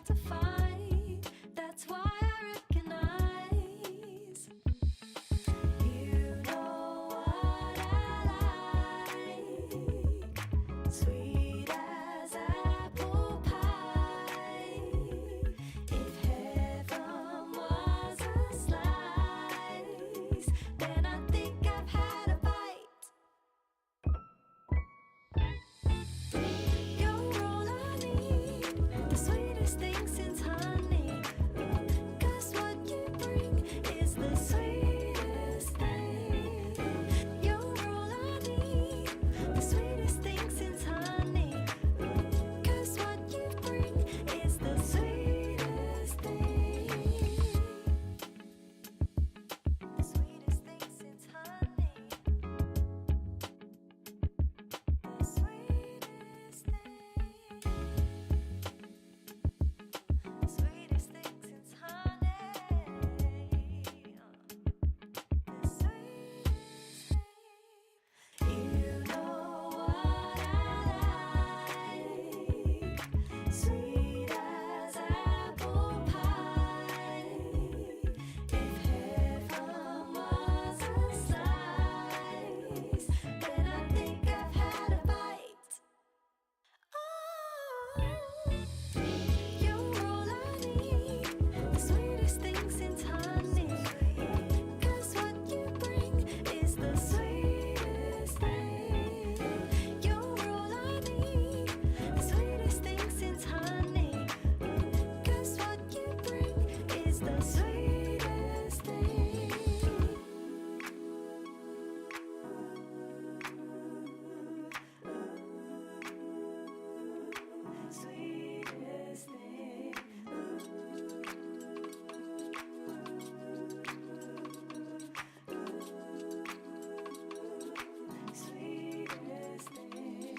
to fight. That's why I recognize. You know what I like, sweet as apple pie. If heaven was a slice, then I think I've had a bite. You're all I need, the sweetest thing since honey. 'Cause what you bring is the sweetest thing. You're all I need, the sweetest thing since honey. 'Cause what you bring is the sweetest thing. The sweetest thing since honey. The sweetest thing. The sweetest thing since honey. The sweetest thing. You know what I like, sweet as apple pie. If heaven was a slice, then I think I've had a bite. Oh, you're all I need, the sweetest thing since honey. 'Cause what you bring is the sweetest thing. You're all I need, the sweetest thing since honey. 'Cause what you bring is the sweetest thing. Sweetest thing. Sweetest thing.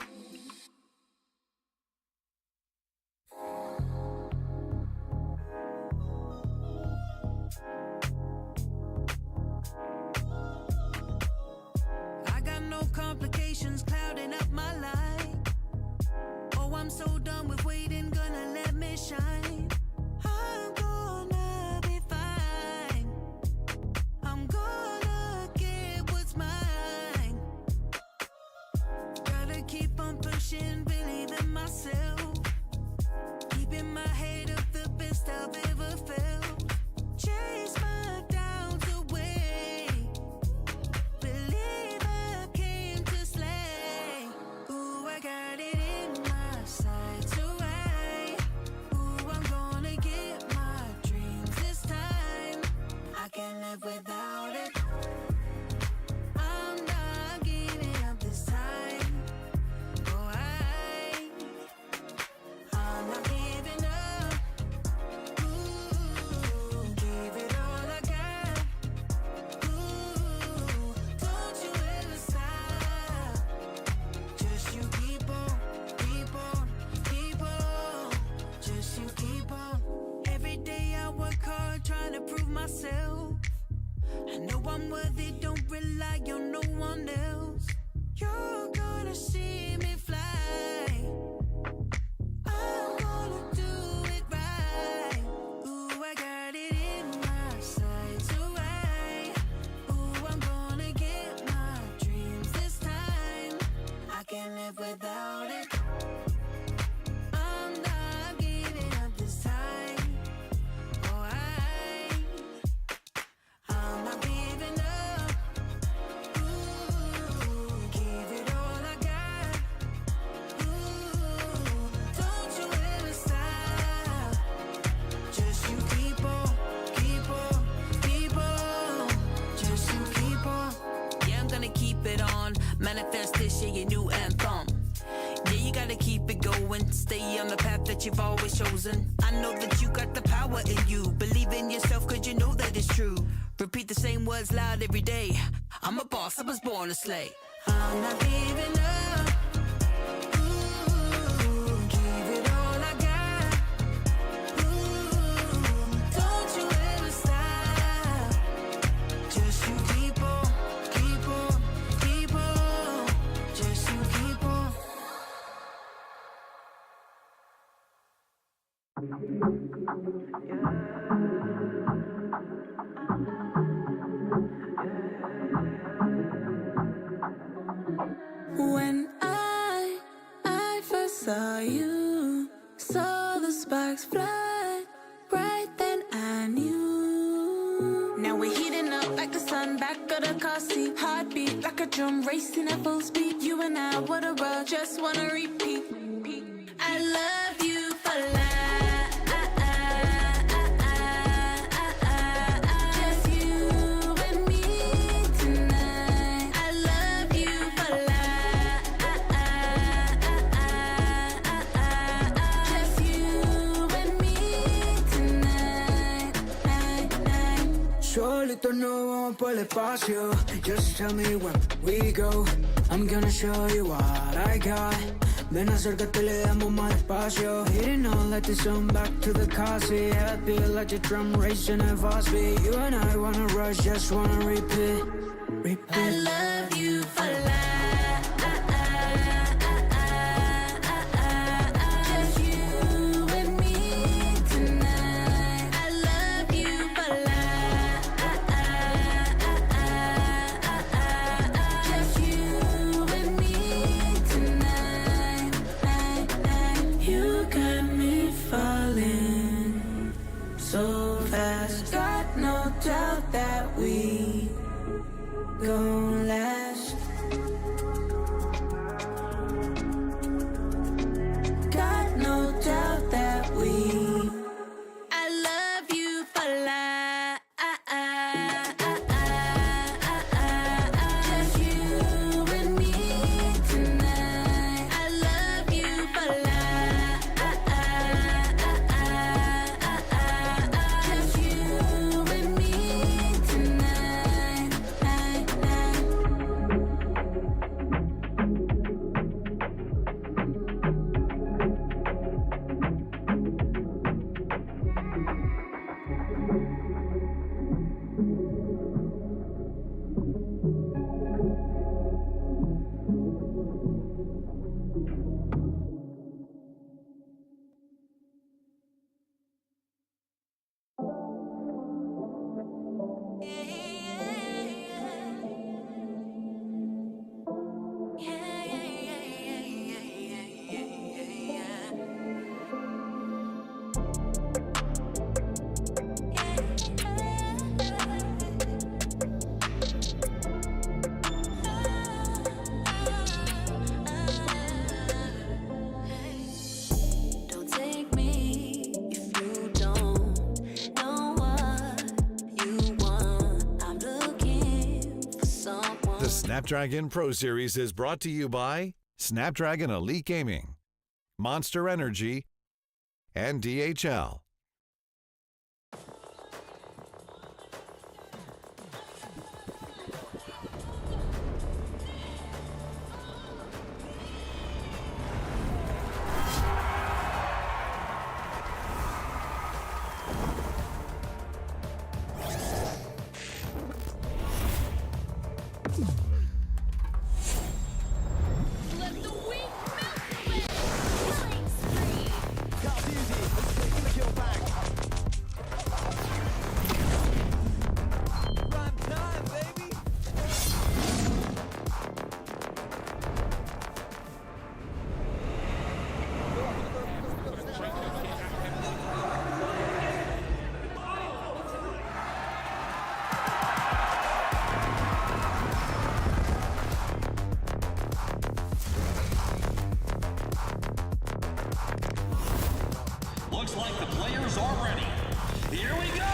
I got no complications clouding up my life. Oh, I'm so done with waiting, gonna let me shine. I'm gonna be fine. I'm gonna get what's mine. Gotta keep on pushing, believe in myself. Keeping my head up, the best I've ever felt. Chase my doubts away. Believe I came to slay. Ooh, I got it in my sights, alright. Ooh, I'm gonna get my dreams this time. I can't live without it. I'm not giving up this time. Oh, I'm not giving up. Ooh, give it all I got. Ooh, don't you ever stop. Just you keep on, keep on, keep on. Just you keep on. Every day I work hard trying to prove myself. I know I'm worthy, don't rely on no one else. You're gonna see me fly. I'm gonna do it right. Ooh, I got it in my sights, alright. Ooh, I'm gonna get my dreams this time. I can't live without it. I'm not giving up this time. Oh, I'm not giving up. Ooh, give it all I got. Ooh, don't you ever stop. Just you keep on, keep on, keep on. Just you keep on. Yeah, I'm gonna keep it on. Manifest this year, your new anthem. Yeah, you gotta keep it going. Stay on the path that you've always chosen. I know that you got the power in you. Believe in yourself, cause you know that it's true. Repeat the same words loud every day. I'm a boss, I was born to slay. I'm not giving up. Ooh, give it all I got. Ooh, don't you ever stop. Just you keep on, keep on, keep on. Just you keep on. for the car seat. Heartbeat like a drum racing at full speed. You and I, what a rush, just wanna repeat. I love you for life. Just you and me tonight. I love you for life. Just you and me tonight. Solito no vamos por el espacio. Just tell me when we go. I'm gonna show you what I got. Ven acércate, le damos más espacio. Hitting on like the sun back to the car seat. Happy like a drum racing at fast speed. You and I wanna rush, just wanna repeat. I love you for life. Just you and me tonight. I love you for life. Just you and me tonight. You got me falling so fast. Got no doubt that we gon' last. Got no doubt that we. I love you for life. Just you and me tonight. I love you for life. Just you and me tonight. Don't take me if you don't know what you want. I'm looking for someone. The Snapdragon Pro Series is brought to you by Snapdragon Elite Gaming, Monster Energy, and DHL. Let the weak melt away. Killing spree. Looks like the players are ready. Here we go!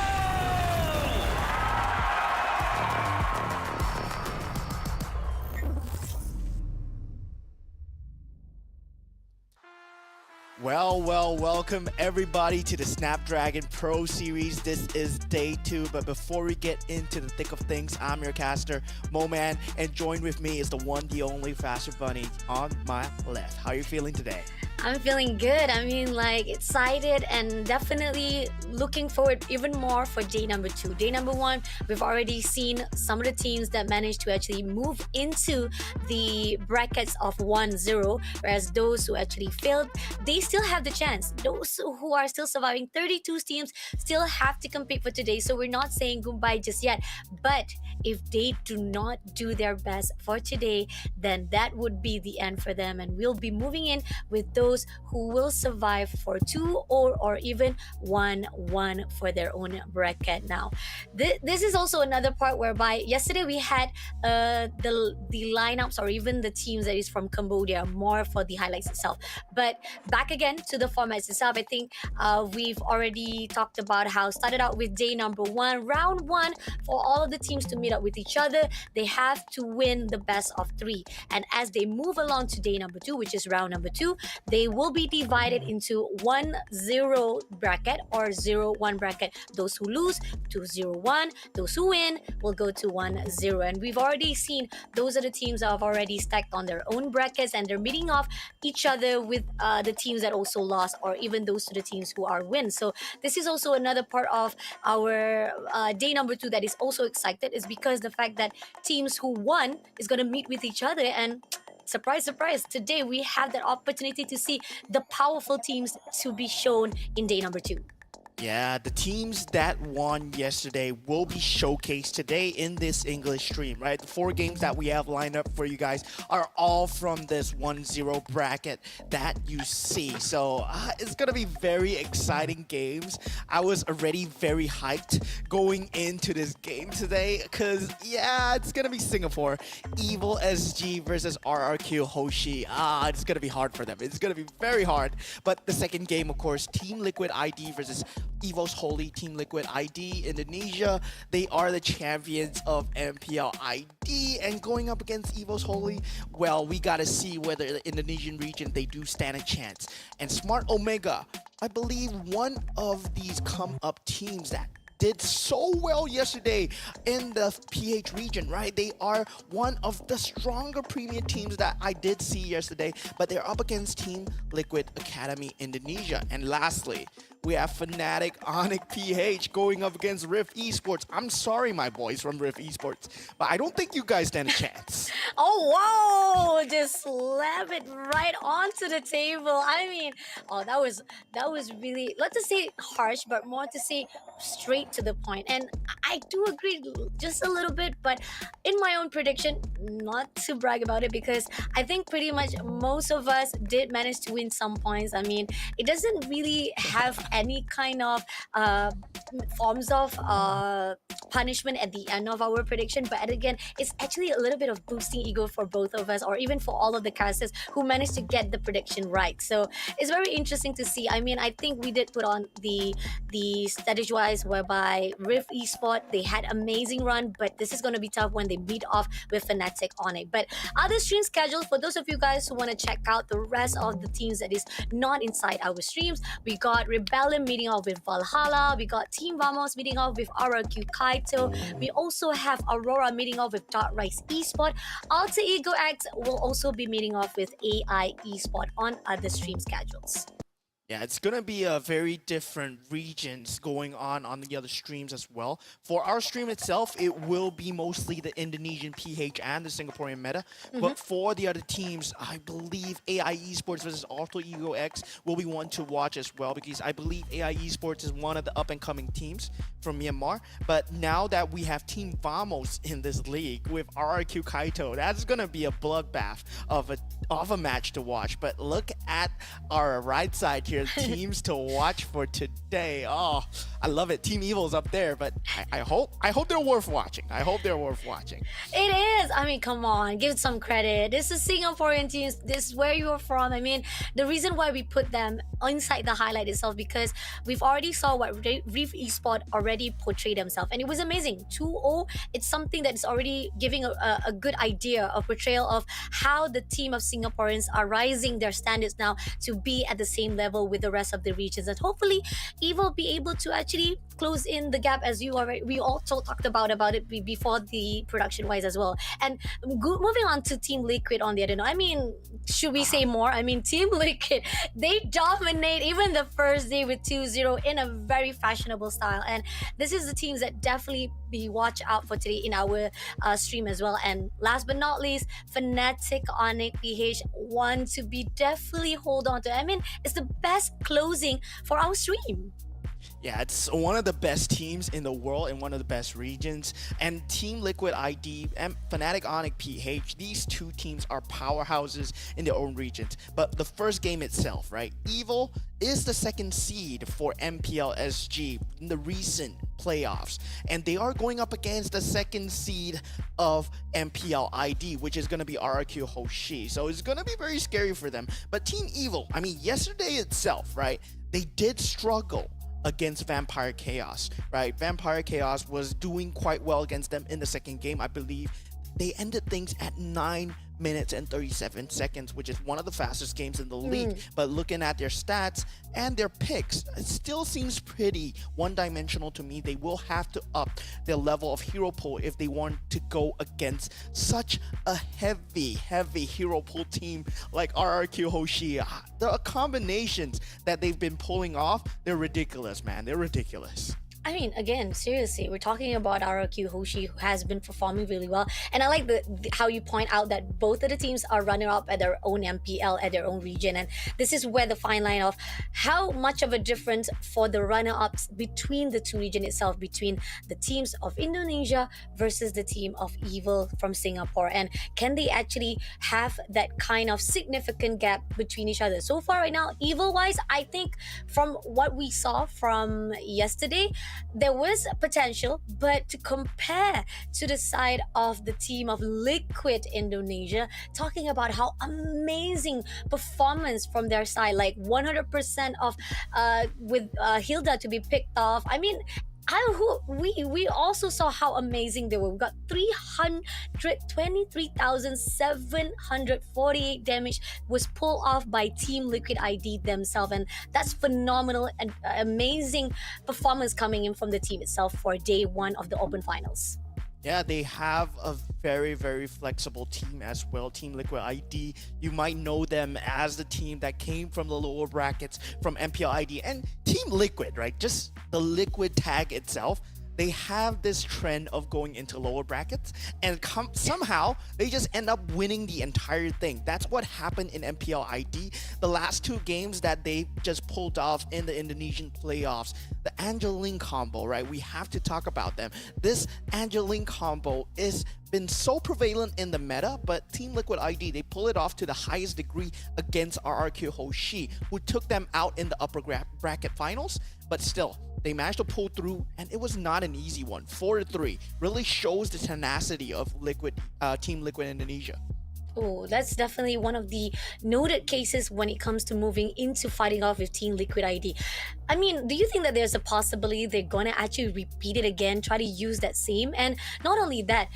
Well, welcome everybody to the Snapdragon Pro Series. This is day 2, but before we get into the thick of things, I'm your caster, Moman, and joined with me is the one, the only Faster Bunny on my left. How are you feeling today? I'm feeling good. I mean, like excited and definitely looking forward even more for day number 2. Day number 1, we've already seen some of the teams that managed to actually move into the brackets of 1-0, whereas those who actually failed, they still have the chance. Those who are still surviving, 32 teams, still have to compete for today. So we're not saying goodbye just yet. But if they do not do their best for today, then that would be the end for them. And we'll be moving in with those those who will survive for 2 or even 1-1 for their own bracket. Now, this is also another part whereby yesterday we had the lineups or even the teams that is from Cambodia more for the highlights itself. But back again to the formats itself, I think we've already talked about how it started out with day number 1, round 1, for all of the teams to meet up with each other. They have to win the best of 3, and as they move along to day number 2, which is round number 2, they will be divided into 1-0 bracket or 0-1 bracket. Those who lose to 0-1, those who win will go to 1-0. And we've already seen those are the teams that have already stacked on their own brackets, and they're meeting off each other with the teams that also lost, or even those to the teams who are win. So this is also another part of our day number 2 that is also excited, is because the fact that teams who won is going to meet with each other, and surprise, surprise, today we have that opportunity to see the powerful teams to be shown in day number 2. Yeah, the teams that won yesterday will be showcased today in this English stream, right? The 4 games that we have lined up for you guys are all from this 1-0 bracket that you see. So it's going to be very exciting games. I was already very hyped going into this game today because, yeah, it's going to be Singapore. Evil SG versus RRQ Hoshi. It's going to be hard for them. It's going to be very hard. But the second game, of course, Team Liquid ID versus Evos Holy. Team Liquid ID Indonesia, they are the champions of MPL ID, and going up against Evos Holy, well, we gotta see whether the Indonesian region, they do stand a chance. And Smart Omega, I believe one of these come up teams that did so well yesterday in the PH region, right? They are one of the stronger premium teams that I did see yesterday, but they're up against Team Liquid Academy Indonesia. And lastly, we have Fnatic Onic PH going up against Rift Esports. I'm sorry, my boys from Rift Esports, but I don't think you guys stand a chance. Oh, whoa! Just slap it right onto the table. I mean, oh, that was really, not to say harsh, but more to say straight to the point. And I do agree just a little bit, but in my own prediction, not to brag about it, because I think pretty much most of us did manage to win some points. I mean, it doesn't really have any kind of forms of punishment at the end of our prediction, but again, it's actually a little bit of boosting ego for both of us, or even for all of the casters who managed to get the prediction right. So it's very interesting to see. I mean, I think we did put on the strategy wise, whereby Rift Esport, they had amazing run, but this is going to be tough when they beat off with Fnatic on it. But other stream schedules, for those of you guys who want to check out the rest of the teams that is not inside our streams, we got Rebellion meeting off with Valhalla, we got Team Vamos meeting off with RRQ Kaito, we also have Aurora meeting off with Dark Rise Esport, Alter Ego X will also be meeting off with AI Esport on other stream schedules. Yeah, it's going to be a very different regions going on the other streams as well. For our stream itself, it will be mostly the Indonesian PH and the Singaporean meta. But for the other teams, I believe AI Esports versus Alter Ego X will be one to watch as well, because I believe AI Esports is one of the up-and-coming teams from Myanmar. But now that we have Team Vamos in this league with RRQ Kaito, that's going to be a bloodbath of a match to watch. But look at our right side here. Teams to watch for today. Oh, I love it. Team Evil's up there, but I hope they're worth watching. I hope they're worth watching. It is. I mean, come on, give it some credit. This is Singaporean teams. This is where you're from. I mean, the reason why we put them inside the highlight itself, because we've already saw what Rift Esport already portrayed themselves, and it was amazing. 2-0. It's something that is already giving a good idea of portrayal of how the team of Singaporeans are rising their standards now to be at the same level with the rest of the regions, and hopefully Evo will be able to actually close in the gap, as we also talked about it before the production wise as well. And moving on to Team Liquid on the other note, I mean, should we say more? I mean, Team Liquid, they dominate even the first day with 2-0 in a very fashionable style, and this is the teams that definitely be watch out for today in our stream as well. And last but not least, Fnatic Onic PH, one to be definitely hold on to. I mean, it's the best closing for our stream. Yeah, it's one of the best teams in the world in one of the best regions. And Team Liquid ID and Fnatic Onic PH, these two teams are powerhouses in their own regions. But the first game itself, right? Evil is the second seed for MPL SG in the recent playoffs. And they are going up against the second seed of MPL ID, which is going to be RRQ Hoshi. So it's going to be very scary for them. But Team Evil, I mean, yesterday itself, right? They did struggle against Vampire Chaos, right? Vampire Chaos was doing quite well against them in the second game, I believe. They ended things at 9 minutes and 37 seconds, which is one of the fastest games in the league. But looking at their stats and their picks, it still seems pretty one-dimensional to me. They will have to up their level of hero pool if they want to go against such a heavy hero pool team like RRQ Hoshi. The combinations that they've been pulling off, they're ridiculous, man. They're ridiculous. I mean, again, seriously, we're talking about RRQ Hoshi, who has been performing really well. And I like how you point out that both of the teams are runner-up at their own MPL, at their own region. And this is where the fine line of how much of a difference for the runner-ups between the two regions itself, between the teams of Indonesia versus the team of Evil from Singapore. And can they actually have that kind of significant gap between each other? So far right now, Evil-wise, I think from what we saw from yesterday, there was potential, but to compare to the side of the team of Liquid Indonesia, talking about how amazing performance from their side, like 100% of with Hilda to be picked off. I mean, we also saw how amazing they were. We got 323,748 damage was pulled off by Team Liquid ID themselves, and that's phenomenal and amazing performance coming in from the team itself for day one of the Open Finals. Yeah, they have a very flexible team as well. Team Liquid ID, you might know them as the team that came from the lower brackets from MPL ID. And Team Liquid, right? Just the Liquid tag itself, they have this trend of going into lower brackets, and somehow they just end up winning the entire thing. That's what happened in MPL ID. The last two games that they just pulled off in the Indonesian playoffs, the Angeline combo, right? We have to talk about them. This Angeline combo is been so prevalent in the meta, but Team Liquid ID, they pull it off to the highest degree against RRQ Hoshi, who took them out in the upper bracket finals. But still, they managed to pull through, and it was not an easy one. 4-3 really shows the tenacity of Team Liquid Indonesia. Oh, that's definitely one of the noted cases when it comes to moving into fighting off with Team Liquid ID. I mean, do you think that there's a possibility they're gonna actually repeat it again, try to use that same? And not only that,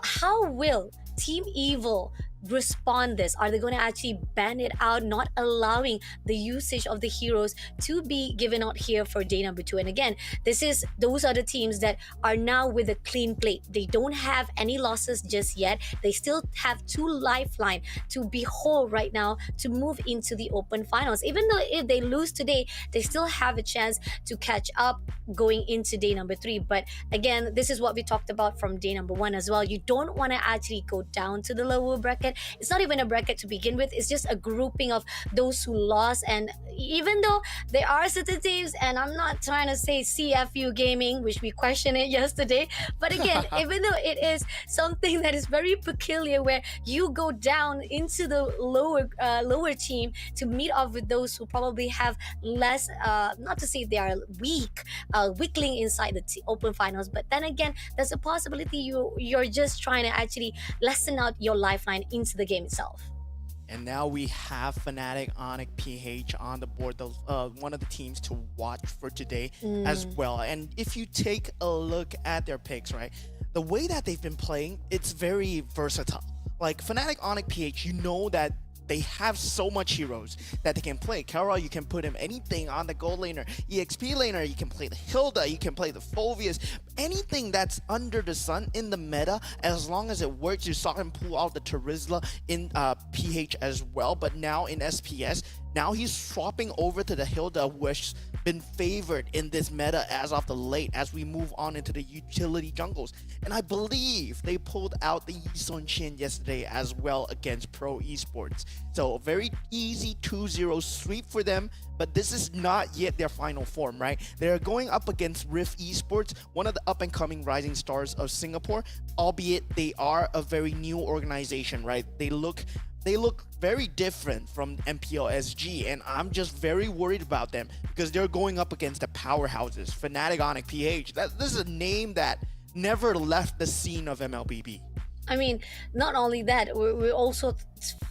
how will Team Evil respond this? Are they going to actually ban it out, not allowing the usage of the heroes to be given out here for day number 2? And again, those are the teams that are now with a clean plate. They don't have any losses just yet. They still have 2 lifeline to be whole right now to move into the Open Finals. Even though if they lose today, they still have a chance to catch up going into day number 3. But again, this is what we talked about from day number 1 as well. You don't want to actually go down to the lower bracket. It's not even a bracket to begin with. It's just a grouping of those who lost. And even though there are certain teams, and I'm not trying to say CFU Gaming, which we questioned it yesterday, but again, even though it is something that is very peculiar, where you go down into the lower team to meet up with those who probably have less, not to say they are weakling inside the Open Finals, but then again, there's a possibility you're just trying to actually lessen out your lifeline into the game itself. And now we have Fnatic, Onic, PH on the board, one of the teams to watch for today as well. And if you take a look at their picks, right, the way that they've been playing, it's very versatile. Like Fnatic, Onic, PH, you know that they have so much heroes that they can play. Carol, you can put him anything on the gold laner. EXP laner, you can play the Hilda, you can play the Phoveus. Anything that's under the sun in the meta, as long as it works. You saw him pull out the Terizla in PH as well. But now in SPS, Now he's swapping over to the Hilda, which been favored in this meta as of the late as we move on into the utility jungles. And I believe they pulled out the Yi Sun Shin yesterday as well against Pro Esports. So a very easy 2-0 sweep for them, but this is not yet their final form, right? They're going up against Rift Esports, one of the up-and-coming rising stars of Singapore, albeit they are a very new organization, right? They look very different from MPLSG, and I'm just very worried about them because they're going up against the powerhouses, Fnatic, Onic, PH. This is a name that never left the scene of MLBB. I mean, not only that, we're also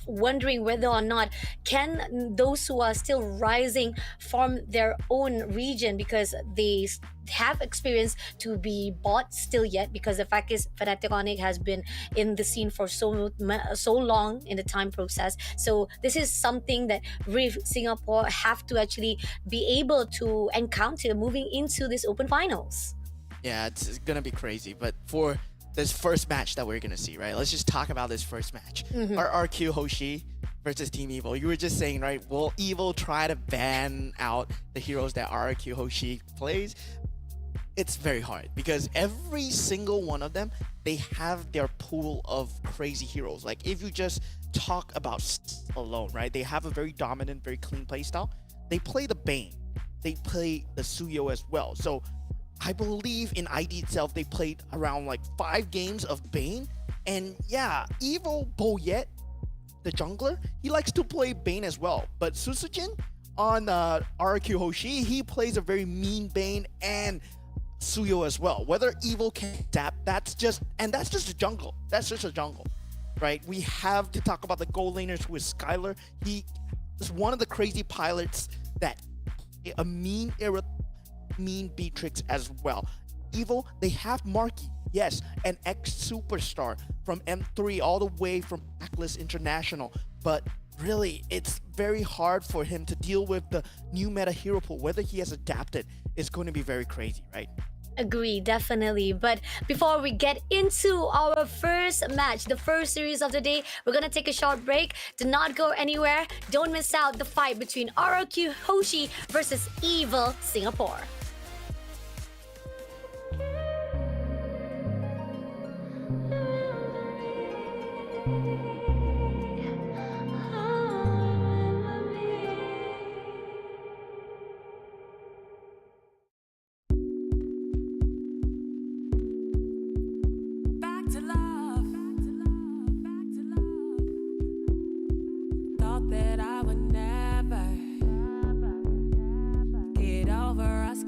wondering whether or not can those who are still rising from their own region, because they have experience to be bought still yet, because the fact is Fnatic Onic has been in the scene for so long in the time process. So this is something that Rift Singapore have to actually be able to encounter moving into this open finals. Yeah, it's gonna be crazy, but for this first match that we're gonna see, right? Let's just talk about this first match. RRQ Hoshi versus Team Evo. You were just saying, right? Will Evo try to ban out the heroes that RRQ Hoshi plays? It's very hard because every single one of them, they have their pool of crazy heroes. Like if you just talk about alone, right? They have a very dominant, very clean playstyle. They play the Bane. They play the Suyo as well. So I believe in ID itself, they played around like 5 games of Bane. And yeah, Evo Boyet, the jungler, he likes to play Bane as well. But Susujin on RQ Hoshi, he plays a very mean Bane and Suyo as well. Whether Evo can adapt, that's just a jungle. That's just a jungle, right? We have to talk about the gold laners who is Skylar. He is one of the crazy pilots that a mean Beatrix as well. Evo, they have Marky, yes, an ex-superstar from M3 all the way from Blacklist International, but really, it's very hard for him to deal with the new meta hero pool. Whether he has adapted is going to be very crazy, right? Agree, definitely. But before we get into our first match, the first series of the day, we're gonna take a short break. Do not go anywhere. Don't miss out the fight between RRQ Hoshi versus Evil Singapore. Back to love. Thought that I would never get over us.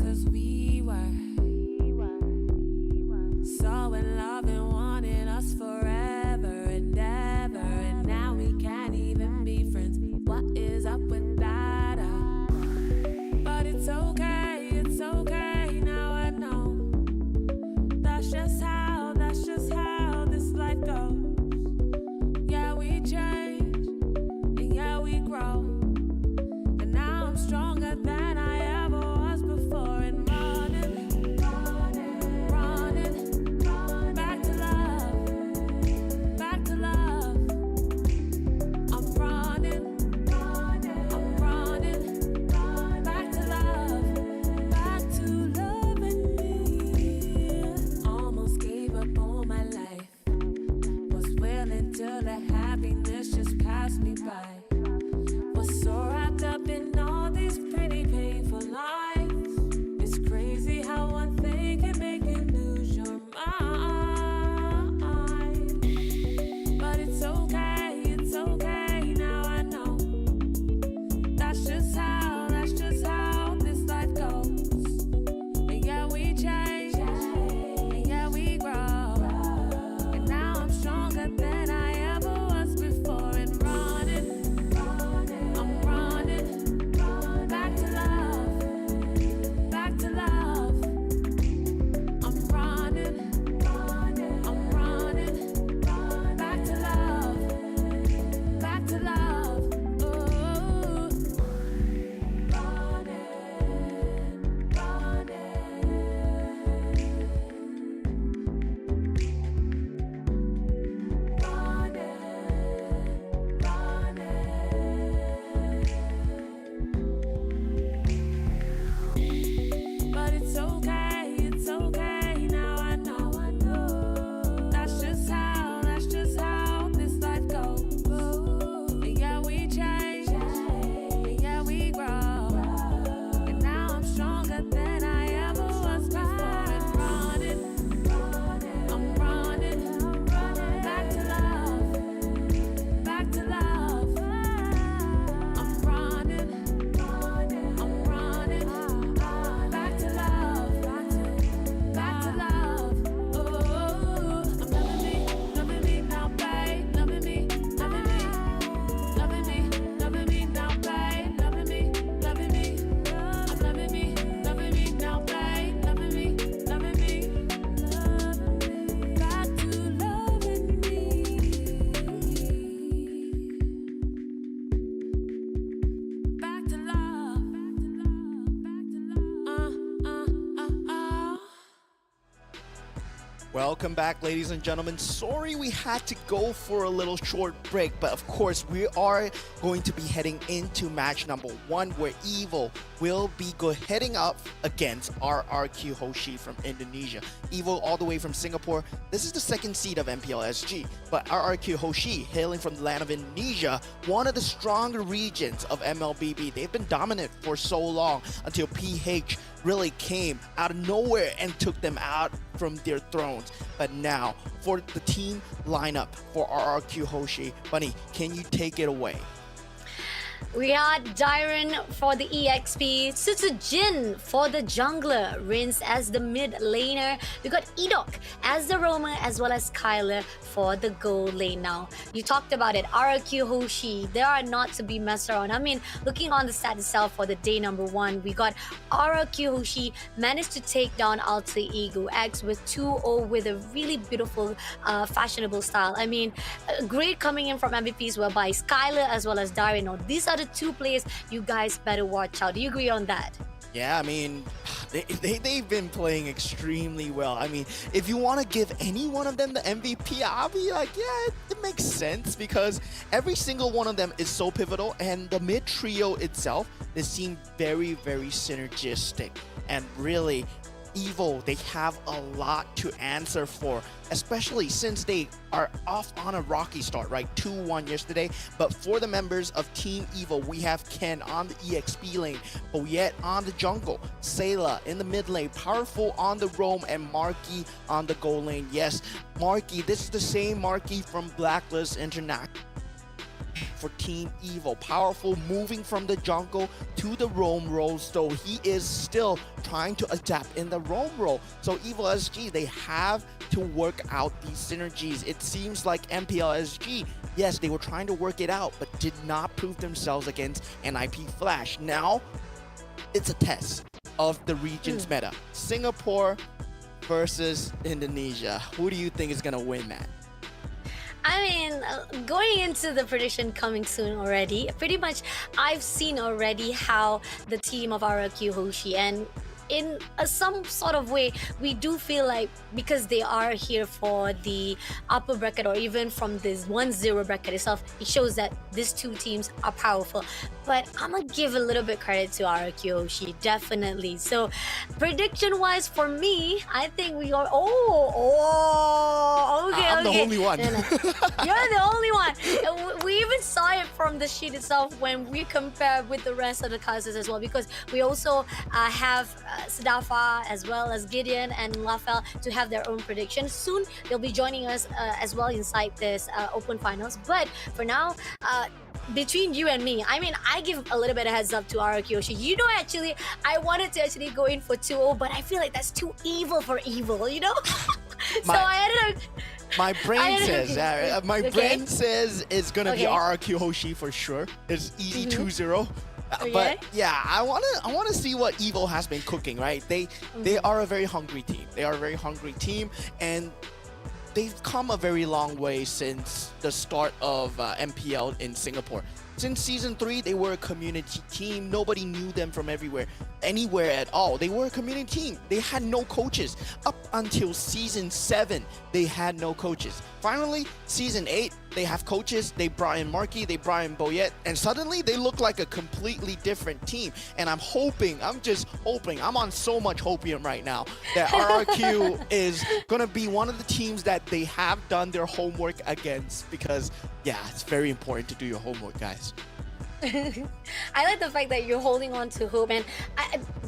Welcome back, ladies and gentlemen. Sorry we had to go for a little short break, but of course we are going to be heading into match number 1 where Evo will be heading up against RRQ Hoshi from Indonesia. Evo all the way from Singapore. This is the second seed of MPLSG, but RRQ Hoshi, hailing from the land of Indonesia, one of the stronger regions of MLBB. They've been dominant for so long until PH really came out of nowhere and took them out from their thrones. But now, for the team lineup for RRQ Hoshi, Bunny, can you take it away? We got Dyron for the EXP, Jin for the jungler, Rince as the mid laner. We got Edok as the roamer, as well as Kyler for the gold lane. Now, you talked about it, RRQ Hoshi, they are not to be messed around. I mean, looking on the stat itself for the day number 1, we got RRQ Hoshi managed to take down Alter Ego X with 2-0 with a really beautiful, fashionable style. I mean, great coming in from MVPs whereby Skyler as well as Dyron. Now, these are the 2 players you guys better watch out. Do you agree on that? Yeah, I mean, they've been playing extremely well. I mean, if you want to give any one of them the MVP, I'll be like, yeah, it makes sense because every single one of them is so pivotal, and the mid trio itself, they seem very, very synergistic. And really, Evo, they have a lot to answer for, especially since they are off on a rocky start, right? 2-1 yesterday. But for the members of Team Evo, we have Ken on the EXP lane, Boyette on the jungle, Sayla in the mid lane, Powerful on the roam, and Marky on the goal lane. Yes, Marky, this is the same Marky from Blacklist International for Team Evo. Powerful, moving from the jungle to the roam role, so he is still trying to adapt in the roam role. So Evo SG, they have to work out these synergies. It seems like MPLSG, yes, they were trying to work it out, but did not prove themselves against NIP Flash. Now, it's a test of the region's meta. Singapore versus Indonesia. Who do you think is gonna win, man? I mean, going into the prediction coming soon already, pretty much I've seen already how the team of RRQ Hoshi, and in some sort of way, we do feel like because they are here for the upper bracket or even from this 1-0 bracket itself, it shows that these 2 teams are powerful. But I'm gonna give a little bit credit to RRQ Hoshi, definitely. So prediction-wise for me, I think we are. Okay, I'm the only one. No. You're the only one. We even saw it from the sheet itself when we compare with the rest of the classes as well, because we also have Sadafa as well as Gideon and Lafel to have their own predictions. Soon they'll be joining us as well inside this open finals. But for now, between you and me, I mean, I give a little bit of heads up to RRQ Hoshi. You know, actually, I wanted to actually go in for 2-0, but I feel like that's too evil for evil, you know? So I ended up... My brain says it's gonna be RRQ Hoshi for sure. It's easy 2-0. But yeah, I wanna see what Evo has been cooking, right? They are a very hungry team. They are a very hungry team, and they've come a very long way since the start of MPL in Singapore. Since Season 3, they were a community team. Nobody knew them from anywhere at all. They were a community team. They had no coaches. Up until Season 7, they had no coaches. Finally, Season 8, they have coaches. They brought in Marky, they brought in Boyette, and suddenly they look like a completely different team. And I'm just hoping, I'm on so much hopium right now, that RRQ is gonna be one of the teams that they have done their homework against, because yeah, it's very important to do your homework, guys. I like the fact that you're holding on to hope, and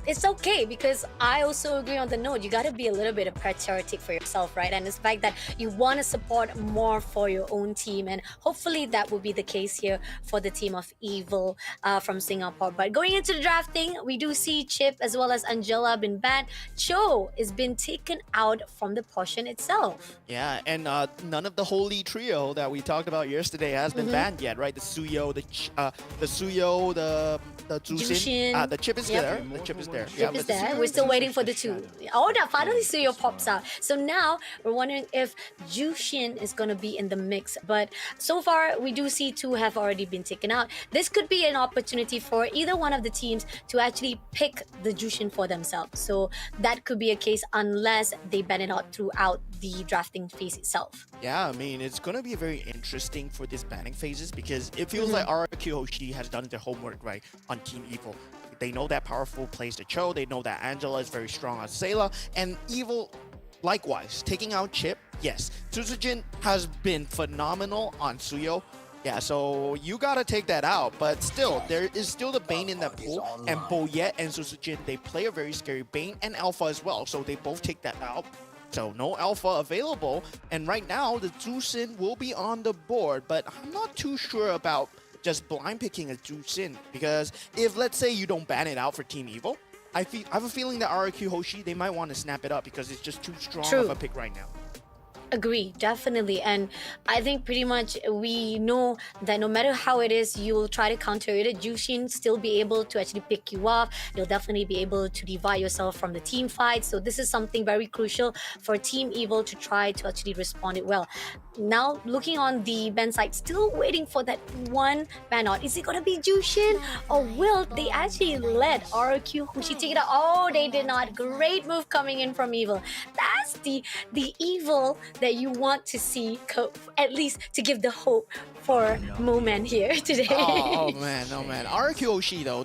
it's okay, because I also agree on the note. You got to be a little bit of patriotic for yourself, right? And it's the fact that you want to support more for your own team, and hopefully that will be the case here for the team of Evil from Singapore. But going into the drafting, we do see Chip as well as Angela been banned. Cho is been taken out from the portion itself. Yeah, and none of the holy trio that we talked about yesterday has been banned yet, right? The Suyo, the the Suyo, the Jushin. Jushin, the chip is Yep. there. The chip is there. Chip is but the there. Suyo We're is still there. waiting for the two. Oh, now finally Suyo pops out. So now we're wondering if Jushin is going to be in the mix. But so far, we do see two have already been taken out. This could be an opportunity for either one of the teams to actually pick the Jushin for themselves. So that could be a case unless they ban it out throughout the drafting phase itself. Yeah, I mean, it's going to be very interesting for these banning phases because it feels like RQ Hoshi has done their homework, right, on Team Evil. They know that Powerful plays the Cho, they know that Angela is very strong on Sayla, and Evil, likewise, taking out Chip, yes. Tsuzujin has been phenomenal on Suyo. Yeah, so you gotta take that out, but still, there is still the Bane in that pool, and Boyet and Tsuzujin, they play a very scary Bane and Alpha as well, so they both take that out. So no Alpha available, and right now the Zusin will be on the board, but I'm not too sure about just blind picking a Zusin, because if let's say you don't ban it out for Team Evil, I have a feeling that RQ Hoshi, they might want to snap it up because it's just too strong True. of a pick right now. Agree, definitely. And I think pretty much we know that no matter how it is, you will try to counter it. Jushin still be able to actually pick you up. You'll definitely be able to divide yourself from the team fight. So this is something very crucial for Team Evil to try to actually respond it well. Now, looking on the Ben side, still waiting for that one ban out. Is it going to be Jushin? Or will they actually let RQ Hoshi take it out? Oh, they did not. Great move coming in from Evil. That's the evil that you want to see, at least to give the hope for Moman here today. Oh man, oh man. RQ Hoshi though,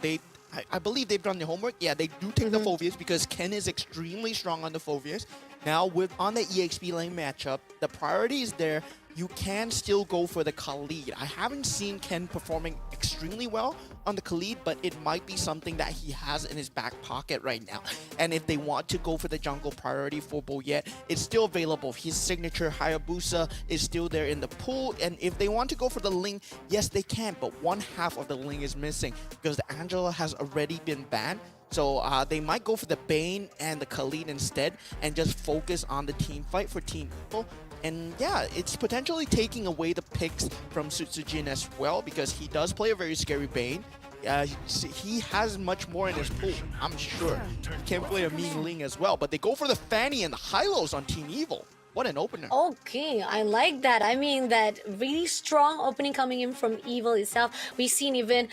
I believe they've done their homework. Yeah, they do take the Phobius because Ken is extremely strong on the Phobius. Now, on the EXP lane matchup, the priority is there. You can still go for the Khalid. I haven't seen Ken performing extremely well on the Khalid, but it might be something that he has in his back pocket right now. And if they want to go for the jungle priority for Boyet, it's still available. His signature Hayabusa is still there in the pool. And if they want to go for the Ling, yes, they can, but one half of the Ling is missing because the Angela has already been banned. So they might go for the Bane and the Khalid instead and just focus on the team fight for Team Evil. And yeah, it's potentially taking away the picks from Tsujin as well because he does play a very scary Bane. He has much more in his pool, I'm sure. He can play a mean Ling as well, but they go for the Fanny and the Hylos on Team Evil. What an opener. Okay, I like that. I mean, that really strong opening coming in from Evil itself. We've seen even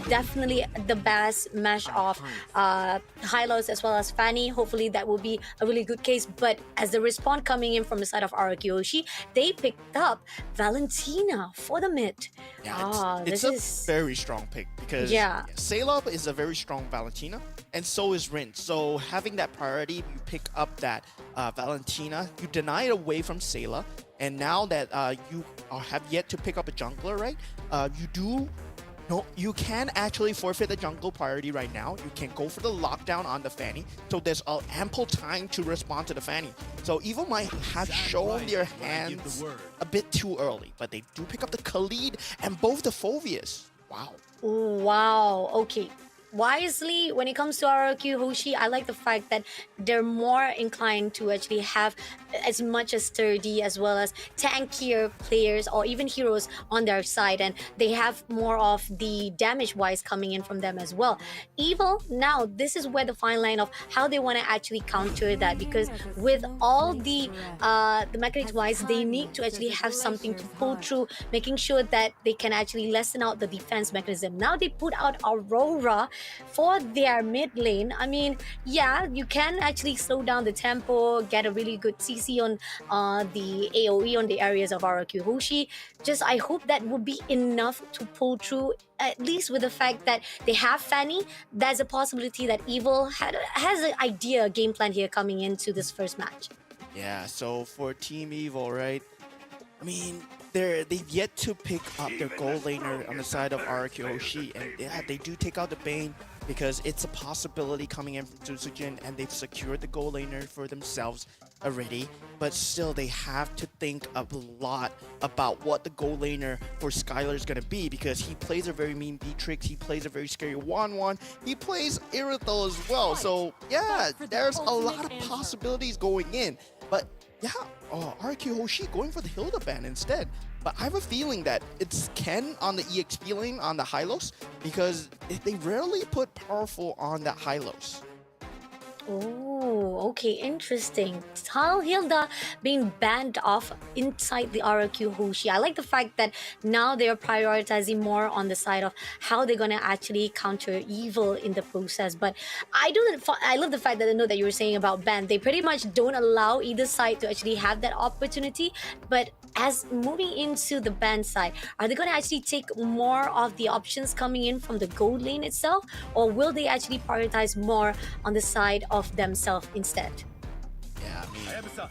definitely the best mash of Hylos as well as Fanny. Hopefully that will be a really good case. But as the response coming in from the side of Arakyoshi, they picked up Valentina for the mid. Yeah, it's a very strong pick because Sayla is a very strong Valentina, and so is Rin. So having that priority, you pick up that Valentina, you deny it away from Sayla, and now that you have yet to pick up a jungler, right? You can actually forfeit the jungle priority right now. You can go for the lockdown on the Fanny, so there's ample time to respond to the Fanny. So Evil might have shown their hands a bit too early, but they do pick up the Khalid and both the Phobius. Wow. Wow. Okay. Wisely, when it comes to RQ Hoshi, I like the fact that they're more inclined to actually have as much as sturdy as well as tankier players or even heroes on their side, and they have more of the damage wise coming in from them as well. Evil, now this is where the fine line of how they want to actually counter that, because with all the mechanics wise, they need to actually have something to pull through, making sure that they can actually lessen out the defense mechanism. Now they put out Aurora for their mid lane. I mean, yeah, you can actually slow down the tempo, get a really good CC on the AoE on the areas of RQ Hoshi. Just I hope that would be enough to pull through, at least with the fact that they have Fanny. There's a possibility that Evil has an idea, game plan here coming into this first match. Yeah, so for Team Evil, right? I mean, they've yet to pick up their goal laner on the side of RQ Hoshi, and yeah, they do take out the Bane because it's a possibility coming in from Tsujin, and they've secured the goal laner for themselves already. But still, they have to think a lot about what the goal laner for Skylar is going to be, because he plays a very mean Beatrix, he plays a very scary 1-1, he plays Irithel as well. So yeah, there's a lot of possibilities going in. But yeah, RQ Hoshi going for the Hilda ban instead. But I have a feeling that it's Ken on the EXP lane on the Hylos because they rarely put powerful on that Hylos. Oh, okay, interesting. Tal Hilda being banned off inside the RRQ Hoshi. I like the fact that now they're prioritizing more on the side of how they're gonna actually counter evil in the process. But I love the fact that I know that you were saying about ban. They pretty much don't allow either side to actually have that opportunity. But as moving into the ban side, are they gonna actually take more of the options coming in from the gold lane itself, or will they actually prioritize more on the side of themselves instead? Yeah, I mean,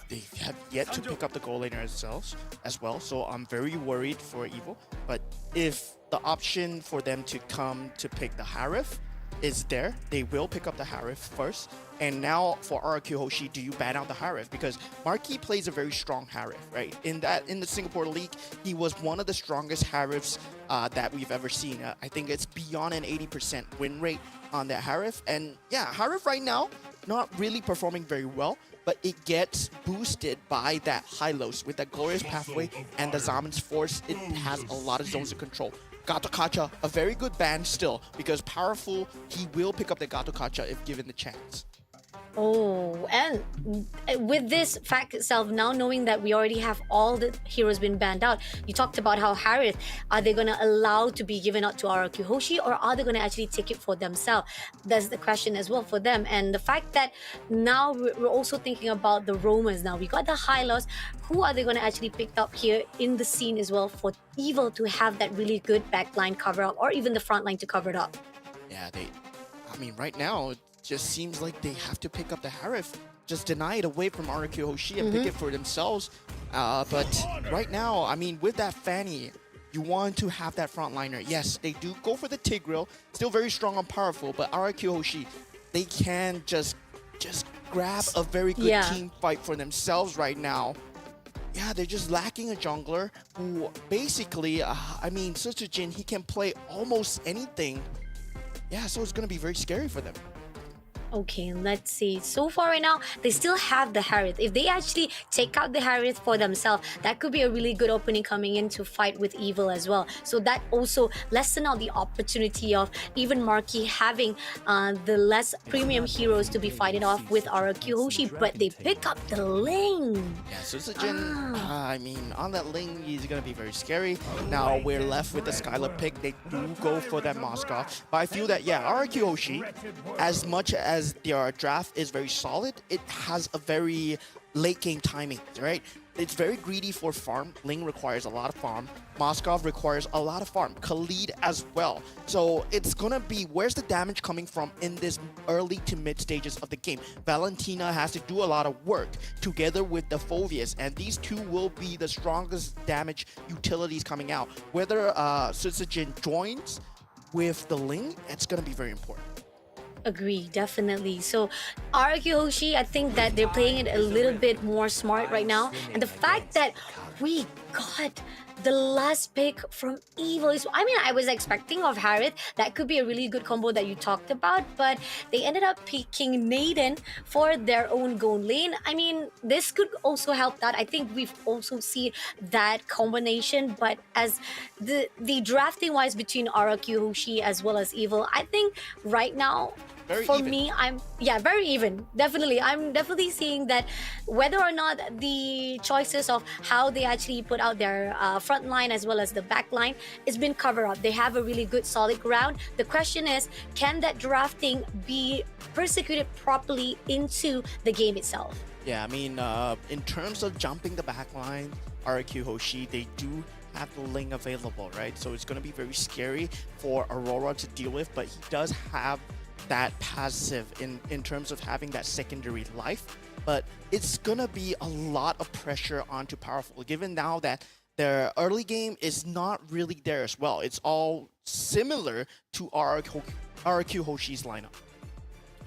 they have yet to pick up the goal laner themselves as well, so I'm very worried for Evo. But if the option for them to come to pick the Harif is there, they will pick up the Harif first. And now for RRQ Hoshi, do you ban out the Harif? Because Marquis plays a very strong Harif, right? In the Singapore League, he was one of the strongest Harifs that we've ever seen. I think it's beyond an 80% win rate on that Harif. And yeah, Harif right now, not really performing very well, but it gets boosted by that Hylos with that Glorious Pathway and the Zaman's Force. It has a lot of zones of control. Gato Kacha, a very good ban still, because powerful, he will pick up the Gato Kacha if given the chance. Oh, and with this fact itself, now knowing that we already have all the heroes been banned out, you talked about how Harith, are they going to allow to be given out to RRQ Hoshi, or are they going to actually take it for themselves? That's the question as well for them. And the fact that now we're also thinking about the roamers now. We got the Hylos. Who are they going to actually pick up here in the scene as well for Evil to have that really good backline cover up, or even the front line to cover it up? Yeah, I mean, right now, just seems like they have to pick up the Harif, just deny it away from RQ Hoshi and pick it for themselves. But right now, I mean, with that Fanny, you want to have that frontliner. Yes, they do go for the Tigreal, still very strong and powerful, but RQ Hoshi, they can just grab a very good team fight for themselves right now. Yeah, they're just lacking a jungler who basically, I mean, Jin, he can play almost anything. Yeah, so it's going to be very scary for them. Okay, let's see. So far right now, they still have the Harith. If they actually take out the Harith for themselves, that could be a really good opening coming in to fight with Evil as well. So that also lessen out the opportunity of even Marquis having the less premium heroes to be fighting off with RRQ Hoshi, but they pick up the lane. Yeah, Jin, I mean, on that lane, he's going to be very scary. Now we're left with the Skylar pick. They do go for that Moscow. But I feel that, yeah, RRQ Hoshi, as much as their draft is very solid, it has a very late game timing, right? It's very greedy for farm. Ling requires a lot of farm. Moskov requires a lot of farm. Khalid as well. So it's gonna be, where's the damage coming from in this early to mid stages of the game? Valentina has to do a lot of work together with the Phoveus, and these two will be the strongest damage utilities coming out. Whether Jin joins with the Ling, it's gonna be very important. Agree, definitely. So RQ Hoshi, I think that they're playing it a little bit more smart right now. And the fact that we got the last pick from Evil is, I mean, I was expecting of Harith. That could be a really good combo that you talked about, but they ended up picking Naden for their own gold lane. I mean, this could also help that. I think we've also seen that combination, but as the drafting wise between RQ Hoshi as well as Evil, I think right now, Very for even. me, very even. Definitely. I'm definitely seeing that whether or not the choices of how they actually put out their front line as well as the back line, it's been covered up. They have a really good solid ground. The question is, can that drafting be persecuted properly into the game itself? Yeah, I mean, in terms of jumping the back line, RQ Hoshi, they do have the Ling available, right? So it's going to be very scary for Aurora to deal with, but he does have that passive in terms of having that secondary life. But it's going to be a lot of pressure onto Powerful, given now that their early game is not really there as well. It's all similar to RQ Hoshi's lineup.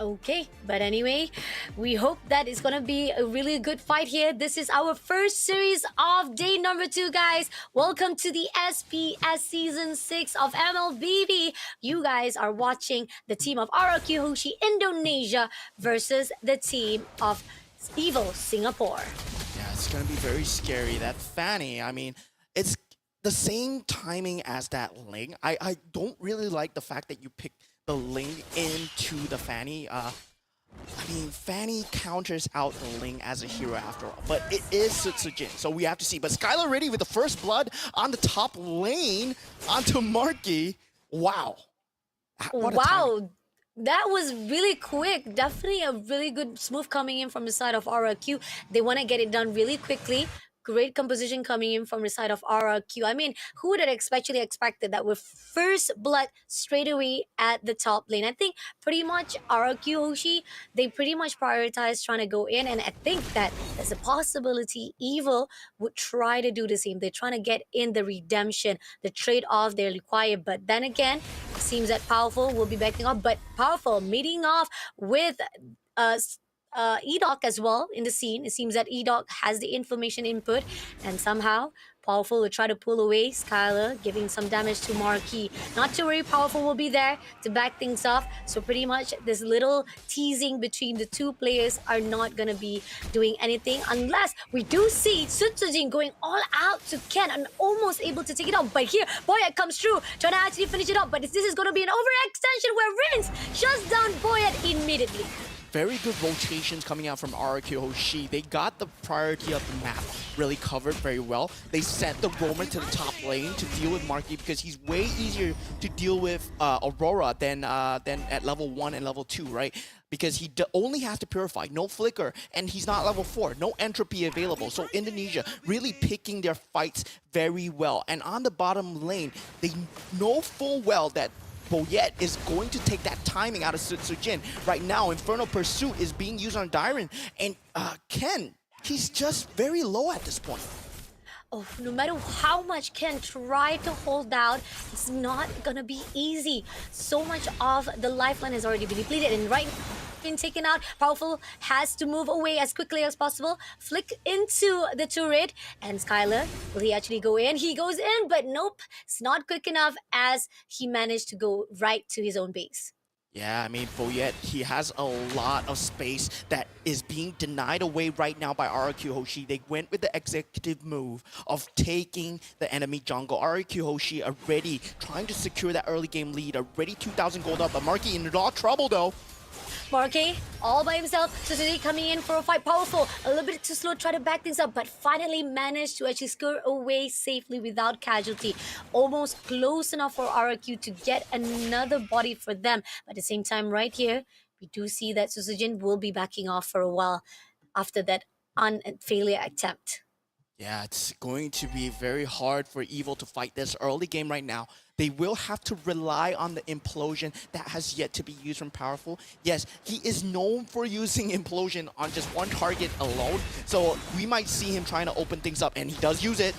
Okay, but anyway, we hope that it's gonna be a really good fight here. This is our first series of day number 2, guys. Welcome to the SPS Season 6 of MLBB. You guys are watching the team of RRQ Hoshi Indonesia versus the team of Evil Singapore. Yeah, it's going to be very scary. That Fanny, I mean, the same timing as that Ling. I don't really like the fact that you picked the Ling into the Fanny. I mean, Fanny counters out the Ling as a hero after all, but it is Sutsujin, so we have to see. But Skylar ready with the first blood on the top lane onto Marky. Wow. What a timing. Wow, that was really quick. Definitely a really good smooth coming in from the side of RRQ. They want to get it done really quickly. Great composition coming in from the side of RRQ. I mean, who would have actually expected that with first blood straight away at the top lane? I think pretty much RRQ Hoshi, they pretty much prioritize trying to go in, and I think that there's a possibility Evil would try to do the same. They're trying to get in the redemption, the trade-off they require. But then again, it seems that Powerful will be backing off, but Powerful meeting off with Edoc as well in the scene. It seems that Edoc has the information input, and somehow Powerful will try to pull away Skylar, giving some damage to Marquee. Not to worry, Powerful will be there to back things off. So pretty much this little teasing between the two players are not going to be doing anything unless we do see Sutsujin going all out to Ken and almost able to take it out. But here, Boyet comes through, trying to actually finish it up. But this is going to be an overextension where Rince shuts down Boyet immediately. Very good rotations coming out from RRQ Hoshi. They got the priority of the map really covered very well. They sent the roamer to the top lane to deal with Marky because he's way easier to deal with Aurora than at level 1 and level 2, right? Because he only has to purify, no flicker, and he's not level 4, no entropy available. So Indonesia really picking their fights very well. And on the bottom lane, they know full well that Boyet is going to take that timing out of Sutsujin. Right now, Infernal Pursuit is being used on Dyron, and Ken, he's just very low at this point. Oh, no matter how much Ken try to hold out, it's not gonna be easy. So much of the lifeline has already been depleted, and right been taken out. Powerful has to move away as quickly as possible. Flick into the turret, and Skylar, will he actually go in? He goes in, but nope, it's not quick enough as he managed to go right to his own base. Yeah, I mean, Boyet, he has a lot of space that is being denied away right now by RRQ Hoshi. They went with the executive move of taking the enemy jungle. RRQ Hoshi already trying to secure that early game lead, already 2,000 gold up, but Marky in a lot of trouble though. Marquez all by himself. Suzuki coming in for a fight. Powerful. A little bit too slow, try to back things up, but finally managed to actually scare away safely without casualty. Almost close enough for RRQ to get another body for them. But at the same time, right here, we do see that Suzujin will be backing off for a while after that failure attempt. Yeah, it's going to be very hard for Evil to fight this early game right now. They will have to rely on the implosion that has yet to be used from Powerful. Yes, he is known for using implosion on just one target alone, so we might see him trying to open things up, and he does use it.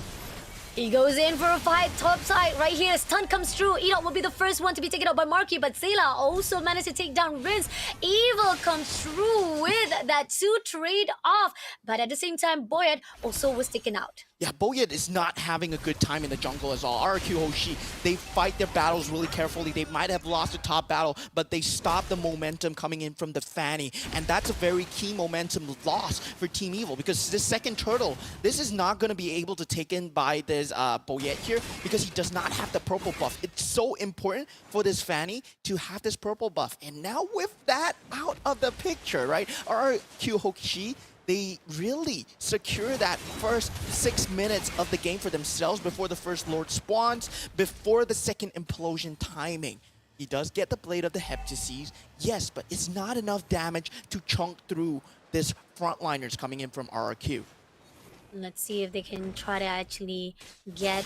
He goes in for a fight, top side right here. Stun comes through. Enoch will be the first one to be taken out by Marky, but Sela also managed to take down Rince. Evil comes through with that 2 trade off, but at the same time, Boyet also was taken out. Yeah, Boyet is not having a good time in the jungle as all. RQ Hoshi, they fight their battles really carefully. They might have lost the top battle, but they stop the momentum coming in from the Fanny. And that's a very key momentum loss for Team Evil, because this second turtle, this is not going to be able to take in by this Boyet here, because he does not have the purple buff. It's so important for this Fanny to have this purple buff. And now with that out of the picture, right, RQ Hoshi, they really secure that first 6 minutes of the game for themselves before the first Lord spawns, before the second implosion timing. He does get the Blade of the Heptases, yes, but it's not enough damage to chunk through this frontliners coming in from RRQ. Let's see if they can try to actually get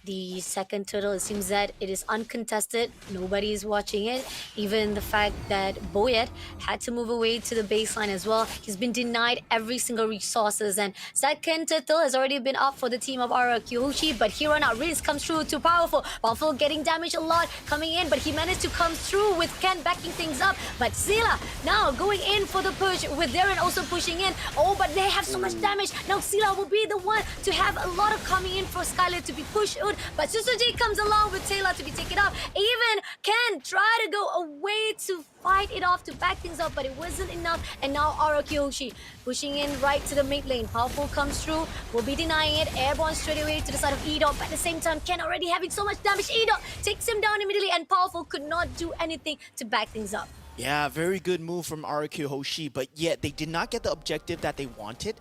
the second turtle. It seems that it is uncontested. Nobody is watching it. Even the fact that Boyet had to move away to the baseline as well. He's been denied every single resources, and second turtle has already been up for the team of RRQ Hoshi, but here on out, Riz comes through to Powerful. Powerful getting damaged a lot coming in, but he managed to come through with Ken backing things up. But Sela now going in for the push with Darren also pushing in. Oh, but they have so much damage. Now Sela will be the one to have a lot of coming in for Skylar to be pushed out. Interlude, but Susuji comes along with Taylor to be taken out. Even Ken try to go away to fight it off to back things up, but it wasn't enough. And now Arakiyoshi pushing in right to the mid lane. Powerful comes through, will be denying it. Airborne straight away to the side of Edot, but at the same time, Ken already having so much damage. Edot takes him down immediately, and Powerful could not do anything to back things up. Yeah, very good move from RQ Hoshi, but yet they did not get the objective that they wanted.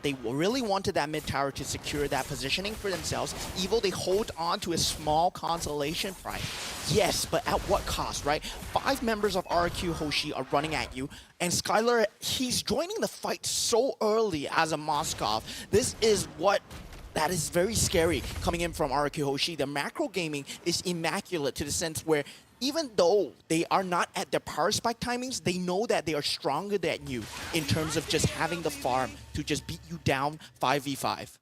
They really wanted that mid tower to secure that positioning for themselves. Evo, they hold on to a small consolation prize. Yes, but at what cost, right? 5 members of RQ Hoshi are running at you, and Skylar, he's joining the fight so early as a Moskov. This is that is very scary coming in from RQ Hoshi. The macro gaming is immaculate to the sense where even though they are not at their power spike timings, they know that they are stronger than you in terms of just having the farm to just beat you down 5v5.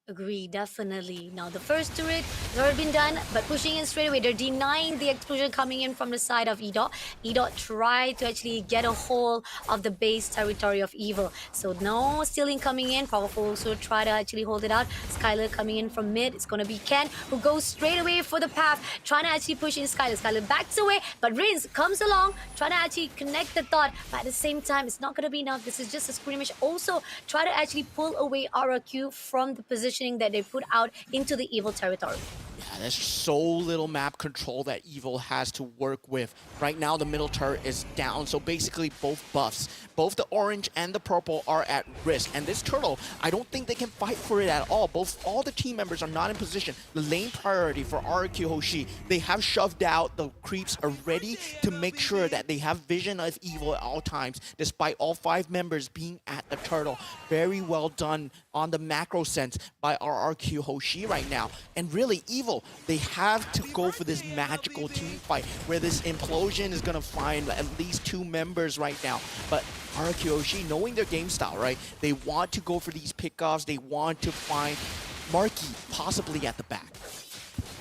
Agree, definitely. Now, the first turret has already been done, but pushing in straight away. They're denying the explosion coming in from the side of Edot. Edot tried to actually get a hold of the base territory of Evil. So no stealing coming in. Powerful also try to actually hold it out. Skylar coming in from mid. It's going to be Ken, who goes straight away for the path, trying to actually push in Skylar. Skylar backs away, but Rince comes along, trying to actually connect the thought. But at the same time, it's not going to be enough. This is just a skirmish. Also, try to actually pull away RQ from the position that they put out into the Evil territory. Yeah, there's so little map control that Evil has to work with. Right now, the middle turret is down, so basically both buffs, both the orange and the purple, are at risk. And this turtle, I don't think they can fight for it at all. All the team members are not in position. The lane priority for RQ Hoshi, they have shoved out the creeps already to make sure that they have vision of Evil at all times, despite all 5 members being at the turtle. Very well done on the macro sense by our RQ Hoshi right now. And really, Evil, they have to go for this magical team fight where this implosion is going to find at least 2 members right now. But RQ Hoshi, knowing their game style, right? They want to go for these pickoffs. They want to find Marky possibly at the back.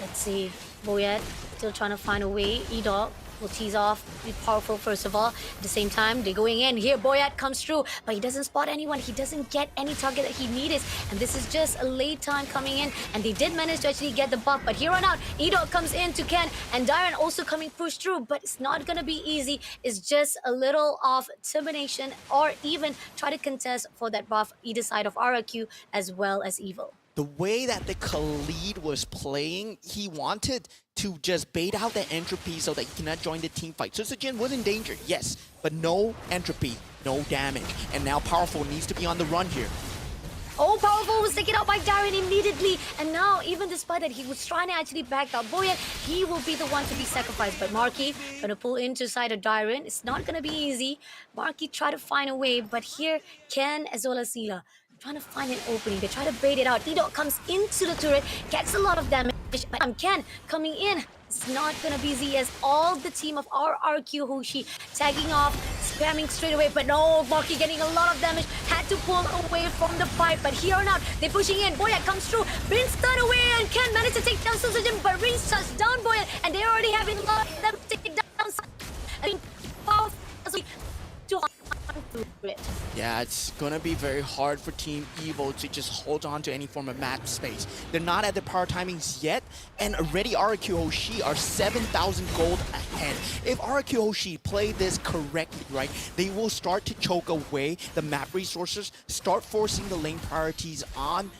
Let's see. Boyet still trying to find a way. Edot will tease off. Be powerful first of all. At the same time, they're going in. Here, Boyat comes through, but he doesn't spot anyone. He doesn't get any target that he needed. And this is just a late time coming in. And they did manage to actually get the buff. But here on out, Edot comes in to Ken. And Darren also coming pushed through. But it's not going to be easy. It's just a little of termination or even try to contest for that buff either side of RQ as well as Evil. The way that the Khalid was playing, he wanted to just bait out the entropy so that he cannot join the team fight. So Sejin was in danger, yes, but no entropy, no damage. And now Powerful needs to be on the run here. Oh, Powerful was taken out by Darren immediately. And now, even despite that, he was trying to actually back up Boyet. He will be the one to be sacrificed. But Marky going to pull into side of Darren. It's not going to be easy. Marky try to find a way. But here, Ken as well as Sela trying to find an opening. They try to bait it out. Edot comes into the turret, gets a lot of damage. But Ken coming in. It's not gonna be easy as all the team of our RQ Hoshi tagging off, spamming straight away. But no, Marky getting a lot of damage. Had to pull away from the fight. But here on out, they're pushing in. Boyat comes through. Rince turned away and Ken managed to take down Sujin. But Rince shuts down Boyat. And they're already having a lot of them take it down. I mean, powerful to through it. Yeah, it's gonna be very hard for Team Evo to just hold on to any form of map space. They're not at the power timings yet, and already RQ Hoshi are 7,000 gold ahead. If RQ Hoshi play this correctly, right, they will start to choke away the map resources, start forcing the lane priorities on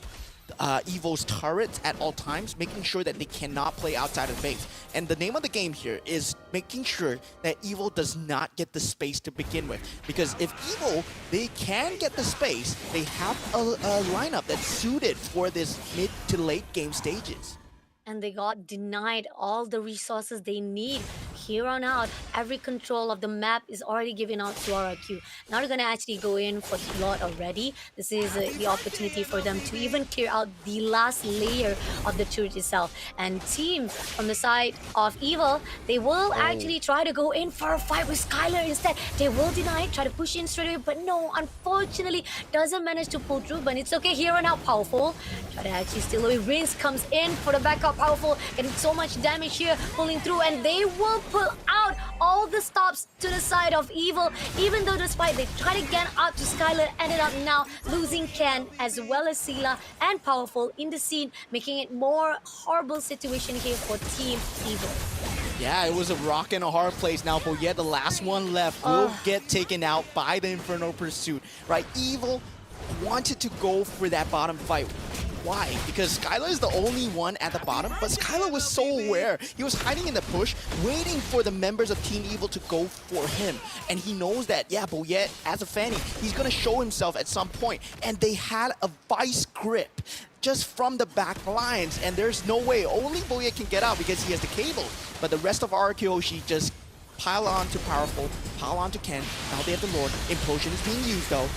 Evo's turrets at all times, making sure that they cannot play outside of the base. And the name of the game here is making sure that Evo does not get the space to begin with. Because if Evo, they can get the space, they have a lineup that's suited for this mid to late game stages. And they got denied all the resources they need. Here on out, every control of the map is already given out to RRQ. Now they're gonna actually go in for Lot already. This is the opportunity for them to even clear out the last layer of the turret itself. And team from the side of Evil, they will actually try to go in for a fight with Skylar instead. They will deny it, try to push in straight away, but no, unfortunately, doesn't manage to pull through. But it's okay. Here on out, Powerful try to actually steal away. Rince comes in for the backup. Powerful getting so much damage here, pulling through, and they will pull out all the stops to the side of Evil, even though despite they try to get up to Skylar, ended up now losing Ken as well as Sela and Powerful in the scene, making it more horrible situation here for Team Evil. Yeah, it was a rock and a hard place now, but yet the last one left will get taken out by the Inferno Pursuit, right? Evil wanted to go for that bottom fight. Why? Because Skylar is the only one at the bottom, but Skylar was so aware. He was hiding in the push, waiting for the members of Team Evil to go for him. And he knows that, yeah, but yet, as a Fanny, he's going to show himself at some point. And they had a vice grip just from the back lines, and there's no way. Only Boyet can get out because he has the cable. But the rest of Hoshi just pile on to Powerful, pile on to Ken. Now they have the Lord. Implosion is being used though.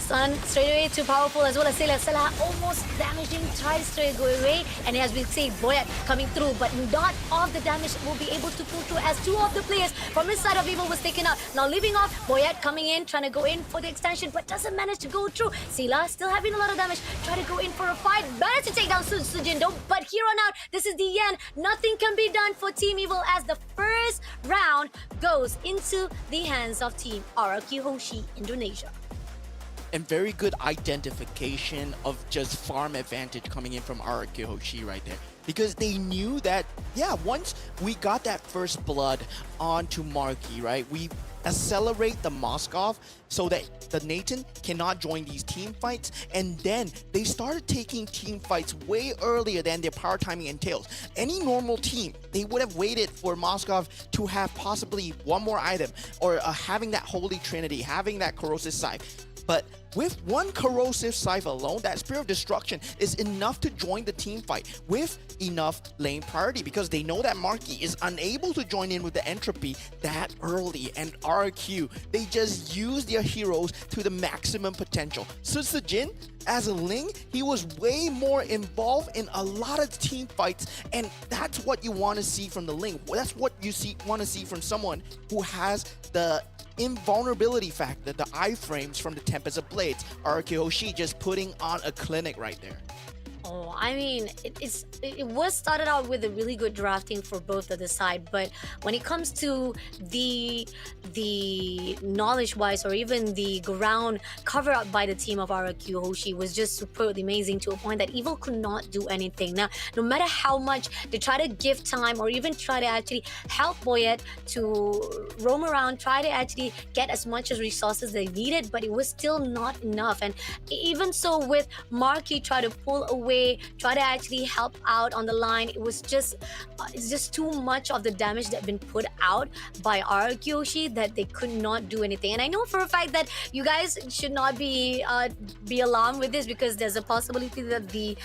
Stun straight away to Powerful as well as Sela. Sela almost damaging, tries to go away, and as we see, Boyat coming through, but not all the damage will be able to pull through as two of the players from his side of Evil was taken out. Now leaving off, Boyat coming in, trying to go in for the extension, but doesn't manage to go through. Sela still having a lot of damage, try to go in for a fight, managed to take down Sujin though, but here on out, this is the end. Nothing can be done for Team Evil as the first round goes into the hands of Team Hoshi Indonesia. And very good identification of just farm advantage coming in from Hoshi right there. Because they knew that, yeah, once we got that first blood onto Marky, right, we accelerate the Moskov so that the Nathan cannot join these team fights, and then they started taking team fights way earlier than their power timing entails. Any normal team, they would have waited for Moskov to have possibly one more item, or having that Holy Trinity, having that Corrosive Scythe. But with one Corrosive Scythe alone, that Spirit of Destruction is enough to join the team fight with enough lane priority, because they know that Marky is unable to join in with the Entropy that early. And RQ, they just use their heroes to the maximum potential. Sujin, as a Ling, he was way more involved in a lot of team fights, and that's what you want to see from the Ling. That's what you want to see from someone who has the invulnerability factor, the iframes from the Tempest of Blades. Hoshi just putting on a clinic right there. Oh, I mean, it was started out with a really good drafting for both of the side, but when it comes to the knowledge-wise or even the ground cover up by the team of Hoshi was just superbly amazing, to a point that Evil could not do anything. Now, no matter how much they try to give time or even try to actually help Boyet to roam around, try to actually get as much as resources they needed, but it was still not enough. And even so, with Marky try to pull away, try to actually help out on the line, it was just it's just too much of the damage that had been put out by Hoshi that they could not do anything. And I know for a fact that you guys should not be alarmed with this, because there's a possibility that the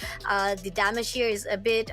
damage here is a bit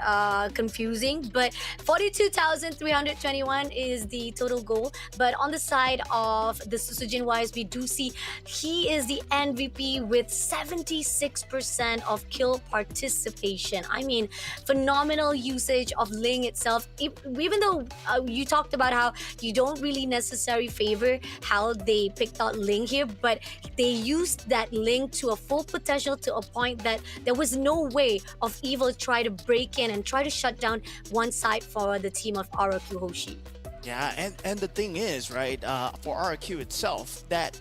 confusing, but 42,321 is the total goal. But on the side of the Sujin wise, we do see he is the MVP with 76% of kill participation. I mean, phenomenal usage of Ling itself. Even though you talked about how you don't really necessarily favor how they picked out Ling here, but they used that Ling to a full potential, to a point that there was no way of Evil try to break in and try to shut down one side for the team of Hoshi. Yeah, and the thing is, right, for RQ itself, that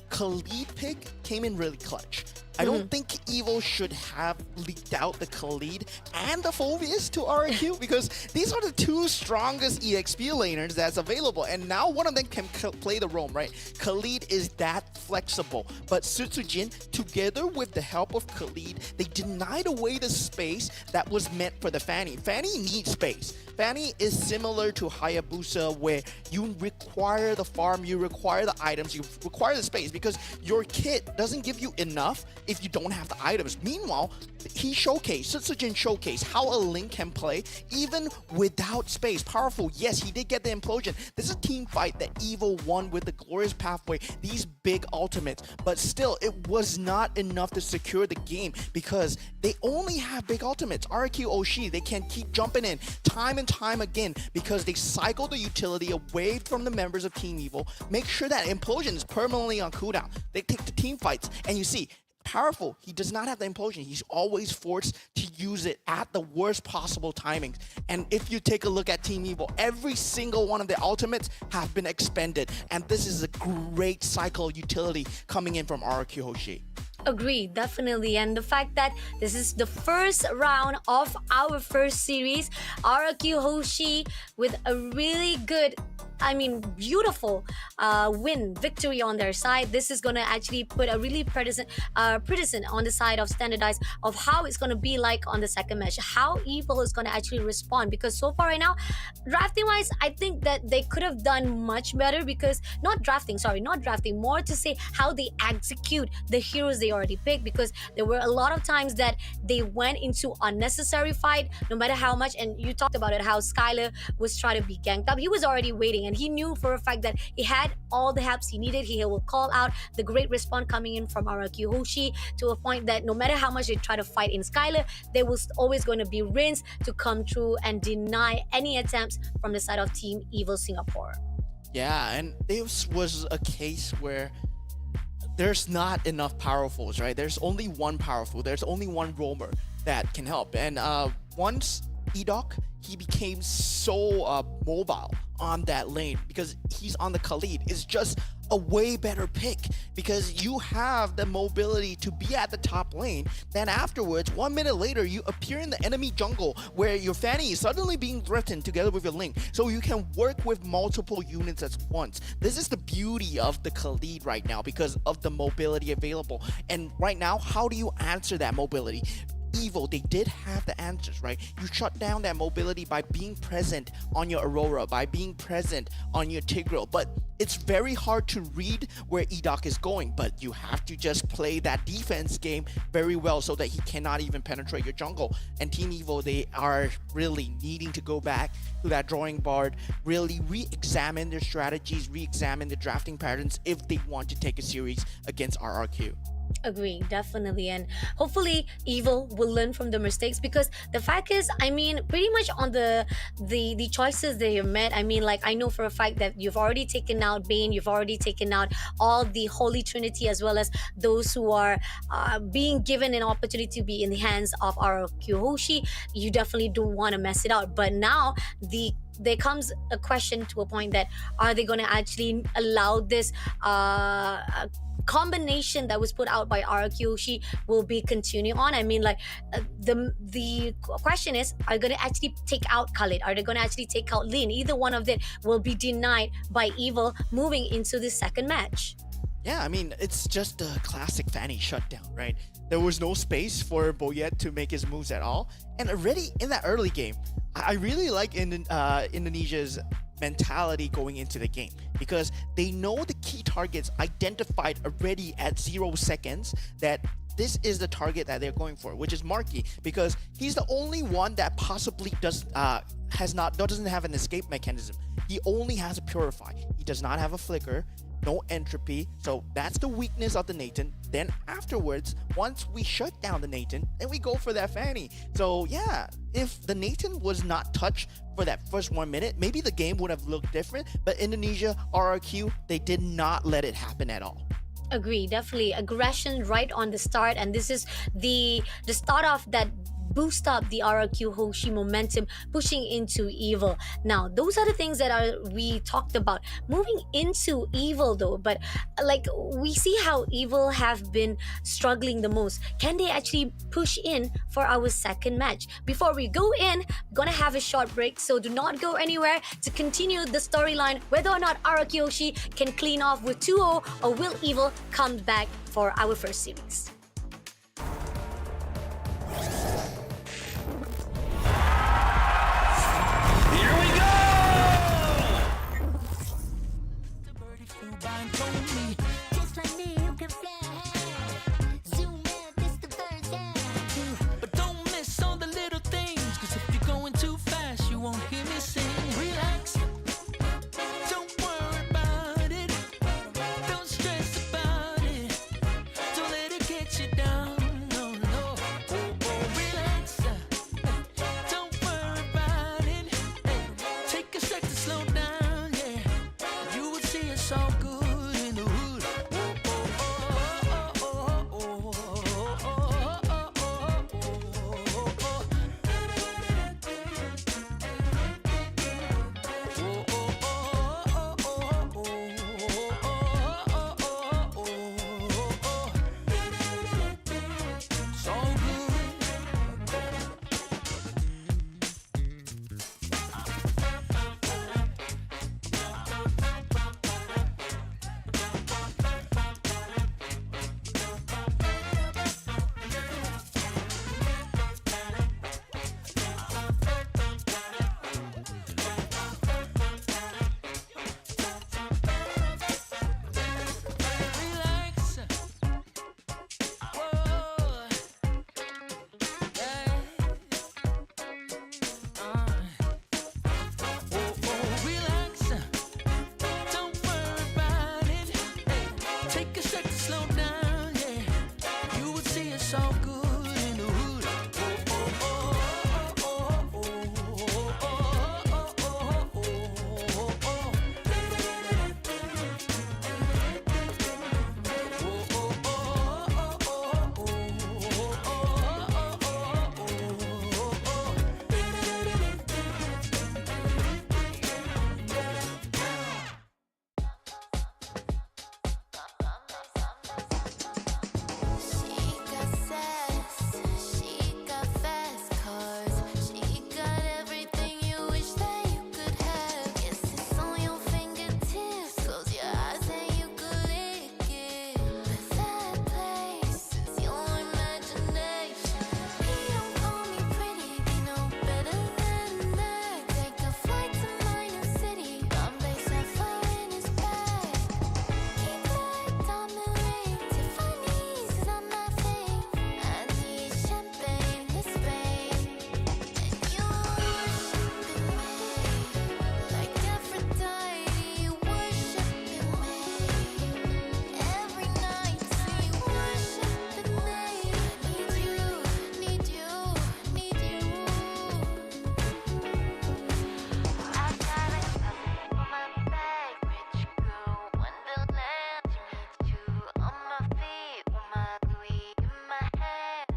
Khalid pick came in really clutch. I don't think Evil should have leaked out the Khalid and the Phobius to RQ, because these are the two strongest EXP laners that's available, and now one of them can play the roam, right? Khalid is that flexible, but Sutsujin, together with the help of Khalid, they denied away the space that was meant for the Fanny. Fanny needs space. Fanny is similar to Hayabusa, where you require the farm, you require the items, you require the space, because your kit doesn't give you enough if you don't have the items. Meanwhile, he showcased, Sutsujin showcased how a Link can play even without space. Powerful, yes, he did get the implosion. This is a team fight that Evil won with the glorious pathway, these big ultimates, but still, it was not enough to secure the game, because they only have big ultimates. RQ Oshi, they can keep jumping in time and time again, because they cycle the utility away from the members of Team Evil, make sure that implosion is permanently on cooldown. They take the team fights, and you see, powerful, he does not have the implosion. He's always forced to use it at the worst possible timings. And if you take a look at Team Evo, every single one of the ultimates have been expended. And this is a great cycle utility coming in from RRQ Hoshi. Agree, definitely. And the fact that this is the first round of our first series, RRQ Hoshi with a really good, beautiful victory on their side. This is going to actually put a really partisan on the side of standardized of how it's going to be like on the second match, how Evil is going to actually respond. Because so far right now, drafting wise, I think that they could have done much better, because not drafting, more to say how they execute the heroes they already picked, because there were a lot of times that they went into unnecessary fight no matter how much. And you talked about it, how Skylar was trying to be ganked up. He was already waiting, and he knew for a fact that he had all the helps he needed. He will call out the great response coming in from RRQ Hoshi, to a point that no matter how much they try to fight in Skylar, there was always going to be Rinse to come through and deny any attempts from the side of Team Evil Singapore. Yeah, and this was a case where there's not enough powerfuls, right? There's only one powerful. There's only one roamer that can help. And once Edoc, he became so mobile on that lane because he's on the Khalid. It's just a way better pick, because you have the mobility to be at the top lane. Then afterwards, 1 minute later, you appear in the enemy jungle where your Fanny is suddenly being threatened together with your Link. So you can work with multiple units at once. This is the beauty of the Khalid right now because of the mobility available. And right now, how do you answer that mobility? Evo, they did have the answers, right? You shut down that mobility by being present on your Aurora, by being present on your Tigreal, but it's very hard to read where Edoc is going, but you have to just play that defense game very well so that he cannot even penetrate your jungle. And Team Evo, they are really needing to go back to that drawing board, really re-examine their strategies, re-examine the drafting patterns if they want to take a series against RRQ. Agree, definitely. And hopefully Evil will learn from the mistakes, because the fact is, pretty much on the choices that you've made, I know for a fact that you've already taken out Bane, you've already taken out all the Holy Trinity, as well as those who are being given an opportunity to be in the hands of RRQ Hoshi. You definitely don't want to mess it out. But now there comes a question to a point that, are they going to actually allow this combination that was put out by RRQ Hoshi will be continuing on? The question is, are they going to actually take out Khalid? Are they going to actually take out Lin? Either one of them will be denied by Evil moving into the second match. Yeah, it's just a classic Fanny shutdown, right? There was no space for Boyet to make his moves at all. And already in that early game, I really like Indonesia's mentality going into the game, because they know the key targets identified already at 0 seconds, that this is the target that they're going for, which is Marky, because he's the only one that possibly doesn't have an escape mechanism. He only has a Purify. He does not have a Flicker, no entropy, so that's the weakness of the Nathan. Then afterwards, once we shut down the Nathan, then we go for that Fanny. So yeah, if the Nathan was not touched for that first 1 minute, maybe the game would have looked different, but Indonesia, RRQ, they did not let it happen at all. Agree, definitely. Aggression right on the start, and this is the start of that boost up the RRQ Hoshi momentum pushing into Evil. Now, those are the things that we talked about. Moving into Evil though, but we see how Evil have been struggling the most. Can they actually push in for our second match? Before we go in, we're gonna have a short break, so do not go anywhere to continue the storyline, whether or not RRQ Hoshi can clean off with 2-0, or will Evil come back for our first series. Here we go! Just like me, you can fly. Zoom out, this the first time. But don't miss all the little things, cause if you're going too fast, you won't hear me sing. Relax, don't worry about it, don't stress about it, don't let it get so good in the hood. She got sass, she got fast cars, she got everything you wish that you could have. Yes, it's on your fingertips. Close your eyes and you could lick it. But that place is your imagination. He don't call me pretty, he know better than that. Take a flight to my new city. Bombay sapphire in his bag. He got diamond ring, Tiffany's is not my thing. I need champagne to Spain, and you worshiping me like Aphrodite. You worshiping me every night. You worshiping me. Need you, need you. I got a cousin on my back, rich girl, wonderland. She needs you on my feet with my Louis in my hand.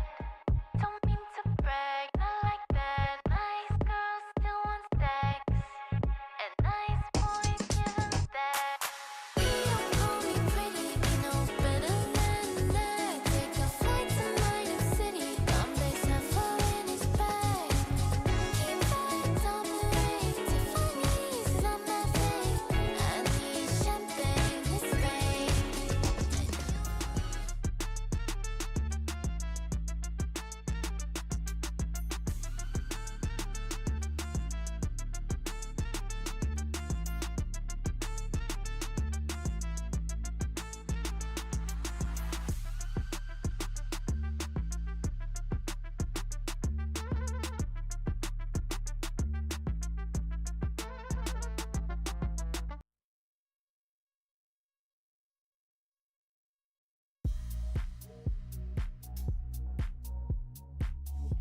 Don't mean to brag, not like that. Nice girls still want stacks, and nice boys give 'em that. He don't call me pretty, he knows better than that. Take a flight to my new city. Bombay sapphire in his bag. He got diamond ring, Tiffany's is not my thing. I need champagne to Spain.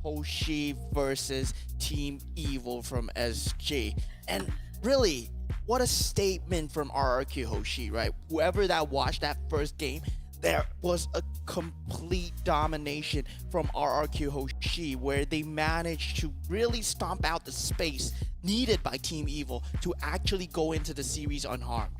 Hoshi versus Team Evil from SG. And really, what a statement from RRQ Hoshi, right? Whoever that watched that first game, there was a complete domination from RRQ Hoshi where they managed to really stomp out the space needed by Team Evil to actually go into the series unharmed.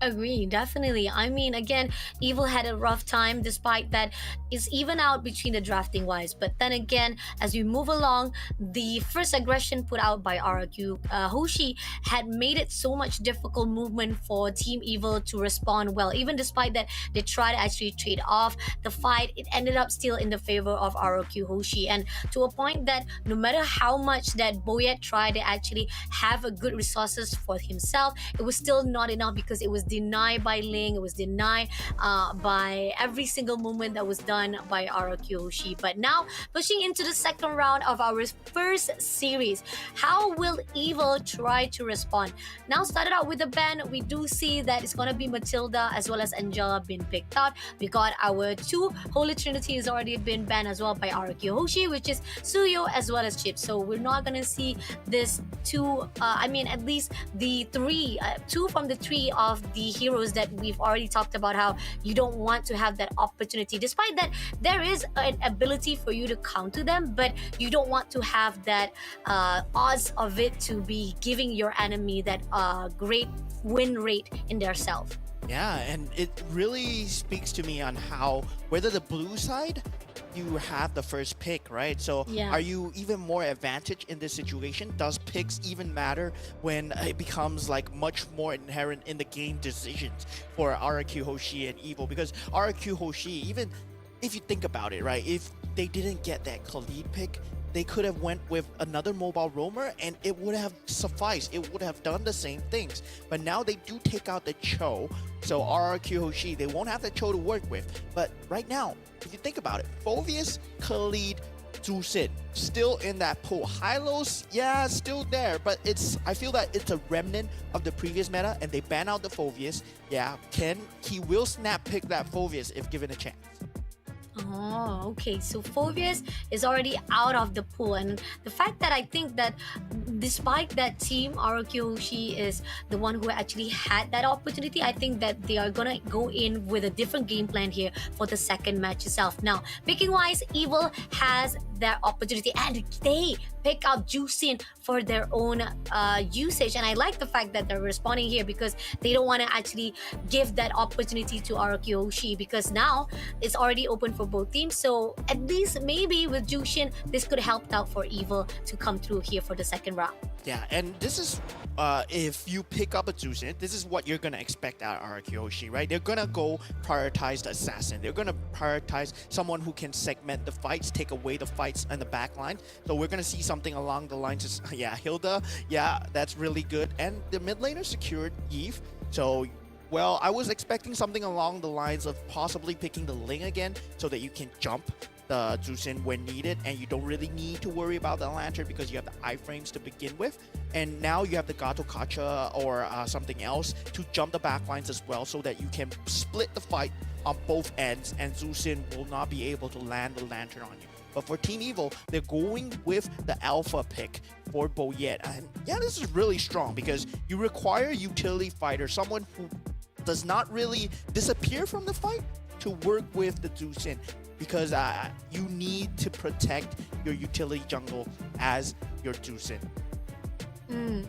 Agree, definitely. I mean, again, Evil had a rough time despite that it's even out between the drafting wise. But then again, as we move along, the first aggression put out by RQ Hoshi had made it so much difficult movement for Team Evil to respond well. Even despite that, they tried to actually trade off the fight. It ended up still in the favor of RQ Hoshi, and to a point that no matter how much that Boyet tried to actually have a good resources for himself, it was still not enough because it was denied by Ling, it was denied by every single movement that was done by RQ Hoshi. But now, pushing into the second round of our first series, how will Evil try to respond? Now, started out with the ban, we do see that it's gonna be Matilda as well as Angela being picked out. We got our two Holy Trinity has already been banned as well by RQ Hoshi, which is Suyo as well as Chip. So we're not gonna see this two, at least the three, two from the three of the heroes that we've already talked about, how you don't want to have that opportunity. Despite that, there is an ability for you to counter them, but you don't want to have that odds of it to be giving your enemy that great win rate in their self. Yeah, and it really speaks to me on how, whether the blue side, you have the first pick, right? So Yeah. are you even more advantaged in this situation? Does picks even matter when it becomes like much more inherent in the game decisions for RQ Hoshi and Evil? Because RQ Hoshi, even if you think about it, right? If they didn't get that Khalid pick, they could have went with another mobile roamer and it would have sufficed. It would have done the same things. But now they do take out the Cho. So RRQ Hoshi, they won't have the Cho to work with. But right now, if you think about it, Phoveus, Khalid, Zusid, still in that pool. Hylos, yeah, still there, but I feel that it's a remnant of the previous meta, and they ban out the Phoveus. Yeah, he will snap pick that Phoveus if given a chance. Oh, okay. So Phobius is already out of the pool, and the fact that I think that despite that team, Hoshi is the one who actually had that opportunity. I think that they are gonna go in with a different game plan here for the second match itself. Now, picking wise, Evil has their opportunity, and they pick out Juicin for their own usage. And I like the fact that they're responding here because they don't want to actually give that opportunity to Hoshi because now it's already open for both teams. So at least maybe with Jushin, this could help out for Evil to come through here for the second round. Yeah, and this is if you pick up a Juicin, this is what you're gonna expect out of Hoshi, right? They're gonna go prioritize the assassin. They're gonna prioritize someone who can segment the fights, take away the fights in the back line. So we're gonna see something along the lines of, yeah, Hilda, yeah, that's really good. And the mid laner secured Eve. So, well, I was expecting something along the lines of possibly picking the Ling again so that you can jump the Juicin when needed, and you don't really need to worry about the Lantern because you have the iframes to begin with, and now you have the Gato Kacha or something else to jump the backlines as well, so that you can split the fight on both ends, and Juicin will not be able to land the Lantern on you. But for Team Evil, they're going with the Alpha pick for Boyet, and yeah, this is really strong because you require a utility fighter, someone who does not really disappear from the fight, to work with the Juicin, because you need to protect your utility jungle as your Juicin.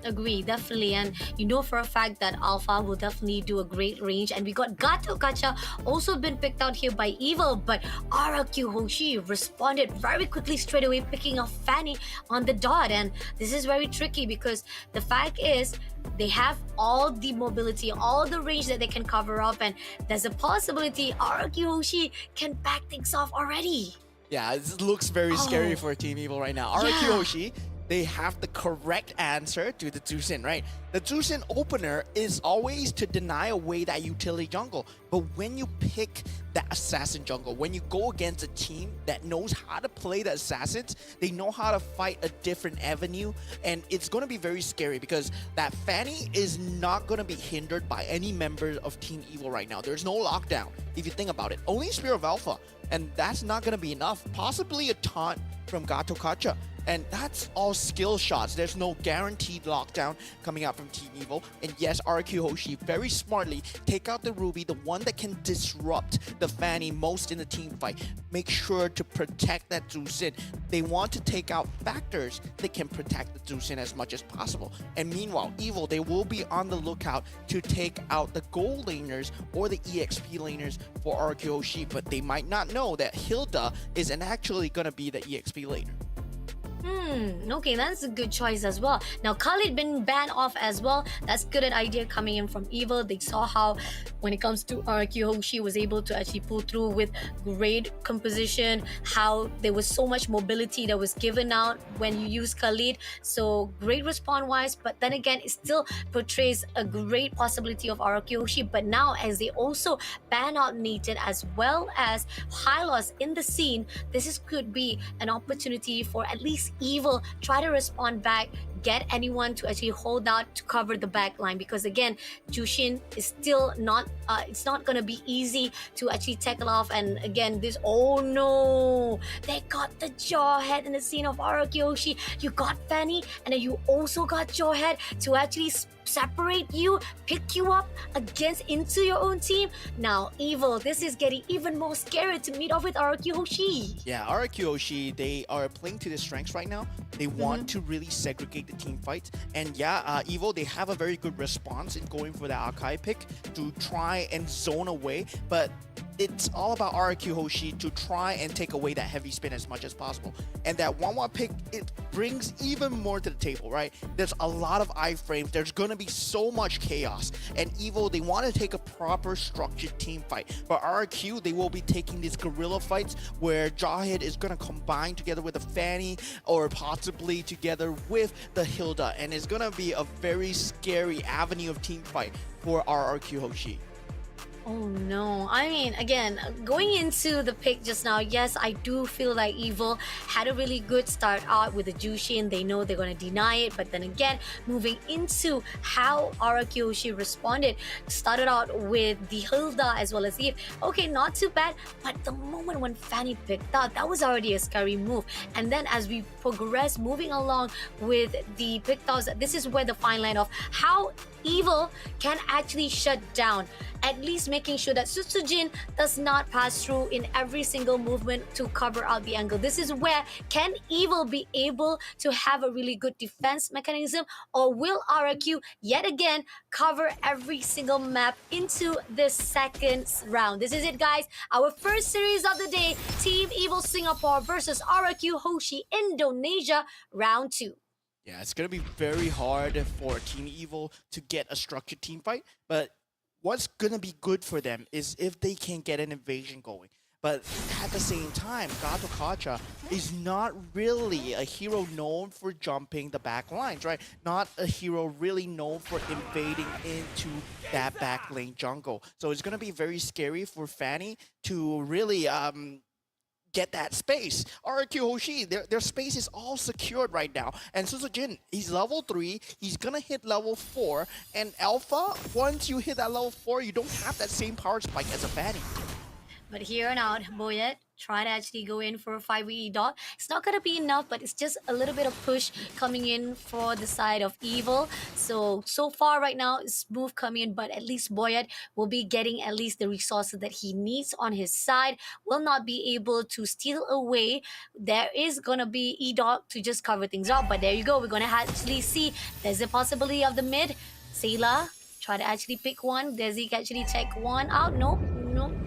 Agree, definitely. And you know for a fact that Alpha will definitely do a great range. And we got Gato Kacha also been picked out here by Evil, but Hoshi responded very quickly straight away, picking up Fanny on the dot. And this is very tricky because the fact is they have all the mobility, all the range that they can cover up, and there's a possibility Hoshi can back things off already. Yeah, this looks very scary for Team Evil right now. Hoshi, they have the correct answer to the Juicin, right? The Juicin opener is always to deny away that utility jungle. But when you pick that assassin jungle, when you go against a team that knows how to play the assassins, they know how to fight a different avenue, and it's going to be very scary because that Fanny is not going to be hindered by any member of Team Evil right now. There's no lockdown, if you think about it. Only Spear of Alpha, and that's not going to be enough. Possibly a taunt from Gato Kacha. And that's all skill shots. There's no guaranteed lockdown coming out from Team Evil. And yes, Hoshi very smartly take out the Ruby, the one that can disrupt the Fanny most in the team fight. Make sure to protect that Juicin. They want to take out factors that can protect the Juicin as much as possible. And meanwhile, Evil, they will be on the lookout to take out the gold laners or the EXP laners for Hoshi, but they might not know that Hilda isn't actually going to be the EXP laner. Okay, that's a good choice as well. Now, Khalid been banned off as well. That's good idea coming in from Evil. They saw how, when it comes to Hoshi, was able to actually pull through with great composition, how there was so much mobility that was given out when you use Khalid. So, great respawn-wise, but then again, it still portrays a great possibility of Hoshi. But now, as they also ban out Nathan as well as Hylos in the scene, could be an opportunity for at least Evil try to respond back, get anyone to actually hold out to cover the back line, because again, Jushin is still not it's not gonna be easy to actually tackle off. And again, this, oh no, they got the Jawhead in the scene of Hoshi. You got Fanny, and then you also got Jawhead to actually separate you, pick you up against into your own team. Now, Evil, this is getting even more scary to meet off with Hoshi. Yeah, Hoshi, they are playing to their strengths right now. They want to really segregate the team fights. And yeah, Evil, they have a very good response in going for the Akai pick to try and zone away. But it's all about Hoshi to try and take away that heavy spin as much as possible. And that 1-1 pick, it brings even more to the table, right? There's a lot of iframes. There's going to be so much chaos. And Evil, they want to take a proper structured team fight. But RQ, they will be taking these guerrilla fights where Jawhead is going to combine together with a Fanny or possibly together with the Hilda. And it's going to be a very scary avenue of team fight for Hoshi. Oh no. I mean, again, going into the pick just now, yes, I do feel like Evil had a really good start out with the Jushin. They know they're going to deny it, but then again, moving into how Arakyoshi responded, started out with the Hilda as well as Eve. Okay, not too bad, but the moment when Fanny picked out, that was already a scary move. And then as we progress, moving along with the pick outs, this is where the fine line of how Evil can actually shut down, at least making sure that Sutsujin does not pass through in every single movement to cover out the angle. This is where can Evil be able to have a really good defense mechanism, or will RQ yet again cover every single map into the second round? This is it, guys. Our first series of the day, Team Evil Singapore versus RQ Hoshi Indonesia, round 2. Yeah, it's going to be very hard for Team Evil to get a structured team fight, but what's going to be good for them is if they can get an invasion going. But at the same time, Gato Kacha is not really a hero known for jumping the back lines, right? Not a hero really known for invading into that back lane jungle. So it's going to be very scary for Fanny to really get that space. RQ Hoshi, their space is all secured right now. And Susujin, he's level 3. He's gonna hit level 4. And Alpha, once you hit that level 4, you don't have that same power spike as a Fanny. But here and out, Boyet try to actually go in for a 5v dot. It's not going to be enough, but it's just a little bit of push coming in for the side of Evil. So far right now, it's smooth coming in, but at least Boyet will be getting at least the resources that he needs on his side. Will not be able to steal away. There is going to be E-Dog to just cover things up, but there you go. We're going to actually see there's a possibility of the mid. Sayla try to actually pick one. Does he actually check one out? Nope.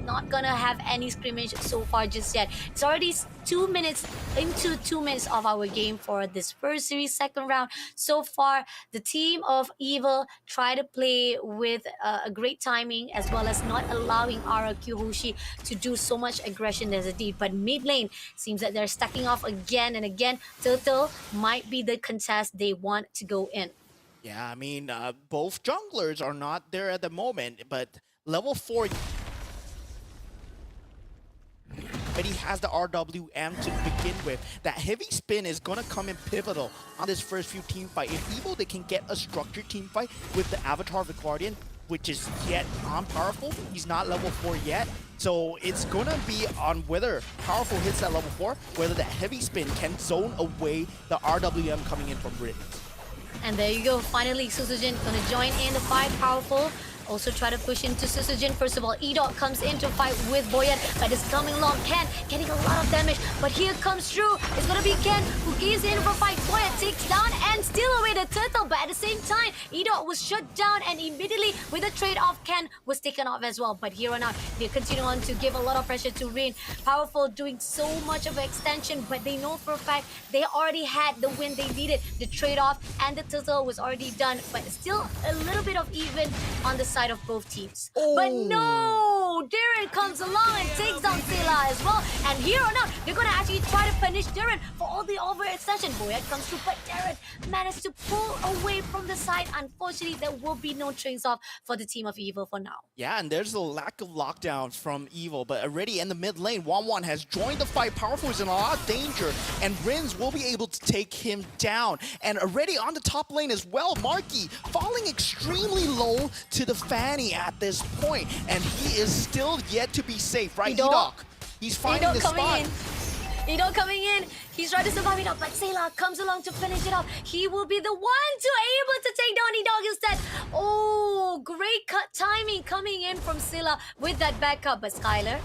Not gonna have any scrimmage so far just yet. It's already 2 minutes into 2 minutes of our game for this first series, second round. So far, the team of Evil try to play with a great timing, as well as not allowing RQ Hoshi to do so much aggression as a deed. But mid lane seems that they're stacking off again and again. Turtle might be the contest they want to go in. Yeah, I mean, both junglers are not there at the moment, but level 4 already has the RWM to begin with. That heavy spin is going to come in pivotal on this first few team fight. If Evil, they can get a structured team fight with the Avatar of the Guardian, which is yet non-powerful. He's not level 4 yet. So it's going to be on whether Powerful hits that level 4, whether that heavy spin can zone away the RWM coming in from Rit. And there you go. Finally, Susujin gonna join in the fight. Powerful. Also try to push into Susujin. First of all, E-Dot comes in to fight with Boyet, but it's coming along. Ken getting a lot of damage, but here comes True. It's gonna be Ken who gives in for fight. Boyet takes down and steal away the turtle, but at the same time, E-Dot was shut down, and immediately with a trade-off, Ken was taken off as well. But here on out, they continue on to give a lot of pressure to Rain. Powerful doing so much of an extension, but they know for a fact they already had the win they needed. The trade-off and the turtle was already done, but still a little bit of even on the side of both teams. Oh. But no! Darren comes along and takes down Sela as well. And here on out, they're gonna actually try to punish Darren for all the overextension. Boyet comes through, but Darren managed to pull away from the side. Unfortunately, there will be no trains off for the team of Evil for now. Yeah, and there's a lack of lockdown from Evil, but already in the mid lane, 1-1 has joined the fight. Powerful is in a lot of danger, and Rins will be able to take him down. And already on the top lane as well, Marky falling extremely low to the Fanny at this point, and he is still yet to be safe, right? Edok. He's finding the spot. Edok coming in. He's trying to survive it up, but Sayla comes along to finish it off. He will be the one to able to take down Edok instead. Oh, great cut timing coming in from Sayla with that backup, but Skylar,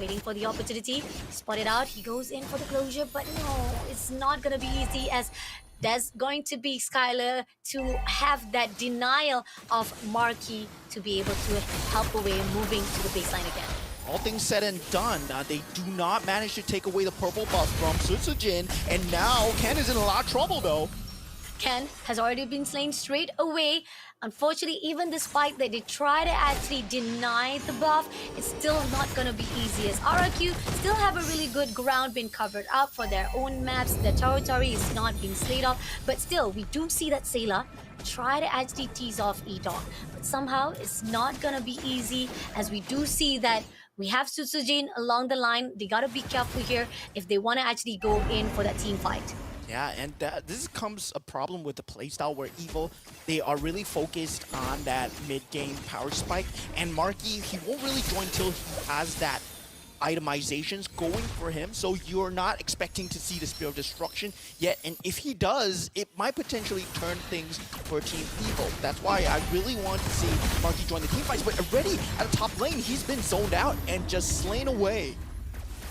waiting for the opportunity. Spotted out. He goes in for the closure, but no, it's not going to be easy, as there's going to be Skylar to have that denial of Marky to be able to help away moving to the baseline again. All things said and done, they do not manage to take away the purple buff from Sutsujin, and now Ken is in a lot of trouble though. Ken has already been slain straight away. Unfortunately, even despite that they try to actually deny the buff, it's still not gonna be easy as RRQ still have a really good ground being covered up for their own maps. Their territory is not being slayed off, but still we do see that Sayla try to actually tease off E-Dog. But somehow it's not gonna be easy as we do see that we have Susujin along the line. They gotta be careful here if they wanna actually go in for that team fight. Yeah, and this comes a problem with the playstyle where Evo, they are really focused on that mid-game power spike, and Marky, he won't really join till he has that itemizations going for him, so you're not expecting to see the Spear of Destruction yet, and if he does, it might potentially turn things for Team Evo. That's why I really want to see Marky join the team fights, but already at the top lane, he's been zoned out and just slain away.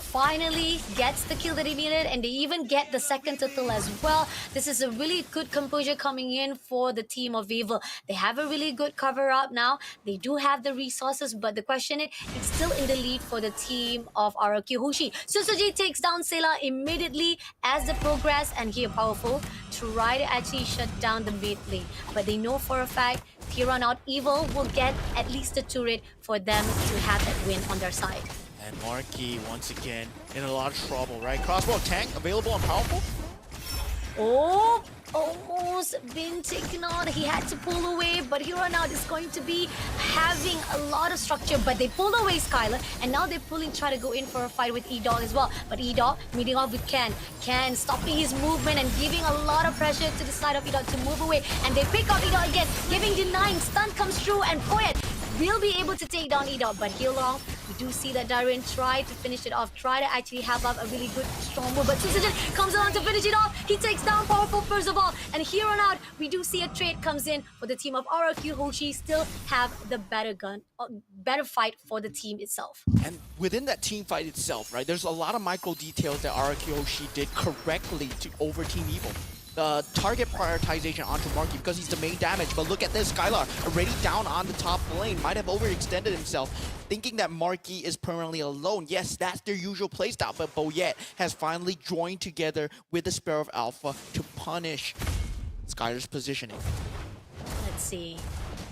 Finally gets the kill that he needed, and they even get the second turtle as well. This is a really good composure coming in for the team of Evil. They have a really good cover up now. They do have the resources, but the question is, it's still in the lead for the team of RRQ Hoshi. Susuji takes down Sela immediately as they progress, and here powerful try to actually shut down the mid lane. But they know for a fact here on out Evil will get at least a turret for them to have that win on their side. And Marky, once again, in a lot of trouble, right? Crossbow tank available and powerful. Oh, almost been taken out. He had to pull away, but here on out is going to be having a lot of structure. But they pulled away Skylar, and now they're try to go in for a fight with E-Dog as well. But E-Dog meeting off with Ken. Ken stopping his movement and giving a lot of pressure to the side of E-Dog to move away. And they pick up E-Dog again, giving denying. Stun comes through, and Poet will be able to take down E-Dog. But here long, we do see that Darren try to finish it off, try to actually have up a really good strong move, but Susujin comes along to finish it off. He takes down powerful first of all, and here on out we do see a trade comes in for the team of RRQ Hoshi. Still have the better gun, better fight for the team itself. And within that team fight itself, right, there's a lot of micro details that RRQ Hoshi did correctly to over Team Evil. The target prioritization onto Marky because he's the main damage. But look at this, Skylar already down on the top lane. Might have overextended himself, thinking that Marky is permanently alone. Yes, that's their usual playstyle, but Boyette has finally joined together with the Sparrow of Alpha to punish Skylar's positioning. Let's see.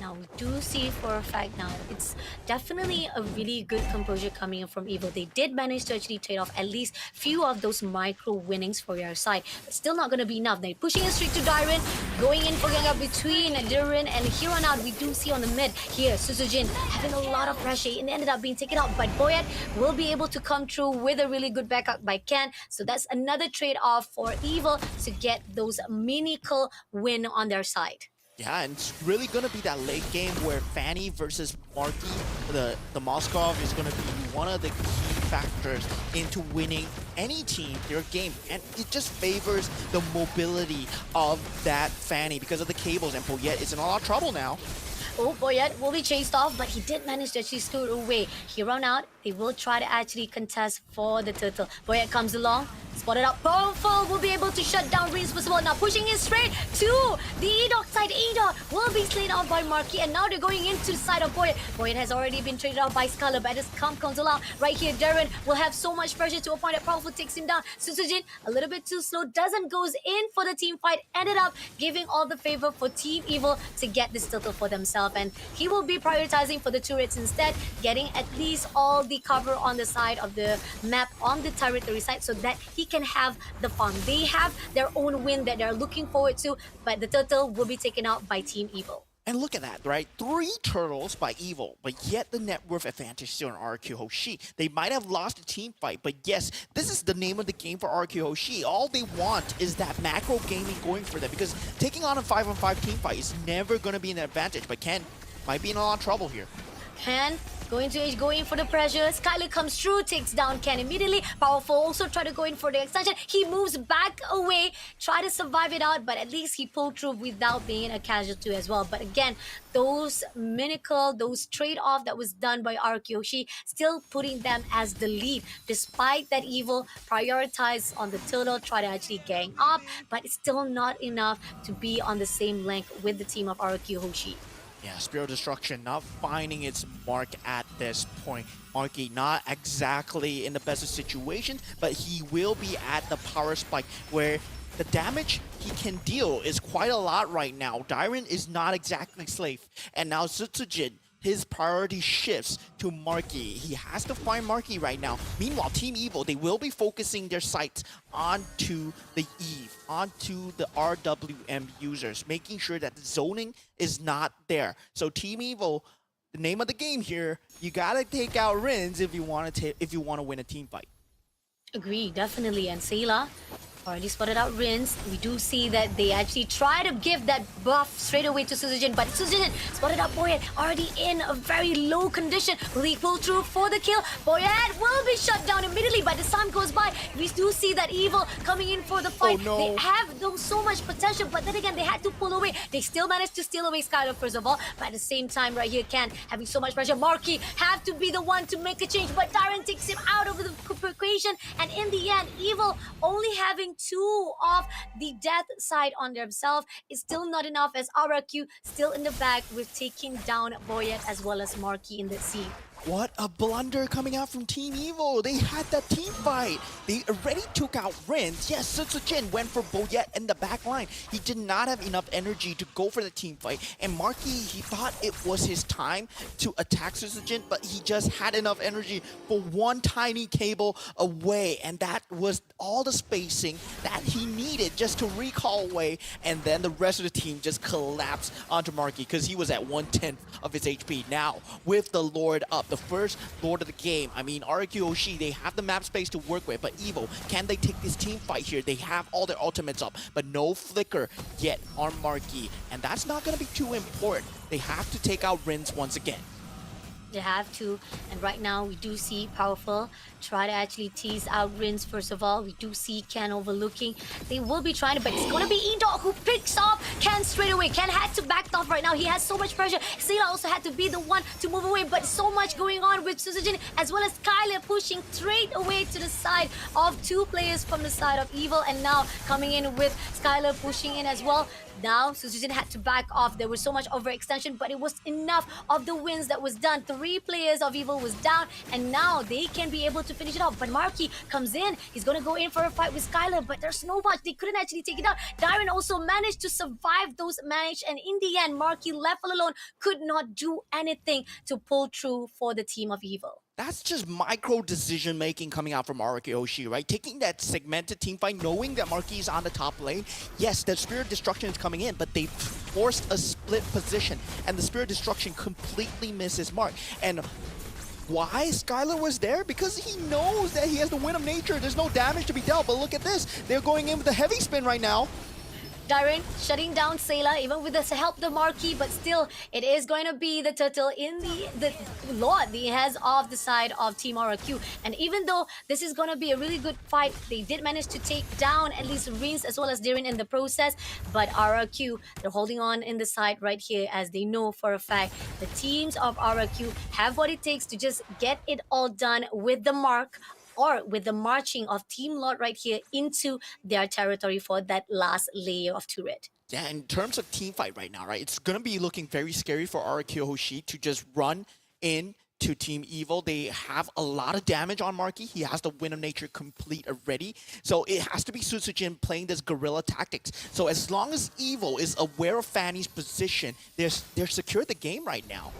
Now we do see for a fact now it's definitely a really good composure coming in from Evil. They did manage to actually trade off at least few of those micro winnings for your side. But still not going to be enough. They're pushing it straight to Darren, going in for gang up between Darren, and here on out we do see on the mid here Susujin having a lot of pressure and ended up being taken out. But Boyette will be able to come through with a really good backup by Ken. So that's another trade off for Evil to get those miracle win on their side. Yeah, and it's really going to be that late game where Fanny versus Marky, the Moskov, is going to be one of the key factors into winning any team, their game. And it just favors the mobility of that Fanny because of the cables. And Boyette is in a lot of trouble now. Oh, Boyette will be chased off, but he did manage to actually scoot away. Here on out, they will try to actually contest for the turtle. Boyette comes along, spotted up. Powerful will be able to shut down Reinforceable. Now pushing it straight to the E-Dog side. E-Dog will be slain off by Marky, and now they're going into the side of Boyette. Boyette has already been traded off by Scarlet, but as comes along right here, Darren will have so much pressure to a point that Powerful takes him down. Susujin, a little bit too slow, goes in for the team fight, ended up giving all the favor for Team Evil to get this turtle for themselves. And he will be prioritizing for the turrets instead, getting at least all the cover on the side of the map on the territory side so that he can have the farm. They have their own win that they're looking forward to, but the turtle will be taken out by Team Evil. And look at that, right? 3 turtles by Evil, but yet the net worth advantage still on RQ Hoshi. They might have lost the team fight, but yes, this is the name of the game for RQ Hoshi. All they want is that macro gaming going for them because taking on a 5-on-5 team fight is never going to be an advantage, but Ken might be in a lot of trouble here. Ken going for the pressure. Skyler comes through, takes down Ken immediately. Powerful also try to go in for the extension. He moves back away, try to survive it out, but at least he pulled through without being a casualty as well. But again, those miracle, those trade-off that was done by Arkyoshi, still putting them as the lead, despite that Evil prioritized on the turtle, try to actually gang up, but it's still not enough to be on the same length with the team of Arkyoshi. Yeah, Spear of Destruction not finding its mark at this point. Marky not exactly in the best of situations, but he will be at the power spike where the damage he can deal is quite a lot right now. Dyron is not exactly safe. And now Sutsujin, his priority shifts to Marky. He has to find Marky right now. Meanwhile, Team Evo, they will be focusing their sights onto the Eve, onto the RWM users, making sure that the zoning is not there. So Team Evo, the name of the game here, you gotta take out Rins if you want to win a team fight. Agree, definitely. And Sayla already spotted out Rins. We do see that they actually try to give that buff straight away to Suzujin, but Suzujin spotted out Boyet already in a very low condition. Will he pull through for the kill? Boyet will be shut down immediately, but as time goes by, we do see that Evil coming in for the fight. Oh, no. They have so much potential, but then again, they had to pull away. They still managed to steal away Skylar first of all, but at the same time right here, Ken having so much pressure. Marky have to be the one to make a change, but Darren takes him out of the equation, and in the end, Evil only having 2 of the death side on themselves is still not enough, as RRQ still in the back with taking down Boyet as well as Marky in the scene. What a blunder coming out from Team Evo. They had that team fight. They already took out Rins. Yes, Sutsujin went for Boyet in the back line. He did not have enough energy to go for the team fight. And Marky, he thought it was his time to attack Sutsujin, but he just had enough energy for one tiny cable away. And that was all the spacing that he needed just to recall away. And then the rest of the team just collapsed onto Marky because he was at 1/10 of his HP. Now, with the Lord up, the first Lord of the game, I mean, RQOshi, they have the map space to work with, but Evo, can they take this team fight here? They have all their ultimates up, but no flicker yet on Marky, and that's not going to be too important. They have to take out Rins once again. They have to, and right now we do see Powerful try to actually tease out Rins first of all. We do see Ken overlooking. They will be trying to, but it's gonna be Edog who picks off Ken straight away. Ken had to back off right now. He has so much pressure. Sela also had to be the one to move away, but so much going on with Suzujin as well as Kyler pushing straight away to the side of 2 players from the side of Evil, and now coming in with Skylar pushing in as well. Now, Suzujin had to back off. There was so much overextension, but it was enough of the wins that was done. 3 players of Evil was down, and now they can be able to finish it off. But Marky comes in. He's going to go in for a fight with Skylar, but there's no much. They couldn't actually take it out. Dyron also managed to survive those managed, and in the end, Marky, left all alone, could not do anything to pull through for the team of Evil. That's just micro decision making coming out from Oshi, right? Taking that segmented team fight, knowing that Marky is on the top lane. Yes, the Spirit of Destruction is coming in, but they forced a split position, and the Spirit of Destruction completely misses mark. And why Skylar was there? Because he knows that he has the Wind of Nature. There's no damage to be dealt, but look at this. They're going in with the heavy spin right now. Dyron shutting down Sayla, even with the help the Marquee, but still, it is going to be the turtle in the Lord, the heads of the side of Team RRQ. And even though this is going to be a really good fight, they did manage to take down at least Reens as well as Darren in the process. But RRQ, they're holding on in the side right here, as they know for a fact the teams of RRQ have what it takes to just get it all done with the mark, or with the marching of Team Lot right here into their territory for that last layer of turret. Yeah, in terms of team fight right now, right, it's going to be looking very scary for RRQ Hoshi to just run in to Team Evil. They have a lot of damage on Marky. He has the Wind of Nature complete already. So it has to be Sutsujin playing this guerrilla tactics. So as long as Evil is aware of Fanny's position, they're secured the game right now.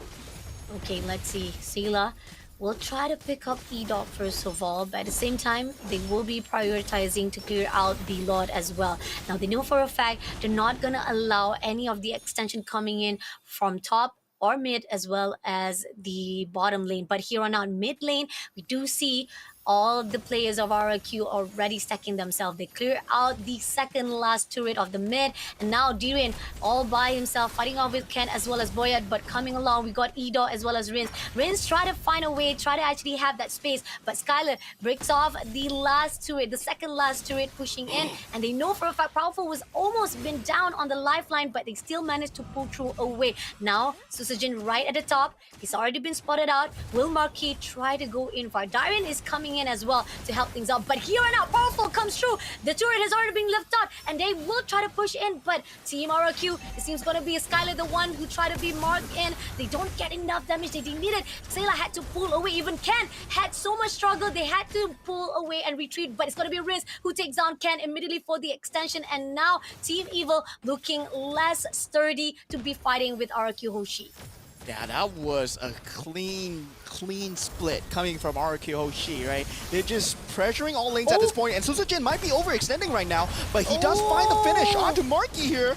Okay, let's see. Sela will try to pick up E-Dog first of all, but at the same time, they will be prioritizing to clear out the Lord as well. Now, they know for a fact they're not going to allow any of the extension coming in from top or mid as well as the bottom lane. But here on out mid lane, we do see all the players of RRQ already stacking themselves. They clear out the second last turret of the mid, and now Dirin all by himself fighting off with Ken as well as Boyat. But coming along, we got Edo as well as Rins. Rins try to find a way, try to actually have that space, but Skylar breaks off the last turret, the second last turret pushing in, and they know for a fact Powerful was almost been down on the lifeline, but they still managed to pull through away. Now Susujin right at the top, he's already been spotted out. Will Marquis try to go in for Dirin is coming coming in as well to help things out. But here and now, Powerful comes through. The turret has already been lifted out, and they will try to push in. But Team RRQ, it seems going to be Skylar the one who tried to be marked in. They don't get enough damage. They needed. Sayla had to pull away. Even Ken had so much struggle. They had to pull away and retreat. But it's going to be Riz who takes down Ken immediately for the extension. And now Team Evil looking less sturdy to be fighting with RRQ Hoshi. Yeah, that was a clean split coming from RRQ Hoshi, right? They're just pressuring all lanes at this point, and Susujin might be overextending right now, but he does find the finish onto Marky here.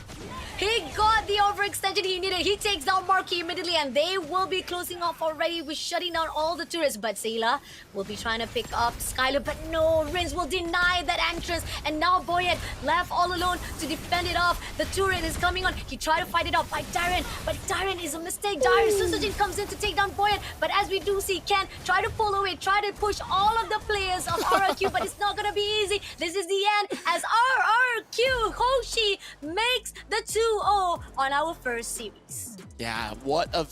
He got the overextension he needed. He takes down Marky immediately, and they will be closing off already with shutting down all the turrets. But Sayla will be trying to pick up Skylar, but no, Rins will deny that entrance. And now Boyet left all alone to defend it off. The turret is coming on. He tried to fight it off by Darren, but Darren is a mistake. Darren Susujin comes in to take down Boyet, but as we do see, Ken try to pull away, try to push all of the players of RRQ, but it's not gonna be easy. This is the end as RRQ Hoshi makes the 2-0 on our first series. Yeah, what a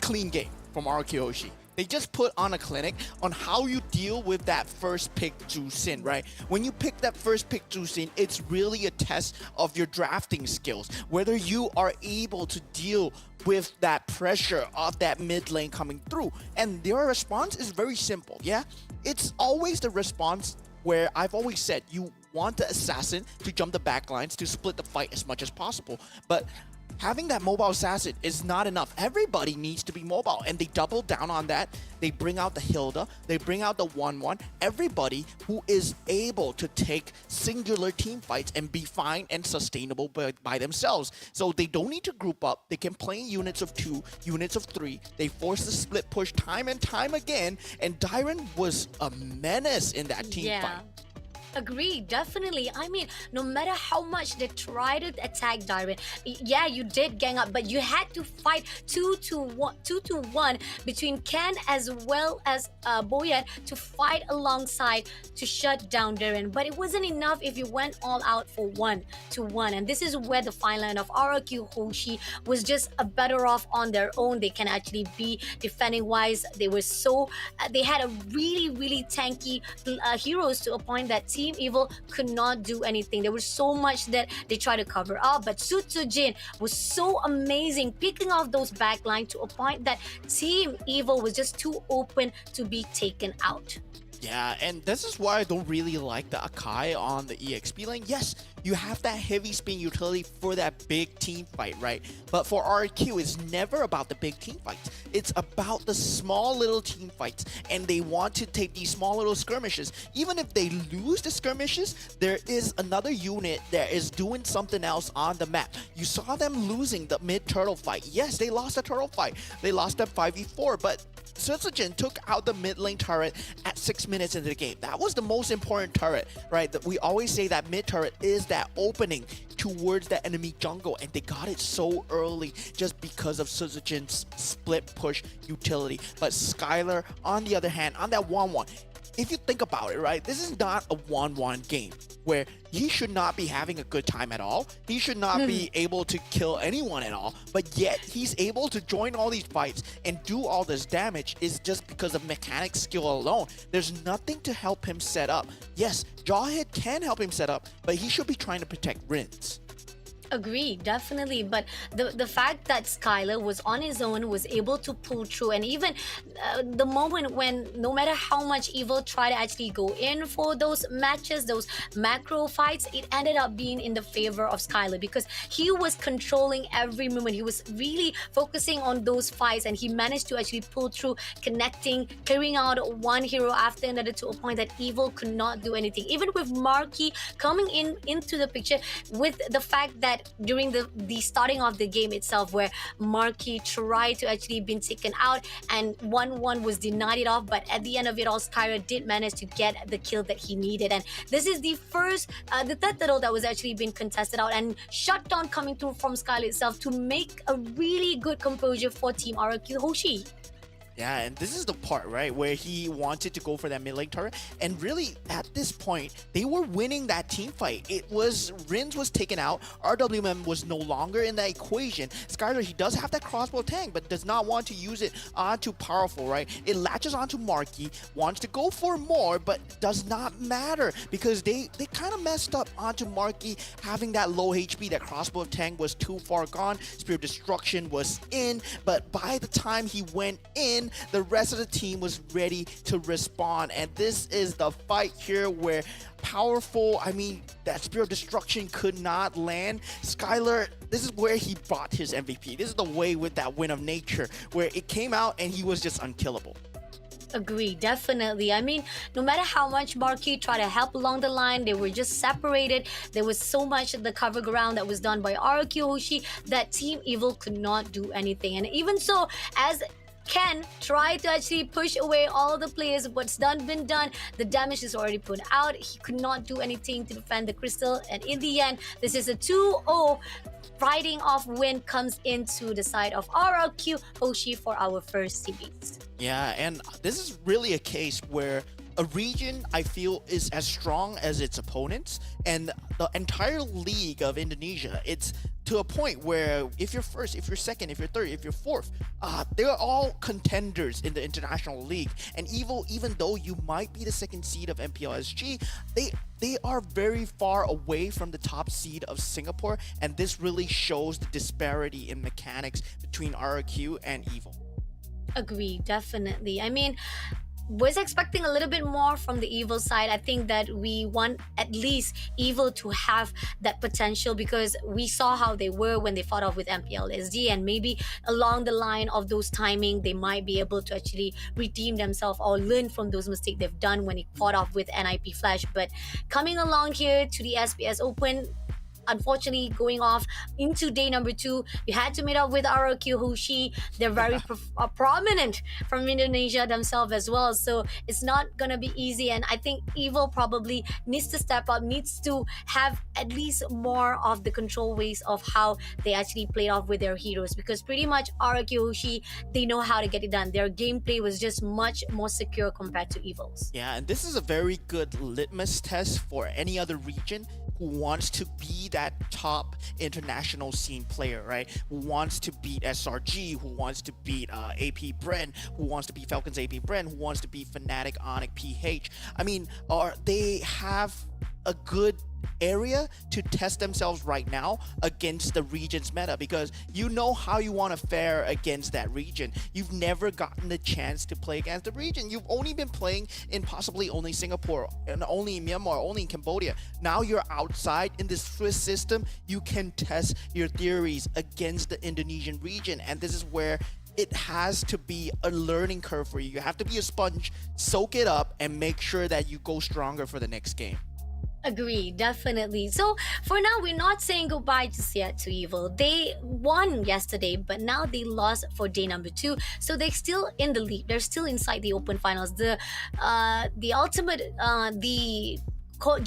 clean game from RRQ Hoshi. They just put on a clinic on how you deal with that first pick Jusin, right? When you pick that first pick Jusin, it's really a test of your drafting skills, whether you are able to deal with that pressure of that mid lane coming through. And their response is very simple, yeah? It's always the response where I've always said you want the assassin to jump the backlines to split the fight as much as possible. But having that mobile assassin is not enough. Everybody needs to be mobile, and they double down on that. They bring out the Hilda, they bring out the 1-1. Everybody who is able to take singular team fights and be fine and sustainable by themselves. So they don't need to group up. They can play units of 2, units of 3. They force the split push time and time again, and Dyron was a menace in that team fight. Agree, definitely. I mean, no matter how much they try to attack Darwin, yeah, you did gang up, but you had to fight 2-1 between Ken as well as Boyet to fight alongside to shut down Darren. But it wasn't enough if you went all out for 1-1. And this is where the fine line of RRQ Hoshi was just better off on their own. They can actually be defending wise. They were they had a really tanky heroes to a point that Team Evil could not do anything. There was so much that they tried to cover up, but Sutsujin was so amazing picking off those backline to a point that Team Evil was just too open to be taken out. Yeah, and this is why I don't really like the Akai on the EXP lane. Yes, you have that heavy spin utility for that big team fight, right? But for RQ, it's never about the big team fights. It's about the small little team fights, and they want to take these small little skirmishes. Even if they lose the skirmishes, there is another unit that is doing something else on the map. You saw them losing the mid-turtle fight. Yes, they lost the turtle fight. They lost that 5v4, but Sutsujin took out the mid lane turret at 6 minutes into the game. That was the most important turret, right? We always say that mid turret is that opening towards the enemy jungle, and they got it so early just because of Sutsujin's split push utility. But Skylar, on the other hand, on that 1-1, if you think about it, right, this is not a 1-1 game where he should not be having a good time at all. He should not be able to kill anyone at all, but yet he's able to join all these fights and do all this damage is just because of mechanic skill alone. There's nothing to help him set up. Yes, Jawhead can help him set up, but he should be trying to protect Rins. Agree, definitely. But the fact that Skylar was on his own, was able to pull through, and even the moment when no matter how much Evil tried to actually go in for those matches, those macro fights, it ended up being in the favor of Skylar because he was controlling every movement. He was really focusing on those fights, and he managed to actually pull through, connecting, clearing out one hero after another to a point that Evil could not do anything. Even with Marky coming into the picture, with the fact that during the starting of the game itself, where Marky tried to actually been taken out and 1-1 was denied it off, but at the end of it all, Skylar did manage to get the kill that he needed. And this is the third title that was actually being contested out, and shutdown coming through from Skylar itself to make a really good composure for Team RRQ Hoshi. Yeah, and this is the part, right, where he wanted to go for that mid lane turret. And really, at this point, they were winning that team fight. Rins was taken out. RWM was no longer in that equation. Skylar, he does have that crossbow tank, but does not want to use it onto Powerful, right? It latches onto Marky, wants to go for more, but does not matter because they kind of messed up onto Marky having that low HP. That crossbow tank was too far gone. Spear of Destruction was in, but by the time he went in, the rest of the team was ready to respond. And this is the fight here where Powerful, I mean, that Spear of Destruction could not land. Skylar, this is where he brought his MVP. This is the way with that Win of Nature, where it came out and he was just unkillable. Agree, definitely. I mean, no matter how much Marquis tried to help along the line, they were just separated. There was so much of the cover ground that was done by RQ Hoshi that Team Evil could not do anything. And even so, as Ken tried to actually push away all the players, what's been done, the damage is already put out. He could not do anything to defend the crystal, and in the end, this is a 2-0 fighting off win comes into the side of RRQ Hoshi for our first series. Yeah, and this is really a case where a region, I feel, is as strong as its opponents, and the entire league of Indonesia, it's to a point where if you're first, if you're second, if you're third, if you're fourth, they're all contenders in the international league. And Evo, even though you might be the second seed of MPLSG, they are very far away from the top seed of Singapore, and this really shows the disparity in mechanics between RRQ and Evo. Agree, definitely. I mean, was expecting a little bit more from the Evil side. I think that we want at least Evil to have that potential because we saw how they were when they fought off with MPLSD, and maybe along the line of those timing they might be able to actually redeem themselves or learn from those mistakes they've done when they fought off with NIP Flash. But coming along here to the SBS Open, unfortunately going off into day number 2, you had to meet up with RRQ Hoshi. They're very prominent from Indonesia themselves as well, so it's not gonna be easy. And I think Evil probably needs to step up, needs to have at least more of the control ways of how they actually played off with their heroes, because pretty much RRQ Hoshi, they know how to get it done. Their gameplay was just much more secure compared to Evil's. Yeah, and this is a very good litmus test for any other region who wants to be that top international scene player, right? Who wants to beat SRG, who wants to beat AP Bren, who wants to beat Falcons AP Bren, who wants to beat Fnatic Onic PH. I mean, they have a good area to test themselves right now against the region's meta, because you know how you want to fare against that region. You've never gotten the chance to play against the region. You've only been playing in possibly only Singapore and only in Myanmar, only in Cambodia. Now you're outside in this Swiss system. You can test your theories against the Indonesian region, and this is where it has to be a learning curve for you. You have to be a sponge, soak it up, and make sure that you go stronger for the next game. Agree, definitely. So for now, we're not saying goodbye just yet to Evil. They won yesterday, but now they lost for day number 2. So they're still in the lead. They're still inside the Open Finals. The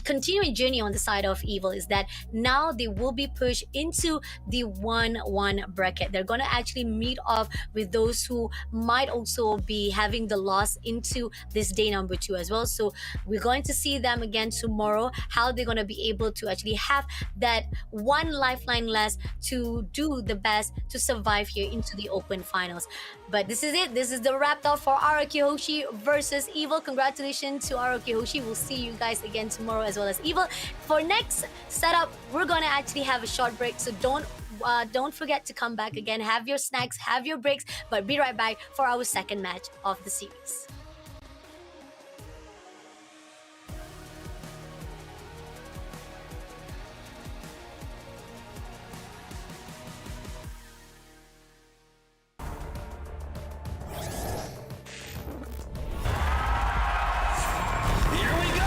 continuing journey on the side of Evil is that now they will be pushed into the 1-1 bracket. They're going to actually meet off with those who might also be having the loss into this day number 2 as well. So we're going to see them again tomorrow, how they're going to be able to actually have that one lifeline less to do the best to survive here into the Open Finals. But this is it. This is the wrap up for RRQ Hoshi versus Evil. Congratulations to RRQ Hoshi. We'll see you guys again tomorrow as well as Evil. For next setup, we're gonna actually have a short break, so don't forget to come back again. Have your snacks, have your breaks, but be right back for our second match of the series. Here we go!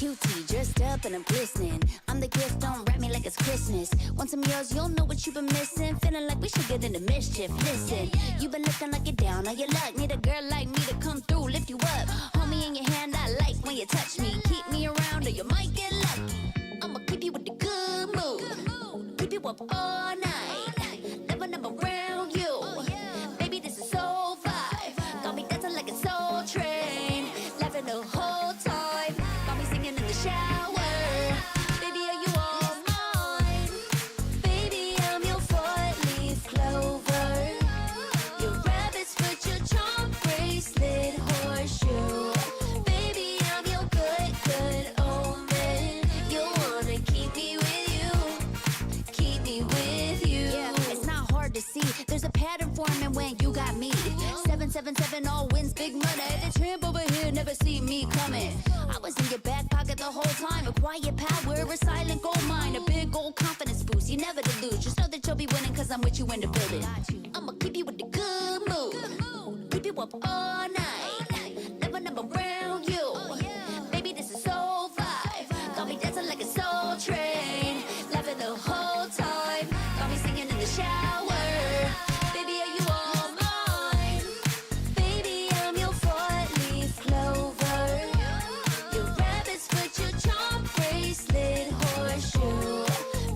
cutie, dressed up and I'm glistening. I'm the gift, don't wrap me like it's Christmas. Want some yours, you'll know what you've been missing. Feeling like we should get into mischief. Listen, you've been looking like you're down on your luck. Need a girl like me to come through, lift you up. Hold me in your hand, I like when you touch me. Keep me around or you might get lucky. I'ma keep you with the good mood. Keep you up all night. Never, never around you. Baby, this is so vibe. Got me dancing like a soul train. Laughing the whole time. Got me singing in the shower. Baby, are you all mine? Baby, I'm your four-leaf clover. Your rabbit's foot, your charm bracelet, horseshoe. Baby, I'm your good, good omen. You wanna keep me with you. Keep me with you. Yeah, it's not hard to see. There's a pattern forming when you got me. 777 all wins, big money. The tramp over here never see me coming. I was in your back pocket the whole time. A quiet power, a silent gold mine, a big old confidence boost. You never delude. Just know that you'll be winning cause I'm with you in the building. I'ma keep you with the good mood. Keep you up all night. Never, never around you. Baby, this is so vibe. Got me dancing like a soul train. Laughing the whole time. Got me singing in the shower. Baby, are you all mine? Baby, I'm your four-leaf clover. Your rabbit's foot, your charm bracelet, horseshoe.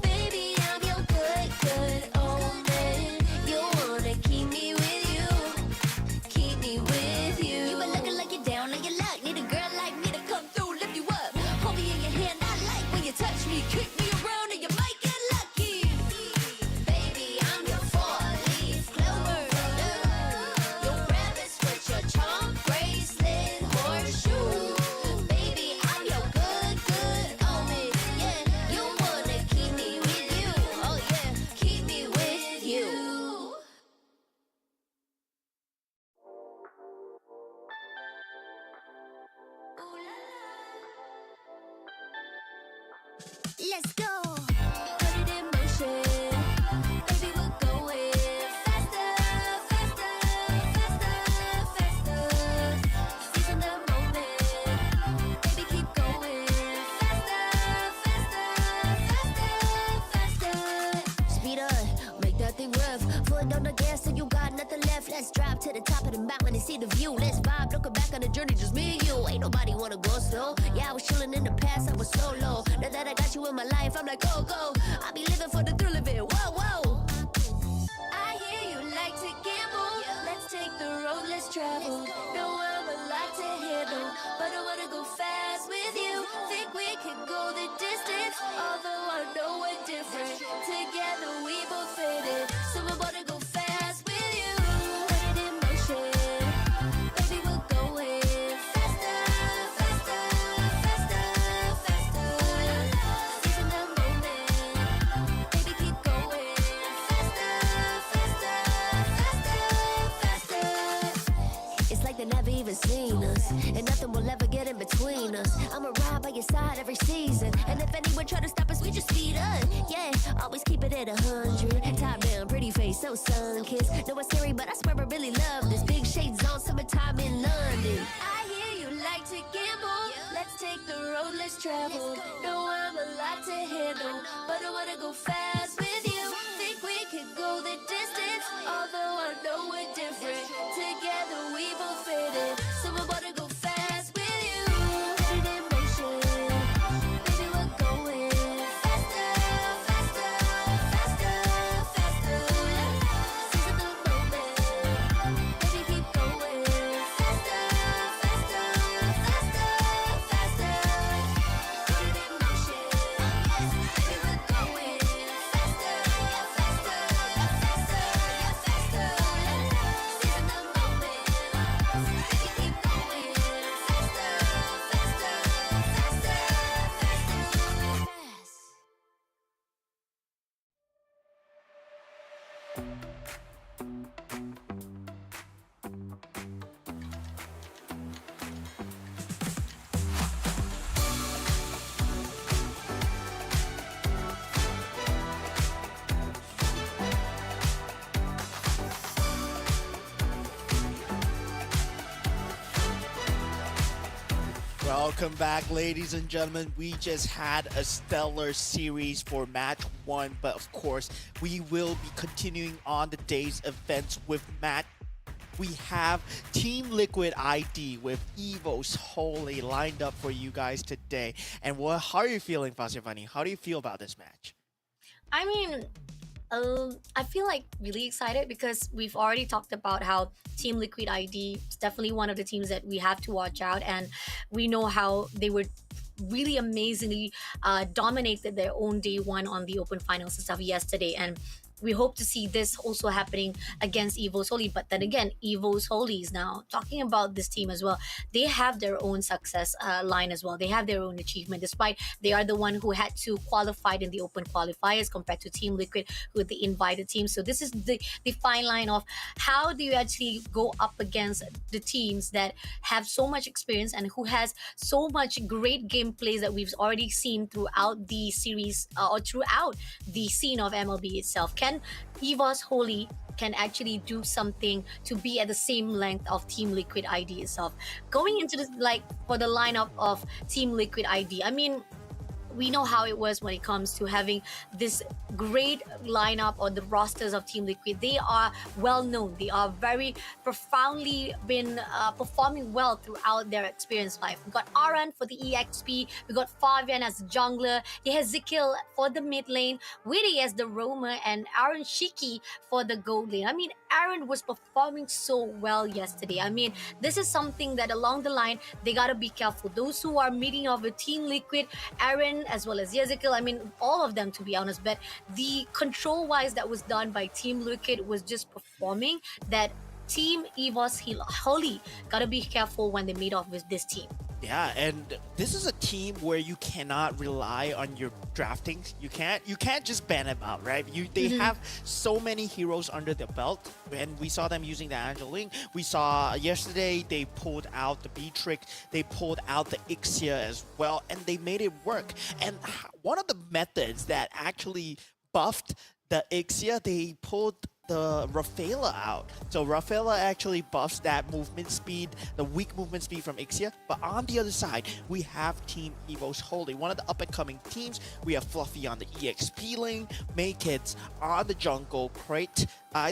Baby, I'm your good, good omen. You wanna keep me with you. Keep me with you. You been looking like you're down on your luck. Need a girl like me to come through, lift you up. Hold me in your hand, I like when you touch me. Kick me around and you might get lucky. Baby, I'm your four-leaf clover. Your rabbit's foot, your charm bracelet, horseshoe. Baby, I'm your good, good omen. Yeah, you wanna keep me with you. Oh yeah, keep me with you. Let's go. Put it in motion. Baby, we're going faster, faster, faster, faster. Seizing the moment. Baby, keep going faster, faster, faster, faster. Speed up, make that thing rough. Foot on the gas so you got nothing left. Let's drive to the top of the mountain and see the view. Let's vibe, looking back on the journey, just me and you. Ain't nobody wanna go slow. Yeah, I was chilling in the past, I was solo. Now that I got you in my life, I'm like, go, go. I be living for the thrill of it, whoa, whoa. I hear you like to gamble. Let's take the road, let's travel. Know I'm a lot to handle, but I wanna go fast with you. Think we could go the distance, although I know we're different. Together we both fit it, so I wanna go fast with you. Put it in motion. Baby, we're going faster, faster, faster, faster. Seizing the moment. Baby, keep going faster, faster, faster, faster. It's like they never even seen us, and nothing will ever get in between us. I'ma ride by your side every season, and if anyone try to stop us, we just speed up. Yeah, always keep it at 100. Top down, pretty face, so sun-kissed. Know it's scary, but I swear I really love this. Big shades on, summertime in London. I hear you like to gamble. Let's take the road, let's travel. Know I'm a lot to handle, but I wanna go fast with you. Think we could go the distance, although I know we're different. Together we both fit it, so I wanna go fast with you. Put it in motion. Baby, we're going faster, faster, faster, faster. Seizing the moment. Baby, keep going faster, faster, faster, faster. Put it in motion. Baby, we're going faster, faster, faster, faster. Welcome back, ladies and gentlemen. We just had a stellar series for match 1, but of course, we will be continuing on the day's events with match. We have Team Liquid ID with Evos Holy lined up for you guys today. And how are you feeling, Fasirvani? How do you feel about this match? I mean, I feel like really excited because we've already talked about how Team Liquid ID is definitely one of the teams that we have to watch out, and we know how they were really amazingly dominated their own day one on the open finals and stuff yesterday, and we hope to see this also happening against Evos Holy. But then again, Evos Holy is now talking about this team as well. They have their own success line as well. They have their own achievement, despite they are the one who had to qualify in the open qualifiers compared to Team Liquid, who are the invited team. So this is the fine line of how do you actually go up against the teams that have so much experience and who has so much great gameplays that we've already seen throughout the series or throughout the scene of MLB itself. Can Evos Holy can actually do something to be at the same length of Team Liquid ID itself? Going into this, like for the lineup of Team Liquid ID, I mean, we know how it was when it comes to having this great lineup or the rosters of Team Liquid. They are well known. They are very profoundly been performing well throughout their experience life. We got Aran for the EXP. We got Fabian as the jungler. He has Zikil for the mid lane, Witty as the roamer, and Aaron Shiki for the gold lane. I mean, Aaron was performing so well yesterday. I mean, this is something that along the line, they got to be careful. Those who are meeting up with Team Liquid, Aaron as well as Yezikel, I mean, all of them to be honest, but the control-wise that was done by Team Liquid was just performing that Team Evos Holy got to be careful when they meet off with this team. Yeah, and this is a team where you cannot rely on your drafting. You can't just ban them out, right? They have so many heroes under their belt, and we saw them using the Angeling. We saw yesterday they pulled out the Beatrix, they pulled out the Ixia as well, and they made it work. And one of the methods that actually buffed the Ixia, they pulled the Rafaela out. So Rafaela actually buffs that movement speed, the weak movement speed from Ixia. But on the other side, we have Team Evos Holy, one of the up-and-coming teams. We have Fluffy on the EXP lane, Maykids on the jungle, Crit on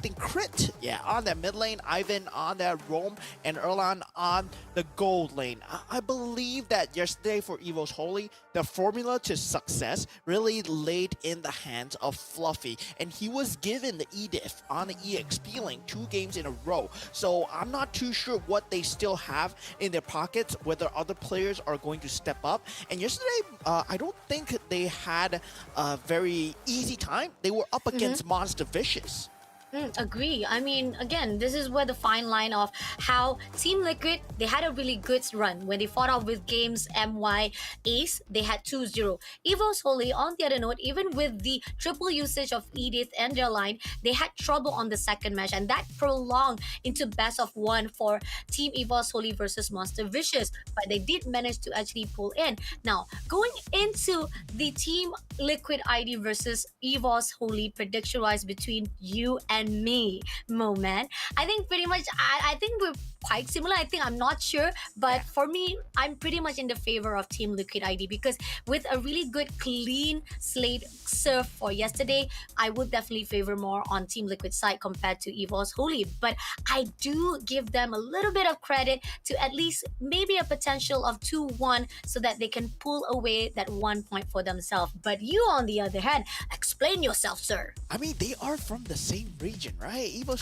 that mid lane, Ivan on that roam, and Erlan on the gold lane. I believe that yesterday for Evos Holy, the formula to success really laid in the hands of Fluffy, and he was given the Edith on the EXP lane 2 games in a row. So I'm not too sure what they still have in their pockets, whether other players are going to step up. And yesterday, I don't think they had a very easy time. They were up against Monster Vicious. Agree. I mean, again, this is where the fine line of how Team Liquid, they had a really good run. When they fought off with games MY Ace, they had 2-0. Evos Holy, on the other note, even with the triple usage of Edith and their line, they had trouble on the second match, and that prolonged into best of 1 for Team Evos Holy versus Monster Vicious. But they did manage to actually pull in. Now, going into the Team Liquid ID versus Evos Holy prediction-wise between you and me, Mo-Man, I think pretty much, I think we're quite similar. I'm not sure, but for me, I'm pretty much in the favor of Team Liquid ID because with a really good clean slate serve for yesterday, I would definitely favor more on Team Liquid side compared to Evos Holy. But I do give them a little bit of credit to at least maybe a potential of 2-1 so that they can pull away that 1 point for themselves. But you, on the other hand, explain yourself, sir. I mean, they are from the same region, right? Evos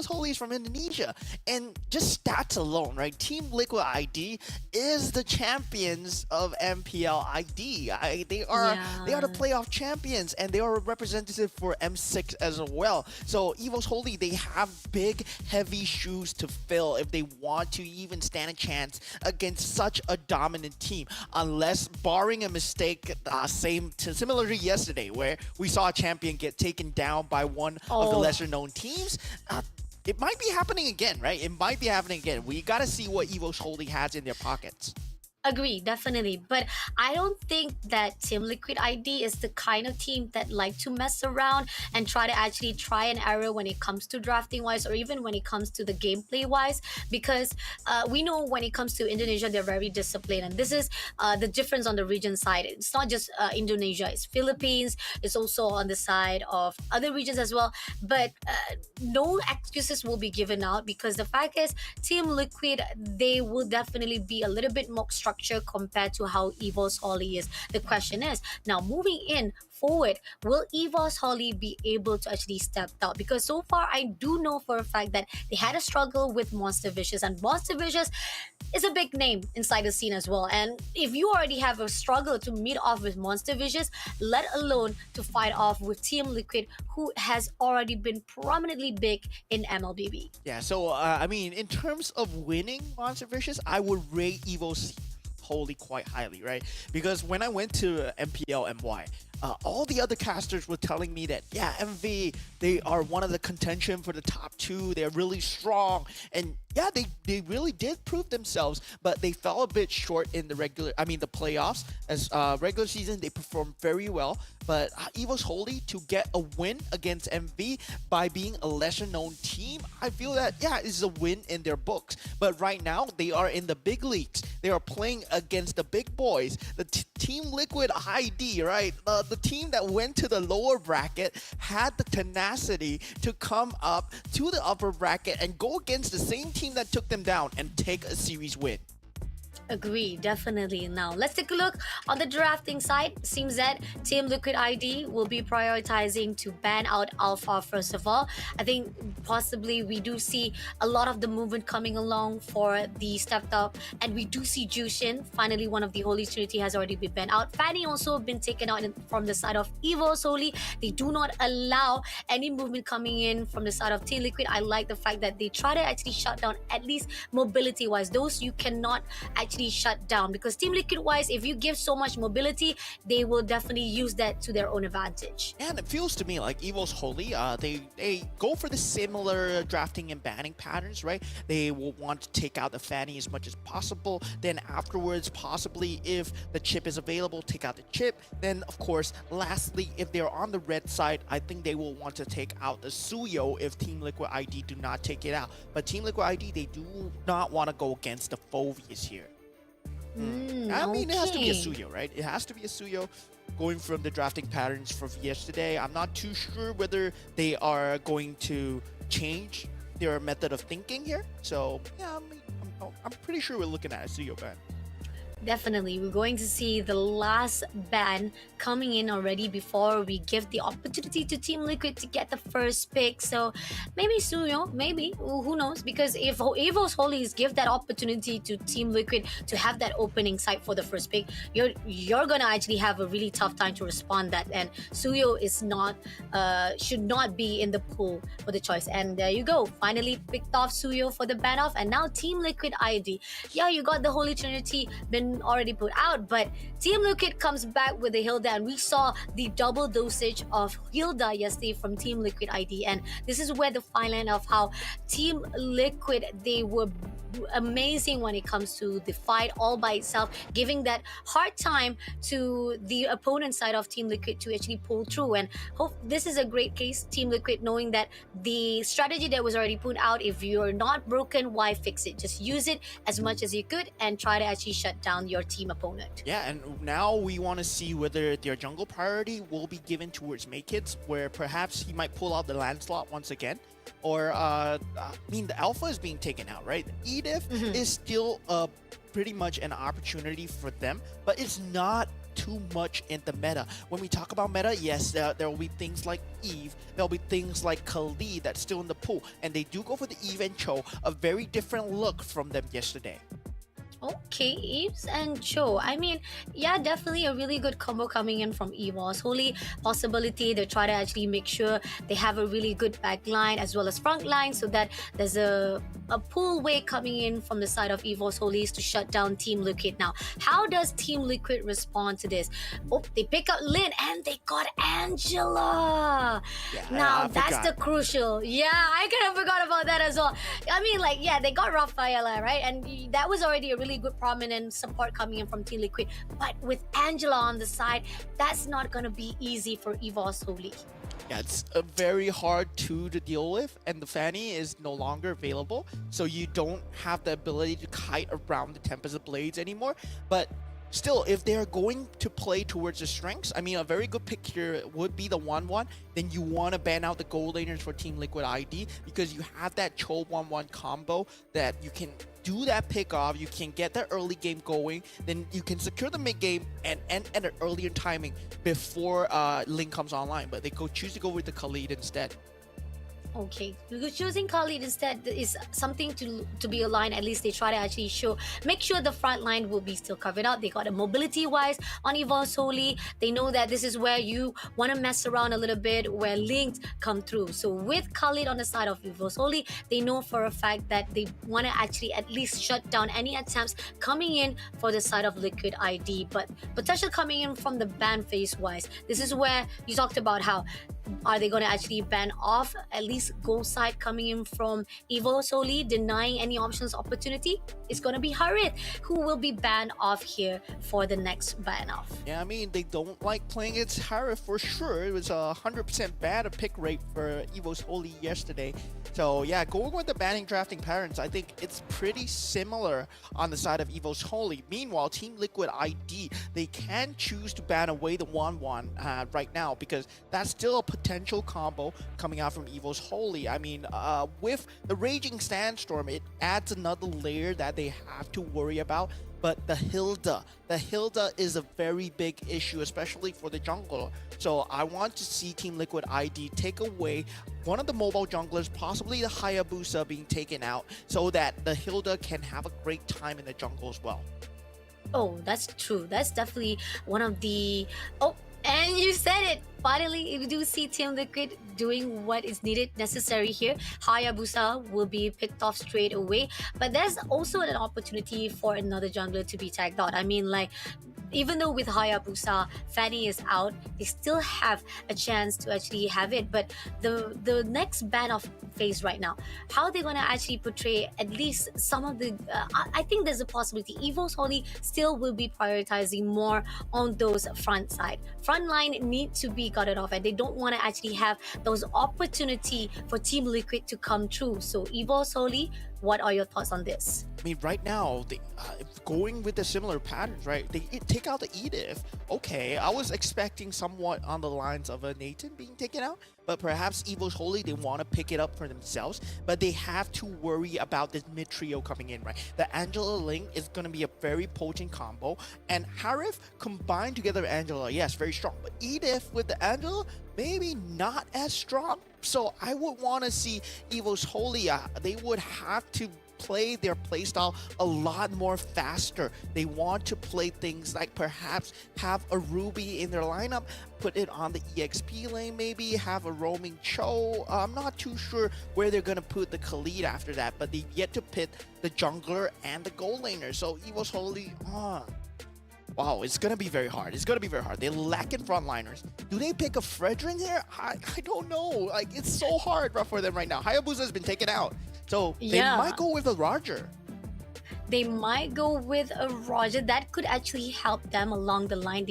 Holy is from Indonesia, and just stats alone, right? Team Liquid ID is the champions of MPL ID. They are the playoff champions, and they are a representative for M6 as well. So Evos Holy, they have big, heavy shoes to fill if they want to even stand a chance against such a dominant team. Unless, barring a mistake, similar to yesterday, where we saw a champion get taken down by one of the lesser-known teams. It might be happening again, right? It might be happening again. We got to see what Evos Holy has in their pockets. Agree, definitely. But I don't think that Team Liquid ID is the kind of team that like to mess around and try to actually try and error when it comes to drafting wise or even when it comes to the gameplay wise. Because we know when it comes to Indonesia, they're very disciplined. And this is the difference on the region side. It's not just Indonesia, it's Philippines, it's also on the side of other regions as well. But no excuses will be given out because the fact is, Team Liquid, they will definitely be a little bit more structured compared to how Evos Holly is. The question is now moving in forward, will Evos Holly be able to actually step out? Because so far, I do know for a fact that they had a struggle with Monster Vicious, and Monster Vicious is a big name inside the scene as well. And if you already have a struggle to meet off with Monster Vicious, let alone to fight off with Team Liquid, who has already been prominently big in MLBB. Yeah, so I mean, in terms of winning Monster Vicious, I would rate Evo's Holy quite highly, right? Because when I went to MPL MY, all the other casters were telling me that, yeah, MV, they are one of the contention for the top two. They're really strong. And yeah, they really did prove themselves, but they fell a bit short in the the playoffs. As regular season, they performed very well. But Evo's Holy to get a win against MV by being a lesser known team, I feel that, yeah, it's a win in their books. But right now, they are in the big leagues. They are playing against the big boys. The Team Liquid ID, right? The team that went to the lower bracket had the tenacity to come up to the upper bracket and go against the same team that took them down and take a series win. Agree, definitely. Now, let's take a look on the drafting side. Seems that Team Liquid ID will be prioritizing to ban out Alpha first of all. I think possibly we do see a lot of the movement coming along for the stepped up, and we do see Jushin. Finally, one of the Holy Trinity has already been banned out. Fanny also been taken out from the side of Evos Holy. They do not allow any movement coming in from the side of Team Liquid. I like the fact that they try to actually shut down at least mobility wise. Those you cannot actually shut down, because Team Liquid wise, if you give so much mobility, they will definitely use that to their own advantage. And it feels to me like Evo's Holy, they go for the similar drafting and banning patterns, right? They will want to take out the Fanny as much as possible. Then afterwards, possibly if the chip is available, take out the chip. Then of course, lastly, if they're on the red side, I think they will want to take out the Suyo if Team Liquid ID do not take it out. But Team Liquid ID, they do not want to go against the Phobias here. I mean, it has to be a Suyo, right? It has to be a Suyo. Going from the drafting patterns from yesterday, I'm not too sure whether they are going to change their method of thinking here. So, yeah, I'm pretty sure we're looking at a Suyo ban. Definitely, we're going to see the last ban coming in already before we give the opportunity to Team Liquid to get the first pick. So maybe Suyo, maybe, who knows? Because if Evos Holies give that opportunity to Team Liquid to have that opening site for the first pick, you're gonna actually have a really tough time to respond that. And Suyo is not, should not be in the pool for the choice. And there you go, finally picked off Suyo for the ban off, and now Team Liquid ID. Yeah, you got the Holy Trinity been already put out, but Team Liquid comes back with the Hilda, and we saw the double dosage of Hilda yesterday from Team Liquid ID, and this is where the fine line of how Team Liquid, they were amazing when it comes to the fight all by itself, giving that hard time to the opponent side of Team Liquid to actually pull through. And hope this is a great case, Team Liquid, knowing that the strategy that was already put out, if you're not broken, why fix it? Just use it as much as you could and try to actually shut down your team opponent. Yeah, and now we want to see whether their jungle priority will be given towards Maykits, where perhaps he might pull out the Lancelot once again. Or, I mean, the Alpha is being taken out, right? Edith is still pretty much an opportunity for them, but it's not too much in the meta. When we talk about meta, yes, there will be things like Eve, there'll be things like Khalid that's still in the pool, and they do go for the Eve and Cho, a very different look from them yesterday. Okay, Eves and Cho. I mean, yeah, definitely a really good combo coming in from Evos. Holy possibility they try to actually make sure they have a really good back line as well as front line, so that there's a pull way coming in from the side of Evos Holies to shut down Team Liquid. Now, how does Team Liquid respond to this? Oh, they pick up Lin and they got Angela. Yeah, now, I that's forgot. the crucial. Yeah, I kind of forgot about that as well. I mean, like, yeah, they got Rafaela, right? And that was already a really really good prominent support coming in from Team Liquid. But with Angela on the side, that's not gonna be easy for Evos Holy. Yeah, it's a very hard two to deal with, and the Fanny is no longer available, so you don't have the ability to kite around the Tempest Blades anymore. But still, if they're going to play towards the strengths, I mean, a very good pick here would be the 1-1. Then you want to ban out the gold laners for Team Liquid ID because you have that Cho 1-1 combo that you can do that pick off, you can get the early game going, then you can secure the mid game and end at an earlier timing before Link comes online. But they choose to go with the Khalid instead. Okay, because choosing Khalid instead is something to be aligned. At least they try to actually make sure the front line will be still covered up. They got a mobility wise on Evos Holy. They know that this is where you want to mess around a little bit, where links come through. So with Khalid on the side of Evos Holy, they know for a fact that they want to actually at least shut down any attempts coming in for the side of Liquid ID. But potential coming in from the ban phase wise, this is where you talked about how are they going to actually ban off at least goal side coming in from Evo solely, denying any options opportunity? It's going to be Harith who will be banned off here for the next ban off. Yeah, I mean, they don't like playing against Harith for sure. It was a 100% bad pick rate for Evo's Holy yesterday. So yeah, going with the banning drafting patterns, I think it's pretty similar on the side of Evo's Holy. Meanwhile, Team Liquid ID, they can choose to ban away the 1-1 right now because that's still a potential combo coming out from Evo's Holy. I mean, with the Raging Sandstorm, it adds another layer that they have to worry about. But the Hilda is a very big issue, especially for the jungler. So I want to see Team Liquid ID take away one of the mobile junglers, possibly the Hayabusa being taken out, so that the Hilda can have a great time in the jungle as well. Oh, that's true. That's definitely one of the... Oh, and you said it! Finally, we do see Team Liquid doing what is needed, necessary here. Hayabusa will be picked off straight away. But there's also an opportunity for another jungler to be tagged out. I mean, like, even though with Hayabusa, Fanny is out, they still have a chance to actually have it. But the next ban off phase right now, how are they going to actually portray at least some of the... I think there's a possibility. Evo's Holy still will be prioritizing more on those front side. Front line need to be got it off, and they don't want to actually have those opportunity for Team Liquid to come true. So Evo's Holy, what are your thoughts on this? I mean, right now, they, going with the similar patterns, right? They take out the Edith. Okay, I was expecting somewhat on the lines of a Nathan being taken out, but perhaps Evo's Holy, they want to pick it up for themselves, but they have to worry about this mid trio coming in, right? The Angela Link is going to be a very potent combo, and Harith combined together with Angela, yes, very strong, but Edith with the Angela, maybe not as strong. So I would want to see Evo's Holy, they would have to play their playstyle a lot more faster. They want to play things like perhaps have a Ruby in their lineup, put it on the EXP lane, maybe have a roaming Cho. I'm not too sure where they're going to put the Khalid after that, but they've yet to pit the jungler and the gold laner. So Evo's Holy, wow, it's going to be very hard. It's going to be very hard. They lack in frontliners. Do they pick a Fredrin here? I don't know. Like, it's so hard for them right now. Hayabusa has been taken out. So they might go with a Roger. They might go with a Roger. That could actually help them along the line.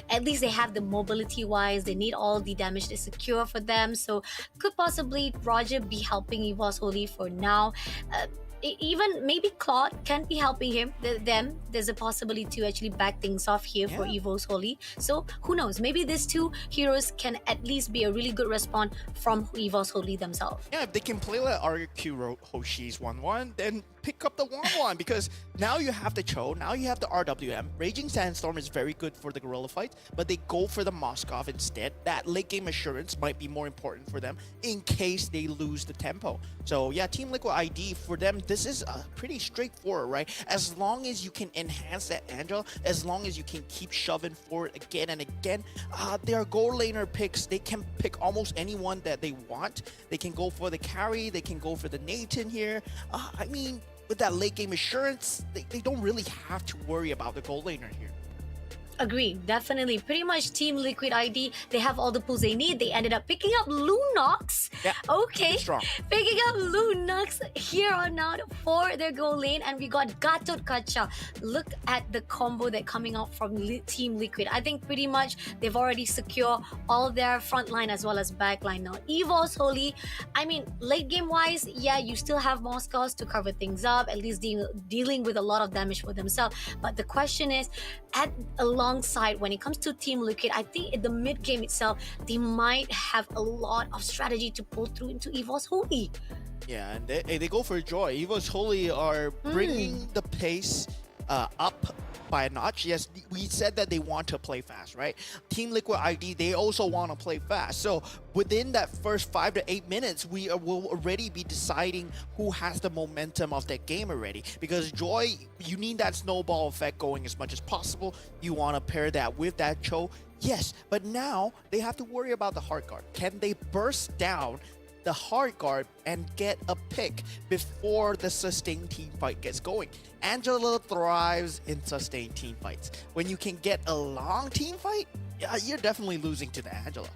At least they have the mobility wise. They need all the damage to secure for them. So could possibly Roger be helping Evo's Holy for now. Even maybe Claude can be helping them. There's a possibility to actually back things off here for Evo's Holy. So who knows? Maybe these two heroes can at least be a really good respawn from Evo's Holy themselves. Yeah, if they can play like RQ Hoshi's 1-1, then pick up the 1-1 because now you have the Cho, now you have the RWM. Raging Sandstorm is very good for the Gorilla fights, but they go for the Moskov instead. That late game assurance might be more important for them in case they lose the tempo. So yeah, Team Liquid ID, for them, this is pretty straightforward, right? As long as you can enhance that Angel, as long as you can keep shoving forward again and again, their gold laner picks, they can pick almost anyone that they want. They can go for the carry, they can go for the Nathan here. I mean, with that late game assurance, they don't really have to worry about the gold laner here. Agree, definitely. Pretty much Team Liquid ID, they have all the pulls they need. They ended up picking up Lunox. Yeah, Okay. pretty strong. Picking up Lunox here on out for their goal lane. And we got Gatot Kacha. Look at the combo that coming out from Team Liquid. I think pretty much they've already secured all their front line as well as back line now. Evos, Holy, I mean, late game wise, yeah, you still have Moscows to cover things up, at least dealing with a lot of damage for themselves. But the question is, alongside when it comes to Team Liquid, I think in the mid game itself, they might have a lot of strategy to pull through into Evos Holy. Yeah, and they go for joy. Evos Holy are bringing the pace up by a notch. Yes, we said that they want to play fast, right? Team Liquid ID, they also want to play fast. So within that first 5 to 8 minutes, we will already be deciding who has the momentum of that game already. Because Joy, you need that snowball effect going as much as possible. You want to pair that with that Cho. Yes, but now they have to worry about the hard guard. Can they burst down the hard guard and get a pick before the sustained team fight gets going? Angela thrives in sustained team fights. When you can get a long team fight, yeah, you're definitely losing to the Angela.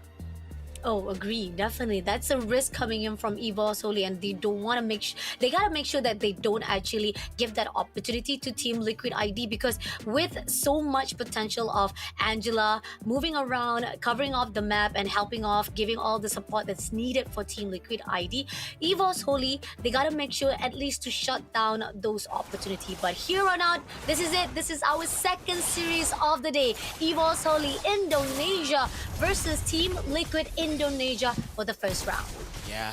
Oh, agree. Definitely. That's a risk coming in from Evos Holy, and they don't want to they got to make sure that they don't actually give that opportunity to Team Liquid ID, because with so much potential of Angela moving around, covering off the map and helping off, giving all the support that's needed for Team Liquid ID, Evos Holy, they got to make sure at least to shut down those opportunities. But here on out, this is it. This is our second series of the day. Evos Holy Indonesia versus Team Liquid Indonesia for the first round. Yeah,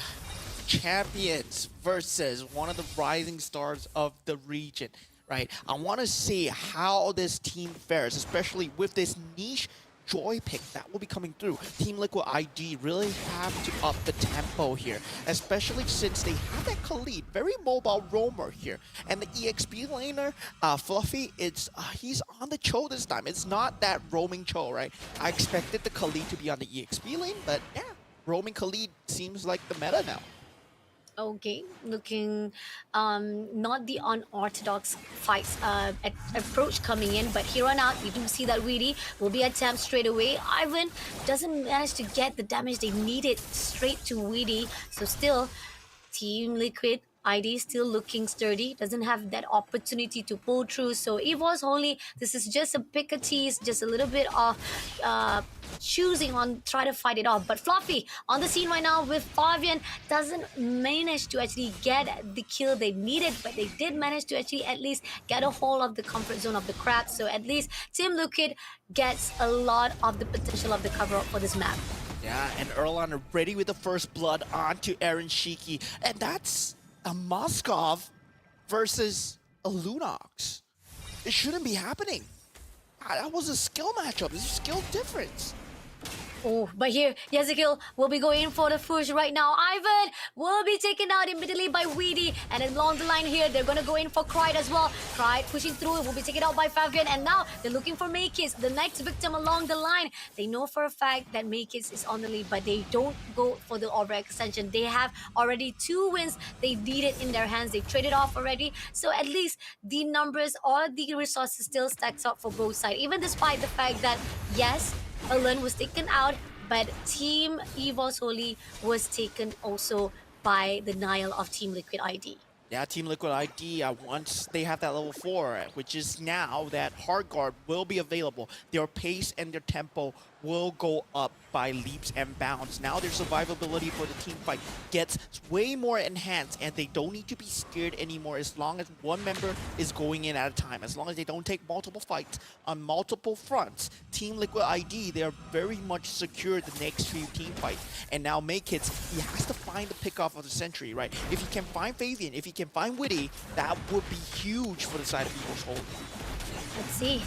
champions versus one of the rising stars of the region, right? I want to see how this team fares, especially with this niche Joy pick that will be coming through. Team Liquid ID really have to up the tempo here, especially since they have that Khalid, very mobile roamer here. And the EXP laner, Fluffy, he's on the Cho this time. It's not that roaming Cho, right? I expected the Khalid to be on the EXP lane, but yeah, roaming Khalid seems like the meta now. Okay, looking not the unorthodox fights approach coming in, but here on out, you do see that Weedy will be attempt straight away. Ivan doesn't manage to get the damage they needed straight to Weedy, so still, Team Liquid ID still looking sturdy, doesn't have that opportunity to pull through. So Evos Only, this is just a pick a tease, just a little bit of choosing on try to fight it off. But Fluffy on the scene right now with Fabian doesn't manage to actually get the kill they needed, but they did manage to actually at least get a hold of the comfort zone of the crab. So at least Team Liquid gets a lot of the potential of the cover up for this map. Yeah, and Erlan ready with the first blood onto Aaron Shiki, and that's a Moskov versus a Lunox. It shouldn't be happening. That was a skill matchup. This is a skill difference. Oh, but here, Yezekiel will be going for the push right now. Ivan will be taken out immediately by Weedy. And along the line here, they're going to go in for Cryde as well. Cryde pushing through, will be taken out by Fabian. And now they're looking for Maykis, the next victim along the line. They know for a fact that Maykis is on the lead, but they don't go for the Aura extension. They have already 2 wins they needed in their hands. They traded off already. So at least the numbers or the resources still stacks up for both sides. Even despite the fact that, yes, Alan was taken out, but Team Evos Holy was taken also by the Nile of Team Liquid ID. Yeah, Team Liquid ID, once they have that level 4, which is now that hard guard will be available, their pace and their tempo will go up by leaps and bounds. Now their survivability for the team fight gets way more enhanced, and they don't need to be scared anymore as long as one member is going in at a time. As long as they don't take multiple fights on multiple fronts, Team Liquid ID, they are very much secure the next few team fights. And now Maykits, he has to find the pickoff of the century, right? If he can find Fabian, if he can find Witty, that would be huge for the side of Evos Holy. Let's see.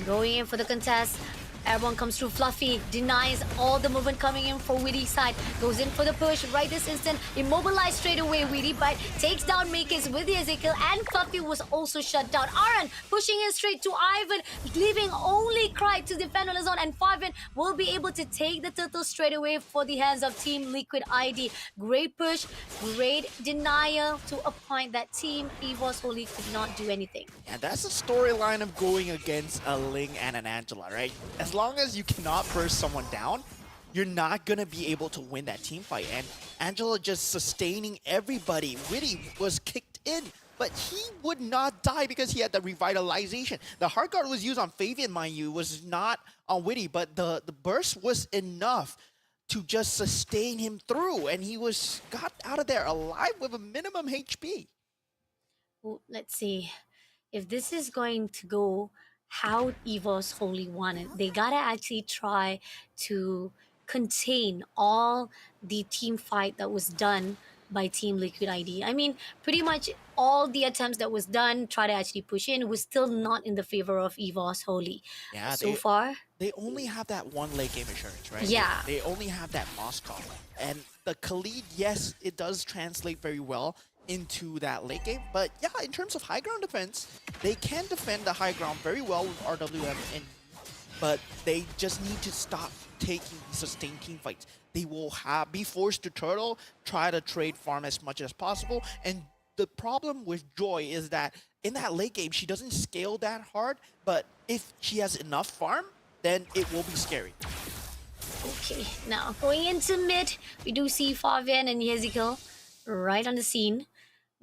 Going in for the contest. Airborne comes through. Fluffy denies all the movement coming in for Witty's side. Goes in for the push right this instant. Immobilized straight away Witty, but takes down Makers with the Ezekiel, and Fluffy was also shut down. Aaron pushing in straight to Ivan, leaving only Cry to defend on his own, and Fabian will be able to take the turtle straight away for the hands of Team Liquid ID. Great push, great denial to a point that Team Evos Holy could not do anything. And that's the storyline of going against a Ling and an Angela, right? As long as you cannot burst someone down, you're not gonna be able to win that team fight. And Angela just sustaining everybody. Witty was kicked in, but he would not die because he had the revitalization. The Heart Guard was used on Fabian, mind you, was not on Witty, but the burst was enough to just sustain him through, and he got out of there alive with a minimum HP. Well, let's see if this is going to go how Evos Holy wanted. They gotta actually try to contain all the team fight that was done by Team Liquid ID. I mean, pretty much all the attempts that was done, try to actually push in, was still not in the favor of Evos Holy. Yeah, so far, they only have that one late game assurance, right? Yeah. They only have that Moscow. And the Khalid, yes, it does translate very well into that late game. But yeah, in terms of high ground defense, they can defend the high ground very well with RWM, but they just need to stop taking sustained team fights. They will be forced to turtle, try to trade farm as much as possible. And the problem with Joy is that in that late game, she doesn't scale that hard, but if she has enough farm, then it will be scary. okay, now going into mid, we do see Fabian and Yezikel right on the scene.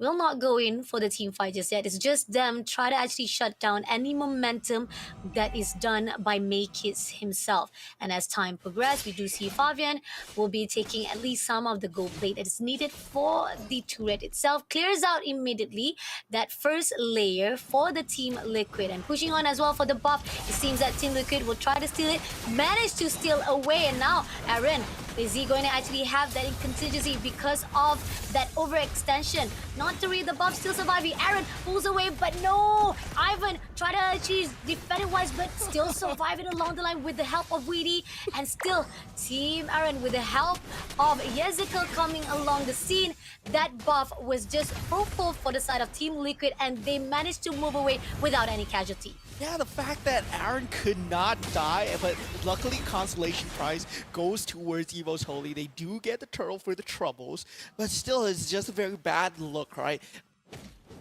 Will not go in for the team fight just yet. It's just them try to actually shut down any momentum that is done by Maykis himself. And as time progresses, we do see Fabian will be taking at least some of the gold plate that is needed for the turret itself. Clears out immediately that first layer for the Team Liquid. And pushing on as well for the buff, it seems that Team Liquid will try to steal it. Managed to steal away, and now Aaron, is he going to actually have that in contingency because of that overextension? Not to read the buff, still surviving. Aaron pulls away, but no! Ivan tried to actually defend it wise, but still surviving along the line with the help of Weedy. And still, Team Aaron with the help of Yezikel coming along the scene. That buff was just fruitful for the side of Team Liquid, and they managed to move away without any casualty. Yeah, the fact that Aaron could not die, but luckily consolation prize goes towards Evos Holy. They do get the turtle for the troubles, but still it's just a very bad look, right?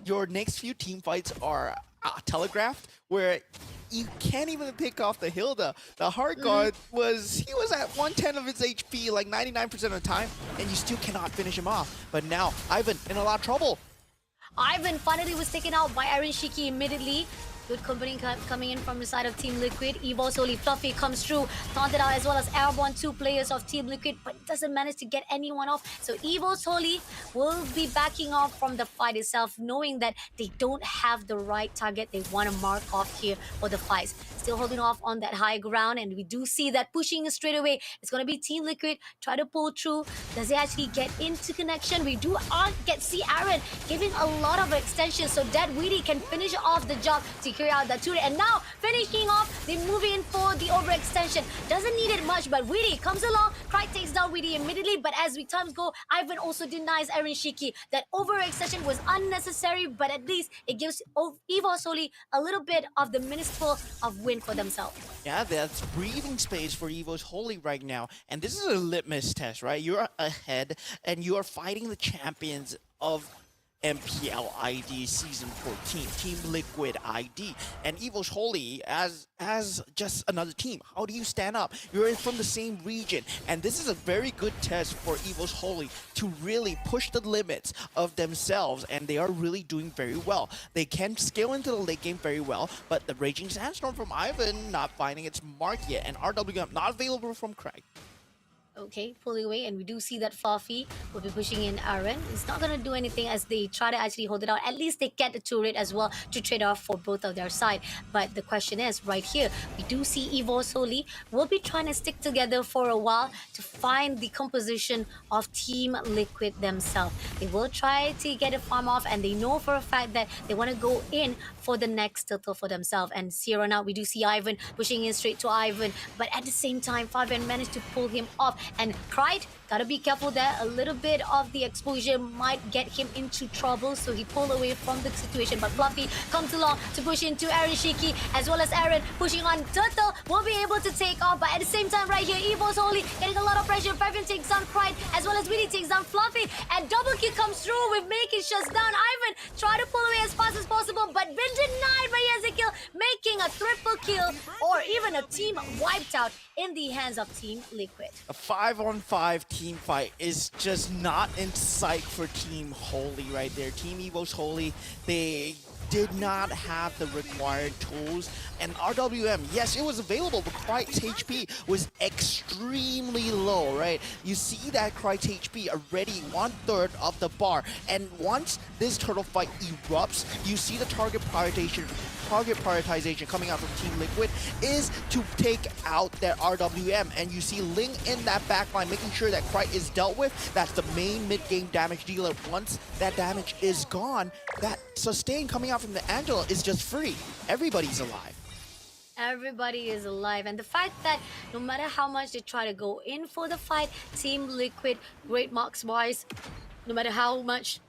Your next few team fights are telegraphed, where you can't even pick off the Hilda. The Heart Guard was at 110 of its HP like 99% of the time, and you still cannot finish him off. But now, Ivan in a lot of trouble. Ivan finally was taken out by Aaron Shiki immediately. Good company coming in from the side of Team Liquid. Evos Holy Fluffy comes through, taunted out as well as Airborne, two players of Team Liquid, but doesn't manage to get anyone off. So Evos Holy will be backing off from the fight itself, knowing that they don't have the right target they want to mark off here for the fights. Still holding off on that high ground, and we do see that pushing straight away. It's going to be Team Liquid, try to pull through. Does it actually get into connection? We do see Aaron giving a lot of extension so that Weedy can finish off the job to carry out that turret. And now finishing off, they move in for the overextension. Doesn't need it much, but Weedy comes along. Cry takes down Weedy immediately, but as we times go, Ivan also denies Aaron Shiki. That overextension was unnecessary, but at least it gives Evos Holy a little bit of the minuscule of win for themselves. Yeah, that's breathing space for Evos Holy right now. And this is a litmus test, right? You're ahead and you are fighting the champions of MPL ID Season 14, Team Liquid ID, and Evos Holy as just another team. How do you stand up? You're from the same region, and this is a very good test for Evos Holy to really push the limits of themselves, and they are really doing very well. They can scale into the late game very well, but the Raging Sandstorm from Ivan not finding its mark yet, and RWM not available from Craig. Okay, pulling away, and we do see that Fluffy will be pushing in Aaron. It's not gonna do anything as they try to actually hold it out. At least they get the turret as well to trade off for both of their side. But the question is, right here, we do see Evos Holy will be trying to stick together for a while to find the composition of Team Liquid themselves. They will try to get a farm off, and they know for a fact that they want to go in for the next turtle for themselves. And here on out, we do see Ivan pushing in straight to Ivan, but at the same time, Fabian managed to pull him off. And Pride, gotta be careful there. A little bit of the exposure might get him into trouble, so he pulled away from the situation. But Fluffy comes along to push into Aaron Shiki, as well as Aaron pushing on Turtle. Will be able to take off, but at the same time, right here, Evos Holy getting a lot of pressure. Fabian takes down Pride, as well as Willie takes down Fluffy, and double kill comes through with making shuts down Ivan. Try to pull away as fast as possible, but been denied by Ezekiel, making a triple kill or even a team wiped out in the hands of Team Liquid. A 5-on-5 team fight is just not in sight for Team Holy right there. Team Evos Holy, they did not have the required tools. And RWM, yes, it was available, but Krite's HP was extremely low, right? You see that Krite's HP already 1/3 of the bar. And once this turtle fight erupts, you see the target prioritization coming out from Team Liquid is to take out their RWM. And you see Ling in that backline, making sure that Krite is dealt with. That's the main mid-game damage dealer. Once that damage is gone, that sustain coming out from the Angela is just free. Everybody's alive. Everybody is alive, and the fact that no matter how much they try to go in for the fight, Team Liquid, great marks wise, no matter how much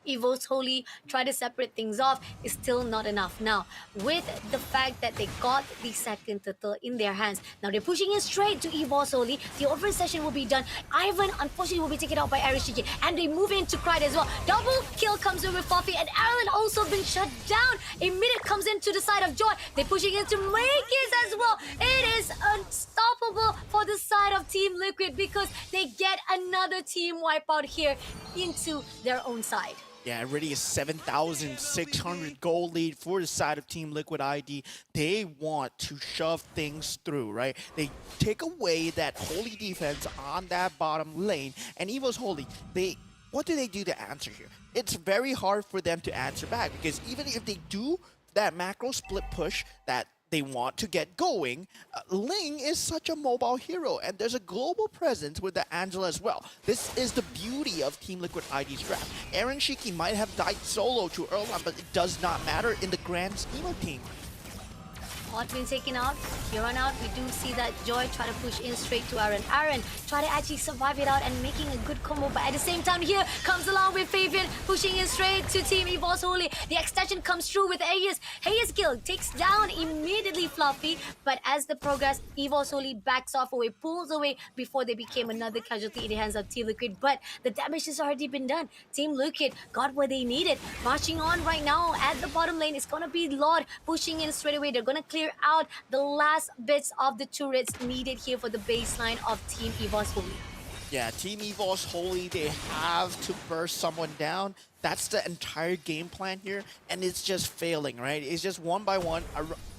Evos Holy try to separate things off, is still not enough. Now, with the fact that they got the second turtle in their hands, now they're pushing in straight to Evos Holy. The over session will be done. Ivan, unfortunately, will be taken out by Arishiki, and they move into Krite as well. Double kill comes in with Fluffy, and Aaron also been shut down. A minute comes into the side of Joy. They're pushing into Makis as well. It is unstoppable for the side of Team Liquid because they get another team wipeout here into their own side. Yeah, already a 7,600 goal lead for the side of Team Liquid ID. They want to shove things through, right? They take away that Holy defense on that bottom lane, and Evos Holy, what do they do to answer here? It's very hard for them to answer back, because even if they do that macro split push that they want to get going, Ling is such a mobile hero, and there's a global presence with the Angela as well. This is the beauty of Team Liquid ID's draft. Aaron Shiki might have died solo too early on, but it does not matter in the grand scheme of things. Hot been taken out. Here on out, we do see that Joy try to push in straight to Aaron. Aaron try to actually survive it out and making a good combo, but at the same time here comes along with Fabian pushing in straight to Team Evos Holy. The extension comes through with Hayes. Hayes kill takes down immediately Fluffy, but as the progress, Evos Holy backs off away, pulls away before they became another casualty in the hands of Team Liquid, but the damage has already been done. Team Liquid got what they needed. Marching on right now at the bottom lane, it's gonna be Lord pushing in straight away. They're gonna clear out the last bits of the turrets needed here for the baseline of Team Evos Holy. Yeah, Team Evos Holy, they have to burst someone down. That's the entire game plan here, and it's just failing, right? It's just one by one.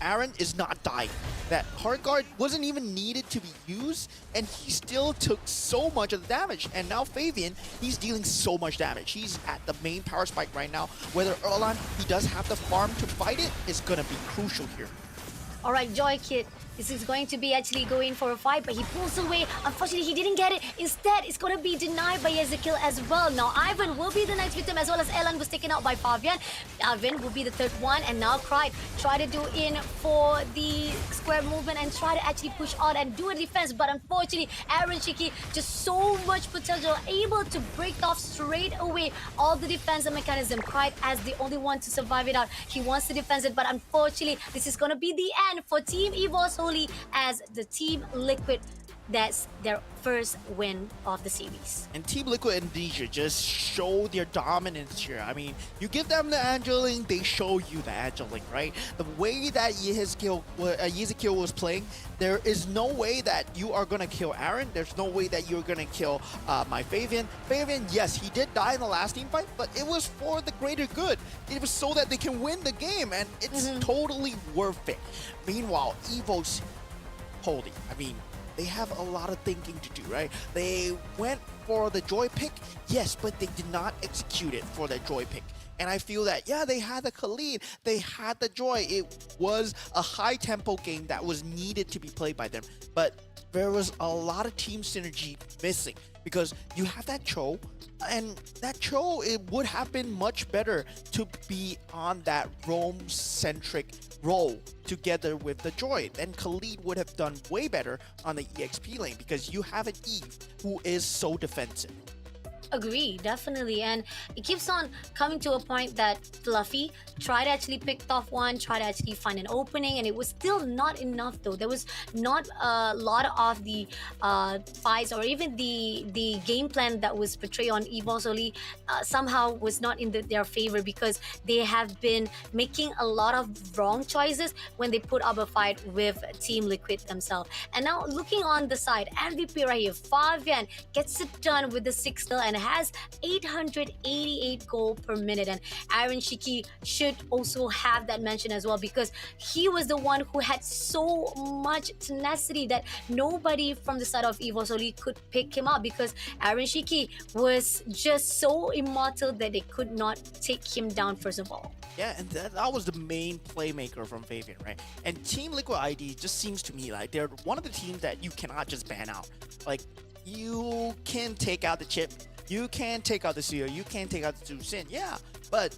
Aaron is not dying. That hard guard wasn't even needed to be used, and he still took so much of the damage. And now Fabian, he's dealing so much damage. He's at the main power spike right now. Whether Erlan, he does have the farm to fight it, is gonna be crucial here. All right, Joy Kid. This is going to be actually going for a fight, but he pulls away. Unfortunately, he didn't get it. Instead, it's going to be denied by Ezekiel as well. Now, Ivan will be the next victim, as well as Elan was taken out by Fabian. Ivan will be the third one, and now Krite try to do in for the square movement and try to actually push out and do a defense. But unfortunately, Aaron Shiki, just so much potential, able to break off straight away all the defensive mechanism. Krite as the only one to survive it out. He wants to defend it, but unfortunately, this is going to be the end for Team Evos Holy as the Team Liquid. That's their first win of the series. And Team Liquid and DJ just show their dominance here. I mean, you give them the Angeling, they show you the Angeling, right? The way that Ezekiel was playing, there is no way that you are going to kill Aaron. There's no way that you're going to kill my Fabian. Fabian, yes, he did die in the last team fight, but it was for the greater good. It was so that they can win the game, and it's totally worth it. Meanwhile, Evos Holy, I mean, they have a lot of thinking to do, right? They went for the joy pick, yes, but they did not execute it for the joy pick. And I feel that, yeah, they had the Khalid, they had the joy. It was a high tempo game that was needed to be played by them. But there was a lot of team synergy missing because you have that Cho, and that Cho, it would have been much better to be on that roam-centric role together with the Joy. Then Khalid would have done way better on the EXP lane because you have an Eve who is so defensive. Agree, definitely. And it keeps on coming to a point that Fluffy tried to actually pick off one, tried to actually find an opening, and it was still not enough though. There was not a lot of the fights or even the game plan that was portrayed on Evos only somehow was not in their favor because they have been making a lot of wrong choices when they put up a fight with Team Liquid themselves. And now looking on the side, MVP right here, Fabian gets it done with the 6-0 and has 888 gold per minute. And Aaron Shiki should also have that mention as well because he was the one who had so much tenacity that nobody from the side of Evos only could pick him up because Aaron Shiki was just so immortal that they could not take him down first of all. Yeah, and that was the main playmaker from Fabian, right? And Team Liquid ID just seems to me like they're one of the teams that you cannot just ban out. Like, you can take out the chip, you can take out the Suyo, you can take out the Sin, yeah, but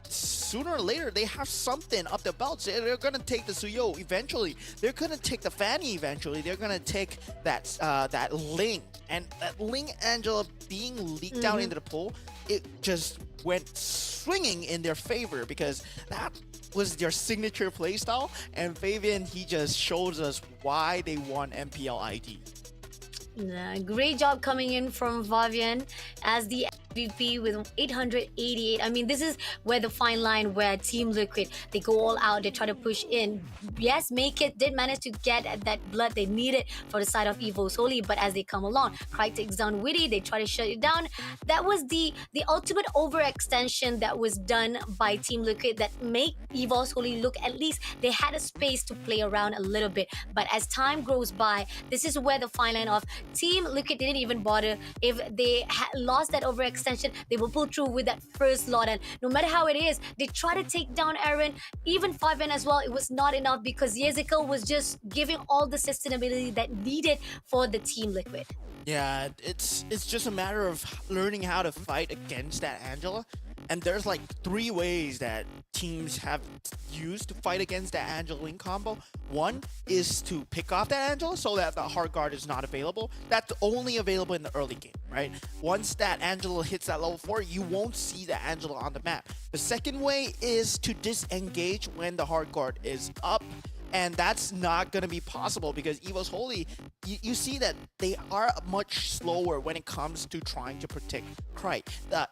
sooner or later they have something up their belts. They're gonna take the Suyo eventually. They're gonna take the Fanny eventually. They're gonna take that Ling, and that Ling Angela being leaked out into the pool. It just went swinging in their favor because that was their signature playstyle. And Fabian, he just shows us why they won MPL ID. Great job coming in from Fabian as the MVP with 888. I mean, this is where the fine line where Team Liquid, they go all out, they try to push in. Yes, Make It did manage to get that blood they needed for the side of Evos Holy, but as they come along, Cry takes down Witty, they try to shut it down. That was the ultimate overextension that was done by Team Liquid that make Evos Holy look at least they had a space to play around a little bit. But as time goes by, this is where the fine line of Team Liquid didn't even bother. If they lost that overextension, they will pull through with that first lot. And no matter how it is, they try to take down Aaron, even Fabian as well. It was not enough because Yezikel was just giving all the sustainability that needed for the Team Liquid. Yeah, it's just a matter of learning how to fight against that Angela. And there's like 3 ways that teams have used to fight against that Angela Link combo. One is to pick off that Angela so that the hard guard is not available. That's only available in the early game, right? Once that Angela hits that level 4, you won't see the Angela on the map. The second way is to disengage when the hard guard is up. And that's not going to be possible because Evos Holy, you see that they are much slower when it comes to trying to protect Cry.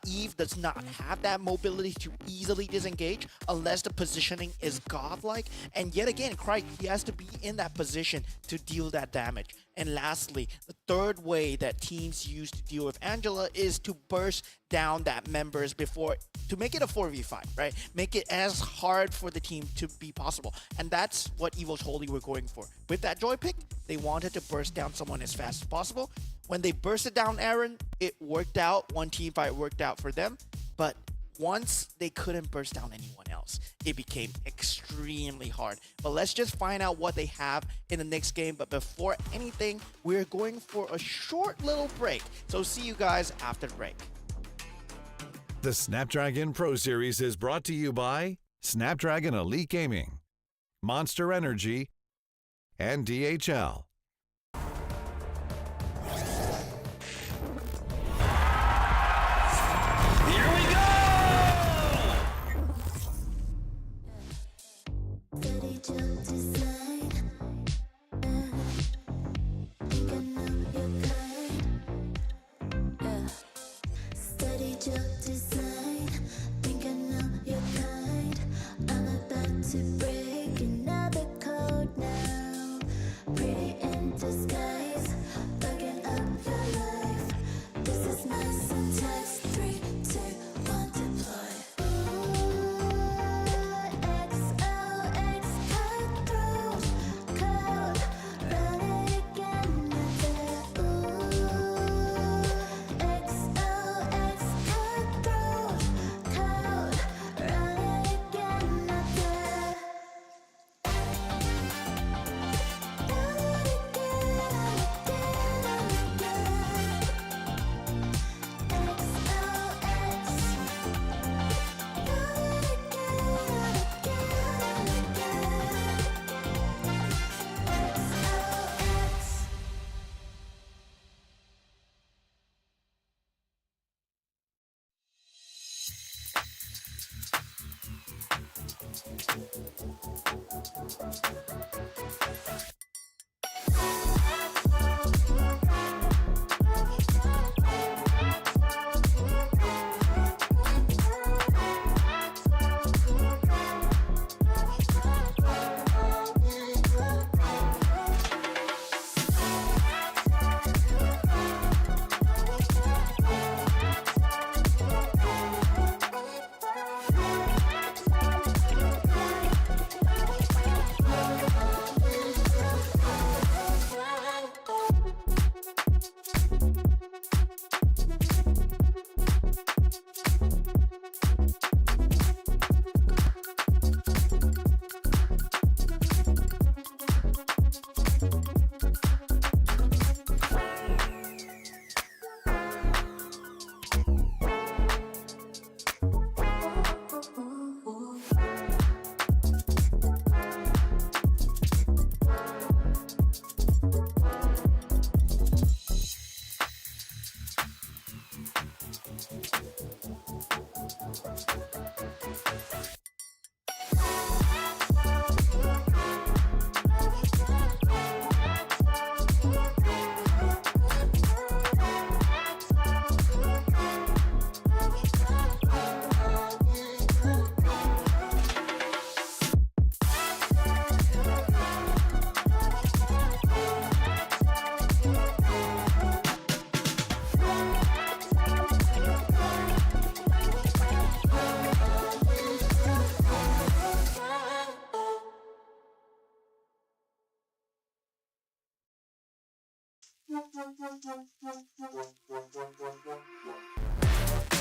Eve does not have that mobility to easily disengage unless the positioning is godlike. And yet again, Cry, he has to be in that position to deal that damage. And lastly, the third way that teams use to deal with Angela is to burst down that members before to make it a 4v5, right? Make it as hard for the team to be possible. And that's what Evos Holy were going for. With that joy pick, they wanted to burst down someone as fast as possible. When they bursted down Aaron, it worked out. One team fight worked out for them. But once they couldn't burst down anyone else, it became extremely hard. But let's just find out what they have in the next game. But before anything, we're going for a short little break. So see you guys after the break. The Snapdragon Pro Series is brought to you by Snapdragon Elite Gaming, Monster Energy, and DHL. Here we go! Steady jump design. Think I know your kind. Yeah. Steady jump design. Think I know your kind. I'm about to break another code now. Pretty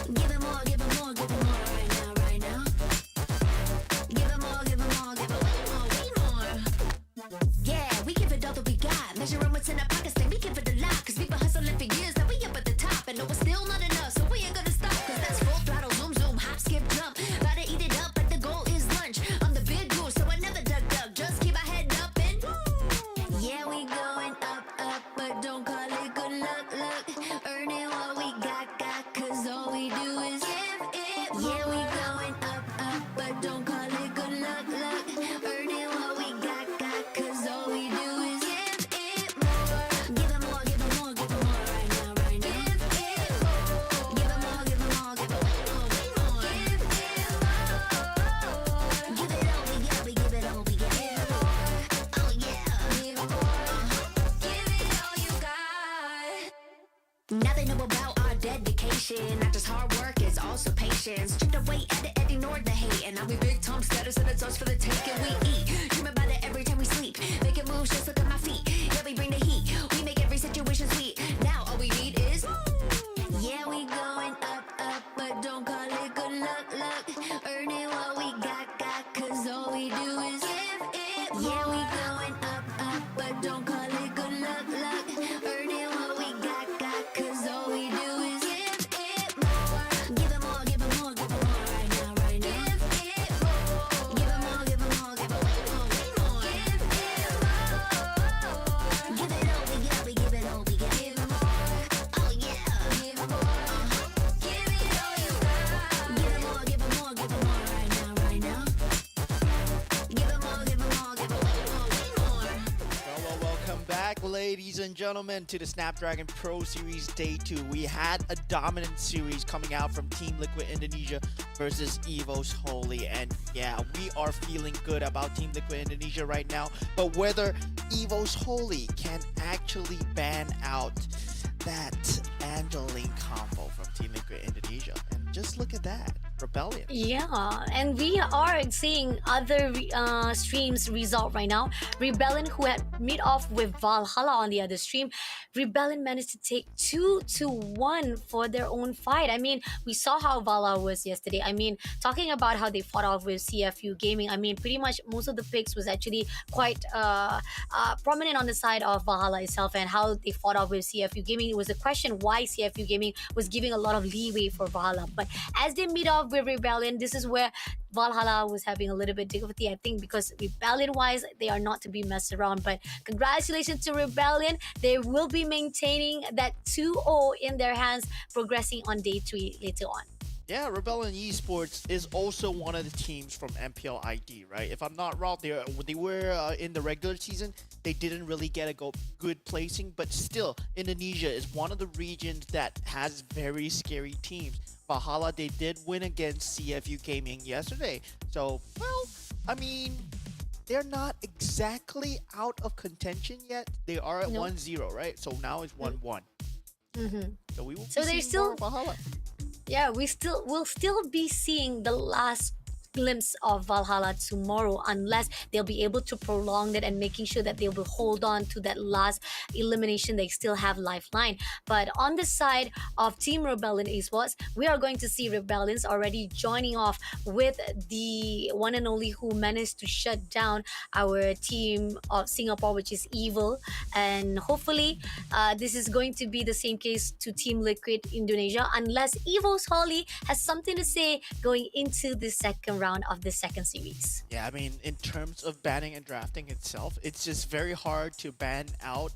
Give it more, give it more, give it more right now, right now. Give it more, give it more, give it way more. Yeah, we give it all that we got. Measuring what's in our pockets, then we give it a lot. Cause we've been hustling for years, now we up at the top. And no, it's still not enough, so we ain't gonna stop. Cause that's full throttle, zoom, zoom, hop, skip, jump. Gotta eat it up, but the goal is lunch. I'm the big goose, so I never duck, duck. Just keep my head up and yeah, we going up, up, but don't call it good luck, luck. Earning what we got, cause all we do is give it more. Yeah, we going up, up, but don't call it good luck, luck. Earning what we got, cause all we do is give it more. Give it more, give it more, give it more right now, right now. Give it more. Give it more, give it more, give it way more, way more. Give it more. Give it all we got, we give it all we got. Give it more. Oh yeah. Give it more. Give it all you got. Now they know about our dedication. Not just hard work, it's also patience. Chipped away at it and ignored the hate. And now we big time status and it's us for the taking. We eat, dream about it every time we sleep. Making moves, just look at my feet. Yeah, we bring the heat. We make every situation sweet. Now all we need is yeah, we going up, up, but don't call it good luck, luck. Earning what we got, cause all we do is give it more. Yeah, we going up, up, but don't call it good luck, luck. Earning what we got, cause all we do is give it more. Give it more, give it more, give it more right now, right now. Give it more. Give it more, give it more, give it way more, way more. Give it more. Give it all we got, we give it all we got. Give it more. Oh yeah. Give it more. Give it all you got. Give it more, give it more, give it more right now, right now. Give it more, give it more, give it way more, way more. Well, welcome back, ladies and gentlemen, to the Snapdragon Pro Series Day 2. We had a dominant series coming out from Team Liquid Indonesia versus Evos Holy. And yeah, we are feeling good about Team Liquid Indonesia right now. But whether Evos Holy can actually ban out that Angeline combo from Team Liquid Indonesia. And just look at that. Rebellion. Yeah, and we are seeing other streams result right now. Rebellion, who had meet off with Valhalla on the other stream, Rebellion managed to take 2-1 for their own fight. I mean, we saw how Valhalla was yesterday. I mean, talking about how they fought off with CFU Gaming, I mean, pretty much most of the picks was actually quite prominent on the side of Valhalla itself and how they fought off with CFU Gaming. It was a question why CFU Gaming was giving a lot of leeway for Valhalla. But as they meet off with Rebellion, this is where Valhalla was having a little bit difficulty, I think, because Rebellion-wise, they are not to be messed around. But congratulations to Rebellion. They will be maintaining that 2-0 in their hands, progressing on day 3 later on. Yeah, Rebellion Esports is also one of the teams from MPL ID, right? If I'm not wrong, they were in the regular season. They didn't really get a good placing, but still, Indonesia is one of the regions that has very scary teams. Valhalla, they did win against CFU Gaming yesterday. So, well, I mean, they're not exactly out of contention yet. They are at No. 1-0, right? So now it's 1-1. So we will So be they're seeing more still- Valhalla. Yeah, we'll still be seeing the last glimpse of Valhalla tomorrow unless they'll be able to prolong it and making sure that they will hold on to that last elimination. They still have lifeline. But on the side of Team Rebellion Esports, we are going to see Rebellions already joining off with the one and only who managed to shut down our team of Singapore, which is Evil. And hopefully this is going to be the same case to Team Liquid Indonesia unless Evos Holly has something to say going into the second round of the second series. Yeah, I mean, in terms of banning and drafting itself, it's just very hard to ban out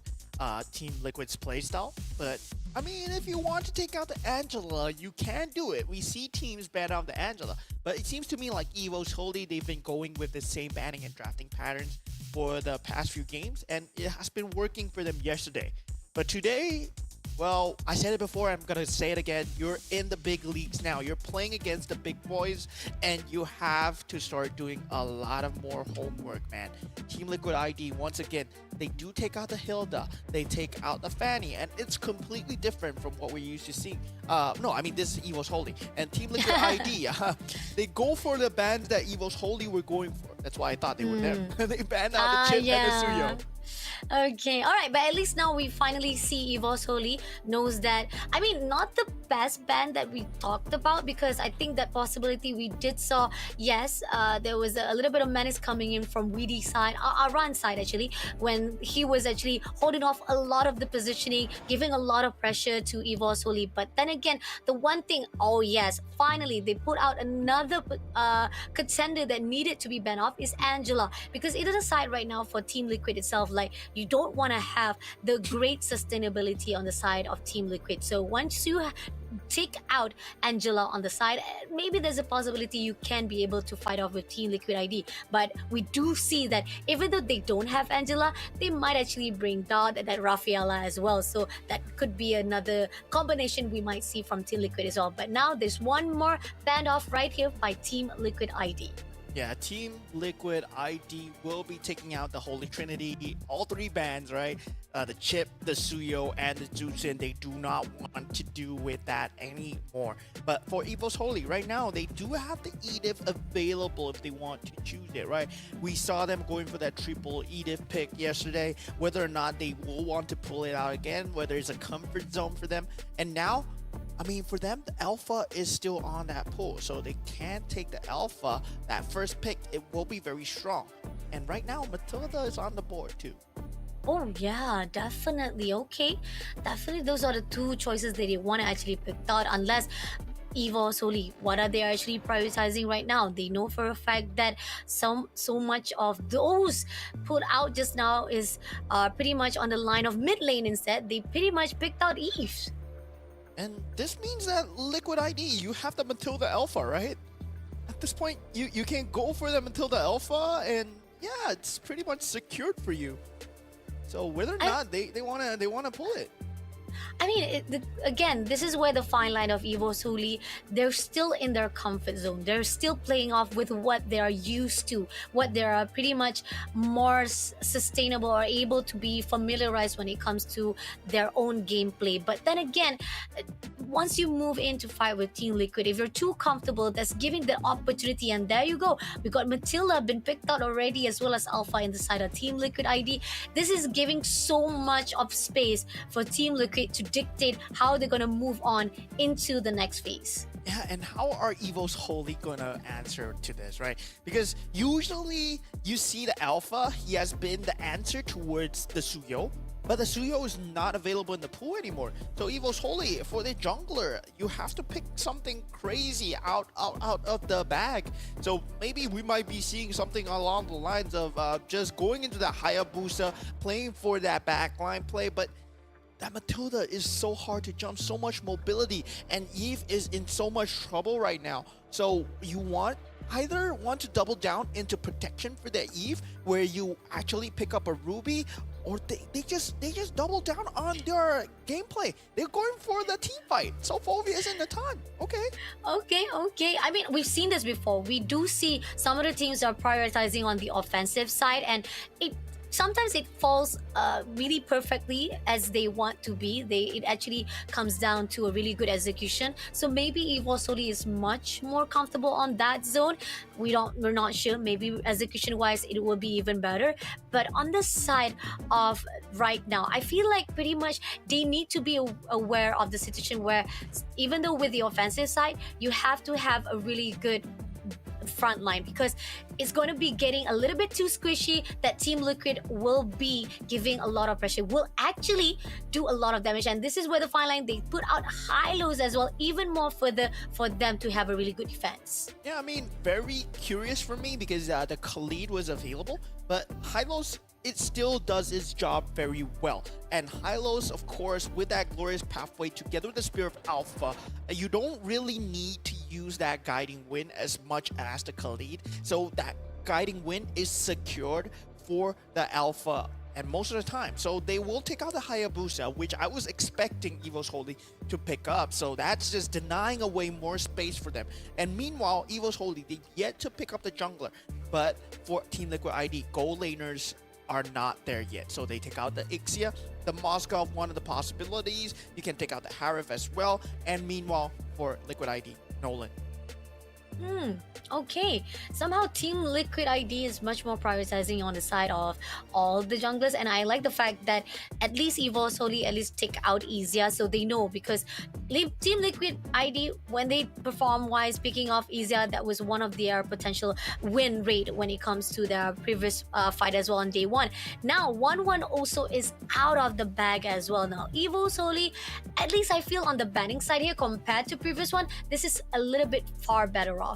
Team Liquid's playstyle. But, I mean, if you want to take out the Angela, you can do it. We see teams ban out the Angela. But it seems to me like Evos Holy, they've been going with the same banning and drafting patterns for the past few games, and it has been working for them yesterday. But today, well, I said it before, I'm going to say it again. You're in the big leagues now. You're playing against the big boys, and you have to start doing a lot of more homework, man. Team Liquid ID, once again, they do take out the Hilda. They take out the Fanny, and it's completely different from what we're used to seeing. No, I mean, this is Evos Holy. And Team Liquid ID, they go for the bans that Evos Holy were going for. That's why I thought they were them. They banned out the Chip and the Suyo. Okay, all right, but at least now we finally see Evos Holy knows that. I mean, not the best band that we talked about because I think that possibility we did saw. Yes, there was a little bit of menace coming in from Weedy side, Aran side actually, when he was actually holding off a lot of the positioning, giving a lot of pressure to Evos Holy. But then again, the one thing, oh yes, finally they put out another contender that needed to be banned off is Angela, because it is a side right now for Team Liquid itself. Like, you don't want to have the great sustainability on the side of Team Liquid. So once you take out Angela on the side, maybe there's a possibility you can be able to fight off with Team Liquid ID. But we do see that even though they don't have Angela, they might actually bring Dot and that Rafaela as well. So that could be another combination we might see from Team Liquid as well. But now there's one more band off right here by Team Liquid ID. Yeah, Team Liquid ID will be taking out the Holy Trinity, all three bands, right? The Chip, the Suyo, and the Jutsun. They do not want to do with that anymore. But for Evos Holy, right now, they do have the Edith available if they want to choose it, right? We saw them going for that triple Edith pick yesterday, whether or not they will want to pull it out again, whether it's a comfort zone for them. And now, I mean, for them, the alpha is still on that pool, so they can take the alpha. That first pick, it will be very strong. And right now, Matilda is on the board too. Oh yeah, definitely. Okay, definitely those are the two choices that they want to actually pick out, unless Evos Holy, what are they actually prioritizing right now? They know for a fact that so much of those put out just now is pretty much on the line of mid lane instead. They pretty much picked out Eve. And this means that Liquid ID, you have the Matilda Alpha, right? At this point, you can go for the Matilda Alpha, and yeah, it's pretty much secured for you. So whether or not they wanna pull it. I mean, again, this is where the fine line of Evos Holy, they're still in their comfort zone. They're still playing off with what they are used to, what they are pretty much more sustainable or able to be familiarized when it comes to their own gameplay. But then again, once you move in to fight with Team Liquid, if you're too comfortable, that's giving the opportunity. And there you go. We got Matilda been picked out already, as well as Alpha in the side of Team Liquid ID. This is giving so much of space for Team Liquid to dictate how they're going to move on into the next phase. Yeah, and how are Evos Holy gonna answer to this, right? Because usually you see the Alpha, he has been the answer towards the Suyo, but the Suyo is not available in the pool anymore. So Evos Holy, for the jungler, you have to pick something crazy out of the bag. So maybe we might be seeing something along the lines of just going into the Hayabusa, playing for that backline play, but that Matilda is so hard to jump, so much mobility, and Eve is in so much trouble right now. So you either want to double down into protection for that Eve, where you actually pick up a Ruby, or they just double down on their gameplay. They're going for the team fight. So Fovia is in the time. Okay. Okay. I mean, we've seen this before. We do see some of the teams are prioritizing on the offensive side, and sometimes it falls really perfectly as they want to be. It actually comes down to a really good execution. So maybe Evos Soli is much more comfortable on that zone. We're not sure. Maybe execution wise it will be even better. But on the side of right now, I feel like pretty much they need to be aware of the situation where, even though with the offensive side, you have to have a really good front line, because it's going to be getting a little bit too squishy. That Team Liquid will be giving a lot of pressure, will actually do a lot of damage, and this is where the fine line, they put out high lows as well, even more for them to have a really good defense. Yeah, I mean, very curious for me, because the Khalid was available, but Hylos, it still does its job very well. And Hylos, of course, with that glorious pathway together with the Spear of Alpha, you don't really need to use that guiding wind as much as the Khalid. So that guiding wind is secured for the Alpha and most of the time. So they will take out the Hayabusa, which I was expecting Evos Holy to pick up. So that's just denying away more space for them. And meanwhile, Evos Holy, they yet to pick up the jungler. But for Team Liquid ID, gold laners are not there yet. So they take out the Ixia, the Moskov, one of the possibilities. You can take out the Harif as well. And meanwhile, for Liquid ID, Nolan. Okay. Somehow Team Liquid ID is much more prioritizing on the side of all the junglers, and I like the fact that at least Evo Soli at least take out Izia, so they know, because Team Liquid ID, when they perform wise picking off Izia, that was one of their potential win rate when it comes to their previous fight as well on day one. Now 1-1 also is out of the bag as well. Now Evo Soli, at least I feel on the banning side here compared to previous one, this is a little bit far better off.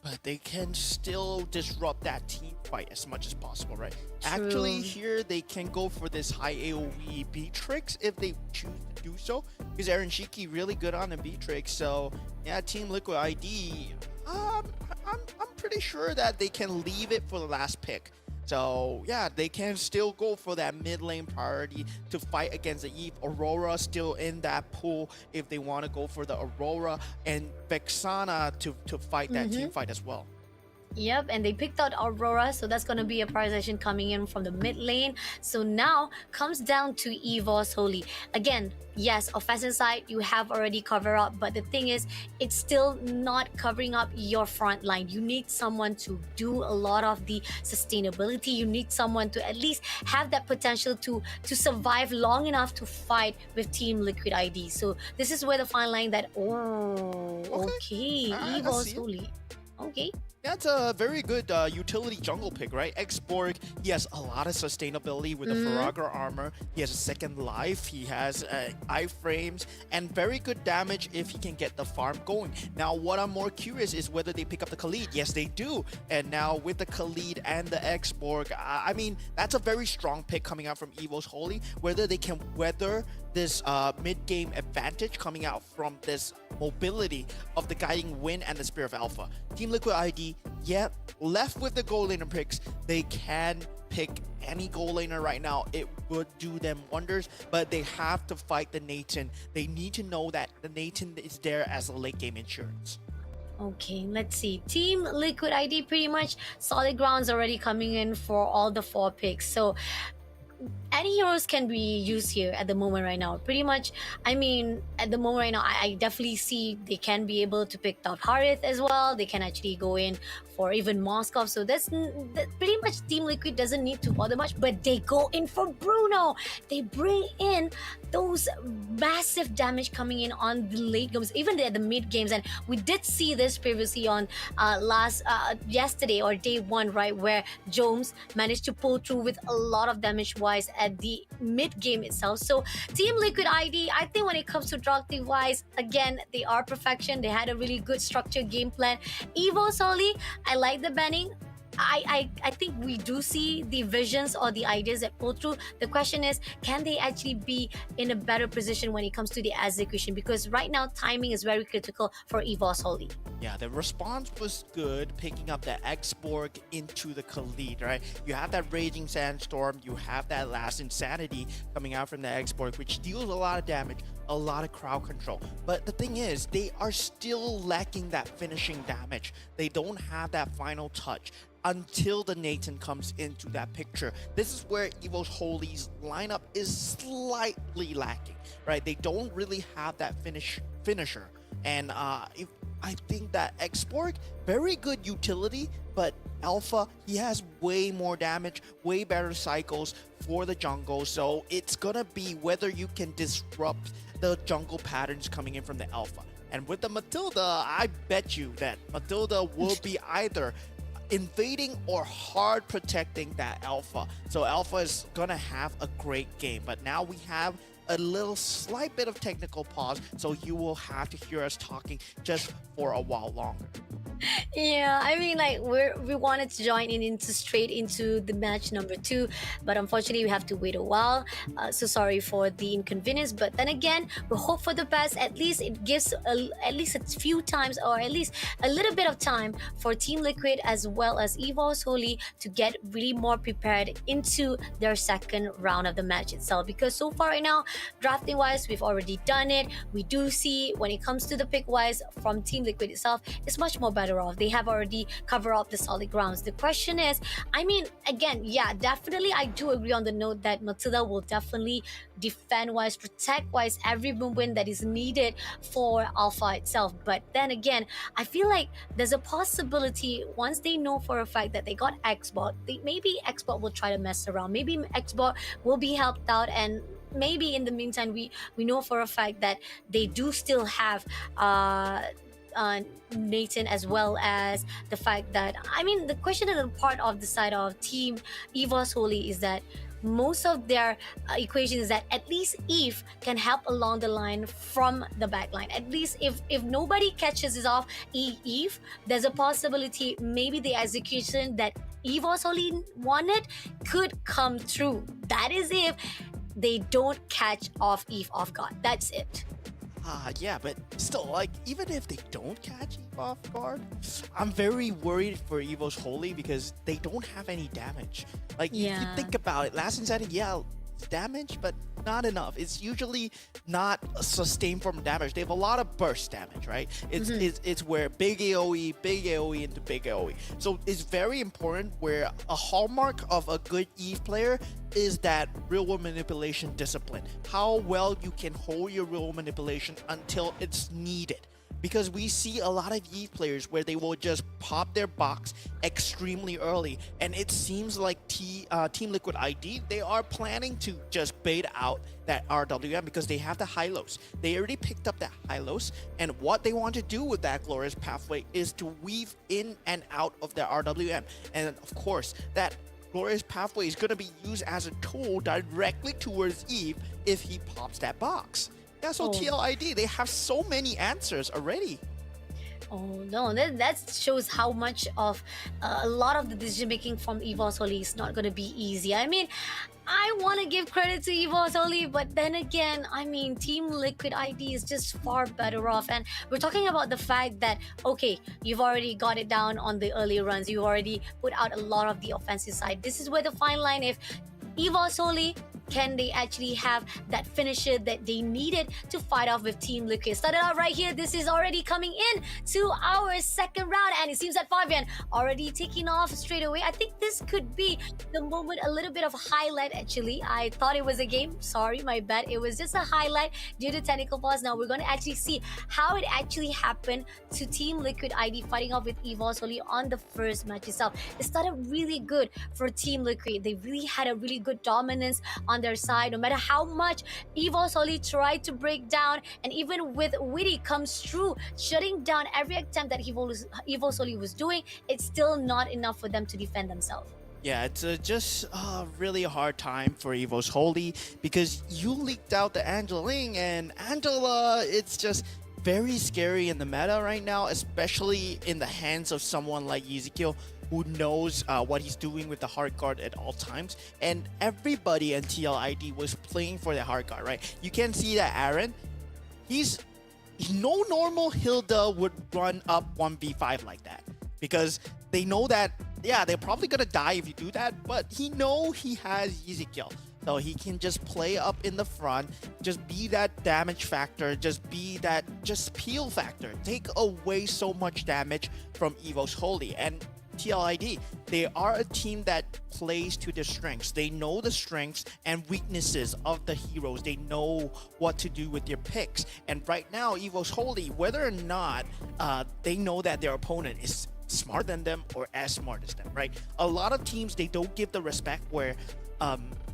But they can still disrupt that team fight as much as possible, right? True. Actually, here they can go for this high AoE Beatrix if they choose to do so, because Aaron Shiki really good on the Beatrix. So yeah, Team Liquid ID, I'm pretty sure that they can leave it for the last pick. So yeah, they can still go for that mid lane priority to fight against the Eve. Aurora still in that pool if they want to go for the Aurora, and Vexana to fight that team fight as well. Yep, and they picked out Aurora, so that's going to be a prioritization coming in from the mid lane. So now comes down to Evos Holy. Again, yes, offensive side, you have already covered up, but the thing is, it's still not covering up your front line. You need someone to do a lot of the sustainability. You need someone to at least have that potential to survive long enough to fight with Team Liquid ID. So this is where the fine line that, okay, Evos Holy. Okay. That's a very good utility jungle pick, right? X-Borg, he has a lot of sustainability with the Faragra armor. He has a second life. He has iframes and very good damage if he can get the farm going. Now, what I'm more curious is whether they pick up the Khalid. Yes, they do. And now with the Khalid and the X-Borg, I mean, that's a very strong pick coming out from Evos Holy. Whether they can weather this mid-game advantage coming out from this mobility of the Guiding Wind and the Spear of Alpha. Team Liquid ID, yep, left with the gold laner picks. They can pick any gold laner right now. It would do them wonders, but they have to fight the Nathan. They need to know that the Nathan is there as a late game insurance. Okay, let's see. Team Liquid ID, pretty much solid grounds already coming in for all the 4 picks. So any heroes can be used here at the moment right now. Pretty much, I mean, at the moment right now, I definitely see they can be able to pick out Harith as well. They can actually go in for even Moskov. So that's pretty much Team Liquid doesn't need to bother much, but they go in for Bruno. They bring in those massive damage coming in on the late games, even at the mid games. And we did see this previously on yesterday or day 1, right, where Jones managed to pull through with a lot of damage wise at the mid game itself. So Team Liquid ID, I think when it comes to Drogty wise, again, they are perfection. They had a really good structured game plan. Evo Soli, I like the banning. I think we do see the visions or the ideas that pull through. The question is, can they actually be in a better position when it comes to the execution? Because right now, timing is very critical for Evos Holy. Yeah, the response was good, picking up that X-Borg into the Khalid, right? You have that Raging Sandstorm, you have that Last Insanity coming out from the X-Borg, which deals a lot of damage, a lot of crowd control. But the thing is, they are still lacking that finishing damage. They don't have that final touch until the Nathan comes into that picture. This is where Evos Holy's lineup is slightly lacking, right? They don't really have that finisher. And I think that X-Borg, very good utility, but Alpha, he has way more damage, way better cycles for the jungle. So it's gonna be whether you can disrupt the jungle patterns coming in from the Alpha. And with the Matilda, I bet you that Matilda will be either invading or hard protecting that Alpha. So Alpha is gonna have a great game. But now we have a little slight bit of technical pause, so you will have to hear us talking just for a while longer. Yeah, I mean, like we wanted to join into straight into the match number 2, but unfortunately we have to wait a while. So sorry for the inconvenience, but then again, we hope for the best. At least it gives at least a few times, or at least a little bit of time for Team Liquid as well as Evos Holy to get really more prepared into their second round of the match itself. Because so far right now, drafting wise, we've already done it. We do see when it comes to the pick wise from Team Liquid itself, it's much more better off. They have already covered up the solid grounds. The question is, I mean, again, yeah, definitely I do agree on the note that Matilda will definitely defend wise, protect wise every movement that is needed for Alpha itself. But then again, I feel like there's a possibility once they know for a fact that they got Xbox, maybe Xbox will try to mess around. Maybe Xbox will be helped out, and maybe in the meantime we know for a fact that they do still have Nathan, as well as the fact that, I mean, the question is a part of the side of Team Evos Holy is that most of their equation is that at least Eve can help along the line from the back line. At least if nobody catches it off Eve, there's a possibility maybe the execution that Evos Holy wanted could come true. That is if they don't catch off Eve off guard. That's it. Yeah, but still, like, even if they don't catch Eve off guard, I'm very worried for Evos Holy because they don't have any damage. Like, if you Yeah. think about it, Last Insanity, yeah, it's damage, but not enough. It's usually not a sustained form of damage. They have a lot of burst damage, right? It's where big AoE into big AoE. So it's very important where a hallmark of a good Eve player is that real world manipulation discipline. How well you can hold your real world manipulation until it's needed. Because we see a lot of Eve players where they will just pop their box extremely early, and it seems like Team Liquid ID, they are planning to just bait out that RWM because they have the Hylos. They already picked up that Hylos, and what they want to do with that Glorious Pathway is to weave in and out of the RWM. And of course, that Glorious Pathway is going to be used as a tool directly towards Eve if he pops that box. Yeah, so Oh. TLID, they have so many answers already. Oh no, that shows how much of a lot of the decision making from Evos Holy is not going to be easy. I mean, I want to give credit to Evos Holy, but then again, I mean, Team Liquid ID is just far better off. And we're talking about the fact that, okay, you've already got it down on the early runs. You already put out a lot of the offensive side. This is where the fine line, if Evos Holy, can they actually have that finisher that they needed to fight off with Team Liquid? Started out right here. This is already coming in to our second round, and it seems that Fabian already taking off straight away. I think this could be the moment, a little bit of a highlight actually. I thought it was a game. Sorry, my bad. It was just a highlight due to technical pause. Now we're going to actually see how it actually happened to Team Liquid ID fighting off with Evos Holy on the first match itself. It started really good for Team Liquid. They really had a really good dominance on their side, no matter how much Evos Holy tried to break down, and even with Witty comes through shutting down every attempt that Evos Holy was doing, it's still not enough for them to defend themselves. Yeah, it's just really a hard time for Evos Holy because you leaked out the Angela Ling, and Angela, it's just very scary in the meta right now, especially in the hands of someone like Ezekiel, who knows what he's doing with the hard guard at all times. And everybody in TLID was playing for the hard guard, right? You can see that Aaron, he's no normal Hilda would run up 1v5 like that, because they know that, yeah, they're probably gonna die if you do that, but he has Ezekiel. So he can just play up in the front, just be that damage factor, just peel factor, take away so much damage from Evos Holy. And TLID, they are a team that plays to their strengths. They know the strengths and weaknesses of the heroes. They know what to do with their picks. And right now, Evos Holy, whether or not they know that their opponent is smarter than them or as smart as them, right? A lot of teams, they don't give the respect where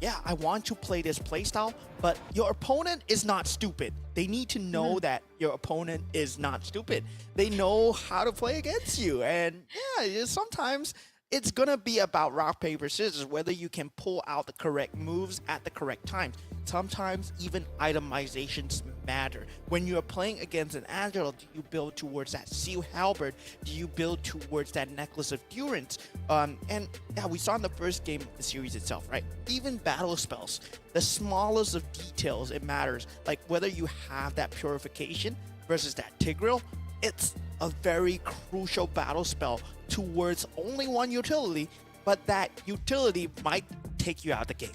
yeah, I want to play this playstyle, but your opponent is not stupid. They need to know that your opponent is not stupid. They know how to play against you. And yeah, sometimes it's going to be about rock, paper, scissors, whether you can pull out the correct moves at the correct time. Sometimes even itemizations matter. When you're playing against an Angela, do you build towards that Seal Halberd? Do you build towards that Necklace of Durance? And yeah, we saw in the first game of the series itself, right? Even battle spells, the smallest of details, it matters. Like whether you have that Purification versus that Tigreal, it's a very crucial battle spell towards only one utility, but that utility might take you out of the game.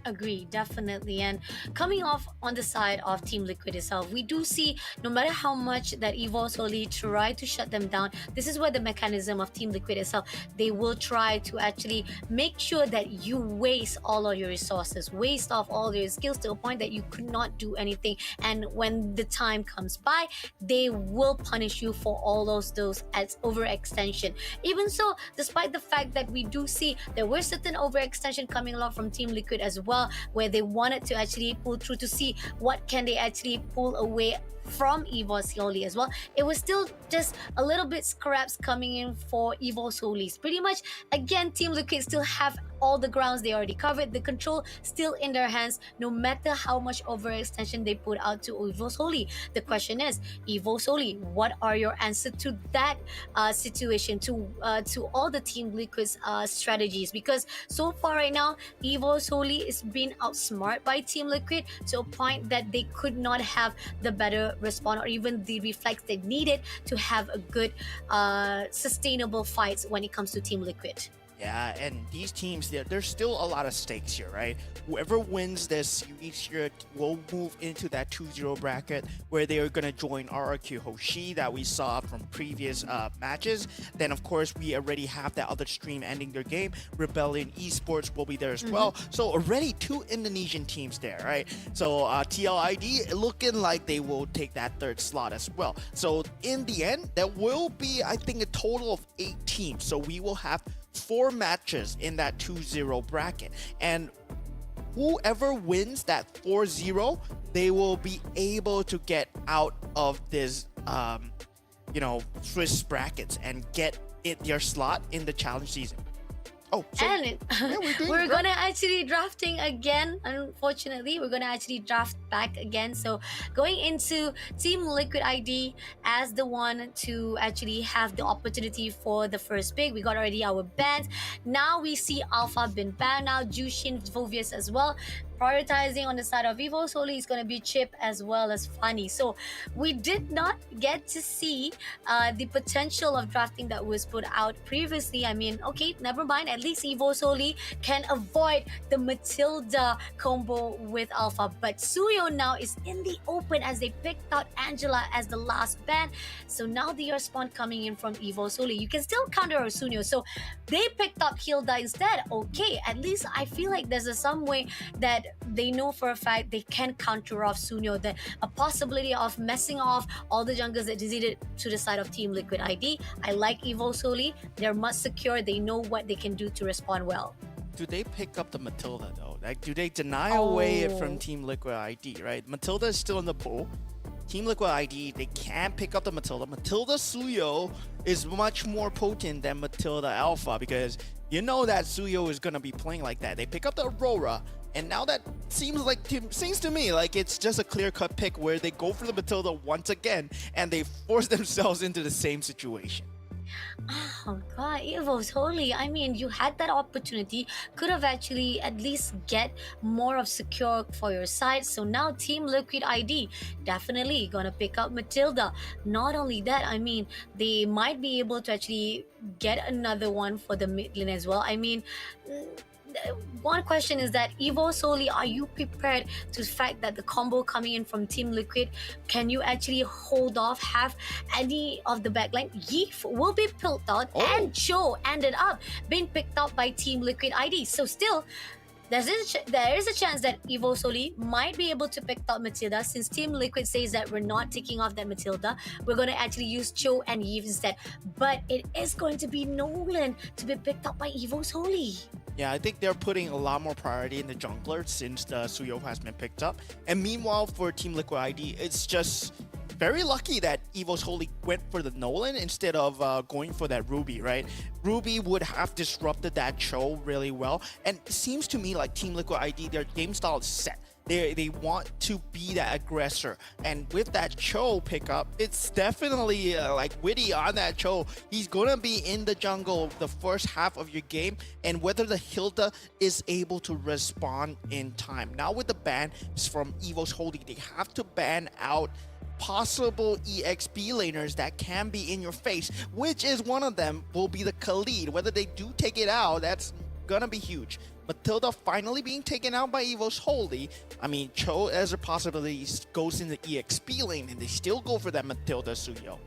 Agree, definitely. And coming off on the side of Team Liquid itself, we do see no matter how much that Evos Holy try to shut them down, this is where the mechanism of Team Liquid itself, they will try to actually make sure that you waste all of your resources, waste off all your skills to a point that you could not do anything. And when the time comes by, they will punish you for all those as overextension. Even so, despite the fact that we do see there were certain overextension coming along from Team Liquid as well, where they wanted to actually pull through to see what can they actually pull away from Evos Holy as well. It was still just a little bit scraps coming in for Evos Holy. Pretty much, again, Team Liquid still have all the grounds they already covered, the control still in their hands, no matter how much overextension they put out to Evos Holy. The question is, Evos Holy, what are your answers to that situation, to all the Team Liquid's strategies? Because so far right now, Evos Holy is being outsmarted by Team Liquid to a point that they could not have the better response or even the reflex they needed to have a good sustainable fights when it comes to Team Liquid. Yeah, and these teams, there's still a lot of stakes here, right? Whoever wins this series here will move into that 2-0 bracket where they are going to join RRQ Hoshi that we saw from previous matches. Then, of course, we already have that other stream ending their game. Rebellion Esports will be there as well. So already 2 Indonesian teams there, right? So TLID looking like they will take that 3rd slot as well. So in the end, there will be, I think, a total of 8 teams. So we will have 4 matches in that 2-0 bracket, and whoever wins that 4-0, they will be able to get out of this Swiss brackets and get their slot in the challenge season. Oh, so, and yeah, we're gonna actually drafting again. Unfortunately, we're gonna actually draft back again. So going into Team Liquid ID as the one to actually have the opportunity for the first pick. We got already our bans. Now we see Alpha been banned. Now Jushin, Vovius as well. Prioritizing on the side of Evos Holy is going to be Chip as well as Funny. So we did not get to see the potential of drafting that was put out previously. I mean, okay, never mind. At least Evos Holy can avoid the Matilda combo with Alpha. But Suyo now is in the open as they picked out Angela as the last ban. So now the respawn coming in from Evos Holy. You can still counter Suyo. So they picked up Hilda instead. Okay, at least I feel like there's some way that they know for a fact they can counter off Sunyo, that a possibility of messing off all the junglers that did to the side of Team Liquid ID. I like Evo Soli. They're much secure. They know what they can do to respond well. Do they pick up the Matilda though? Like, do they deny away it from Team Liquid ID, right? Matilda is still in the pool. Team Liquid ID, they can pick up the Matilda. Matilda Suyo is much more potent than Matilda Alpha because you know that Suyo is going to be playing like that. They pick up the Aurora. And now that seems to me like it's just a clear-cut pick where they go for the Matilda once again and they force themselves into the same situation. Oh god, Evos, holy. I mean, you had that opportunity, could have actually at least get more of secure for your side. So now Team Liquid ID definitely gonna pick up Matilda. Not only that, I mean, they might be able to actually get another one for the mid lane as well. I mean, one question is that Evo Soli, are you prepared to the fact that the combo coming in from Team Liquid, can you actually hold off, have any of the backline? Yeef will be picked out, and Cho ended up being picked up by Team Liquid ID. So still, there is a chance that Evo Soli might be able to pick up Matilda, since Team Liquid says that we're not taking off that Matilda. We're going to actually use Cho and Yeef instead. But it is going to be Nolan to be picked up by Evo Soli. Yeah, I think they're putting a lot more priority in the jungler since the Suyo has been picked up. And meanwhile, for Team Liquid ID, it's just very lucky that Evos Holy went for the Nolan instead of going for that Ruby, right? Ruby would have disrupted that Cho really well. And it seems to me like Team Liquid ID, their game style is set. They want to be that aggressor, and with that Cho pickup, it's definitely like witty on that Cho. He's gonna be in the jungle the first half of your game, and whether the Hilda is able to respond in time. Now with the ban from Evos Holy, they have to ban out possible EXP laners that can be in your face, which is one of them will be the Khalid. Whether they do take it out, that's gonna be huge. Matilda finally being taken out by Evos Holy. I mean, Cho as a possibility goes in the EXP lane, and they still go for that Matilda Suyo.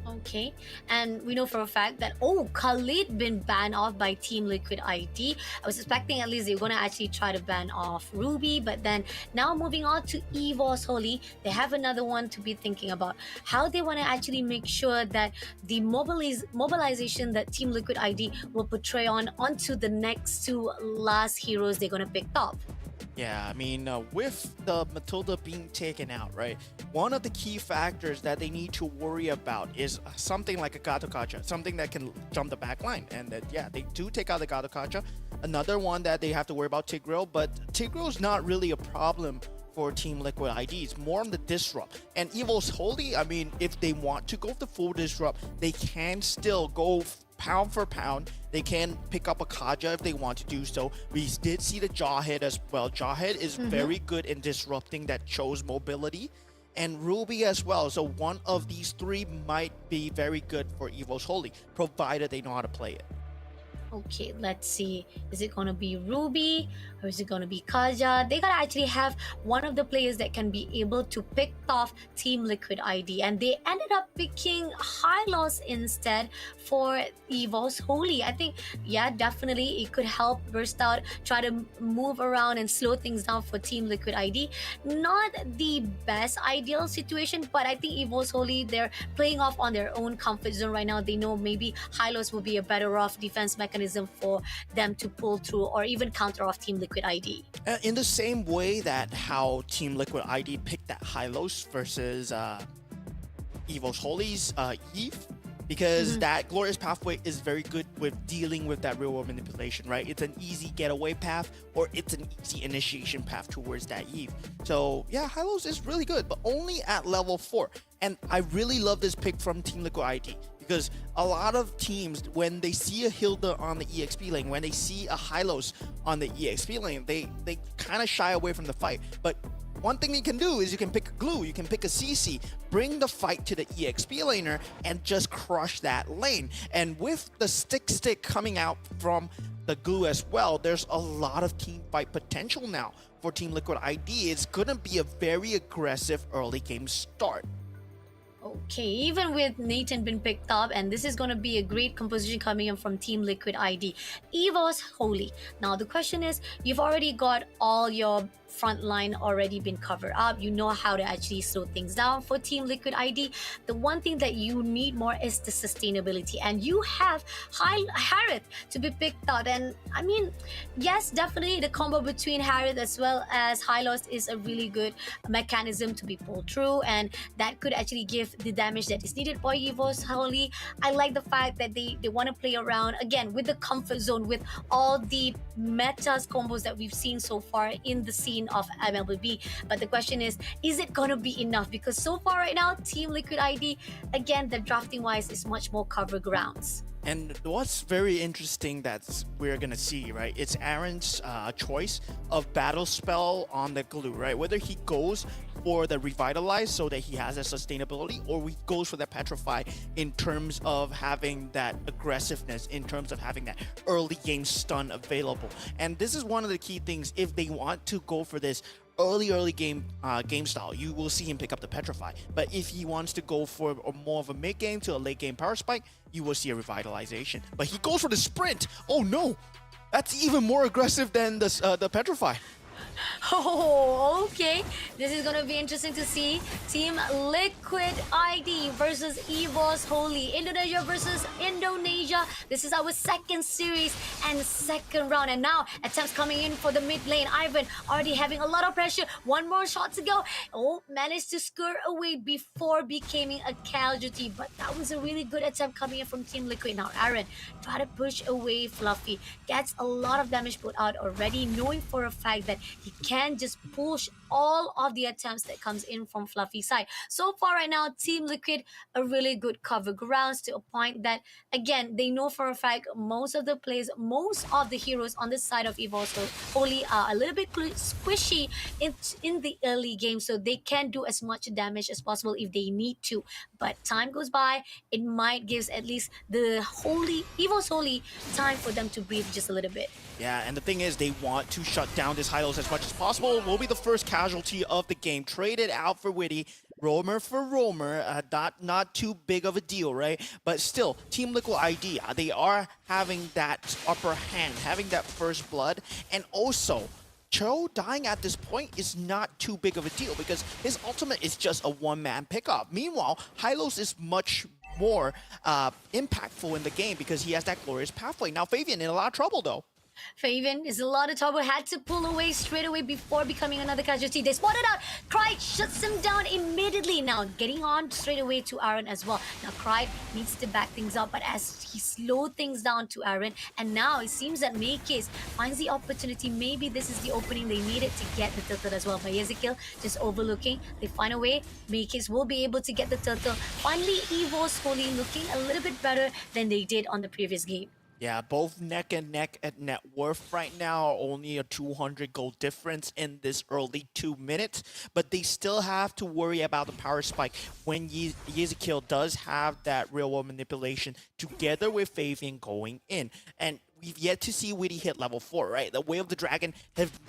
Okay, and we know for a fact that Khalid been banned off by Team Liquid ID. I was expecting at least they're gonna actually try to ban off Ruby, but then now moving on to Evos Holy, they have another one to be thinking about. How they want to actually make sure that the mobilization that Team Liquid ID will portray onto the next two last heroes they're gonna pick up. Yeah, I mean, with the Matilda being taken out, right? One of the key factors that they need to worry about is something like a Gato-Kacha, something that can jump the back line. And that, yeah, they do take out the Gato-Kacha. Another one that they have to worry about, Tigreal, but Tigreal's not really a problem for Team Liquid ID. It's more on the disrupt. And Evos Holy, I mean, if they want to go for full disrupt, they can still go pound for pound. They can pick up a Kaja if they want to do so. We did see the Jawhead as well. Jawhead is very good in disrupting that Cho's mobility, and Ruby as well. So one of these three might be very good for Evos Holy, provided they know how to play it. Okay, let's see. Is it going to be Ruby or is it going to be Kaja? They got to actually have one of the players that can be able to pick off Team Liquid ID. And they ended up picking Hylos instead for Evos Holy. I think, yeah, definitely it could help burst out, try to move around and slow things down for Team Liquid ID. Not the best ideal situation, but I think Evos Holy, they're playing off on their own comfort zone right now. They know maybe Hylos will be a better off defense mechanism for them to pull through or even counter off Team Liquid ID. In the same way that how Team Liquid ID picked that Hylos versus Evos Holy's Eve, because that Glorious Pathway is very good with dealing with that real world manipulation, right? It's an easy getaway path, or it's an easy initiation path towards that Eve. So yeah, Hylos is really good, but only at level 4. And I really love this pick from Team Liquid ID, because a lot of teams, when they see a Hilda on the EXP lane, when they see a Hylos on the EXP lane, they kind of shy away from the fight. But one thing you can do is you can pick a Glue, you can pick a CC, bring the fight to the EXP laner, and just crush that lane. And with the stick coming out from the Glue as well, there's a lot of team fight potential now for Team Liquid ID. It's gonna be a very aggressive early game start. Okay, even with Nathan been picked up, and this is going to be a great composition coming in from Team Liquid ID. Evos Holy. Now the question is, you've already got all your front line already been covered up. You know how to actually slow things down for Team Liquid ID. The one thing that you need more is the sustainability, and you have Harith to be picked out. And I mean, yes, definitely the combo between Harith as well as Hylos is a really good mechanism to be pulled through, and that could actually give the damage that is needed for Evos Holy. I like the fact that they want to play around again with the comfort zone, with all the metas combos that we've seen so far in the scene of MLB. But the question is it gonna be enough? Because so far right now, Team Liquid ID, again, the drafting wise is much more cover grounds. And what's very interesting that we're gonna see, right? It's Aaron's choice of battle spell on the glue, right? Whether he goes for the revitalize so that he has that sustainability, or he goes for the petrify in terms of having that aggressiveness, in terms of having that early game stun available. And this is one of the key things if they want to go for this early game style, you will see him pick up the petrify. But if he wants to go for more of a mid game to a late game power spike, you will see a revitalization. But he goes for the sprint. Oh no, that's even more aggressive than the petrify. Oh, okay. This is gonna be interesting to see. Team Liquid ID versus Evos Holy. Indonesia versus Indonesia. This is our second series and second round. And now attempts coming in for the mid lane. Ivan already having a lot of pressure. One more shot to go. Oh, managed to skirt away before becoming a casualty. But that was a really good attempt coming in from Team Liquid. Now Aaron try to push away Fluffy. Gets a lot of damage put out already, knowing for a fact that he can just push all of the attempts that comes in from Fluffy's side. So far right now, Team Liquid a really good cover grounds to a point that, again, they know for a fact most of the plays, most of the heroes on the side of Evos Holy are a little bit squishy in the early game, so they can do as much damage as possible if they need to. But time goes by, it might give at least the Evos Holy time for them to breathe just a little bit. Yeah, and the thing is, they want to shut down this Hylos as much as possible. Will be the first casualty of the game. Traded out for Witty. Roamer for Roamer. Not too big of a deal, right? But still, Team Liquid ID, they are having that upper hand, having that first blood. And also, Cho dying at this point is not too big of a deal because his ultimate is just a one-man pickup. Meanwhile, Hylos is much more impactful in the game because he has that glorious pathway. Now, Fabian in a lot of trouble, though. Faven is a lot of trouble, had to pull away straight away before becoming another casualty. They spotted out. Cry shuts him down immediately. Now getting on straight away to Aaron as well. Now Cry needs to back things up, but as he slowed things down to Aaron, and now it seems that Maykis finds the opportunity. Maybe this is the opening they needed to get the turtle as well. But Ezekiel just overlooking. They find a way. Maykis will be able to get the turtle. Finally, Evos Holy looking a little bit better than they did on the previous game. Yeah, both neck and neck at net worth right now. Only a 200 gold difference in this early 2 minutes. But they still have to worry about the power spike when Ezekiel does have that real world manipulation together with Fabian going in. And we've yet to see Witty hit level 4, right? The Way of the Dragon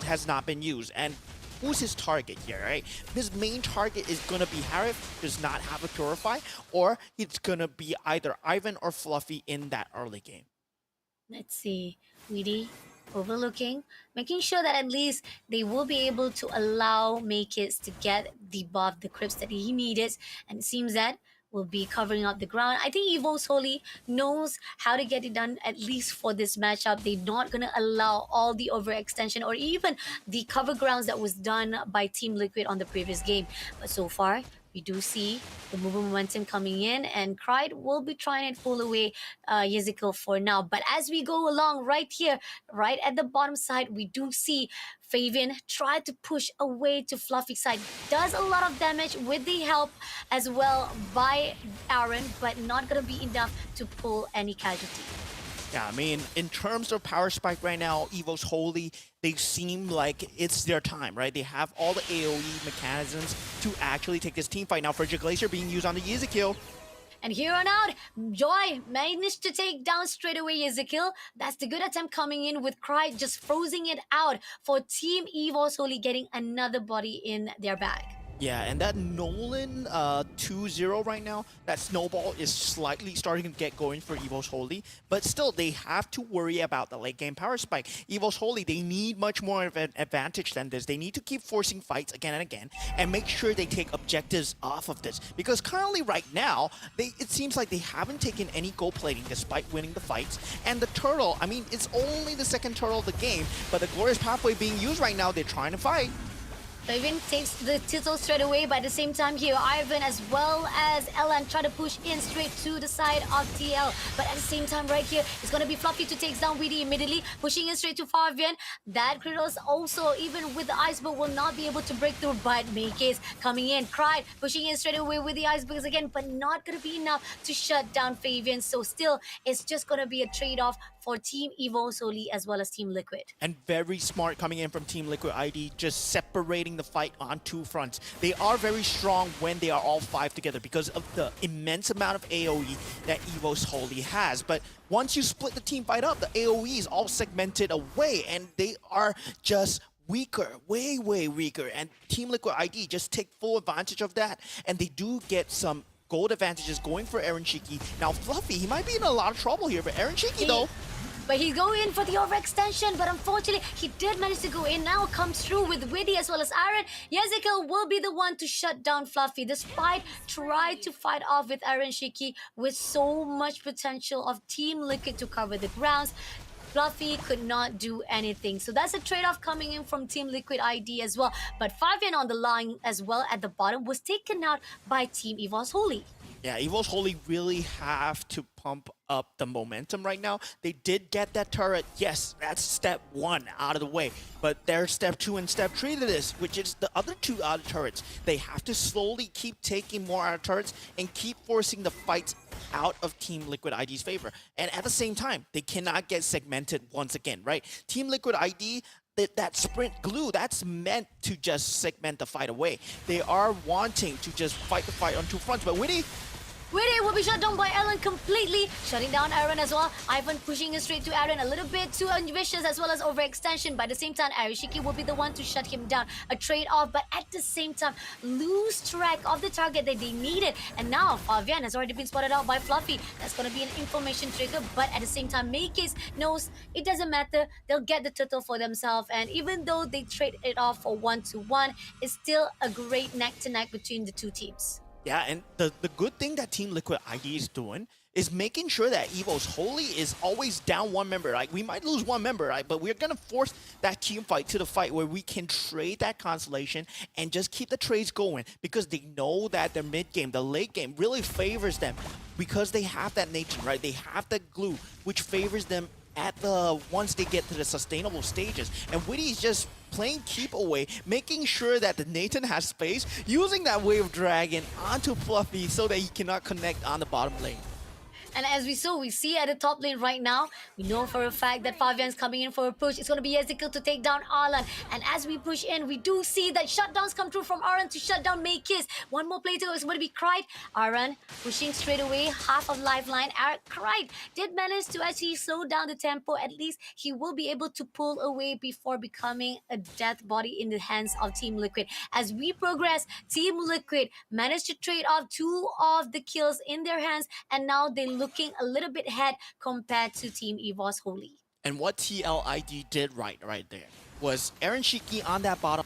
has not been used. And who's his target here, right? His main target is going to be Harith, does not have a Purify, or it's going to be either Ivan or Fluffy in that early game. Let's see. Weedy overlooking, making sure that at least they will be able to allow Maykis to get the buff, the creeps that he needed. And it seems that will be covering up the ground. I think Evos Holy knows how to get it done, at least for this matchup. They're not going to allow all the overextension or even the cover grounds that was done by Team Liquid on the previous game. But so far, we do see the movement momentum coming in, and Cried will be trying to pull away Ezekiel for now. But as we go along right here, right at the bottom side, we do see Fabian try to push away to Fluffy side. Does a lot of damage with the help as well by Aaron, but not going to be enough to pull any casualty. Yeah, I mean, in terms of power spike right now, Evos Holy, they seem like it's their time, right? They have all the AoE mechanisms to actually take this team fight. Now, Frigid Glacier being used on the Ezekiel. And here on out, Joy managed to take down straight away Ezekiel. That's the good attempt coming in with Cry just freezing it out for Team Evos Holy getting another body in their bag. Yeah, and that Nolan 2-0 right now, that snowball is slightly starting to get going for Evos Holy, but still they have to worry about the late game power spike. Evos Holy, they need much more of an advantage than this. They need to keep forcing fights again and again and make sure they take objectives off of this, because currently right now, it seems like they haven't taken any gold plating despite winning the fights. And the turtle, I mean, it's only the second turtle of the game, but the glorious pathway being used right now, they're trying to fight. Ivan takes the title straight away, but at the same time here, Ivan as well as Ellen try to push in straight to the side of TL. But at the same time right here, it's going to be Fluffy to take down Weedy immediately, pushing in straight to Fabian. That Kratos also, even with the iceberg, will not be able to break through, but Make coming in. Cried, pushing in straight away with the icebergs again, but not going to be enough to shut down Fabian. So still, it's just going to be a trade-off for Team Evo Soli as well as Team Liquid. And very smart coming in from Team Liquid ID, just separating the fight on two fronts. They are very strong when they are all five together because of the immense amount of AoE that Evos Holy has. But once you split the team fight up, the AoE is all segmented away and they are just weaker, way weaker. And Team Liquid ID just take full advantage of that, and they do get some gold advantages going for Aaron Shiki. Now Fluffy, he might be in a lot of trouble here, but Aaron Shiki though, but he go in for the overextension, but unfortunately, he did manage to go in. Now comes through with Widdy as well as Aaron. Yezikel will be the one to shut down Fluffy, despite tried to fight off with Aaron Shiki with so much potential of Team Liquid to cover the grounds. Fluffy could not do anything. So that's a trade-off coming in from Team Liquid ID as well. But Fabian on the line as well at the bottom was taken out by Team Evos Holy. Yeah, Evos Holy really have to pump up the momentum right now. They did get that turret. Yes, that's step one out of the way. But there's step two and step three to this, which is the other two out of turrets. They have to slowly keep taking more out of turrets and keep forcing the fights out of Team Liquid ID's favor. And at the same time, they cannot get segmented once again, right? Team Liquid ID, that sprint glue, that's meant to just segment the fight away. They are wanting to just fight the fight on two fronts, but Winnie, Will be shut down by Ellen completely, shutting down Aaron as well. Ivan pushing it straight to Aaron, a little bit too ambitious as well as overextension. By the same time, Arishiki will be the one to shut him down. A trade-off, but at the same time, lose track of the target that they needed. And now, Fabian has already been spotted out by Fluffy. That's going to be an information trigger, but at the same time, Maykis knows it doesn't matter. They'll get the turtle for themselves. And even though they trade it off for 1-1, it's still a great neck-to-neck between the two teams. yeah, and the good thing that Team Liquid ID is doing is making sure that Evos Holy is always down one member. Like, we might lose one member, right? But we're gonna force that team fight to the fight where we can trade that constellation and just keep the trades going, because they know that their mid game, the late game, really favors them because they have that nature, right? They have that glue, which favors them at the once they get to the sustainable stages. And Witty's just playing keep away, making sure that the Nathan has space, using that Wave Dragon onto Fluffy so that he cannot connect on the bottom lane. And as we saw, we see at the top lane right now, we know for a fact that Fabian's coming in for a push. It's going to be Ezekiel to take down Arlan. And as we push in, we do see that shutdowns come through from Aran to shut down Maykis. One more play to go is going to be Cried. Aran pushing straight away, half of lifeline. Cried did manage to actually slow down the tempo. At least he will be able to pull away before becoming a death body in the hands of Team Liquid. As we progress, Team Liquid managed to trade off 2 of the kills in their hands, and now they looking a little bit ahead compared to Team Evos Holy. And what TLID did right there was Aaron Shiki on that bottom,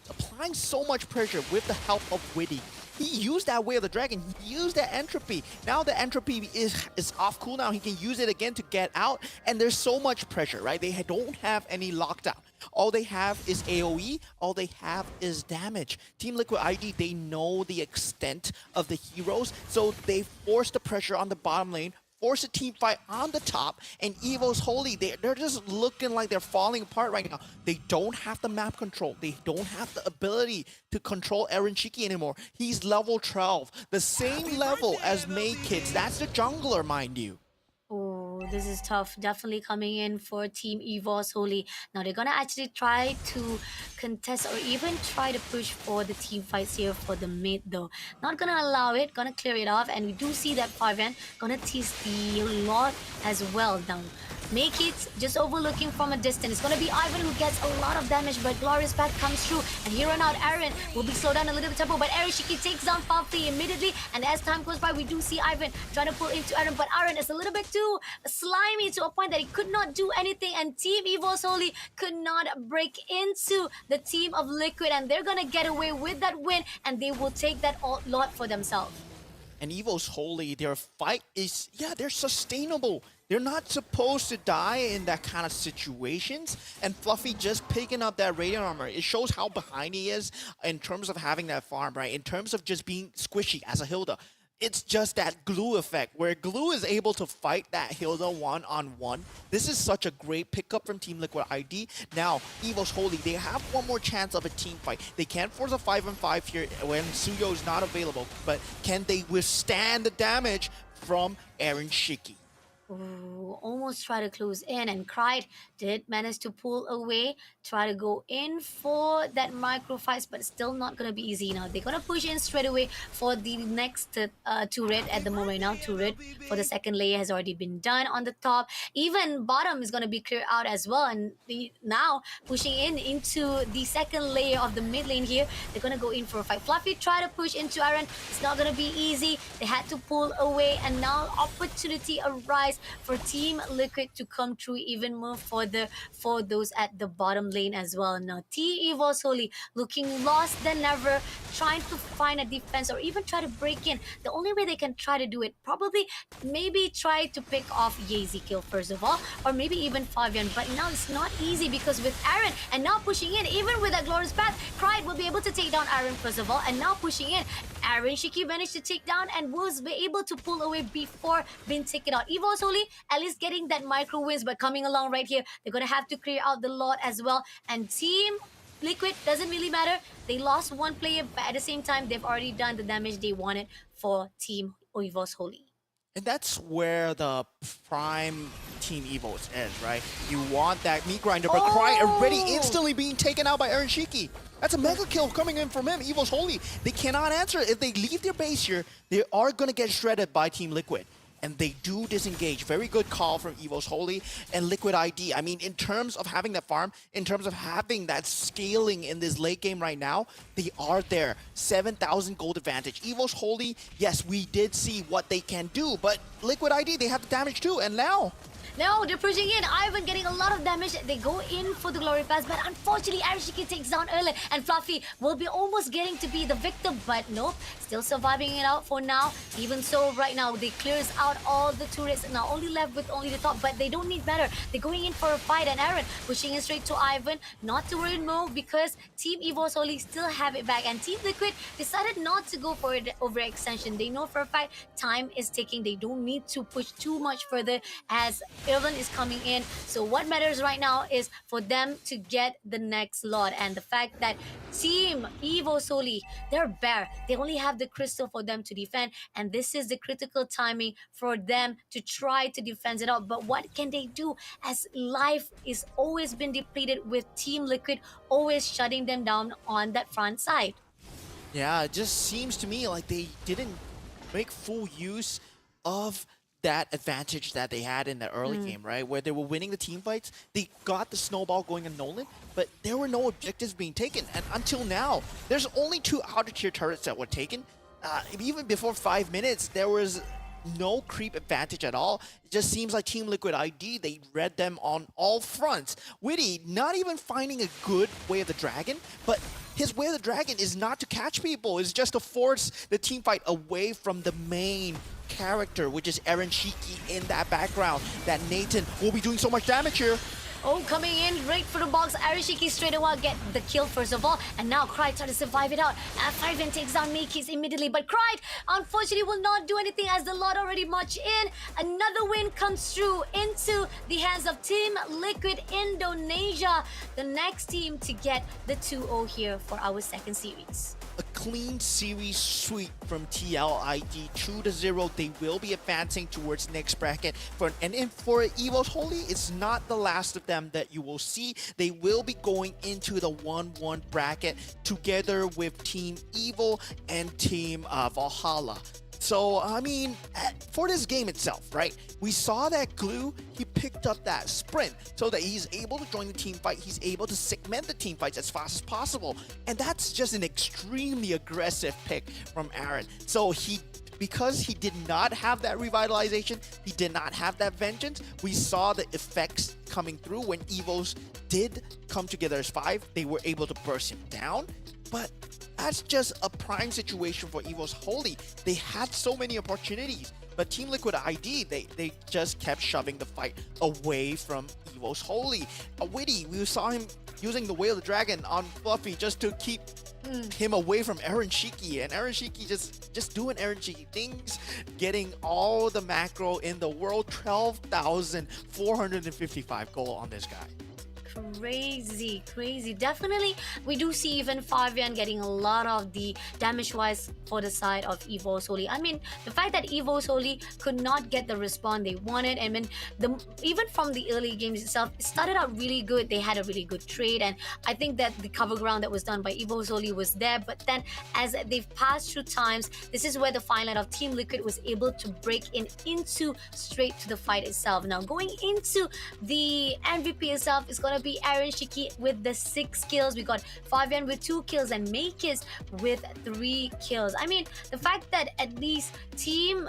applying so much pressure with the help of Witty. He used that Way of the Dragon, he used that Entropy. Now the Entropy is off cooldown, he can use it again to get out, and there's so much pressure, right? They don't have any lockdown. All they have is AoE, all they have is damage. Team Liquid ID, they know the extent of the heroes, so they force the pressure on the bottom lane, force a team fight on the top, and Evos Holy, they're just looking like they're falling apart right now. They don't have the map control. They don't have the ability to control Aaron Shiki anymore. He's level 12, the same level as May Kids. That's the jungler, mind you. Oh, this is tough. Definitely coming in for Team Evos Holy. Now they're gonna actually try to contest or even try to push for the team fights here for the mid though. Not gonna allow it, gonna clear it off, and we do see that Fabian gonna tease the lot as well. Now, Make it just overlooking from a distance. It's going to be Ivan who gets a lot of damage, but Glorious Path comes through. And here on out, Aaron will be slowed down a little bit tempo, but Aaron Shiki takes down Fafi immediately. And as time goes by, we do see Ivan trying to pull into Aaron, but Aaron is a little bit too slimy to a point that he could not do anything. And Team Evos Holy could not break into the team of Liquid, and they're going to get away with that win, and they will take that lot for themselves. And Evos Holy, their fight is, they're sustainable. They're not supposed to die in that kind of situations. And Fluffy just picking up that Radiant Armor, it shows how behind he is in terms of having that farm, right? In terms of just being squishy as a Hilda. It's just that glue effect where glue is able to fight that Hilda one-on-one. This is such a great pickup from Team Liquid ID. Now, Evos Holy, they have one more chance of a team fight. They can't force a 5-on-5 here when Suyo is not available, but can they withstand the damage from Aaron Shiki? Ooh, almost try to close in, and Cried did manage to pull away, try to go in for that micro fights, but still not gonna be easy now. They're gonna push in straight away for the next turret at the moment. Now turret for the second layer has already been done on the top. Even bottom is gonna be cleared out as well, and now pushing in into the second layer of the mid lane here. They're gonna go in for a fight. Fluffy try to push into Aaron. It's not gonna be easy. They had to pull away, and now opportunity arise for Team Liquid to come through even more for those at the bottom lane as well. Now Team Evos Holy looking lost than ever, trying to find a defense or even try to break in. The only way they can try to do it, probably maybe try to pick off Yeezy first of all, or maybe even Fabian, but now it's not easy because with Aaron and now pushing in, even with that Glorious Path, Cried will be able to take down Aaron first of all, and now pushing in, Aaron Shiki managed to take down and was able to pull away before being taken out. Evos Holy at least getting that micro wins, but coming along right here, they're gonna have to clear out the lot as well. And Team Liquid doesn't really matter. They lost one player, but at the same time, they've already done the damage they wanted for Team Evos Holy. And that's where the prime Team Evos is, right? You want that meat grinder, but Cry already instantly being taken out by Aaron Shiki. That's a mega kill coming in from him. Evos Holy, they cannot answer. If they leave their base here, they are going to get shredded by Team Liquid. And they do disengage. Very good call from Evos Holy and Liquid ID. I mean, in terms of having that farm, in terms of having that scaling in this late game right now, they are there. 7,000 gold advantage. Evos Holy, yes, we did see what they can do, but Liquid ID, they have the damage too. And now, No, they're pushing in. Ivan getting a lot of damage. They go in for the Glory Pass, but unfortunately, Arishiki takes down early, and Fluffy will be almost getting to be the victim, but nope, still surviving it out for now. Even so, right now, they clears out all the turrets, now only left with only the top, but they don't need better. They're going in for a fight, and Aaron pushing in straight to Ivan. Not to worry, Mo, because Team Evos Holy still have it back, and Team Liquid decided not to go for it overextension. They know for a fact time is ticking. They don't need to push too much further as Irvin is coming in. So what matters right now is for them to get the next lot, and the fact that Team Evos Holy, they're bare. They only have the crystal for them to defend, and this is the critical timing for them to try to defend it out. But what can they do, as life is always been depleted with Team Liquid always shutting them down on that front side? yeah, it just seems to me like they didn't make full use of that advantage that they had in the early game, right? Where they were winning the team fights, they got the snowball going in Nolan, but there were no objectives being taken. And until now, there's only 2 outer tier turrets that were taken. Even before 5 minutes, there was no creep advantage at all. It just seems like Team Liquid ID, they read them on all fronts. Witty, not even finding a good way of the dragon, but his way of the dragon is not to catch people, it's just to force the team fight away from the main character, which is Aaron Shiki in that background. That Nathan will be doing so much damage here. Oh, coming in right for the box. Arishiki straight away get the kill first of all, and now Cried trying to survive it out. Fiven takes down Mikis immediately, but Cried unfortunately will not do anything as the lot already march in. Another win comes through into the hands of Team Liquid Indonesia, the next team to get the 2-0 here for our second series. A clean series sweep from TLID, 2-0. They will be advancing towards next bracket. For Evos Holy, it's not the last of them that you will see. They will be going into the 1-1 bracket together with Team Evil and Team Valhalla. So, I mean, for this game itself, right? We saw that Glue, he picked up that sprint so that he's able to join the team fight. He's able to segment the team fights as fast as possible. And that's just an extremely aggressive pick from Aaron. So because he did not have that revitalization, he did not have that vengeance, we saw the effects coming through when Evos did come together as 5. They were able to burst him down. But that's just a prime situation for Evos Holy. They had so many opportunities, but Team Liquid ID, they just kept shoving the fight away from Evos Holy. Witty, we saw him using the Whale of the Dragon on Fluffy just to keep him away from Aaron Shiki, and Aaron Shiki just doing Aaron Shiki things, getting all the macro in the world. 12,455 gold on this guy. Crazy. Definitely, we do see even Fabian getting a lot of the damage-wise for the side of Evos Holy. I mean, the fact that Evos Holy could not get the respawn they wanted, I mean, even from the early games itself, it started out really good. They had a really good trade, and I think that the cover ground that was done by Evos Holy was there. But then, as they've passed through times, this is where the fine line of Team Liquid was able to break into straight to the fight itself. Now, going into the MVP itself is going to be Aaron Shiki with the 6 kills. We got Fabian with 2 kills and Makis with 3 kills. I mean, the fact that at least Team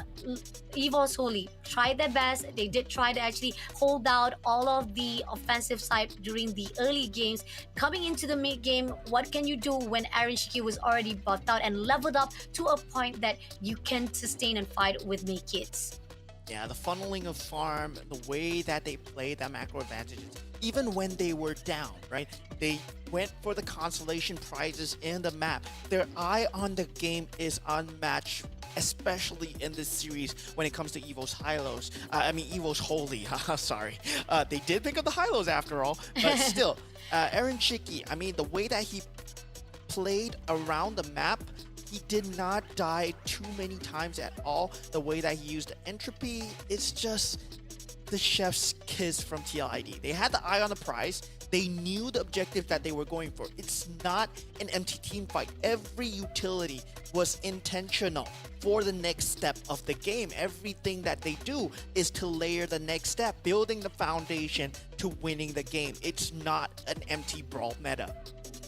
Evos Holy tried their best. They did try to actually hold out all of the offensive side during the early games. Coming into the mid game, what can you do when Aaron Shiki was already buffed out and leveled up to a point that you can sustain and fight with Makis? Yeah, the funneling of farm, the way that they played that macro advantages, even when they were down, right? They went for the consolation prizes in the map. Their eye on the game is unmatched, especially in this series when it comes to Evos Hylos. Evos Holy, sorry. They did pick up the Hylos after all, but still, Aaron Shiki, I mean, the way that he played around the map, he did not die too many times at all. The way that he used the entropy, it's just the chef's kiss from TLID. They had the eye on the prize. They knew the objective that they were going for. It's not an empty team fight. Every utility was intentional for the next step of the game. Everything that they do is to layer the next step, building the foundation to winning the game. It's not an empty brawl meta.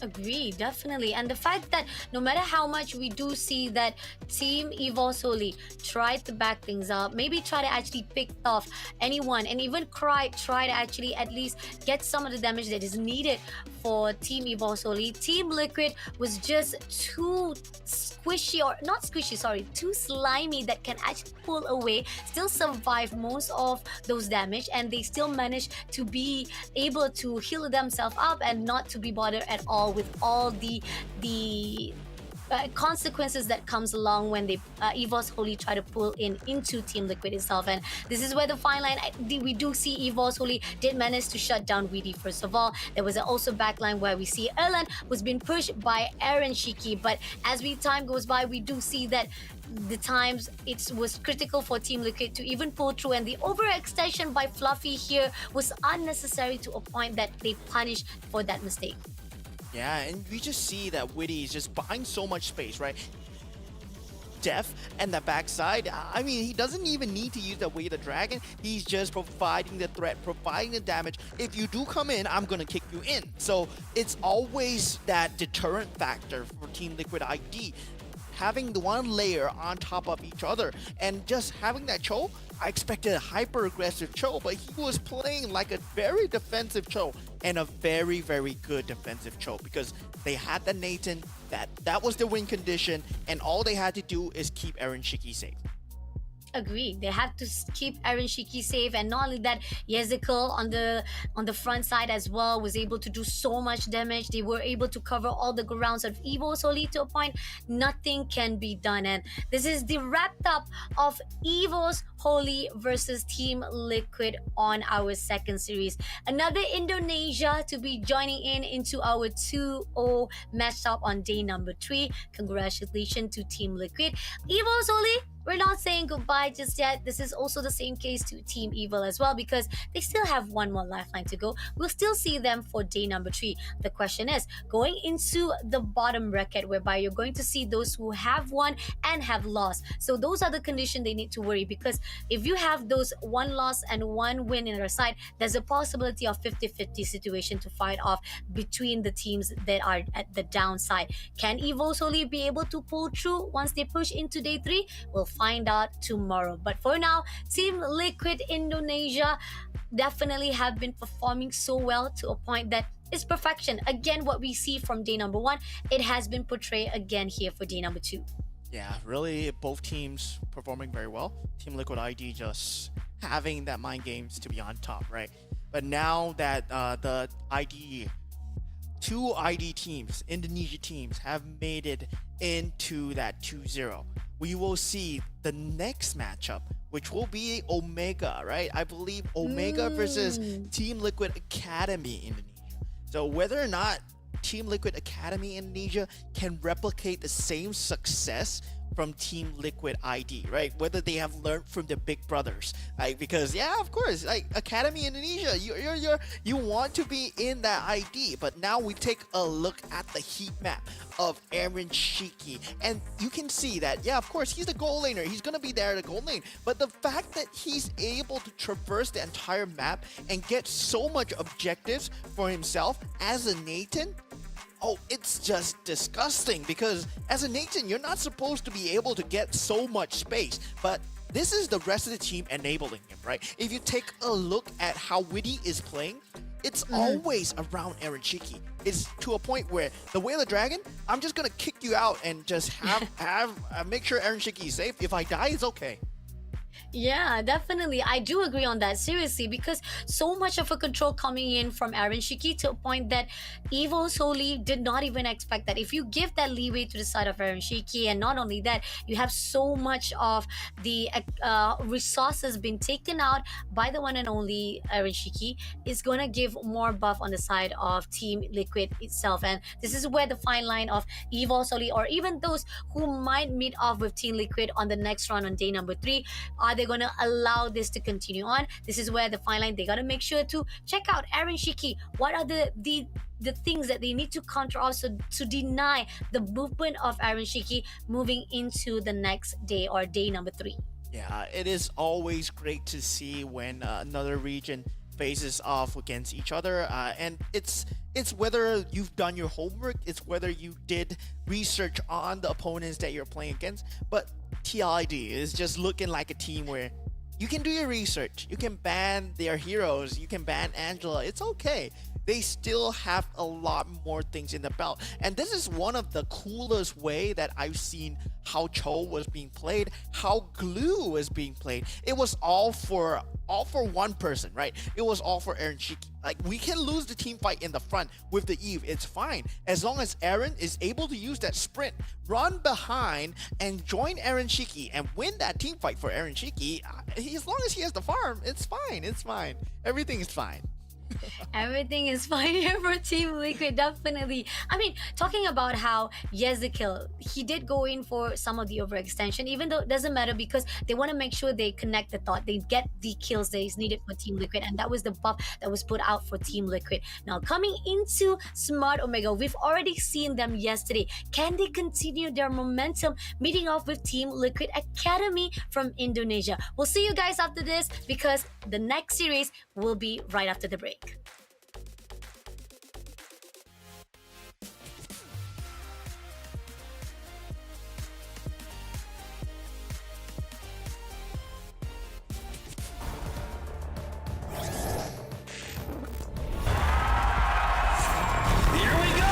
Agree, definitely. And the fact that no matter how much we do see that Team Evos Holy tried to back things up, maybe try to actually pick off anyone, and even try to actually at least get some of the damage that is needed for Team Evos Holy, Team Liquid was just too squishy, or not squishy, sorry, too slimy that can actually pull away, still survive most of those damage, and they still manage to be able to heal themselves up and not to be bothered at all with all the consequences that comes along when they Evos Holy try to pull into Team Liquid itself. And this is where the fine line, we do see Evos Holy did manage to shut down Weedy. First of all, there was also backline where we see Erlen was being pushed by Aaron Shiki, but as time goes by, we do see that the times it was critical for Team Liquid to even pull through, and the overextension by Fluffy here was unnecessary to a point that they punished for that mistake. Yeah, and we just see that Witty is just buying so much space, right? Def and the backside, I mean, he doesn't even need to use the Way of the Dragon. He's just providing the threat, providing the damage. If you do come in, I'm gonna kick you in. So it's always that deterrent factor for Team Liquid ID. Having the one layer on top of each other and just having that Cho, I expected a hyper aggressive Cho, but he was playing like a very defensive Cho, and a very, very good defensive Cho, because they had the Nathan, that was the win condition, and all they had to do is keep Aaron Shiki safe. Agree. They have to keep Aaron Shiki safe, and not only that, Yezikel on the front side as well was able to do so much damage. They were able to cover all the grounds of Evos Holy to a point nothing can be done. And this is the wrapped up of Evos Holy versus Team Liquid on our second series. Another Indonesia to be joining into our 2-0 matchup on day number 3. Congratulations to Team Liquid. Evos Holy, we're not saying goodbye just yet. This is also the same case to Team Evil as well, because they still have one more lifeline to go. We'll still see them for day number 3. The question is, going into the bottom bracket, whereby you're going to see those who have won and have lost. So those are the conditions they need to worry, because if you have those one loss and one win in their side, there's a possibility of 50-50 situation to fight off between the teams that are at the downside. Can Evo Soli be able to pull through once they push into day 3? We'll find out tomorrow. But for now, Team Liquid Indonesia definitely have been performing so well to a point that is perfection. Again, what we see from day number 1, it has been portrayed again here for day number 2. Yeah, really, both teams performing very well. Team Liquid ID just having that mind games to be on top, right? But now that the ID, two ID teams, Indonesia teams, have made it into that 2-0, we will see the next matchup, which will be Omega, right? I believe Omega versus Team Liquid Academy Indonesia. So whether or not Team Liquid Academy Indonesia can replicate the same success from Team Liquid ID, right? Whether they have learned from the big brothers, like, because yeah, of course, like Academy Indonesia, you want to be in that ID, but now we take a look at the heat map of Aaron Shiki, and you can see that, yeah, of course, he's the goal laner, he's gonna be there at the goal lane, but the fact that he's able to traverse the entire map and get so much objectives for himself as a Nathan, oh, it's just disgusting, because as a Nathan, you're not supposed to be able to get so much space, but this is the rest of the team enabling him, right? If you take a look at how Witty is playing, it's always around Aaron Shiki. It's to a point where the Whale of Dragon, I'm just gonna kick you out and just have make sure Aaron Shiki is safe. If I die, it's okay. Yeah, definitely. I do agree on that, seriously, because so much of a control coming in from Aaron Shiki to a point that Evo Soli did not even expect that. If you give that leeway to the side of Aaron Shiki, and not only that, you have so much of the resources being taken out by the one and only Aaron Shiki, is going to give more buff on the side of Team Liquid itself. And this is where the fine line of Evo Soli, or even those who might meet off with Team Liquid on the next round on day number 3, are they going to allow this to continue on? This is where the fine line, they got to make sure to check out Aaron Shiki. What are the things that they need to counter also to deny the movement of Aaron Shiki moving into the next day or day number 3? Yeah, it is always great to see when another region faces off against each other, and it's whether you've done your homework, it's whether you did research on the opponents that you're playing against. But TLID is just looking like a team where you can do your research, you can ban their heroes, you can ban Angela, it's okay. They still have a lot more things in the belt, and this is one of the coolest way that I've seen how Cho was being played, how Glue was being played. It was all for one person, right? It was all for Aaron Shiki. Like, we can lose the team fight in the front with the Eve, it's fine, as long as Aaron is able to use that sprint, run behind and join Aaron Shiki and win that team fight for Aaron Shiki. As long as he has the farm, it's fine, everything is fine. Everything is fine here for Team Liquid, definitely. I mean, talking about how Yezikiel, he did go in for some of the overextension, even though it doesn't matter, because they want to make sure they connect the thought, they get the kills that is needed for Team Liquid, and that was the buff that was put out for Team Liquid. Now, coming into Smart Omega, we've already seen them yesterday. Can they continue their momentum, meeting off with Team Liquid Academy from Indonesia? We'll see you guys after this, because the next series will be right after the break. Here we go!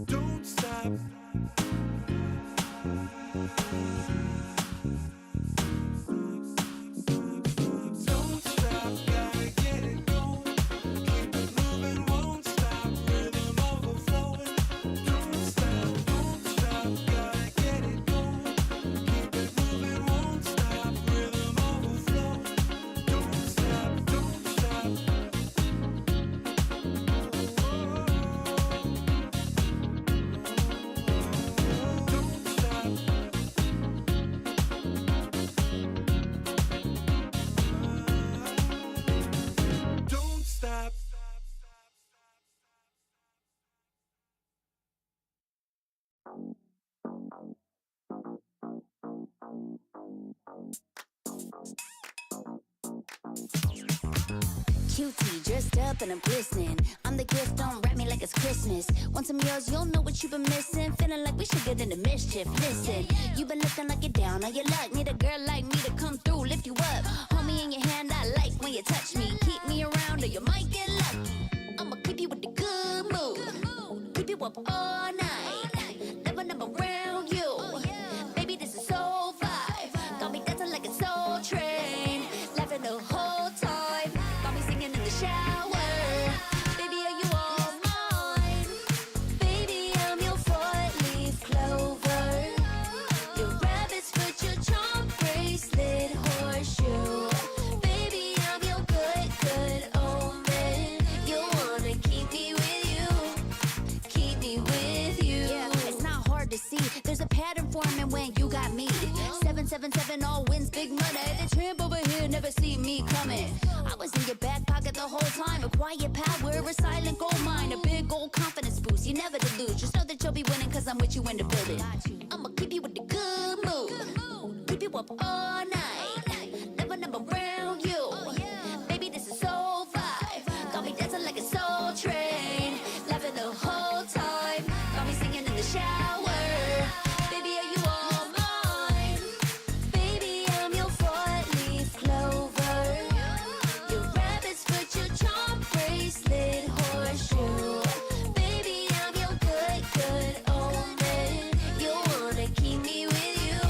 Don't stop. Don't stop, gotta get it going. Keep it moving, won't stop. Rhythm overflowing. Don't stop, gotta get it going. Keep it moving, won't stop. Rhythm overflowing. Don't stop, don't stop. Don't stop. Cutie, dressed up and I'm glistening. I'm the gift, don't wrap me like it's Christmas. Want some yours, you'll know what you've been missing. Feeling like we should get into mischief. Listen, you've been looking like you're down on your luck. Need a girl like me to come through, lift you up. Hold me in your hand, I like when you touch me. Keep me around or you might get lucky. I'ma keep you with the good mood. Keep you up all night. Never, never around you. Baby, this is so vibe. Got me dancing like a soul train. Laughing the whole time. Got me singing in the shower. Baby, are you all mine? Baby, I'm your four-leaf clover. Your rabbit's foot, your charm bracelet, horseshoe. Baby, I'm your good, good omen. You wanna keep me with you. Keep me with you. Yeah, it's not hard to see. There's a pattern forming when you got me. 777 all wins big money. The tramp over here never see me coming. I was in your back pocket the whole time. A quiet power, a silent gold mine. A big old confidence boost. You never delude. Just know that you'll be winning cause I'm with you in the building. I'ma keep you with the good mood. Keep you up all night. Never, never around you. Baby, this is so vibe. Got me dancing like a soul train. Laughing the whole time. Got me singing in the shower. Baby, are you all mine? Baby, I'm your four-leaf clover. Your rabbit's foot, your charm bracelet, horseshoe. Baby, I'm your good, good omen. You wanna keep me with you.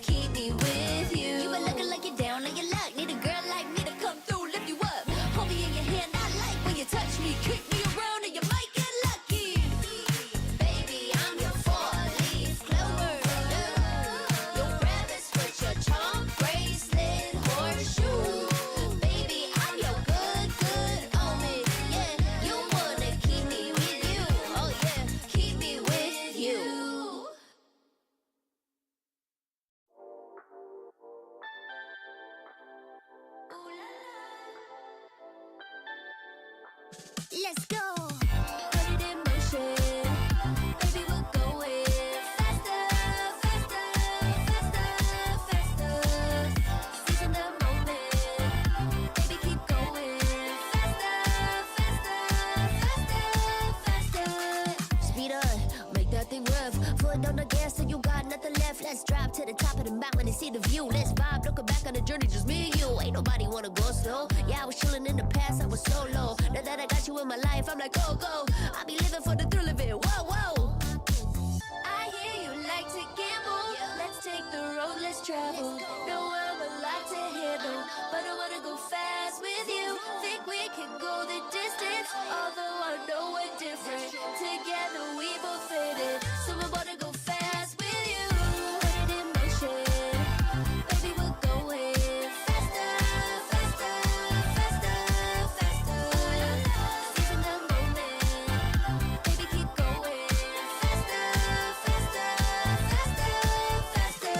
Keep me with you. You been looking like you're down on your luck. Need a girl like me to come through, lift you up. Hold me in your hand, I like when you touch me. Kick me around and you might get lucky. Baby, I'm your four-leaf clover. Your rabbit's foot, your charm bracelet, horseshoe. Baby, I'm your good, good omen. Yeah, you wanna keep me with you. Oh yeah, keep me with you. Let's go. Put it in motion. Baby, we're going faster, faster, faster, faster. Seizing the moment. Baby, keep going faster, faster, faster, faster. Speed up, make that thing rough. Foot on the gas so you got nothing left. Let's drive to the top of the mountain and see the view. Let's vibe, looking back on the journey, just me and you. Ain't nobody wanna go slow. Yeah, I was chilling in the past, I was solo. Now that I got you in my life, I'm like, go, go. I be living for the thrill of it, whoa, whoa. I hear you like to gamble. Let's take the road, let's travel. Know I'm a lot to handle, but I wanna go fast with you. Think we can go the distance, although I know we're different. Together we both fit it, so I wanna go fast with you. Put it in motion. Baby, we're going faster, faster, faster, faster. Seizing the moment. Baby, keep going faster, faster, faster, faster.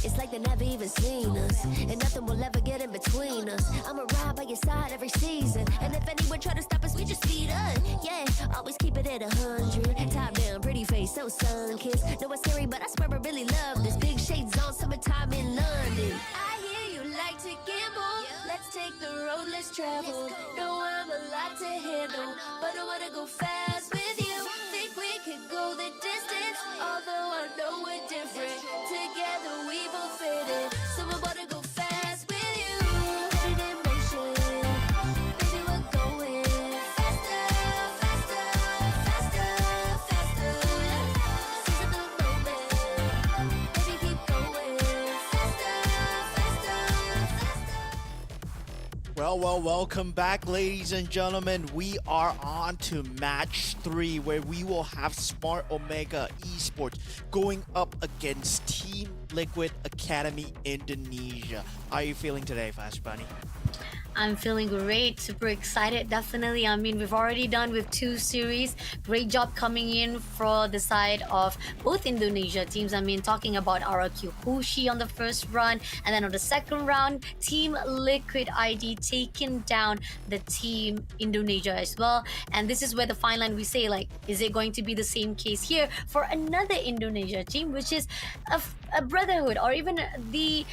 It's like they never even seen us, and nothing will ever get in between us. I'ma ride by your side every season, and if anyone try to stop us, we just speed up. Yeah, always keep it at 100. Top down, pretty face, so sun-kissed. Know it's scary, but I swear I really love this. Big shades on, summertime in London. I hear you like to gamble. Let's take the road, let's travel. Know I'm a lot to handle, but I wanna go fast with you. Think we could go the distance, although I know we're different. Together we both fit it, so I wanna go fast with you. Put it in motion. Baby, we're going faster, faster, faster, Well, welcome back, ladies and gentlemen. We are on to match 3, where we will have Smart Omega Esports going up against Team Liquid Academy Indonesia. How are you feeling today, Flash Bunny? I'm feeling great, super excited, definitely. I mean, we've already done with 2 series. Great job coming in for the side of both Indonesia teams. I mean, talking about RRQ Hushi on the first run, and then on the second round, Team Liquid ID taking down the Team Indonesia as well. And this is where the fine line we say, like, is it going to be the same case here for another Indonesia team, which is a brotherhood, or even the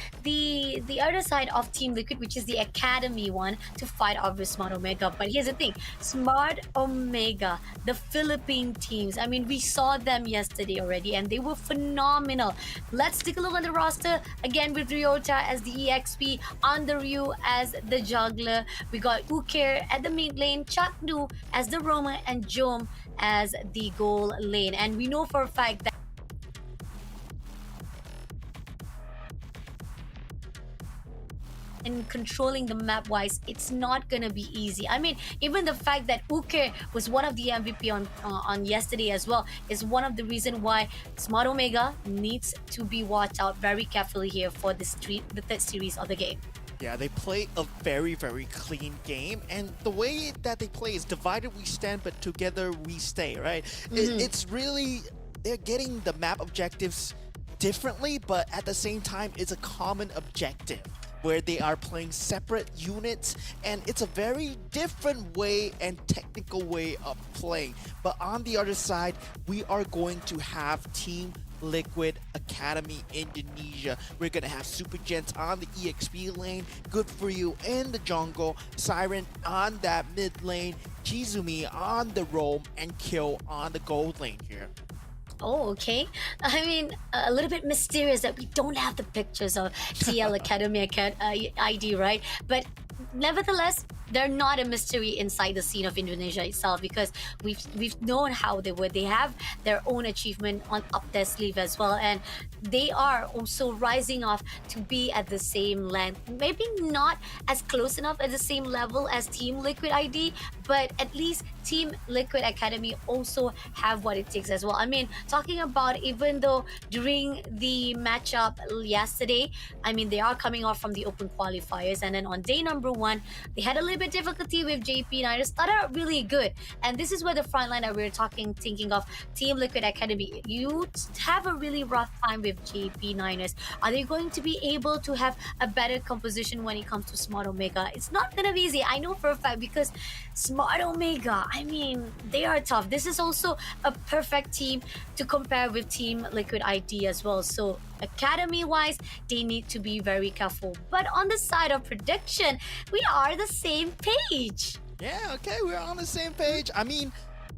other side of Team Liquid, which is the Academy one, to fight off with Smart Omega. But here's the thing, Smart Omega, the Philippine teams, I mean, we saw them yesterday already and they were phenomenal. Let's take a look on the roster again, with Ryota as the EXP, Underryu as the jungler, we got Uker at the mid lane, Chakdu as the roamer, and Jom as the goal lane. And we know for a fact that in controlling the map wise, it's not gonna be easy. I mean, even the fact that Uke was one of the MVP on yesterday as well is one of the reason why Smart Omega needs to be watched out very carefully here for the third series of the game. Yeah, they play a very, very clean game, and the way that they play is divided we stand, but together we stay, right? It's really, they're getting the map objectives differently, but at the same time, it's a common objective where they are playing separate units, and it's a very different way and technical way of playing. But on the other side, we are going to have Team Liquid Academy Indonesia. We're gonna have Super Gents on the EXP lane, Good For You in the jungle, Siren on that mid lane, Chizumi on the roam, and Kill on the gold lane here. Oh, okay. I mean, a little bit mysterious that we don't have the pictures of TL Academy ID, right? But nevertheless, they're not a mystery inside the scene of Indonesia itself, because we've known how they were. They have their own achievement on up their sleeve as well, and they are also rising off to be at the same length. Maybe not as close enough at the same level as Team Liquid ID, but at least Team Liquid Academy also have what it takes as well. I mean, talking about, even though during the matchup yesterday, I mean, they are coming off from the open qualifiers, and then on day number 1, they had a little bit difficulty with JP9ers. Started out really good, and this is where the front line that we were thinking of Team Liquid Academy. You have a really rough time with JP9ers. Are they going to be able to have a better composition when it comes to Smart Omega? It's not gonna be easy, I know for a fact, because Smart Omega, I mean, they are tough. This is also a perfect team to compare with Team Liquid ID as well. So Academy wise, they need to be very careful. But on the side of prediction, we are the same page. Yeah, okay, we're on the same page. I mean,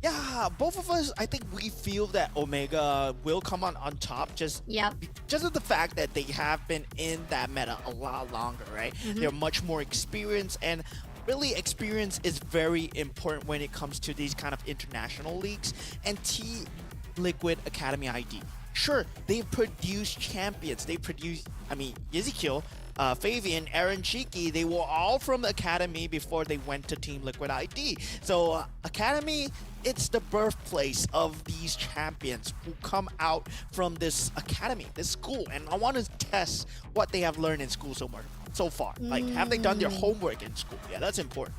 yeah, both of us, I think we feel that Omega will come on top, just of the fact that they have been in that meta a lot longer, right? They're much more experienced, and really, experience is very important when it comes to these kind of international leagues. And Team Liquid Academy ID, sure, they produce champions. They produce, I mean, Ezekiel, Fabian, Aaron Cheeky, they were all from the Academy before they went to Team Liquid ID. So Academy, it's the birthplace of these champions who come out from this Academy, this school. And I want to test what they have learned in school so far. Like, have they done their homework in school? Yeah, that's important.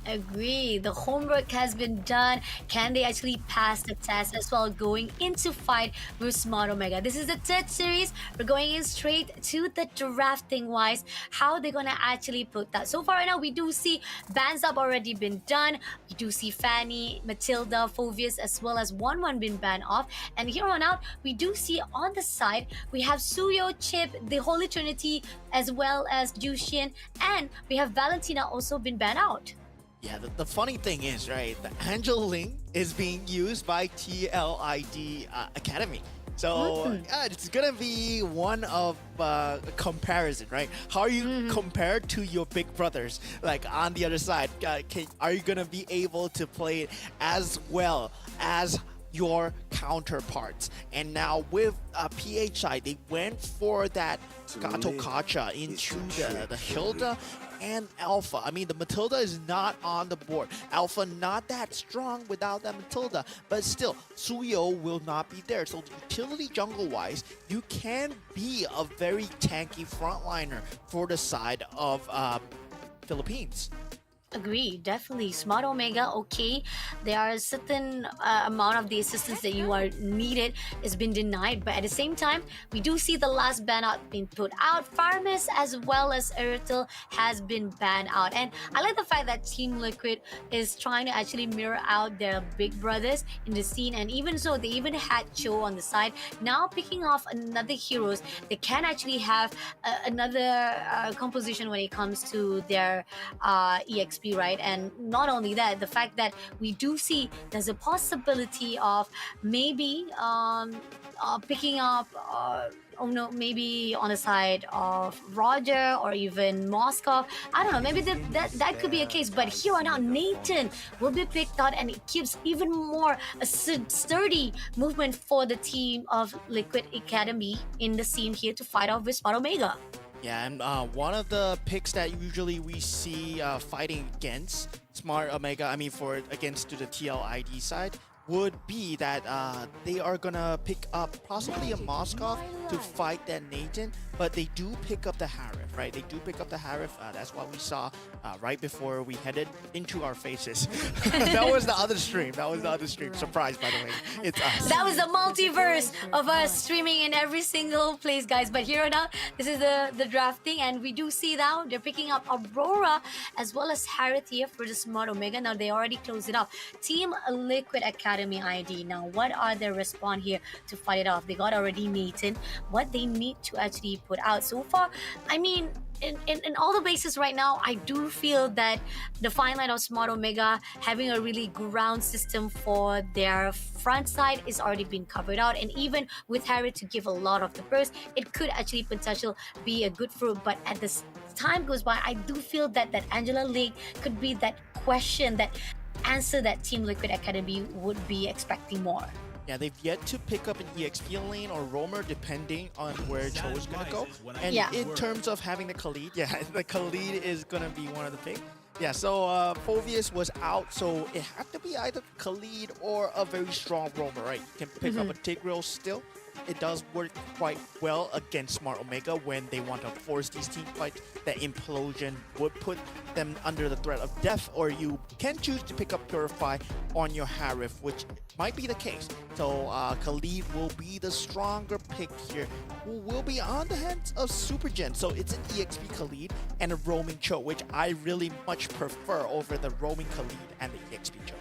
Agree. The homework has been done. Can they actually pass the test as well, going into fight with Smart Omega? This is the third series. We're going in straight to the drafting wise. How they're gonna actually put that. So far right now, we do see bans up already been done. We do see Fanny, Matilda, Fovius, as well as 1-1 been banned off. And here on out, we do see on the side, we have Suyo, Chip, the Holy Trinity, as well as Jushin, and we have Valentina also been banned out. Yeah, the funny thing is, right, the Angel Link is being used by TLID Academy. So it's gonna be one of a comparison, right? How are you compared to your big brothers, like on the other side? Are you gonna be able to play it as well as your counterparts. And now with PHI, they went for that Gato Kacha into the Hilda and Alpha. I mean, the Matilda is not on the board. Alpha not that strong without that Matilda, but still, Suyo will not be there. So utility jungle-wise, you can be a very tanky frontliner for the side of Philippines. Agree, definitely. Smart Omega, okay. There are a certain amount of the assistance that you are needed has been denied, but at the same time, we do see the last ban out being put out. Farmis as well as Airtel has been banned out, and I like the fact that Team Liquid is trying to actually mirror out their big brothers in the scene, and even so, they even had Cho on the side. Now picking off another heroes, they can actually have another composition when it comes to their EXP, right? And not only that, the fact that we do see there's a possibility of maybe picking up oh no, maybe on the side of Roger or even Moscow. I don't know, maybe that could be a case, but here on out, Nathan will be picked out, and it gives even more a sturdy movement for the team of Liquid Academy in the scene here to fight off with Smart Omega. Yeah, and one of the picks that usually we see fighting against Smart Omega, I mean against to the TLID side, would be that they are gonna pick up possibly a Moskov to fight that Nathan, but they do pick up the Harif, right? They do pick up the Harif. That's what we saw right before we headed into our faces. That was the other stream. Surprise, by the way. It's us. That was the multiverse of us streaming in every single place, guys. But here on out, this is the drafting, and we do see now they're picking up Aurora as well as Harith here for the Smart Omega. Now they already closed it off. Team Liquid Academy ID. Now, what are their response here to fight it off? They got already Nathan. What they need to actually put out so far, I mean, in all the bases right now, I do feel that the fine line of Smart Omega having a really ground system for their front side is already been covered out, and even with Harry to give a lot of the burst, it could actually potential be a good fruit. But at this time goes by, I do feel that Angela League could be that question, that answer that Team Liquid Academy would be expecting more. Yeah, they've yet to pick up an EXP lane or roamer depending on where Cho is going to go. And in terms of having the Khalid, the Khalid is going to be one of the picks. Yeah, so Fovius was out, so it had to be either Khalid or a very strong roamer, right? You can pick up a Tigreal still. It does work quite well against Smart Omega when they want to force these team fights. That implosion would put them under the threat of death, or you can choose to pick up Purify on your Harif, which might be the case. So Khalid will be the stronger pick here, who will be on the hands of Super Gen. So it's an EXP Khalid and a roaming Cho, which I really much prefer over the roaming Khalid and the EXP Cho.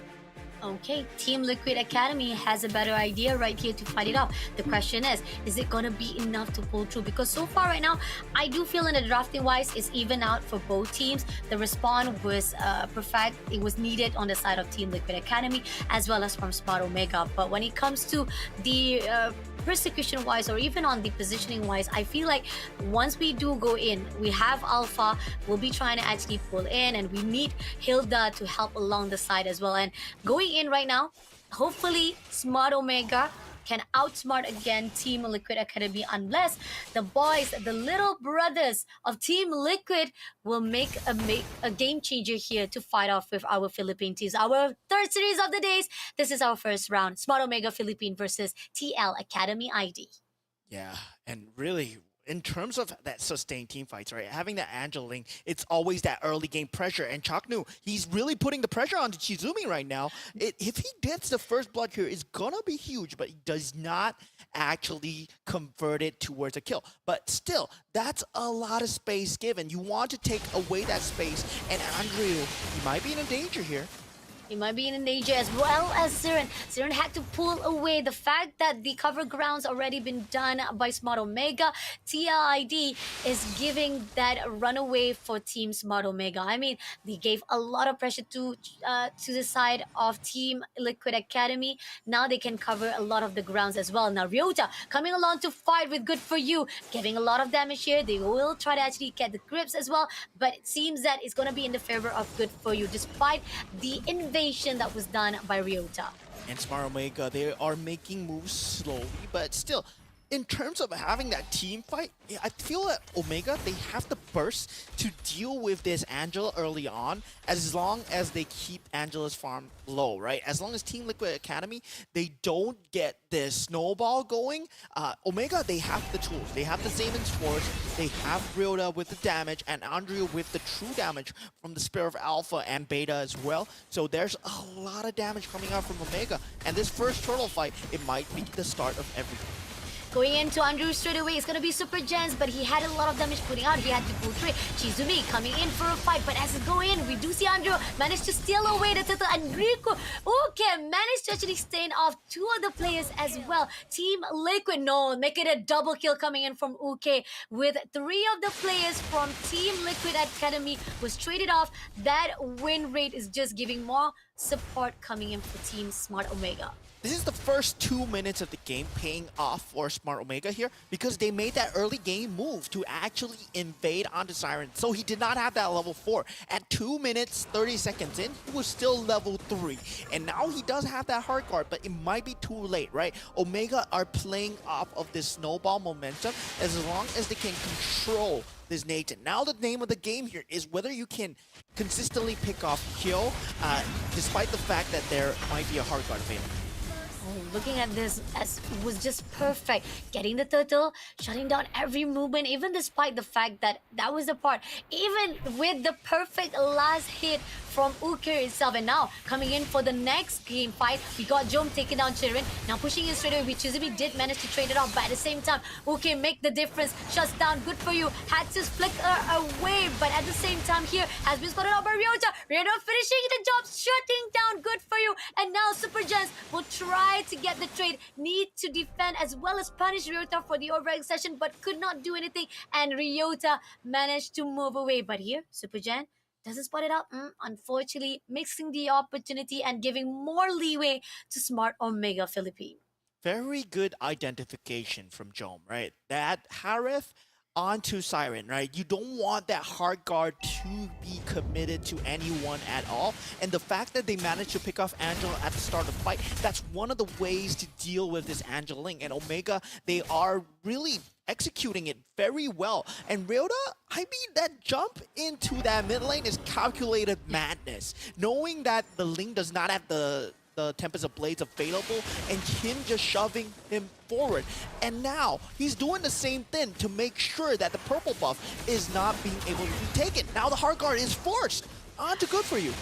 Okay, Team Liquid Academy has a better idea right here to fight it off. The question is it going to be enough to pull through? Because so far right now, I do feel in the drafting wise, it's even out for both teams. The respawn was perfect. It was needed on the side of Team Liquid Academy as well as from Smart Omega. But when it comes to the persecution wise or even on the positioning wise, I feel like once we do go in, we have Alpha, we'll be trying to actually pull in, and we need Hilda to help along the side as well. And going in right now, hopefully Smart Omega can outsmart again Team Liquid Academy, unless the boys, the little brothers of Team Liquid, will make a game changer here to fight off with our Philippine teams. Our third series of the days. This is our first round. Smart Omega Philippine versus TL Academy ID. Yeah, and really, in terms of that sustained team fights, right? Having that Angel Link, it's always that early game pressure. And Chaknu, he's really putting the pressure onto Chizumi right now. If he gets the first blood here, it's gonna be huge, but he does not actually convert it towards a kill. But still, that's a lot of space given. You want to take away that space, and Andrew, he might be in danger here. He might be in danger as well as Siren. Siren had to pull away. The fact that the cover ground's already been done by Smart Omega, TLID is giving that runaway for Team Smart Omega. I mean, they gave a lot of pressure to the side of Team Liquid Academy. Now they can cover a lot of the grounds as well. Now Ryota coming along to fight with Good For You, giving a lot of damage here. They will try to actually get the grips as well, but it seems that it's going to be in the favor of Good For You, despite the invasion that was done by Ryota. And Smart Omega, they are making moves slowly, but still, in terms of having that team fight, yeah, I feel that Omega, they have the burst to deal with this Angela early on, as long as they keep Angela's farm low, right? As long as Team Liquid Academy, they don't get this snowball going, Omega, they have the tools. They have the Zaman's Force, they have Ryota with the damage, and Andrea with the true damage from the Spear of Alpha and Beta as well. So there's a lot of damage coming out from Omega, and this first turtle fight, it might be the start of everything. Going into Andrew straight away, it's going to be Super Gens, but he had a lot of damage putting out. He had to go through it. Chizumi coming in for a fight, but as it go in, we do see Andrew manage to steal away the turtle, and Rico, okay, managed to actually stain off two other players as well. Team Liquid, no, make it a double kill coming in from Uke, with three of the players from Team Liquid Academy was traded off. That win rate is just giving more support coming in for Team Smart Omega. This is the first 2 minutes of the game paying off for Smart Omega here because they made that early game move to actually invade onto Siren. So he did not have that level 4. At 2 minutes, 30 seconds in, he was still level 3. And now he does have that hard guard, but it might be too late, right? Omega are playing off of this snowball momentum as long as they can control this Nathan. Now the name of the game here is whether you can consistently pick off kill, despite the fact that there might be a hard guard available. Looking at this as was just perfect. Getting the turtle, shutting down every movement, even despite the fact that that was the part. Even with the perfect last hit from Uke itself. And now coming in for the next game fight, we got Jom taking down Chirin. Now pushing in straight away, which Chizumi did manage to trade it off, but at the same time, Uke make the difference. Shuts down, good for you. Had to flicker away, but at the same time here, has been spotted out by Ryota. Ryota finishing the job, shutting down, good for you. And now Super Gens will try to get the trade, need to defend as well as punish Ryota for the overextension, session, but could not do anything, and Ryota managed to move away. But here, Super Gen doesn't spot it out, unfortunately, mixing the opportunity and giving more leeway to Smart Omega Philippine. Very good identification from Jom, right? That Harith onto Siren, right? You don't want that hard guard to be committed to anyone at all. And the fact that they managed to pick off Angela at the start of the fight, that's one of the ways to deal with this Angela Link. And Omega, they are really executing it very well. And Ryota, I mean, that jump into that mid lane is calculated madness. Knowing that the Link does not have the Tempest of Blades available, and him just shoving him forward. And now he's doing the same thing to make sure that the purple buff is not being able to be taken. Now the hard guard is forced onto Good For You.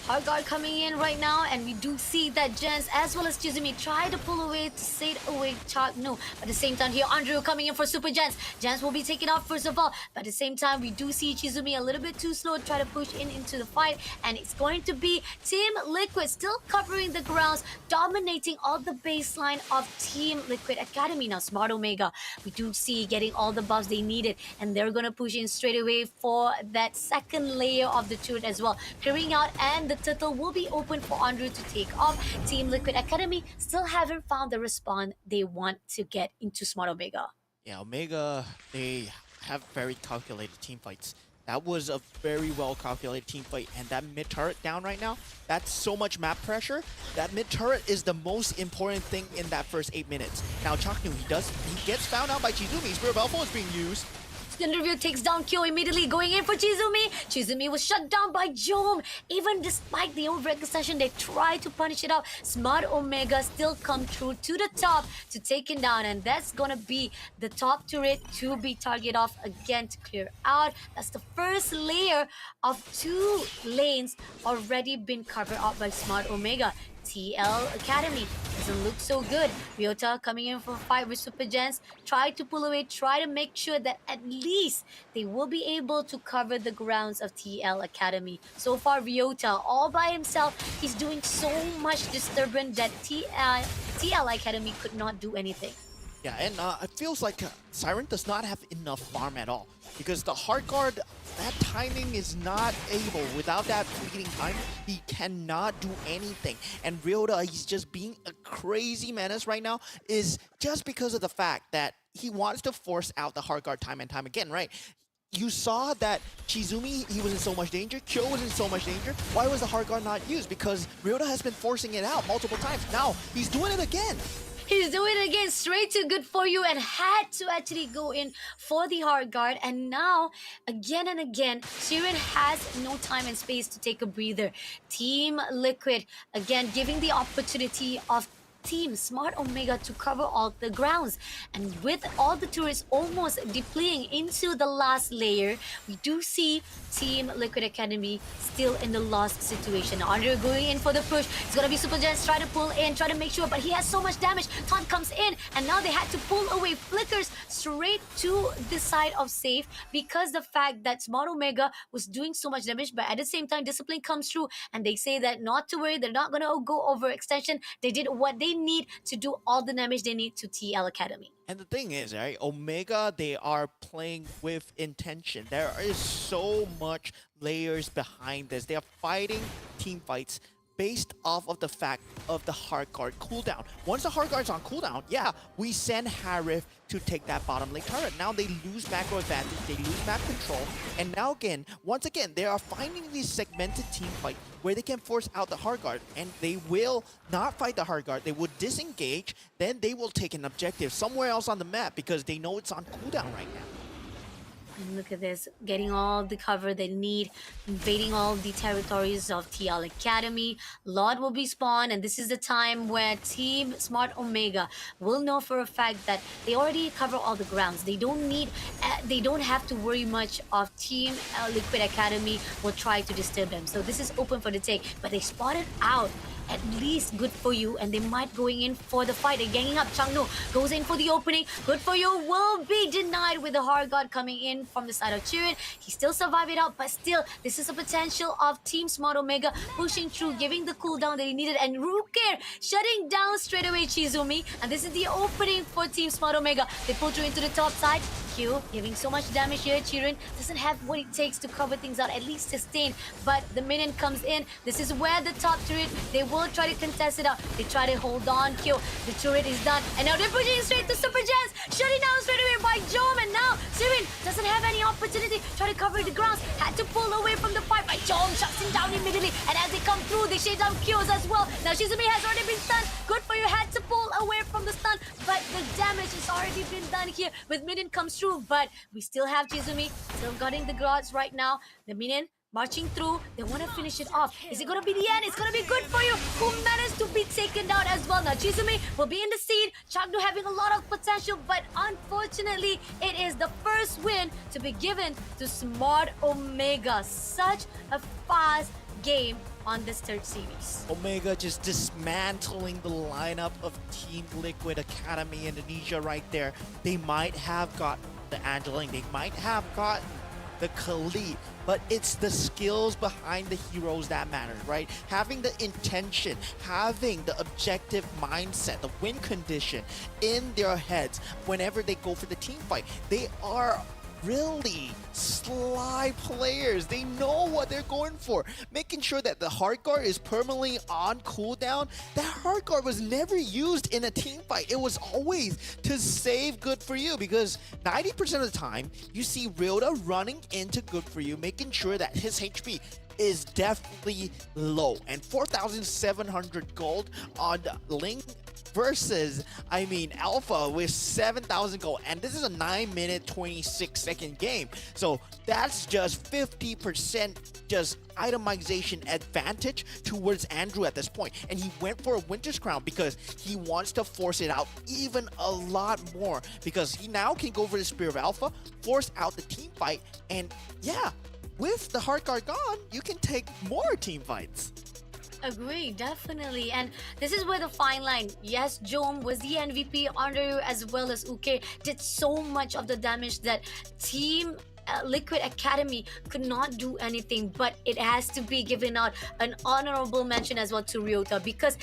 Hard guard coming in right now, and we do see that Jens as well as Chizumi try to pull away to save away Chart. No, but at the same time here, Andrew coming in for Super Jens. Jens will be taken off first of all, but at the same time, we do see Chizumi a little bit too slow to try to push in into the fight, and it's going to be Team Liquid still covering the grounds, dominating all the baseline of Team Liquid Academy. Now, Smart Omega, we do see getting all the buffs they needed, and they're going to push in straight away for that second layer of the turret as well. Clearing out, and the turtle will be open for Andrew to take off. Team Liquid Academy still haven't found the respawn they want to get into Smart Omega. Yeah, Omega, they have very calculated team fights. That was a very well calculated team fight, and that mid turret down right now, that's so much map pressure. That mid turret is the most important thing in that first 8 minutes. Now Chaknu, he gets found out by Chizumi. Spirit of Alpha is being used. Interview takes down Kyo immediately, going in for Chizumi. Chizumi was shut down by Jom. Even despite the overextension, they try to punish it out. Smart Omega still come through to the top to take him down, and that's gonna be the top turret to be targeted off again to clear out. That's the first layer of 2 lanes already been covered up by Smart Omega. TL Academy doesn't look so good. Ryota coming in for a fight with Super Gens. Try to pull away, try to make sure that at least they will be able to cover the grounds of TL Academy. So far, Ryota all by himself, he's doing so much disturbance that TL Academy could not do anything. Yeah, and it feels like Siren does not have enough farm at all, because the hard guard, that timing is not able. Without that fleeting time, he cannot do anything. And Ryota, he's just being a crazy menace right now, is just because of the fact that he wants to force out the hard guard time and time again, right? you saw that Chizumi, he was in so much danger. Kyo was in so much danger. Why was the hard guard not used? Because Ryota has been forcing it out multiple times. Now, he's doing it again. He's doing it again, straight to good for you, and had to actually go in for the hard guard. And now, again and again, Siren has no time and space to take a breather. Team Liquid, again, giving the opportunity of Team Smart Omega to cover all the grounds. And with all the turrets almost depleting into the last layer, we do see Team Liquid Academy still in the lost situation. Andre going in for the push. It's gonna be Super Jets try to pull in, try to make sure, but he has so much damage. Taunt comes in, and now they had to pull away Flickers straight to the side of safe because the fact that Smart Omega was doing so much damage, but at the same time, Discipline comes through, and they say that not to worry, they're not gonna go over extension. They did what they need to do all the damage they need to TL Academy. And the thing is, right, Omega, they are playing with intention. There is so much layers behind this. They are fighting team fights based off of the fact of the hard guard cooldown. Once the hard guard's on cooldown, yeah, we send Harif to take that bottom lane turret. Now they lose macro advantage, they lose map control, and now again, once again, they are finding these segmented team fight where they can force out the hard guard, and they will not fight the hard guard. They will disengage, then they will take an objective somewhere else on the map because they know it's on cooldown right now. And look at this, getting all the cover they need, invading all the territories of TL Academy. Lord will be spawned, and this is the time where Team Smart Omega will know for a fact that they already cover all the grounds. They don't have to worry much of Team Liquid Academy will try to disturb them. So this is open for the take, but they spotted out at least good for you, and they might going in for the fight and ganging up. Changno goes in for the opening. Good for you will be denied with the hard guard coming in from the side of Chirin. He still survived it out, but still, this is a potential of Team Smart Omega pushing through, giving the cooldown that he needed, and Ruker shutting down straight away Chizumi. And this is the opening for Team Smart Omega. They pull through into the top side. Q giving so much damage here. Chirin doesn't have what it takes to cover things out, at least sustain. But the minion comes in. This is where the top turret, they will try to contest it out. They try to hold on. Q, the turret is done. And now they're pushing straight to Super Jets. Shutting down straight away by Jom. And now Chirin doesn't have any opportunity. Try to cover the grounds. Had to pull away from the fight by Jom. Shuts him down immediately. And as they come through, they shade down Qs as well. Now Shizumi has already been stunned. Good for you. Had to pull away from the stun. But the damage has already been done here with minion comes through. But we still have Chizumi still guarding the guards right now. The minion marching through. They want to finish it off. Is it going to be the end? It's going to be good for you. Who managed to be taken down as well. Now Chizumi will be in the seed. Chagno having a lot of potential, but unfortunately, it is the first win to be given to Smart Omega. Such a fast game on this third series. Omega just dismantling the lineup of Team Liquid Academy Indonesia right there. They might have gotten the Angeline, they might have gotten the Khalid, but it's the skills behind the heroes that matter, right? Having the intention, having the objective mindset, the win condition in their heads whenever they go for the team fight. They are really sly players. They know what they're going for. Making sure that the hard guard is permanently on cooldown. That hard guard was never used in a team fight. It was always to save good for you, because 90% of the time you see Ryota running into good for you, making sure that his HP is definitely low. And 4,700 gold on Ling versus, Alpha with 7,000 gold. And this is a 9-minute, 26-second game. So that's just 50% just itemization advantage towards Andrew at this point. And he went for a Winter's Crown because he wants to force it out even a lot more, because he now can go for the Spear of Alpha, force out the team fight, and yeah, with the hard guard gone, you can take more team fights. Agree, definitely. And this is where the fine line. Yes, Jom was the MVP, Andrew as well as Uke did so much of the damage that Team Liquid Academy could not do anything, but it has to be given out an honorable mention as well to Ryota, because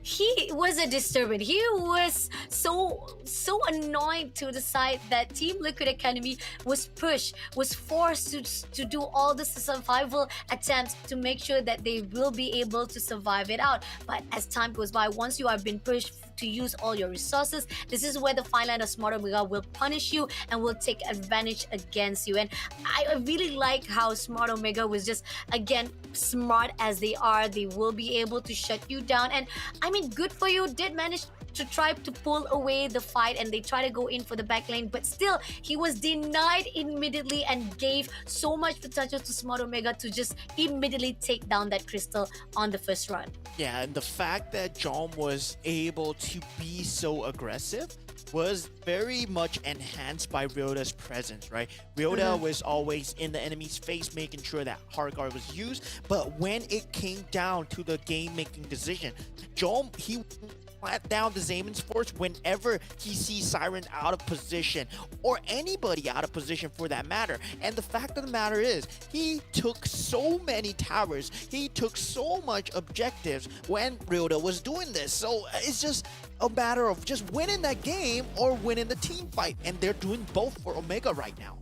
he was a disturbance. He was so annoyed to the side that Team Liquid Academy was pushed, was forced to do all the survival attempts to make sure that they will be able to survive it out. But as time goes by, once you have been pushed to use all your resources. This is where the fine line of Smart Omega will punish you and will take advantage against you. And I really like how Smart Omega was just, again, smart as they are, they will be able to shut you down. And I mean, good for you, did manage to try to pull away the fight, and they try to go in for the back lane, but still he was denied immediately and gave so much potential to Smart Omega to just immediately take down that crystal on the first run. Yeah, and the fact that John was able to be so aggressive was very much enhanced by Ryoda's presence, right? Ryoda was always in the enemy's face, making sure that hard guard was used, but when it came down to the game-making decision, John, he flat down the Zamon's force whenever he sees Siren out of position, or anybody out of position for that matter. And the fact of the matter is, he took so many towers, he took so much objectives when Ryoda was doing this. So it's just a matter of just winning that game or winning the team fight, and they're doing both for Omega right now.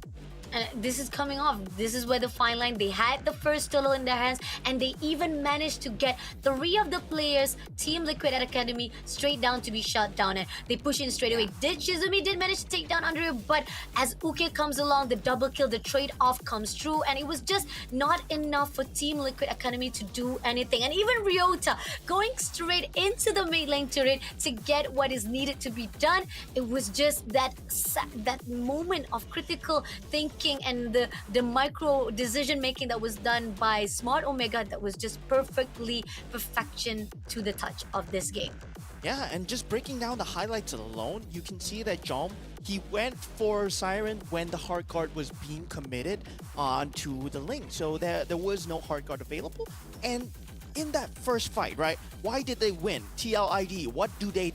And this is coming off. This is where the fine line, they had the first solo in their hands, and they even managed to get 3 of the players, Team Liquid at Academy, straight down to be shut down, and they push in straight away. Shizumi did manage to take down Andrea, but as Uke comes along, the double kill, the trade-off comes true, and it was just not enough for Team Liquid Academy to do anything. And even Ryota going straight into the mid lane turret to get what is needed to be done. It was just that moment of critical thinking and the micro decision making that was done by Smart Omega that was just perfection to the touch of this game. Yeah, and just breaking down the highlights alone, you can see that Jom, he went for Siren when the hard guard was being committed onto the lane. So there was no hard guard available. And in that first fight, right, why did they win? TLID, what did they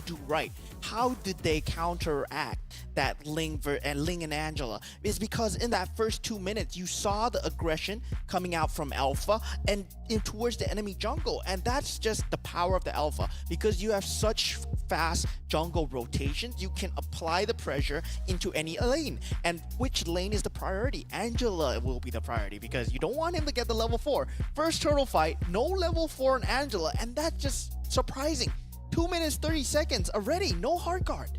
do right? How did they counteract that Ling and Angela? Is because in that first 2 minutes, you saw the aggression coming out from Alpha and towards the enemy jungle. And that's just the power of the Alpha. Because you have such fast jungle rotations, you can apply the pressure into any lane. And which lane is the priority? Angela will be the priority because you don't want him to get the level 4. First turtle fight, no level 4 on Angela. And that's just surprising. 2 minutes 30 seconds already, no hard guard.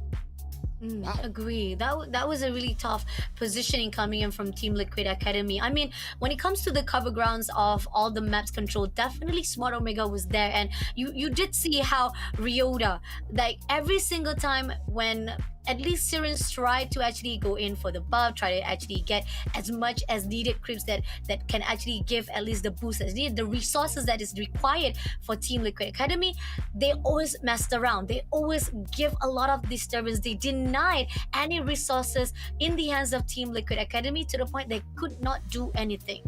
Wow. Agree. That was a really tough positioning coming in from Team Liquid Academy. I mean, when it comes to the cover grounds of all the maps controlled, definitely Smart Omega was there, and you did see how Ryota, like every single time when at least Sirens tried to actually go in for the buff, try to actually get as much as needed creeps that can actually give at least the boost as needed, the resources that is required for Team Liquid Academy, they always messed around. They always give a lot of disturbance. They denied any resources in the hands of Team Liquid Academy to the point they could not do anything.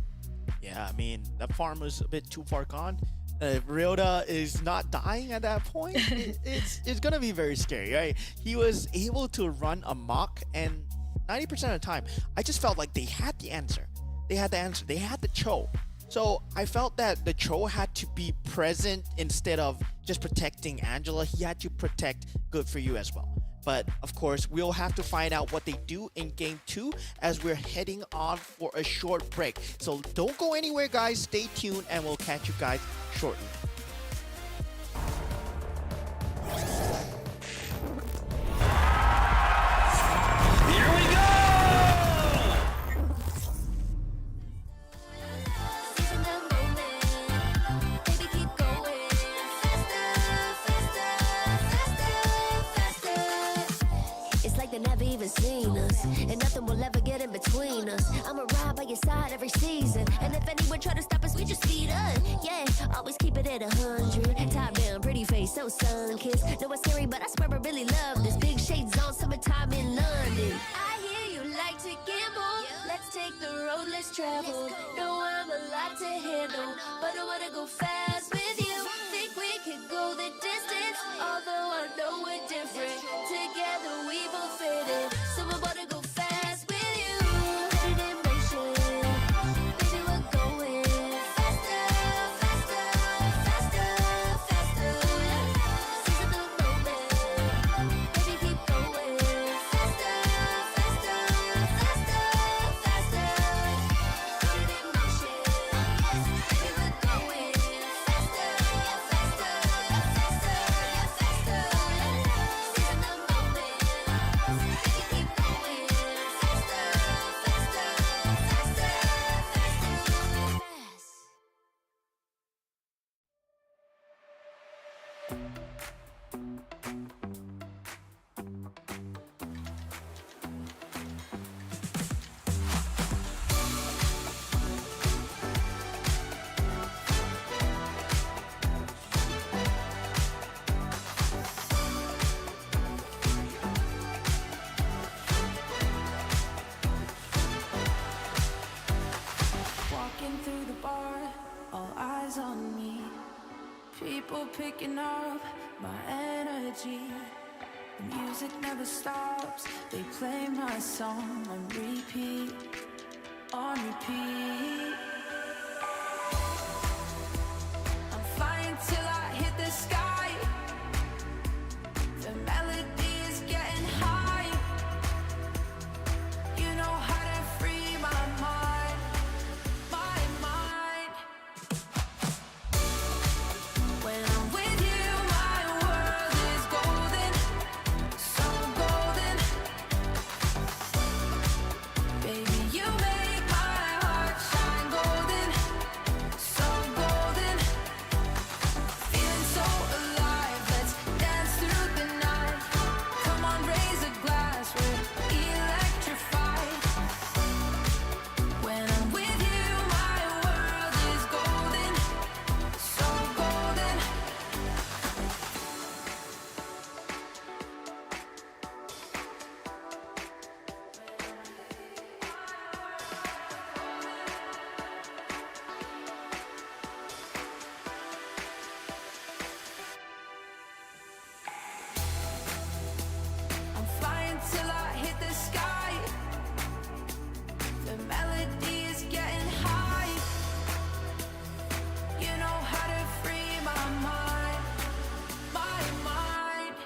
Yeah, I mean, that farm was a bit too far gone. Ryota is not dying at that point. It's gonna be very scary, right? He was able to run amok, and 90% of the time, I just felt like they had the answer. They had the Cho. So I felt that the Cho had to be present instead of just protecting Angela. He had to protect Good For You as well. But of course, we'll have to find out what they do in game 2 as we're heading on for a short break. So don't go anywhere, guys. Stay tuned, and we'll catch you guys shortly. Here we go! Seizing the moment, baby, keep going faster. It's like they never even seen us, and nothing will ever get in between us. I'ma ride by your side every season, and if anyone try to stop us, we just speed up. Yeah, always keep it at 100. Top down, pretty face, so sun-kissed. Know it's scary, but I swear I really love this. Big shades on, summertime in London. I hear you like to gamble. Let's take the road, let's travel. Know I'm a lot to handle, but I wanna go fast with you. Think we could go the distance, although I know we're different. Together we both fit in, so I wanna go fast with you. Put it in motion, baby, we're going faster, faster, faster, faster. Seizing the moment, baby, keep going faster, faster, faster, faster. Put it in motion, baby, we're going faster, faster, faster, faster. people picking up my energy. The music never stops. They play my song on repeat, on repeat. I'm flying till I hit the sky. The melody is getting high. You know how to free my mind, my mind. When I'm with you, my world is golden, so golden. Baby, you make my heart shine golden, so golden. Feeling so alive, let's dance through the night. Come on, raise a glass, we're electrified. When I'm with you, my world is golden, so golden. I'm flying till I hit the sky. The melody is getting high. You know how to free my mind, my mind.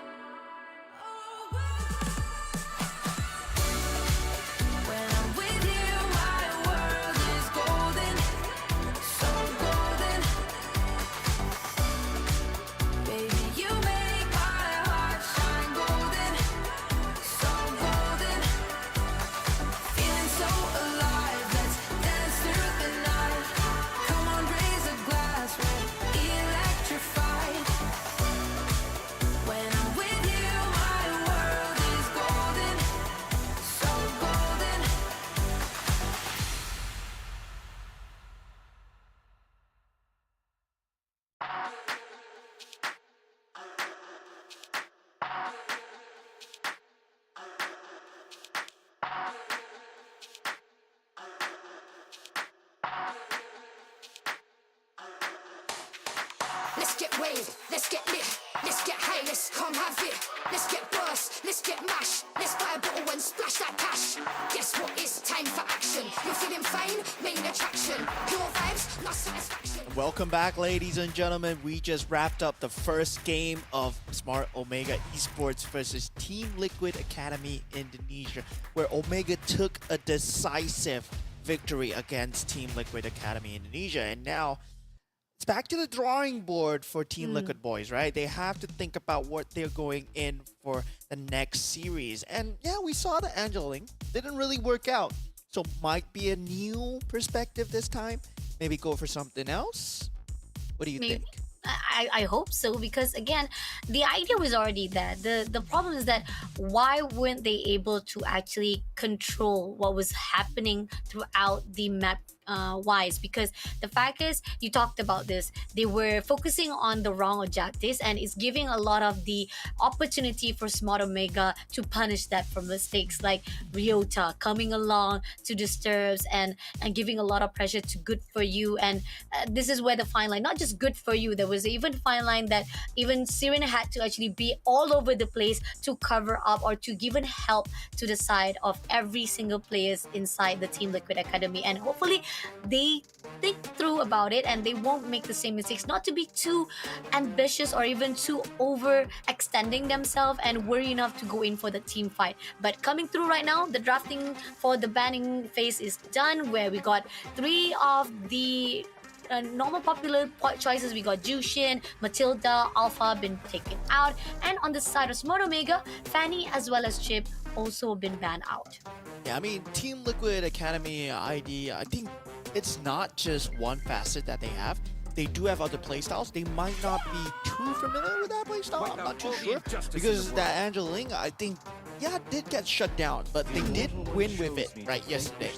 When I'm with you, my world is golden, so golden. Baby, you make my heart shine golden, so golden. Feeling so alive, let's dance through the night. Come on, raise a glass, we're electrified. When I'm with you, my world is golden, so golden. Let's get waved, let's get lit, let's get high, let's come have it. Let's get burst, let's get mash, let's buy a bottle and splash that cash. Guess what? It's time for action. You're feeling fine, main attraction. Pure vibes, not satisfaction. Welcome back, ladies and gentlemen. We just wrapped up the first game of Smart Omega Esports versus Team Liquid Academy Indonesia, where Omega took a decisive victory against Team Liquid Academy Indonesia. And now it's back to the drawing board for Team Liquid boys, right? They have to think about what they're going in for the next series. And yeah, we saw the Angeling. Didn't really work out. So might be a new perspective this time. Maybe go for something else. What do you Maybe. think? I hope so, because again, the idea was already there. The problem is that why weren't they able to actually control what was happening throughout the map wise? Because the fact is, you talked about this, they were focusing on the wrong objectives, and it's giving a lot of the opportunity for Smart Omega to punish that for mistakes, like Ryota coming along to disturbs and giving a lot of pressure to good for you. And this is where the fine line, not just good for you, there was even fine line that even Siren had to actually be all over the place to cover up or to give help to the side of every single players inside the Team Liquid Academy. And hopefully they think through about it and they won't make the same mistakes, not to be too ambitious or even too over extending themselves and worry enough to go in for the team fight. But coming through right now, the drafting for the banning phase is done, where we got 3 of the normal popular choices. We got Jushin, Matilda, Alpha been taken out, and on the side of Smart Omega, Fanny as well as Chip also been banned out. Yeah, I mean, Team Liquid Academy ID, I think it's not just one facet that they have. They do have other playstyles. They might not be too familiar with that playstyle. I'm not too sure. Because that Angeling, I think, yeah, did get shut down, but they did win with it, right, yesterday.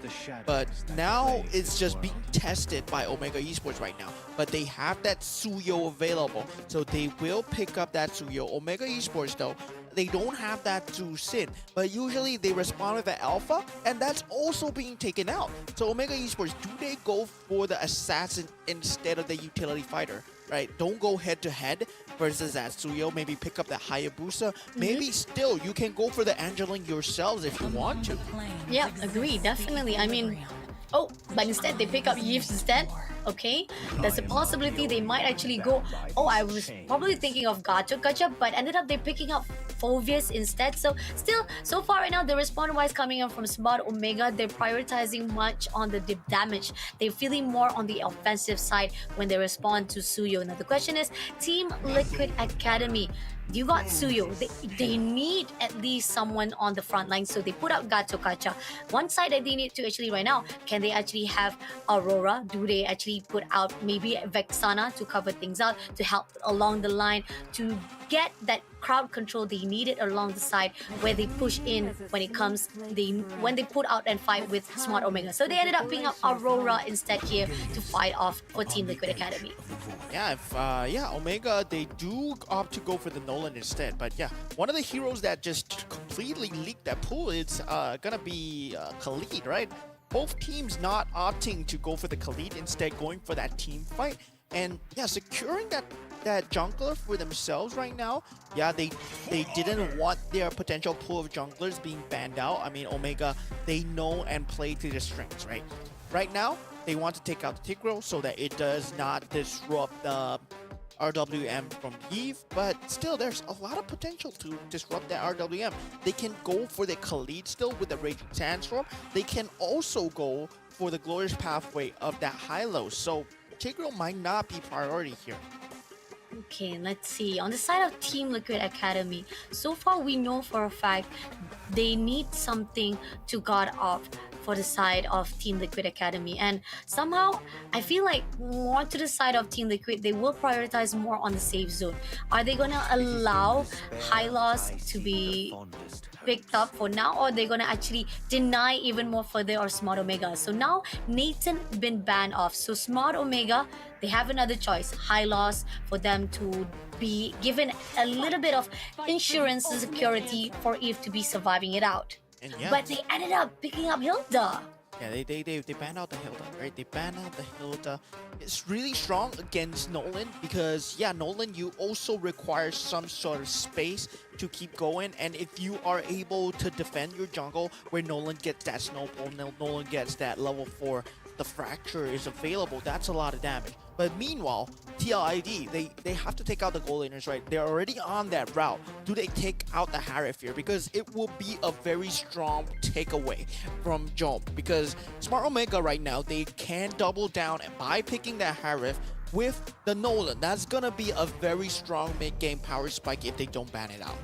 But now it's just being tested by Omega Esports right now. But they have that Suyo available, so they will pick up that Suyo. Omega Esports, though, they don't have that to Sin, but usually they respond with an Alpha, and that's also being taken out. So Omega Esports, do they go for the Assassin instead of the Utility Fighter? right? Don't go head to head versus that Suyo. Maybe pick up that Hayabusa. Maybe still you can go for the Angeling yourselves if you want to. Yeah, agree, definitely. I mean, oh, but instead they pick up Yves instead. Okay, there's a possibility they might actually go. Oh, I was probably thinking of Gacha Gacha, but ended up they picking up Phoveus instead. So still, so far right now, the response-wise coming up from Smart Omega, they're prioritizing much on the damage. They're feeling more on the offensive side when they respond to Suyo. Now the question is, Team Liquid Academy. You got Suyo. They need at least someone on the front line, so they put out Gato Kacha. One side that they need to actually right now, can they actually have Aurora? Do they actually put out maybe Vexana to cover things out, to help along the line, to get that crowd control they needed along the side where they push in when it comes when they put out and fight with Smart Omega. So they ended up picking up Aurora instead here to fight off for Team Liquid Academy. Yeah, if Omega, they do opt to go for the Nolan instead. But yeah, one of the heroes that just completely leaked that pool is gonna be Khalid, right? Both teams not opting to go for the Khalid, instead going for that team fight. And yeah, securing that jungler for themselves right now. Yeah, they didn't want their potential pool of junglers being banned out. I mean, Omega, they know and play to their strengths, right? Right now, they want to take out the Tigreal so that it does not disrupt the RWM from Eve, but still there's a lot of potential to disrupt that RWM. They can go for the Khalid still with the Raging Sandstorm. They can also go for the glorious pathway of that Hylos. So Tigreal might not be priority here. Okay, let's see. On the side of Team Liquid Academy, so far we know for a fact they need something to guard off for the side of Team Liquid Academy. And somehow, I feel like more to the side of Team Liquid, they will prioritize more on the safe zone. Are they going to allow Hylos to be picked up for now, or they're gonna actually deny even more further or Smart Omega? So now Nathan been banned off, so Smart Omega, they have another choice, Hylos, for them to be given a little bit of insurance and security for Eve to be surviving it out. And yeah, But they ended up picking up Hilda. yeah, they banned out the Hilda, right? They banned out the Hilda. It's really strong against Nolan because, yeah, Nolan, you also require some sort of space to keep going. And if you are able to defend your jungle where Nolan gets that snowball, Nolan gets that level 4, the fracture is available, that's a lot of damage. But meanwhile, TLID, they have to take out the goal laners, right? They're already on that route. Do they take out the Harif here? Because it will be a very strong takeaway from Jom. Because Smart Omega right now, they can double down by picking that Harif with the Nolan. That's gonna be a very strong mid-game power spike if they don't ban it out.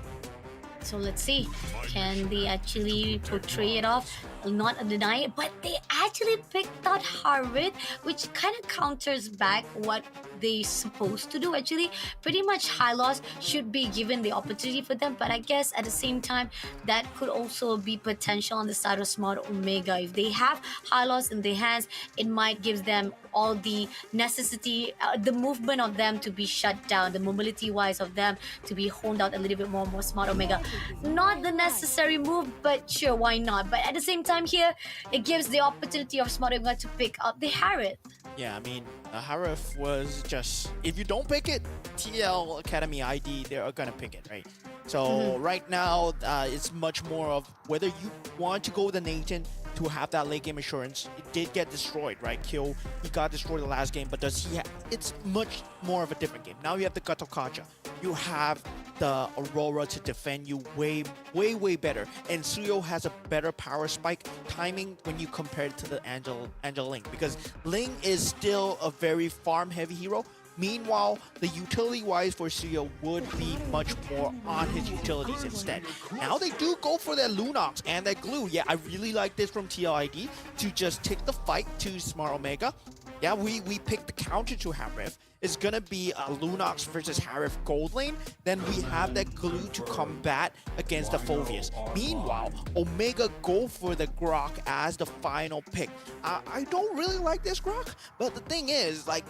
So let's see, can they actually portray it off, not deny it? But they actually picked out Harvard, which kind of counters back what they supposed to do. Actually, pretty much Hylos should be given the opportunity for them, but I guess at the same time, that could also be potential on the side of Smart Omega. If they have Hylos in their hands, it might give them all the necessity, the movement of them to be shut down, the mobility wise of them to be honed out a little bit more Smart Omega. Not the necessary move, but sure, why not? But at the same time here, it gives the opportunity of Smart Omega to pick up the Harith. Yeah, I mean, Harif was just, if you don't pick it, TL Academy ID, they're gonna pick it, right? So right now, it's much more of whether you want to go with the Nathan to have that late game assurance. It did get destroyed, right? Kill, he got destroyed the last game, but does he it's much more of a different game. Now you have the Gatokacha. You have the Aurora to defend you way better. And Suyo has a better power spike timing when you compare it to the Angel Ling, because Ling is still a very farm heavy hero. Meanwhile, the utility-wise for Suyo would be much more on his utilities instead. Now they do go for that Lunox and that Glue. Yeah, I really like this from TLID to just take the fight to Smart Omega. Yeah, we picked the counter to Harif. It's gonna be a Lunox versus Harif gold lane. Then we have that Glue to combat against the Phoveus. Meanwhile, Omega go for the Grok as the final pick. I don't really like this Grok, but the thing is, like,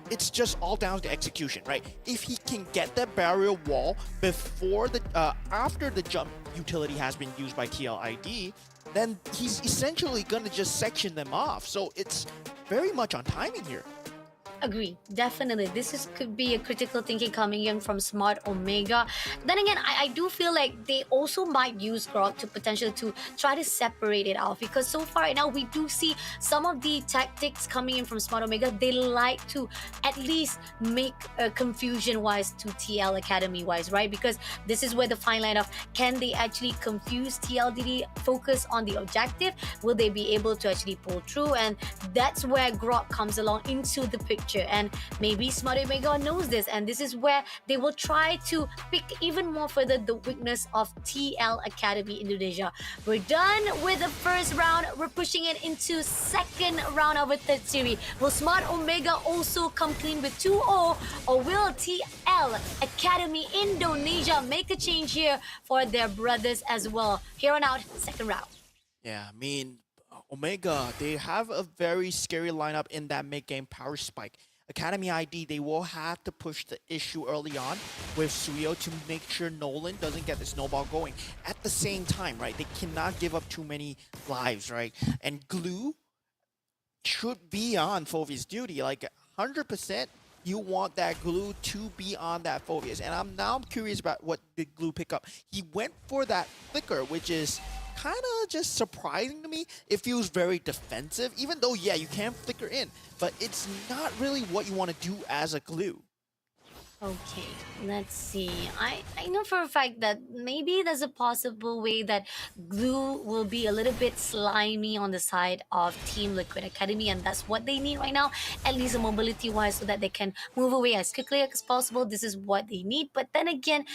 it's just all down to execution, right? If he can get that barrier wall before the after the jump utility has been used by TLID, then he's essentially gonna just section them off. So it's very much on timing here. Agree, definitely. This is could be a critical thinking coming in from Smart Omega. Then again, I do feel like they also might use Grok to potentially to try to separate it out because so far right now we do see some of the tactics coming in from Smart Omega. They like to at least make confusion wise to TL Academy wise, right? Because this is where the fine line of can they actually confuse TLDD, focus on the objective? Will they be able to actually pull through? And that's where Grok comes along into the picture. And maybe Smart Omega knows this, and this is where they will try to pick even more further the weakness of TL Academy Indonesia. We're done with the first round. We're pushing it into second round of a third series. Will Smart Omega also come clean with 2-0, or will TL Academy Indonesia make a change here for their brothers as well? Here on out, second round. Yeah, I mean, Omega, they have a very scary lineup in that mid-game power spike. Academy ID, they will have to push the issue early on with Suyo to make sure Nolan doesn't get the snowball going. At the same time, right, they cannot give up too many lives, right? And Glue should be on Phoveus duty, like 100%. You want that Glue to be on that Phoveus. And I'm curious about what did Glue pick up. He went for that Flicker, which is kind of just surprising to me. It feels very defensive, even though, yeah, you can flicker in, but it's not really what you want to do as a Glue. Okay, let's see. I know for a fact that maybe there's a possible way that Glue will be a little bit slimy on the side of Team Liquid Academy, and that's what they need right now, at least mobility-wise, so that they can move away as quickly as possible. This is what they need. But then again,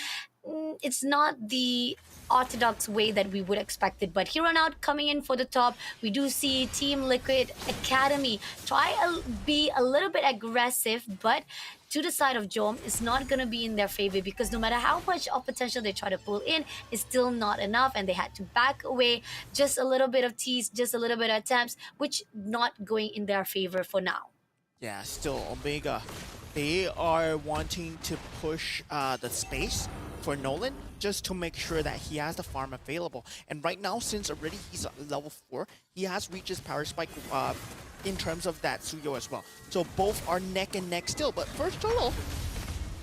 it's not the orthodox way that we would expect it. But here on out, coming in for the top, we do see Team Liquid Academy be a little bit aggressive, but to the side of Jom, it's not going to be in their favor because no matter how much of potential they try to pull in, it's still not enough, and they had to back away. Just a little bit of tease, just a little bit of attempts, which not going in their favor for now. Yeah, still, Omega, they are wanting to push the space for Nolan just to make sure that he has the farm available. And right now, since already he's at level 4, he has reached his power spike in terms of that Suyo as well. So both are neck and neck still. But first turtle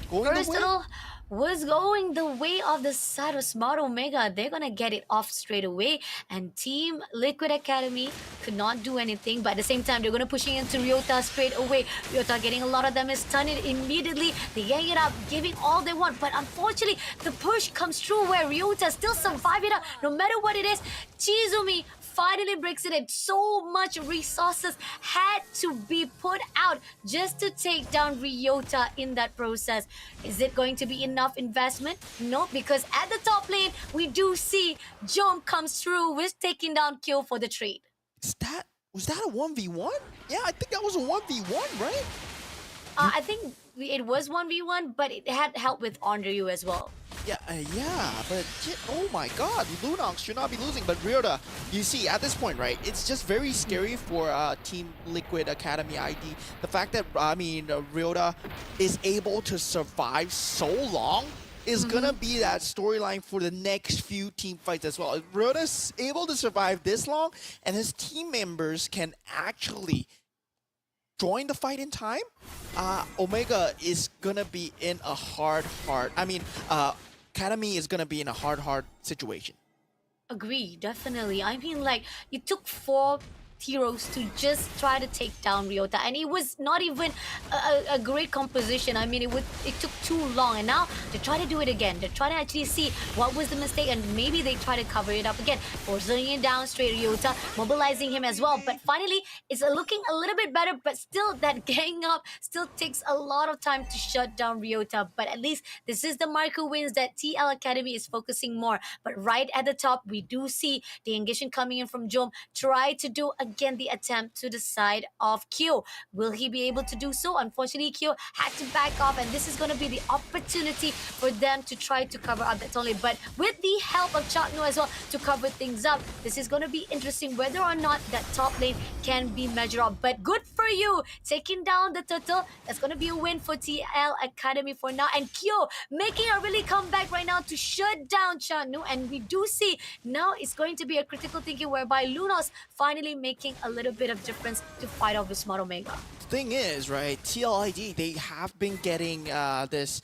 going the way. Was going the way of the side of Smart Omega. They're gonna get it off straight away, and Team Liquid Academy could not do anything, but at the same time they're gonna pushing into Ryota straight away. Ryota getting a lot of damage, stun it immediately. They gang it up, giving all they want, but unfortunately the push comes through where Ryota still survive it up no matter what it is. Chizumi finally breaks it in. So much resources had to be put out just to take down Ryota in that process. Is it going to be enough investment? No, because at the top lane, we do see Jom comes through with taking down kill for the trade. Was that a 1v1? Yeah, I think that was a 1v1, right? I think it was 1v1, but it had help with Andrew as well. Yeah, but oh my god, Lunox should not be losing. But Ryota, you see, at this point, right, it's just very scary for Team Liquid Academy ID. The fact that, Ryota is able to survive so long is gonna be that storyline for the next few team fights as well. If Ryota's able to survive this long, and his team members can actually join the fight in time, Omega is gonna be in a Academy is gonna be in a hard situation. Agree, definitely. I mean, like, you took 4 heroes to just try to take down Ryota, and it was not even a great composition. I mean, it took too long, and now they try to do it again. They're trying to actually see what was the mistake, and maybe they try to cover it up again, forcing it down straight Ryota, mobilizing him as well. But finally, it's looking a little bit better, but still that gang up still takes a lot of time to shut down Ryota. But at least this is the Marco wins that TL Academy is focusing more. But right at the top, we do see the engagement coming in from Jom, try to do again the attempt to the side of Q. Will he be able to do so? Unfortunately, Q had to back off, and this is going to be the opportunity for them to try to cover up that only. But with the help of Chatno as well to cover things up, this is going to be interesting whether or not that top lane can be measured up. But good for you, taking down the turtle. That's going to be a win for TL Academy for now. And Q making a really comeback right now to shut down Chatno. And we do see now it's going to be a critical thinking whereby Lunos finally making making a little bit of difference to fight off with Smart Omega. The thing is, right, TLID, they have been getting this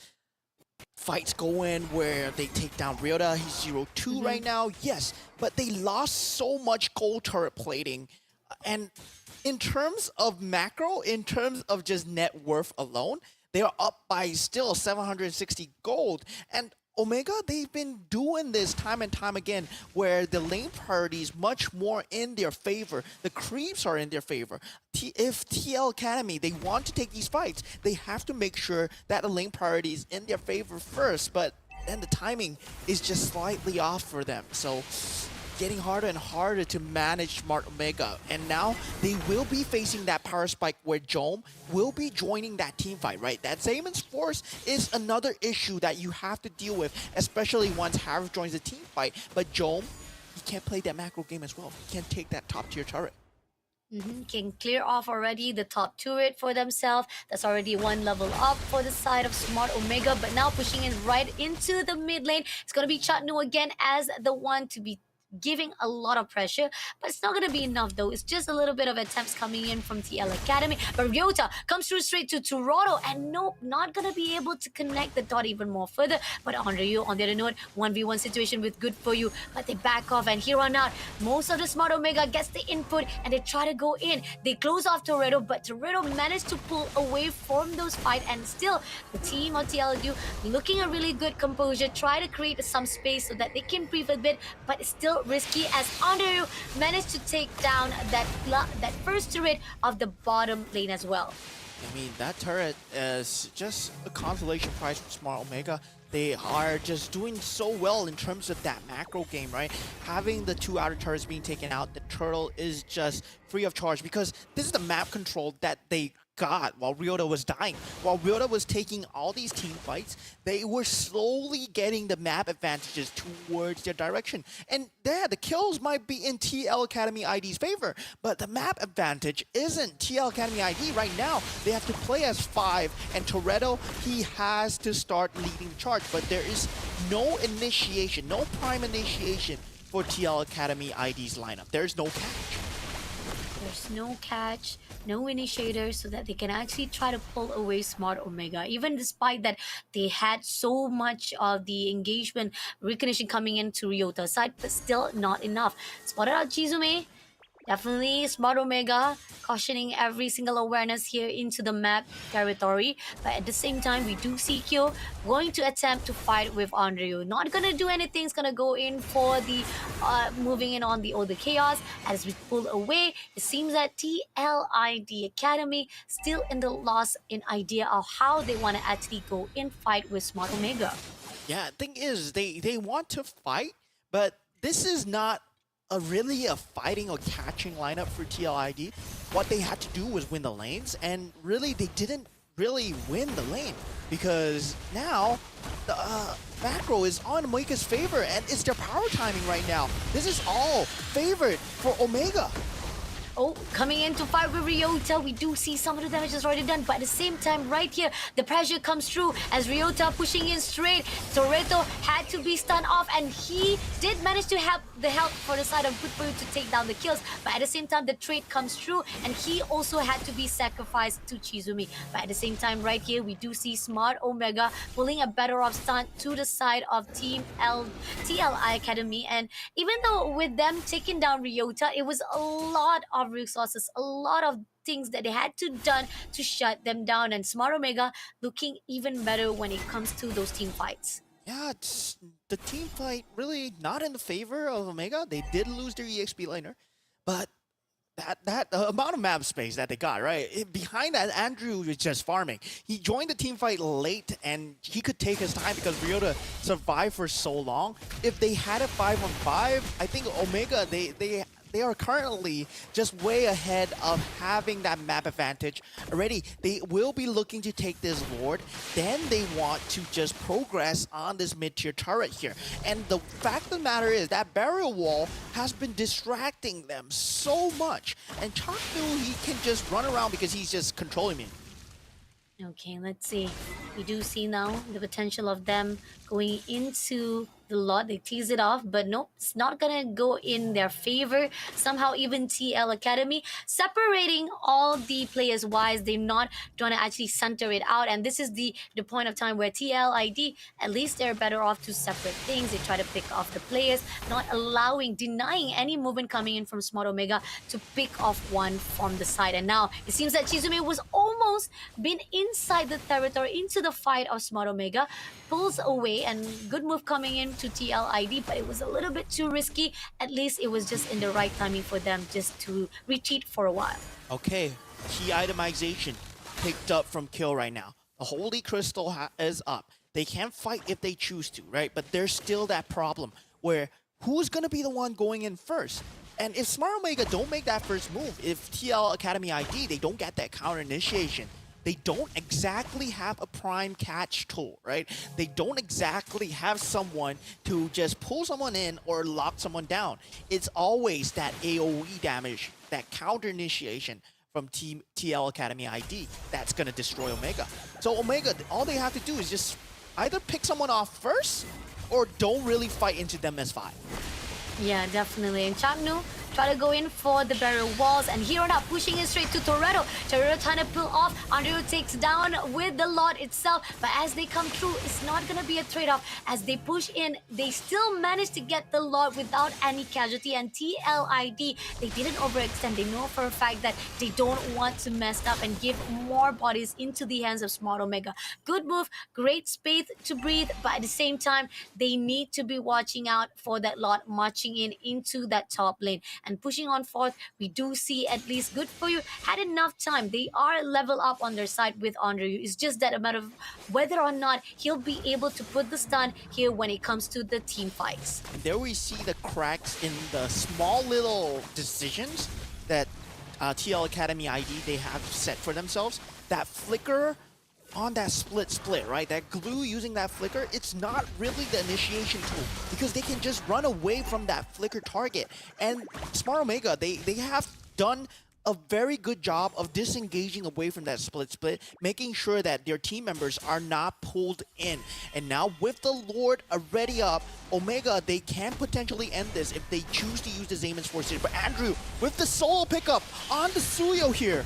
fights going where they take down Ryota. He's 0-2 right now, yes, but they lost so much gold turret plating. And in terms of macro, in terms of just net worth alone, they are up by still 760 gold. And Omega, they've been doing this time and time again where the lane priority is much more in their favor. The creeps are in their favor. If TL Academy, they want to take these fights, they have to make sure that the lane priority is in their favor first, but then the timing is just slightly off for them. So getting harder and harder to manage Smart Omega. And now they will be facing that power spike where Jome will be joining that team fight, right? That Zamon's Force is another issue that you have to deal with, especially once Harif joins the team fight. But Jome, he can't play that macro game as well. He can't take that top tier turret. Can clear off already the top turret for themselves. That's already one level up for the side of Smart Omega, but now pushing in right into the mid lane. It's going to be Chatnu again as the one to be giving a lot of pressure, but it's not going to be enough though. It's just a little bit of attempts coming in from TL Academy, but Ryota comes through straight to Toronto, and nope, not going to be able to connect the dot even more further. But Onryu, on the other note, 1v1 situation with good for you, but they back off, and here on out, most of the Smart Omega gets the input, and they try to go in. They close off Toretto, but Toretto managed to pull away from those fight, and still, the team of TLU looking a really good composure, try to create some space so that they can breathe a bit, but it's still risky as Onryu managed to take down that first turret of the bottom lane as well. I mean, that turret is just a consolation prize for Smart Omega. They are just doing so well in terms of that macro game, right? Having the two outer turrets being taken out, the turtle is just free of charge because this is the map control that they got while Ryota was dying. While Ryota was taking all these team fights, they were slowly getting the map advantages towards their direction. And yeah, the kills might be in TL Academy ID's favor, but the map advantage isn't TL Academy ID right now. They have to play as 5, and Toretto, he has to start leading the charge, but there is no initiation, no prime initiation for TL Academy ID's lineup. There's no catch. There's no catch, no initiator, so that they can actually try to pull away Smart Omega. Even despite that, they had so much of the engagement recognition coming into Ryota's side, but still not enough. Spotted out Chizume. Definitely Smart Omega cautioning every single awareness here into the map territory. But at the same time, we do see Kyo going to attempt to fight with Onryu. Not gonna do anything. It's gonna go in for the moving in on the Older Chaos. As we pull away, it seems that TLID Academy still in the loss in idea of how they want to actually go in fight with Smart Omega. Yeah, thing is, they want to fight, but this is not really a fighting or catching lineup for TLID. What they had to do was win the lanes, and really they didn't really win the lane because now the macro is on Omega's favor, and it's their power timing right now. This is all favored for Omega. Oh, coming in to fight with Ryota, we do see some of the damage is already done, but at the same time, right here, the pressure comes through as Ryota pushing in straight. Toretto had to be stunned off, and he did manage to have the help for the side of Good For You to take down the kills, but at the same time, the trade comes through, and he also had to be sacrificed to Chizumi. But at the same time, right here, we do see Smart Omega pulling a better off stunt to the side of TLI Academy, and even though with them taking down Ryota, it was a lot of resources, a lot of things that they had to done to shut them down, and Smart Omega looking even better when it comes to those team fights. Yeah, it's the team fight really not in the favor of Omega. They did lose their EXP laner, but that amount of map space that they got, right? Behind that, Andrew was just farming. He joined the team fight late, and he could take his time because Ryota survived for so long. If they had a 5-on-5, I think Omega, they are currently just way ahead of having that map advantage already. They will be looking to take this Lord. Then they want to just progress on this mid-tier turret here. And the fact of the matter is that barrier wall has been distracting them so much. And Chaknu, he can just run around because he's just controlling me. Okay, let's see. We do see now the potential of them going into the lot. They tease it off, but nope, it's not gonna go in their favor. Somehow, even TL Academy separating all the players wise, they're not trying to actually center it out. And this is the point of time where TLID, at least they're better off to separate things. They try to pick off the players, not allowing, denying any movement coming in from Smart Omega to pick off one from the side. And now it seems that Chizume was almost been inside the territory, into the fight of Smart Omega, pulls away, and good move coming in to TLID, but it was a little bit too risky. At least it was just in the right timing for them just to retreat for a while. Okay, key itemization picked up from Kill right now. The Holy Crystal is up. They can fight if they choose to, right? But there's still that problem where who's going to be the one going in first? And if Smart Omega don't make that first move, if TL Academy ID, they don't get that counter initiation, they don't exactly have a prime catch tool, right? They don't exactly have someone to just pull someone in or lock someone down. It's always that AoE damage, that counter initiation from TL Academy ID that's going to destroy Omega. So Omega, all they have to do is just either pick someone off first or don't really fight into them as 5. Yeah, definitely. And Changnu try to go in for the barrier walls, and here on up, pushing in straight to Toretto. Toretto trying to pull off. Andrew takes down with the lot itself, but as they come through, it's not going to be a trade-off. As they push in, they still manage to get the lot without any casualty, and TLID, they didn't overextend. They know for a fact that they don't want to mess up and give more bodies into the hands of Smart Omega. Good move, great space to breathe, but at the same time, they need to be watching out for that lot marching in into that top lane. And pushing on forth, we do see at least good for you. Had enough time. They are level up on their side with Andrew. It's just that a matter of whether or not he'll be able to put the stun here when it comes to the team fights. There we see the cracks in the small little decisions that TL Academy ID they have set for themselves. That flicker on that split, right? That glue using that flicker, it's not really the initiation tool because they can just run away from that flicker target. And Smart Omega, they have done a very good job of disengaging away from that split, making sure that their team members are not pulled in. And now with the Lord already up, Omega, they can potentially end this if they choose to use the Zamon's Force. But Andrew, with the solo pickup on the Suyo here,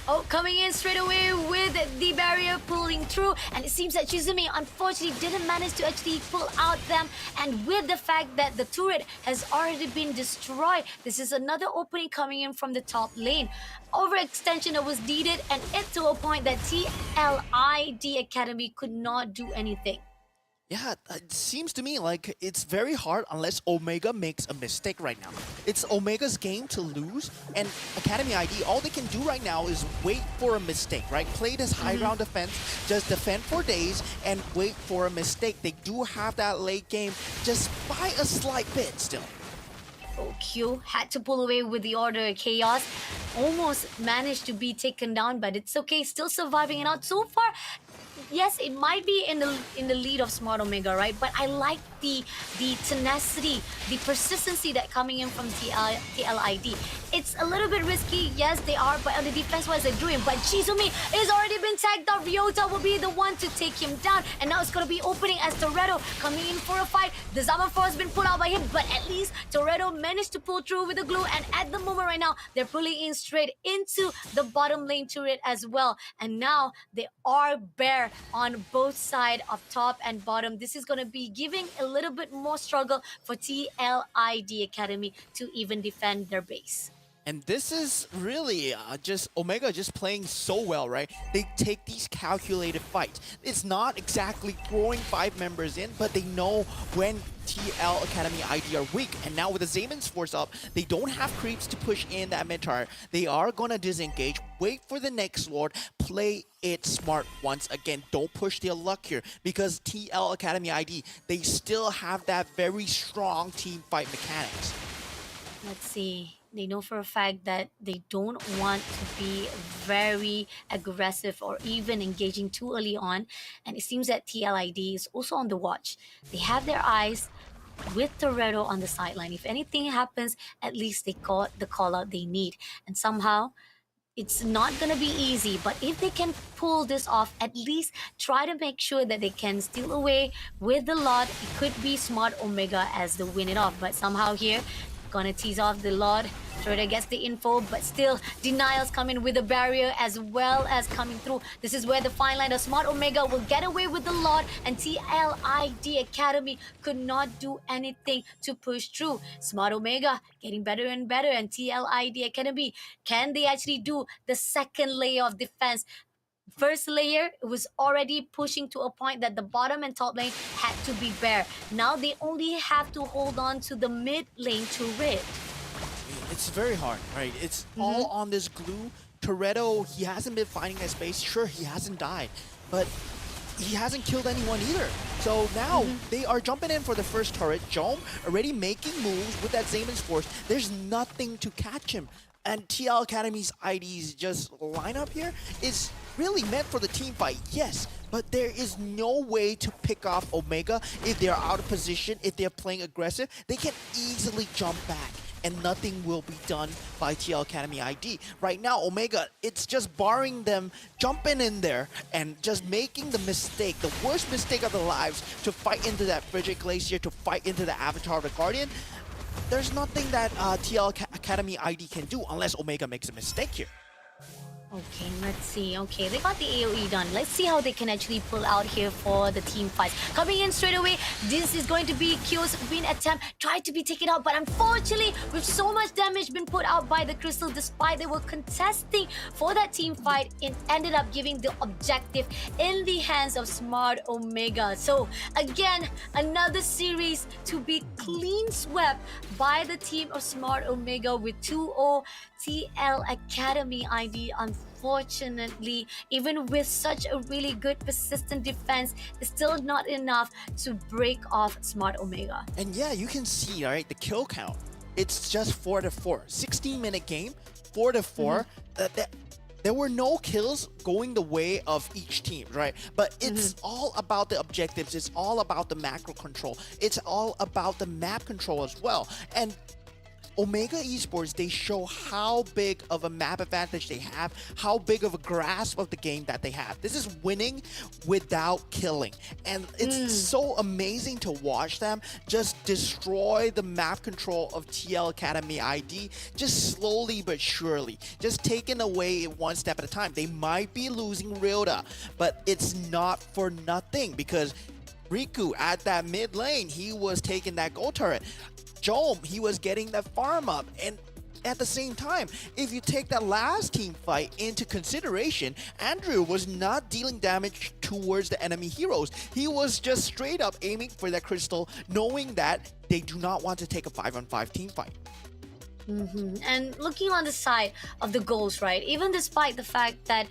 Oh, coming in straight away with the barrier pulling through. And it seems that Chizumi unfortunately didn't manage to actually pull out them. And with the fact that the turret has already been destroyed, this is another opening coming in from the top lane. Overextension that was needed, and it to a point that TLID Academy could not do anything. yeah, it seems to me like it's very hard unless Omega makes a mistake right now. It's Omega's game to lose, and Academy ID, all they can do right now is wait for a mistake, right? Play this high ground defense, just defend for days and wait for a mistake. They do have that late game just by a slight bit still. Q had to pull away with the Order of Chaos. Almost managed to be taken down, but it's okay. Still surviving it out so far. Yes, it might be in the lead of Smart Omega, right? But I like the tenacity, the persistency that coming in from TLID. It's a little bit risky, yes, they are, but on the defense-wise, they're doing. But Chizumi has already been tagged out. Ryota will be the one to take him down, and now it's going to be opening as Toretto coming in for a fight. The Zaman Force has been pulled out by him, but at least Toretto managed to pull through with the glue, and at the moment right now, they're pulling in straight into the bottom lane turret as well. And now they are bare on both sides of top and bottom. This is going to be giving a little bit more struggle for TLID Academy to even defend their base. And this is really just Omega just playing so well, right? They take these calculated fights. It's not exactly throwing 5 members in, but they know when TL Academy ID are weak. And now with the Zamon's Force up, they don't have creeps to push in that mid tower. They are going to disengage, wait for the next Lord, play it smart once again. Don't push their luck here because TL Academy ID, they still have that very strong team fight mechanics. Let's see. They know for a fact that they don't want to be very aggressive or even engaging too early on. And it seems that TLID is also on the watch. They have their eyes with Toretto on the sideline. If anything happens, at least they got the call out they need. And somehow, it's not gonna be easy, but if they can pull this off, at least try to make sure that they can steal away with the lot. It could be Smart Omega as the win it off, but somehow here, gonna tease off the lot. Schroeder gets the info, but still denials coming with a barrier as well as coming through. This is where the fine line of Smart Omega will get away with the lot, and TLID Academy could not do anything to push through. Smart Omega getting better and better, and TLID Academy, can they actually do the second layer of defense? First layer, it was already pushing to a point that the bottom and top lane had to be bare. Now they only have to hold on to the mid lane to rid. It's very hard, right? It's all on this glue. Toretto, he hasn't been finding that space. Sure, he hasn't died, but he hasn't killed anyone either. So now they are jumping in for the first turret. Jome already making moves with that Zayman's Force. There's nothing to catch him. And TL Academy's ID's just lineup here is really meant for the team fight, yes, but there is no way to pick off Omega if they're out of position, if they're playing aggressive. They can easily jump back, and nothing will be done by TL Academy ID. Right now, Omega, it's just barring them jumping in there and just making the mistake, the worst mistake of their lives, to fight into that Frigid Glacier, to fight into the Avatar of the Guardian. There's nothing that TL Academy ID can do unless Omega makes a mistake here. Okay, let's see. Okay, they got the AoE done. Let's see how they can actually pull out here for the team fight. Coming in straight away, this is going to be Kyo's win attempt. Tried to be taken out, but unfortunately, with so much damage been put out by the Crystal, despite they were contesting for that team fight, it ended up giving the objective in the hands of Smart Omega. So again, another series to be clean swept by the team of Smart Omega with 2-0. TL Academy ID, unfortunately, even with such a really good persistent defense, is still not enough to break off Smart Omega. And yeah, you can see, all right, the kill count. It's just 4-4. 16-minute game, 4-4. There were no kills going the way of each team, right? But it's all about the objectives. It's all about the macro control. It's all about the map control as well. And Omega Esports, they show how big of a map advantage they have, how big of a grasp of the game that they have. This is winning without killing. And it's so amazing to watch them just destroy the map control of TL Academy ID, just slowly but surely, just taking away one step at a time. They might be losing Rilda, but it's not for nothing, because Riku at that mid lane, he was taking that gold turret. Jome, he was getting that farm up, and at the same time, if you take that last team fight into consideration, Andrew was not dealing damage towards the enemy heroes. He was just straight up aiming for that crystal, knowing that they do not want to take a 5-on-5 team fight. And looking on the side of the goals, right, even despite the fact that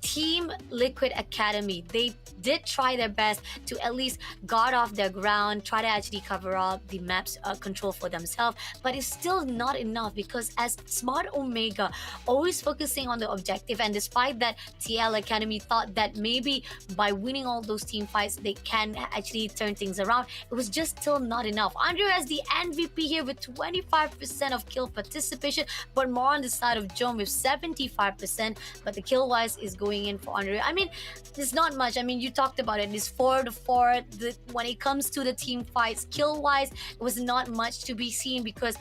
Team Liquid Academy, they did try their best to at least guard off their ground, try to actually cover up the map's control for themselves, but it's still not enough, because as Smart Omega, always focusing on the objective, and despite that, TL Academy thought that maybe by winning all those team fights they can actually turn things around, it was just still not enough. Andrew as the MVP here with 25% of kill participation, but more on the side of Jome with 75%, but the kill wise is going in for Andrew. I mean, it's not much. I mean, you talked about it. It's 4-4. When it comes to the team fights, kill wise, it was not much to be seen, because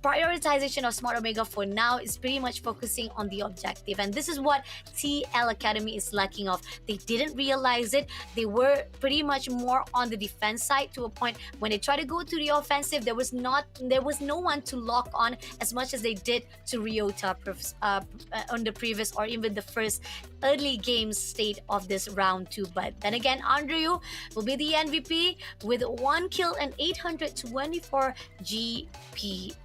prioritization of Smart Omega for now is pretty much focusing on the objective, and this is what TL Academy is lacking of. They didn't realize it. They were pretty much more on the defense side, to a point when they try to go to the offensive, there was no one to lock on as much as they did to Ryota on the previous, or even the first early game state of this round 2. But then again, Andrew will be the MVP with 1 kill and 824 GPM.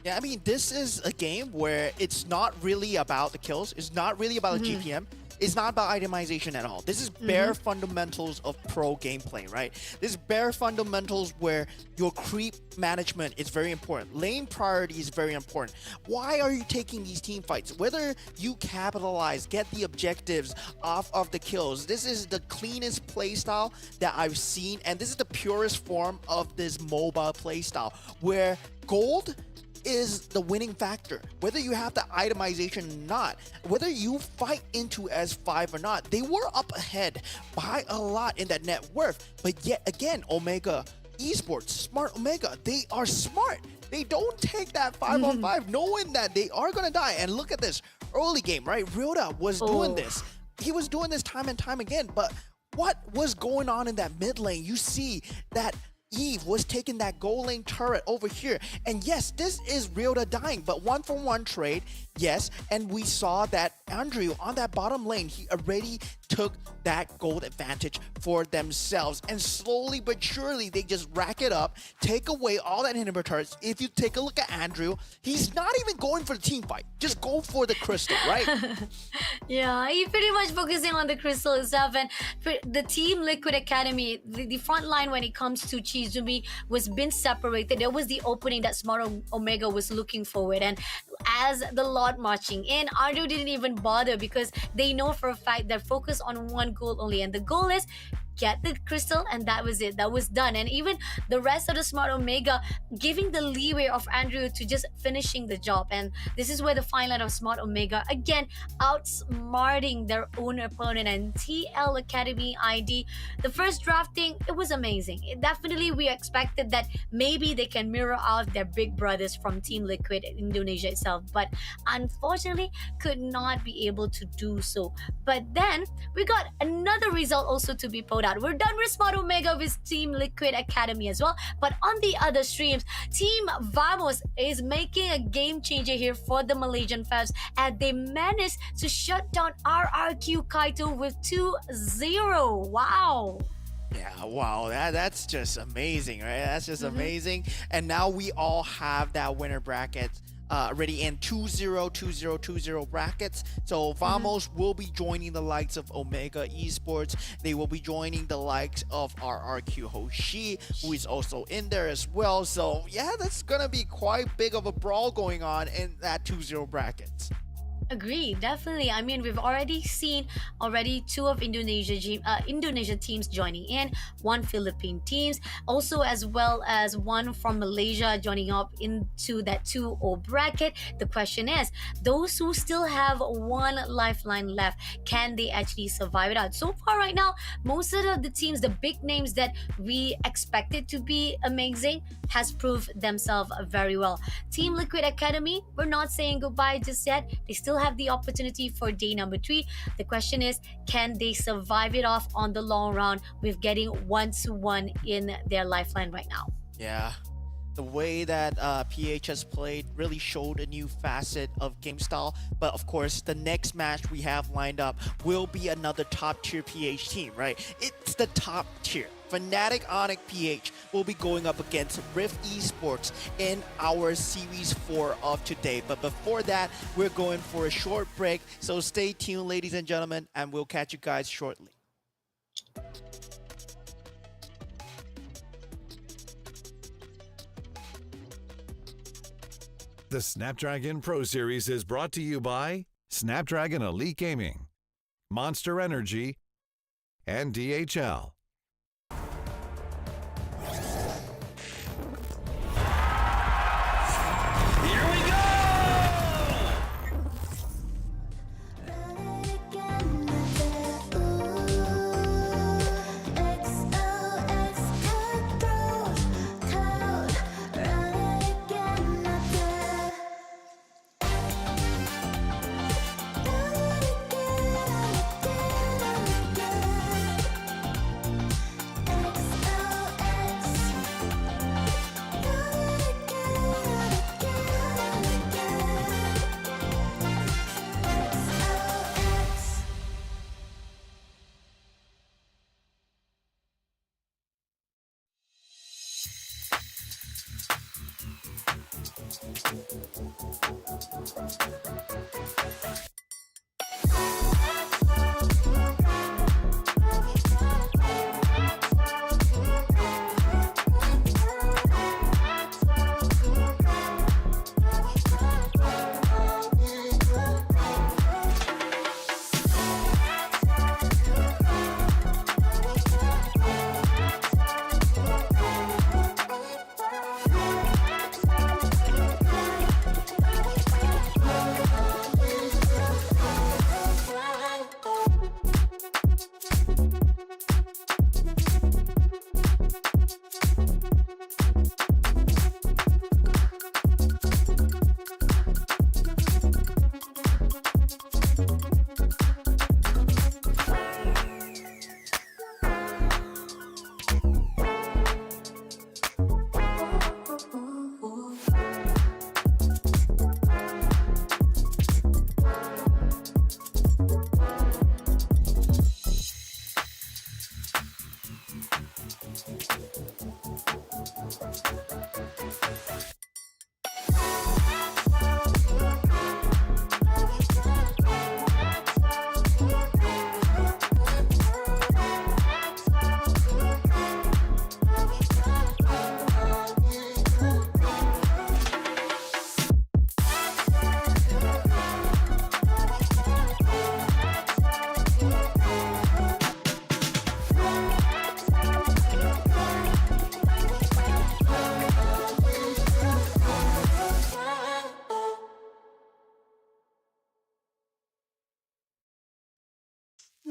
Yeah, I mean, this is a game where it's not really about the kills. It's not really about the GPM. It's not about itemization at all. This is bare fundamentals of pro gameplay, right? This is bare fundamentals where your creep management is very important. Lane priority is very important. Why are you taking these team fights? Whether you capitalize, get the objectives off of the kills, this is the cleanest playstyle that I've seen, and this is the purest form of this mobile playstyle, where gold is the winning factor. Whether you have the itemization or not, whether you fight into S5 or not, they were up ahead by a lot in that net worth. But yet again, Omega Esports, Smart Omega, they are smart. They don't take that 5-on-5 knowing that they are going to die. And look at this early game, right? Ryoda was doing this. He was doing this time and time again. But what was going on in that mid lane? You see that Eve was taking that goal lane turret over here. And yes, this is Ryoda dying, but 1-for-1 trade, yes. And we saw that Andrew on that bottom lane, he already took that gold advantage for themselves. And slowly but surely, they just rack it up, take away all that inhibitors. If you take a look at Andrew, he's not even going for the team fight. Just go for the crystal, right? Yeah, he's pretty much focusing on the crystal itself. And the Team Liquid Academy, the front line when it comes to Chizumi was been separated. There was the opening that Smart Omega was looking forward. And as the lot marching in, Andrew didn't even bother because they know for a fact they're focused on one goal only. And the goal is get the crystal, and that was it. That was done. And even the rest of the Smart Omega giving the leeway of Andrew to just finishing the job. And this is where the fine line of Smart Omega again outsmarting their own opponent. And TL Academy ID, the first drafting, it was amazing. Definitely we expected that maybe they can mirror out their big brothers from Team Liquid Indonesia itself, but unfortunately could not be able to do so. But then we got another result also to be pulled out. We're done with Smart Omega with Team Liquid Academy as well. But on the other streams, Team Vamos is making a game changer here for the Malaysian fans, and they managed to shut down RRQ Kaito with 2-0. Wow. Yeah, wow, that's just amazing, right? That's just amazing. And now we all have that winner bracket already in 2-0 brackets. So Vamos will be joining the likes of Omega Esports. They will be joining the likes of RRQ Hoshi, who is also in there as well. So yeah, that's gonna be quite big of a brawl going on in that 2-0 brackets. Agree, definitely. I mean, we've already seen two of Indonesia teams joining in, one Philippine teams, also as well as one from Malaysia joining up into that 2-0 bracket. The question is, those who still have one lifeline left, can they actually survive it out? So far right now, most of the teams, the big names that we expected to be amazing, has proved themselves very well. Team Liquid Academy, we're not saying goodbye just yet. They still have the opportunity for day number 3. The question is, can they survive it off on the long run with getting 1-1 in their lifeline right now? Yeah, the way that PH has played really showed a new facet of game style. But of course, the next match we have lined up will be another top tier PH team, right? It's the top tier. Fnatic Onic PH will be going up against Rift Esports in our Series 4 of today. But before that, we're going for a short break. So stay tuned, ladies and gentlemen, and we'll catch you guys shortly. The Snapdragon Pro Series is brought to you by Snapdragon Elite Gaming, Monster Energy, and DHL. Here we go!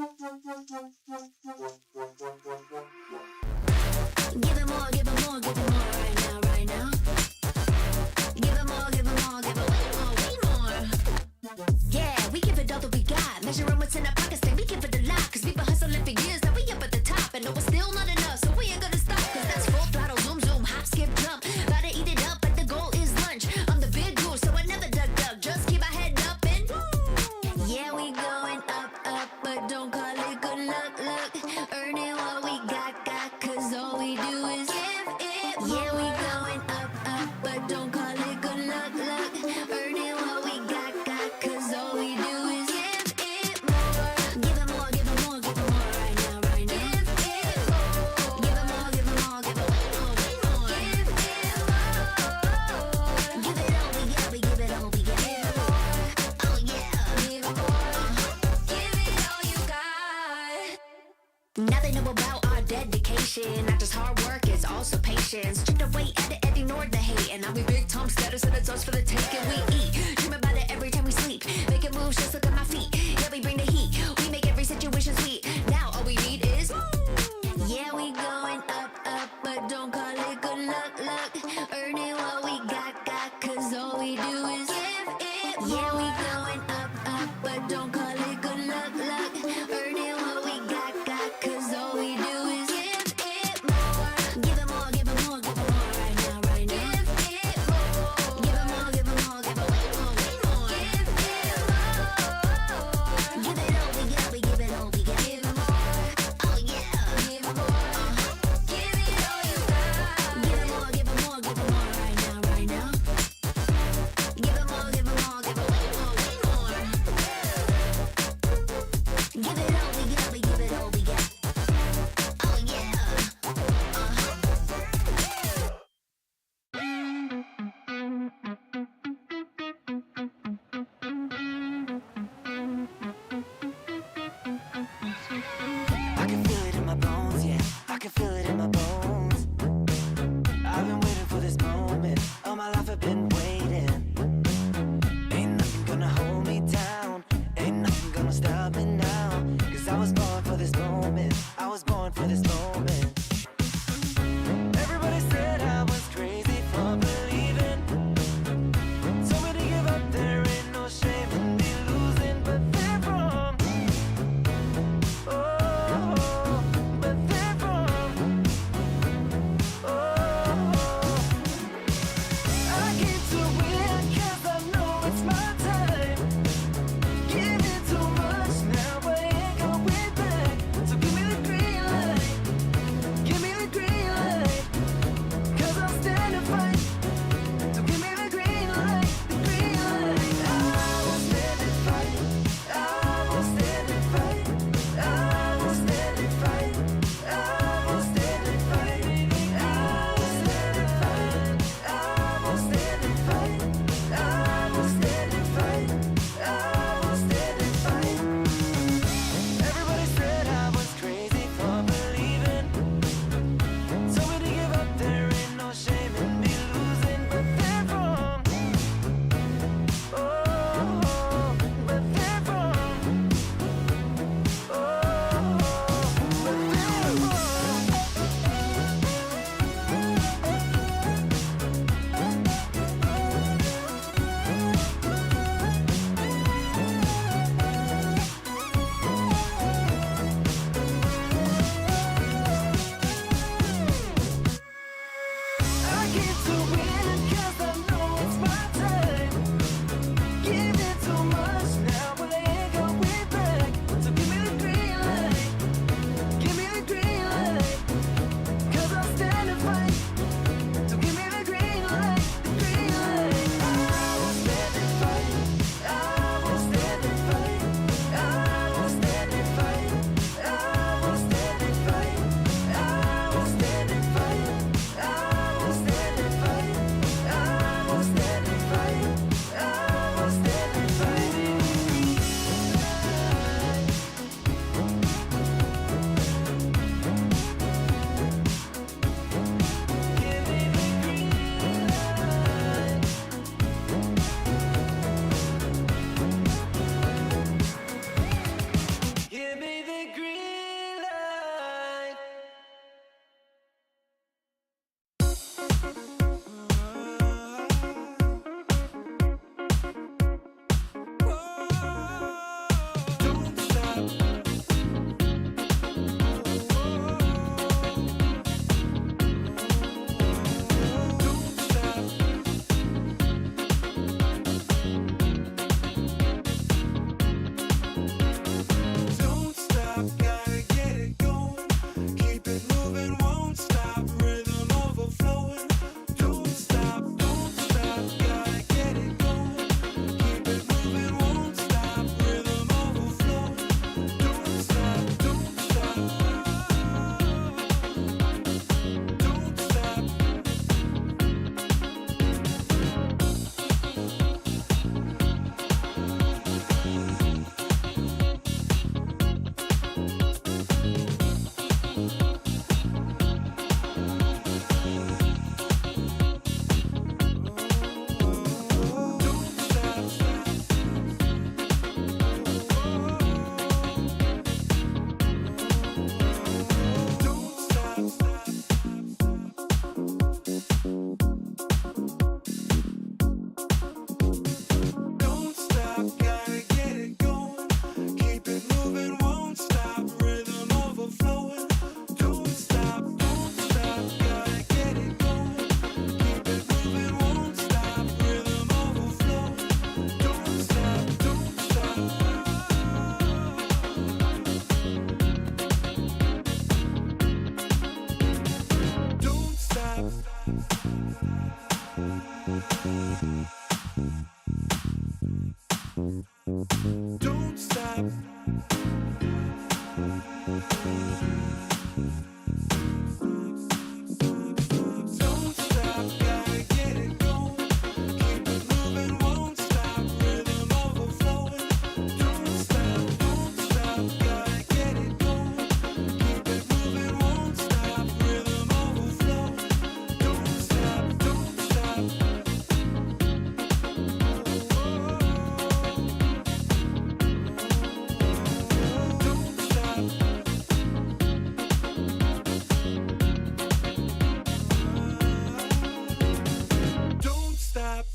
Give it more, give it more, give it more right now, right now. Give it more, give it more, give it way more, way more. Yeah, we give it all that we got. Measuring what's in our pockets, then we give it a lot. Cause we've been hustling for years, now we up at the top. And no, it's still not enough, so we ain't gonna stop. Cause that's full throttle, zoom, zoom, hop, skip, jump. Gotta eat it up, but the goal is lunch. I'm the big goose, so I never duck, duck. Just keep my head up and yeah, we going up, up, but don't call it good luck, luck. Earning what we got, cause all we do is give it more. Yeah, we going up, up, but don't call it good luck, luck. Earning what we got, cause all we do is give it more. Give it more, give it more, give it more right now, right now. Give it more. Give it more, give it more, give it way more, way more. Give it more. Give it all we got, we give it all we got. Give it more. Oh yeah. Give it more. Give it all you got. Now they know about our dedication. Not just hard work, it's also patience. Chipped away at it and ignored the hate. And now we big Tom status and it's us for the take. And we eat, dream about it every time we sleep. Making moves, just look at my feet. Yeah, we bring the heat. We make every situation sweet. Now all we need is yeah, we going up, up, but don't call it good luck, luck. Earning what we got, cause all we do is give it more. Yeah, we going up, up, but don't call it good luck, luck. Earning what we got, cause all we do is give it more. Give it more, give it more, give it more right now, right now. Give it more. Give it more, give it more, give it way more, way more. Give it more. Give it all we got, we give it all we got. Give it more. Oh yeah. Give it more. Give it all you got. Give it more, give it more, give it more right now, right now. Give it more, give it more, give it way more, way more. Don't stop. Don't stop, gotta get it going. Keep it moving, won't stop. Rhythm overflowing. Don't stop, gotta get it going. Keep it moving, won't stop. Rhythm overflowing. Don't stop, don't stop. Don't stop. Don't stop.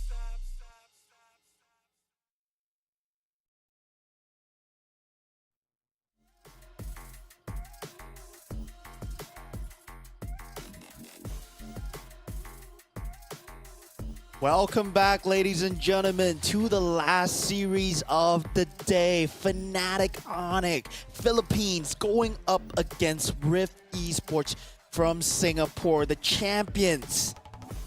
Welcome back, ladies and gentlemen, to the last series of the day. Fnatic Onic, Philippines, going up against Rift Esports from Singapore, the champions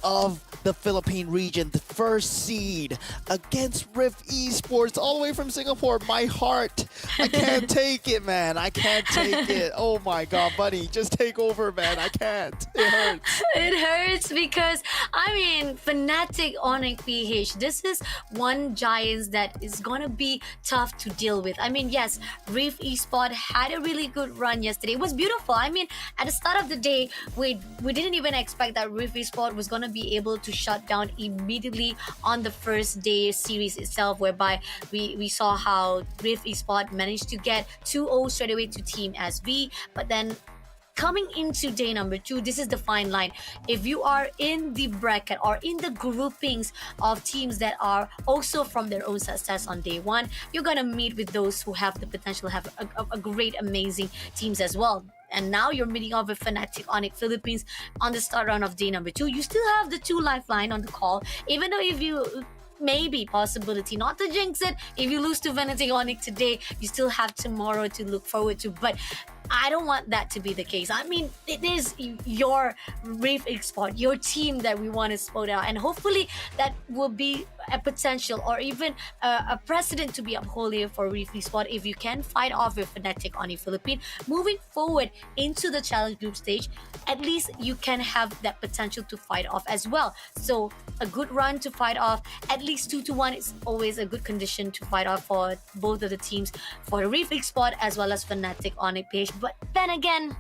of the Philippine region, the first seed against Rift Esports, all the way from Singapore. My heart, I can't take it, man. I can't take it. Oh my God, buddy, just take over, man. I can't. It hurts. It hurts because, I mean, Fnatic Onic PH, this is one Giants that is gonna be tough to deal with. I mean, yes, Reef Esport had a really good run yesterday. It was beautiful. I mean, at the start of the day, we didn't even expect that Reef Esport was gonna be able to shut down immediately on the first day series itself, whereby we saw how Reef Esport managed to get 2-0 straight away to Team SV, but then coming into day number 2, this is the fine line. If you are in the bracket or in the groupings of teams that are also from their own success on day 1, you're gonna meet with those who have the potential to have a great, amazing teams as well. And now you're meeting up with Fnatic Onic Philippines on the start round of day number 2. You still have the 2 lifeline on the call, even though if you maybe possibility not to jinx it, if you lose to Fnatic Onic today, you still have tomorrow to look forward to. But I don't want that to be the case. I mean, it is your Reef Esport, your team that we want to spot out, and hopefully that will be a potential or even a precedent to be upheld here for Reef Esport if you can fight off with Fnatic Onic Philippines. Moving forward into the challenge group stage, at least you can have that potential to fight off as well. So a good run to fight off, at least 2-1 is always a good condition to fight off for both of the teams, for Reef Esport as well as Fnatic Onic PH. But then again,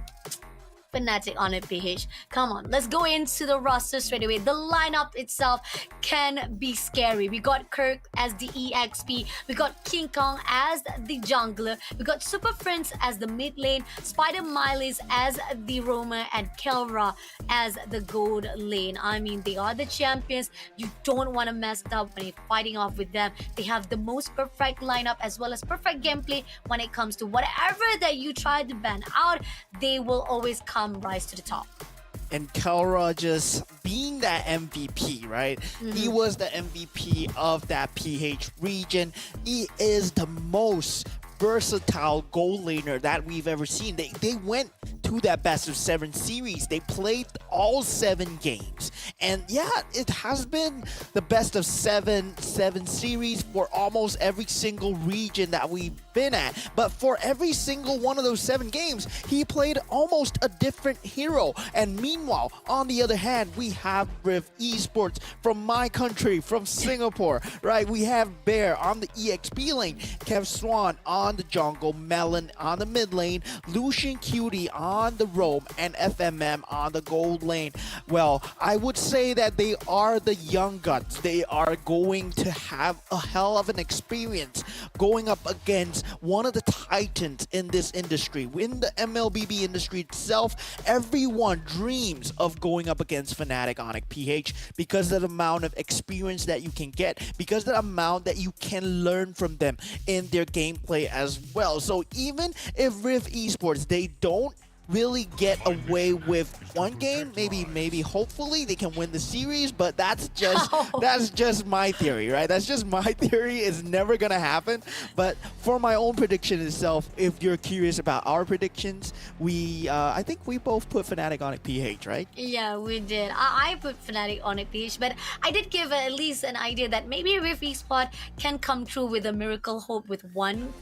Fnatic Onic PH. Come on, let's go into the roster straight away. The lineup itself can be scary. We got Kirk as the EXP. We got King Kong as the jungler. We got Super Prince as the mid lane. Spider Miles as the roamer. And Kelra as the gold lane. I mean, they are the champions. You don't want to mess up when you're fighting off with them. They have the most perfect lineup as well as perfect gameplay when it comes to whatever that you try to ban out. They will always come rise to the top. And Kelra just being that MVP, right? He was the MVP of that PH region. He is the most versatile goal laner that we've ever seen. They went to that best of 7 series. They played all 7 games. And yeah, it has been the best of 7 series for almost every single region that we've been at. But for every single one of those 7 games, he played almost a different hero. And meanwhile, on the other hand, we have Rift Esports from my country, from Singapore, right? We have Bear on the EXP lane, Kev Swan on the jungle, Melon on the mid lane, Lucian Cutie on the roam, and FMM on the gold lane. Well, I would say that they are the young guns. They are going to have a hell of an experience going up against one of the titans in this industry. In the MLBB industry itself, everyone dreams of going up against Fnatic Onic PH because of the amount of experience that you can get, because of the amount that you can learn from them in their gameplay as well. So even if Rift Esports, they don't really get away with one game. Maybe hopefully they can win the series, but that's just my theory, right? That's just my theory. It's never gonna happen. But for my own prediction itself, if you're curious about our predictions, I think we both put Fnatic Onic PH, right? Yeah, we did. I put Fnatic on a page, but I did give at least an idea that maybe Rift Esports can come through with a miracle hope with one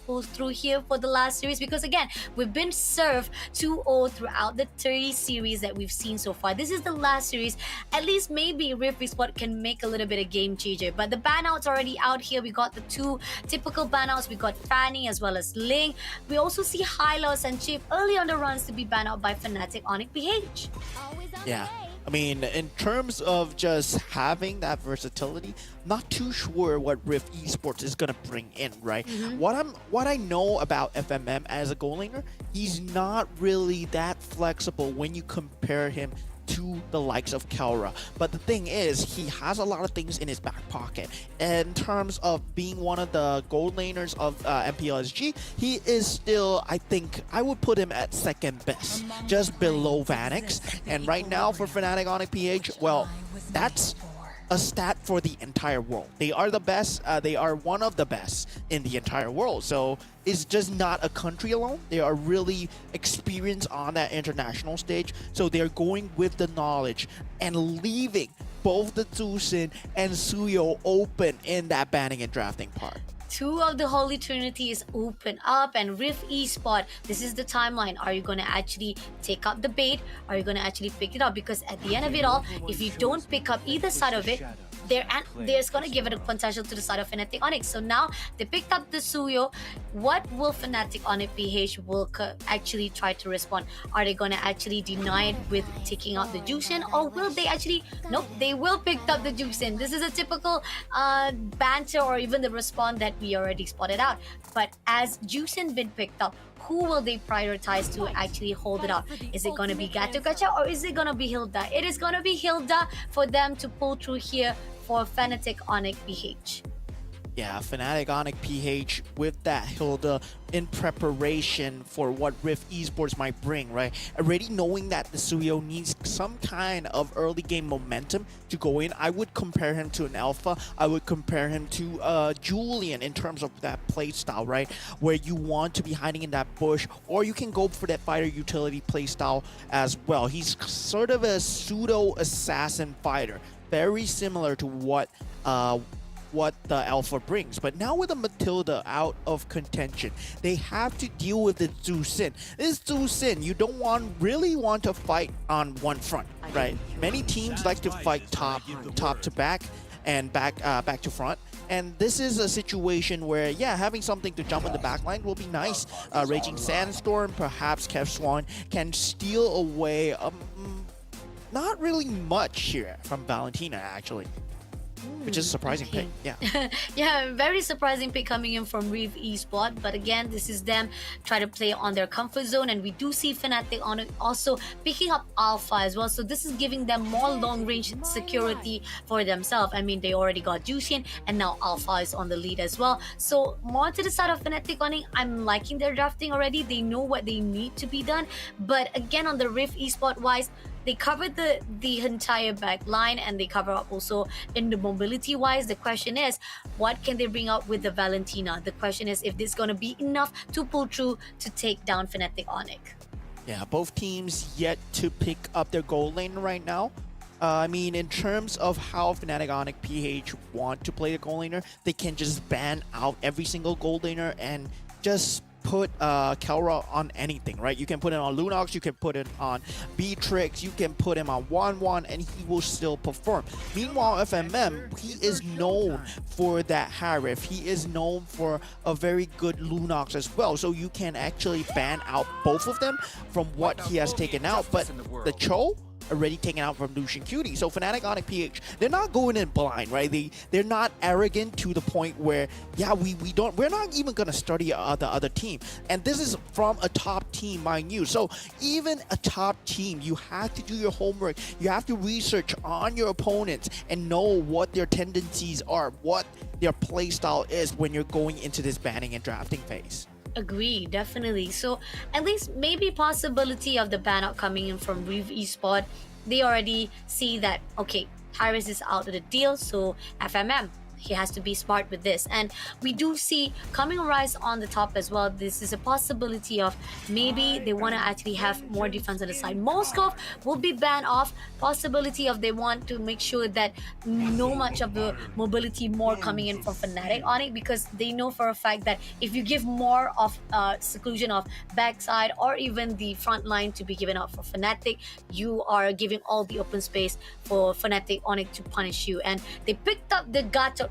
pull through here for the last series, because again, we've been served 2-0 throughout the 30 series that we've seen so far. This is the last series. At least maybe Rift Esports can make a little bit of game changer. But the ban outs already out here. We got the two typical ban outs. We got Fanny as well as Ling. We also see Hylos and Chief early on the runs to be banned out by Fnatic Onic PH. Yeah. I mean, in terms of just having that versatility, not too sure what Rift Esports is gonna bring in, right? What I know about FMM as a goal laner, he's not really that flexible when you compare him to the likes of Kelra. But the thing is, he has a lot of things in his back pocket. In terms of being one of the gold laners of MPLSG, he is still, I think, I would put him at second best, just below Vanix. And right now for Fnatic Onic PH, well, that's a stat for the entire world. They are the best. They are one of the best in the entire world. So it's just not a country alone. They are really experienced on that international stage. So they're going with the knowledge and leaving both the Zusin and Suyo open in that banning and drafting part. Two of the Holy Trinity is open up, and Rift Esports, this is the timeline. Are you going to actually take up the bait? Are you going to actually pick it up? Because at the end of it all, if you don't pick up either side of it, there's going to give it a potential to the side of Fnatic Onic. So now they picked up the Suyo. What will Fnatic Onic PH will actually try to respond? Are they going to actually deny it with taking out the Juicin, or will they actually, nope, they will pick up the Juicin. This is a typical banter or even the response that we already spotted out. But as Juicin been picked up, who will they prioritize to actually hold it up? Is it going to be Gato Gacha or is it going to be Hilda? It is going to be Hilda for them to pull through here for Fnatic Onic PH. Yeah, Fnatic Onic PH with that Hilda in preparation for what Rift Esports might bring, right? Already knowing that the Suyo needs some kind of early game momentum to go in, I would compare him to an Alpha. I would compare him to Julian in terms of that play style, right? Where you want to be hiding in that bush, or you can go for that fighter utility play style as well. He's sort of a pseudo assassin fighter, very similar to what the Alpha brings. But now with the Matilda out of contention, they have to deal with the Zusin. This Zusin, you don't really want to fight on one front, right? Many teams like to fight top to back and back to front. And this is a situation where, yeah, having something to jump in the backline will be nice. Raging Sandstorm, perhaps Kev Swan can steal away not really much here from Valentina, actually. Which is a surprising pick, yeah. Yeah, very surprising pick coming in from Rift Esports. But again, this is them try to play on their comfort zone, and we do see Fnatic Onic also picking up Alpha as well. So this is giving them more long-range security for themselves. I mean, they already got Jushin, and now Alpha is on the lead as well. So more to the side of Fnatic Onic, I'm liking their drafting already. They know what they need to be done. But again, on the Rift Esports wise, they covered the entire back line, and they cover up also in the mobility wise. The question is, what can they bring out with the Valentina? The question is if this is going to be enough to pull through to take down Fnatic Onic. Yeah, both teams yet to pick up their goal lane right now. I mean, in terms of how Fnatic Onic PH want to play the goal laner, they can just ban out every single goal laner and just put Kelra on anything, right? You can put it on Lunox, you can put it on Beatrix, you can put him on 1-1, and he will still perform. Meanwhile, FMM, he is known for that Harif. He is known for a very good Lunox as well. So you can actually ban out both of them from what he has taken out. But the Cho already taken out from Lucian Cutie. So Fnatic Onic PH, they're not going in blind, right? They're not arrogant to the point where, yeah, we're not even gonna study the other team. And this is from a top team, mind you. So even a top team, you have to do your homework. You have to research on your opponents and know what their tendencies are, what their play style is when you're going into this banning and drafting phase. Agree, definitely. So at least maybe possibility of the ban out coming in from Reeve Esport. They already see that okay, Tyrus is out of the deal, so FMM. He has to be smart with this. And we do see coming rise on the top as well. This is a possibility of maybe they want to actually have more defense on the side. Moskov will be banned off. Possibility of they want to make sure that no much of the mobility more coming in from Fnatic on it, because they know for a fact that if you give more of seclusion of backside or even the front line to be given out for Fnatic, you are giving all the open space for Fnatic Onic to punish you. And they picked up the Gacha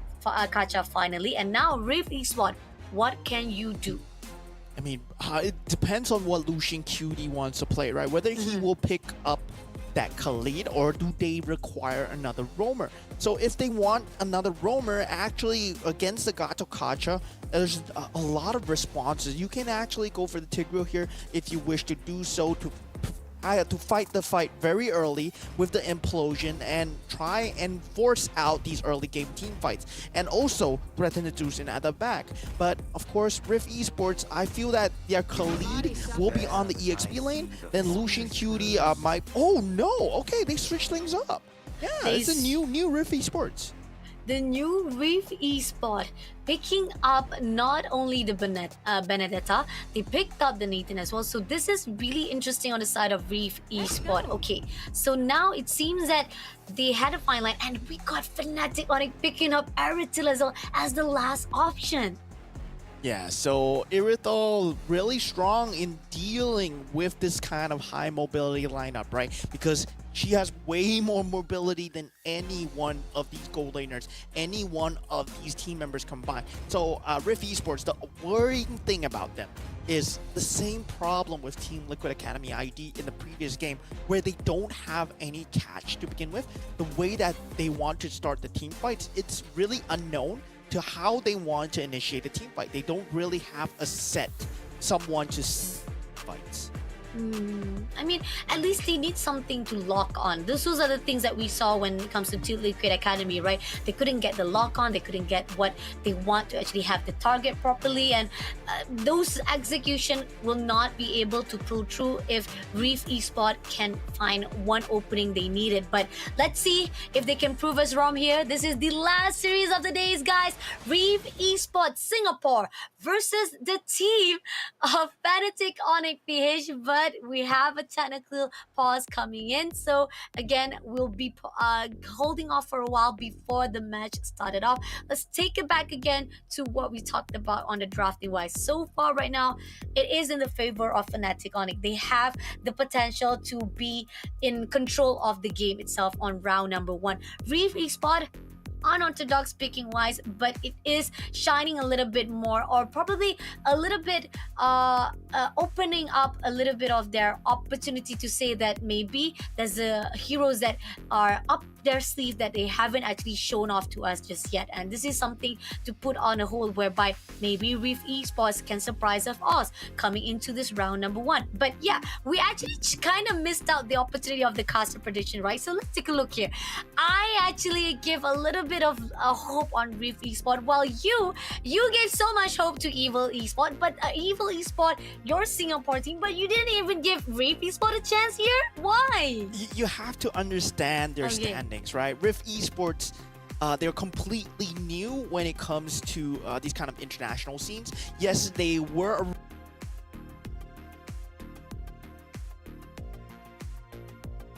finally, and now Rift Esport, what can you do? I mean, it depends on what Lucian QD wants to play, right? Whether he will pick up that Khalid or do they require another roamer? So if they want another roamer, actually against the Gato Kacha, there's a lot of responses. You can actually go for the Tigreal here if you wish to do so, to fight the fight very early with the implosion and try and force out these early game team fights, and also threaten the Zeus'in at the back. But of course, Rift Esports, I feel that their Khalid will be on the EXP lane, then Lucian QD might... Oh no! Okay, they switched things up. Yeah, it's a new Rift Esports. The new Reef Esport picking up not only the Benedetta, they picked up the Nathan as well. So this is really interesting on the side of Reef Esport. Okay, so now it seems that they had a fine line, and we got Fnatic Onic picking up Erythil as well as the last option. Yeah, so Erythil really strong in dealing with this kind of high mobility lineup, right? Because she has way more mobility than any one of these gold laners, any one of these team members combined. So Rift Esports, the worrying thing about them is the same problem with Team Liquid Academy ID in the previous game, where they don't have any catch to begin with. The way that they want to start the team fights, it's really unknown to how they want to initiate a team fight. They don't really have a set someone to fights. I mean, at least they need something to lock on. Those are the things that we saw when it comes to Team Liquid Academy, right? They couldn't get the lock on, they couldn't get what they want to actually have the target properly, and those execution will not be able to pull through if Reef Esport can find one opening they needed. But let's see if they can prove us wrong here. This is the last series of the days, guys. Reef Esport Singapore versus the team of Fnatic Onic PH, but we have a technical pause coming in, so again we'll be holding off for a while before the match started off. Let's take it back again to what we talked about on the drafting wise. So far right now, it is in the favor of Fnatic Onic. They have the potential to be in control of the game itself on round number 1. Reef Esport, unorthodox picking wise, but it is shining a little bit more, or probably a little bit opening up a little bit of their opportunity to say that maybe there's heroes that are up their sleeve that they haven't actually shown off to us just yet, and this is something to put on a hold, whereby maybe Reef Esports can surprise us coming into this round number 1. But yeah, we actually kind of missed out the opportunity of the caster prediction, right? So let's take a look here. I actually give a little bit of hope on Reef Esport, while you gave so much hope to Evil Esport. But Evil Esport, your Singapore team, but you didn't even give Reef Esport a chance here. Why? You have to understand their standings, right? Rift Esports, they're completely new when it comes to these kind of international scenes. Yes, they were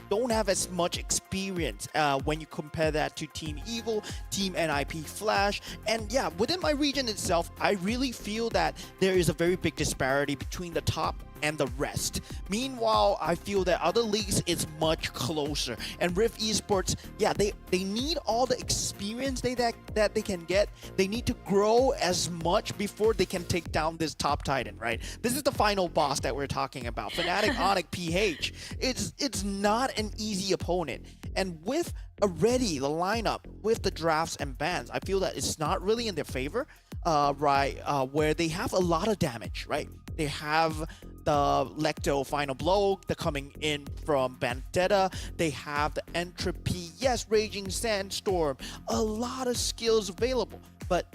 don't have as much experience when you compare that to Team Evil, Team NIP Flash, and yeah, within my region itself, I really feel that there is a very big disparity between the top and the rest. Meanwhile, I feel that other leagues is much closer, and Rift Esports, yeah, they need all the experience that they can get. They need to grow as much before they can take down this top titan, right? This is the final boss that we're talking about, Fnatic Onic PH. It's not an easy opponent, and with already the lineup with the drafts and bans, I feel that it's not really in their favor, where they have a lot of damage, right? They have the Lecto Final Blow, the coming in from Bandetta. They have the Entropy, yes, Raging Sandstorm, a lot of skills available. But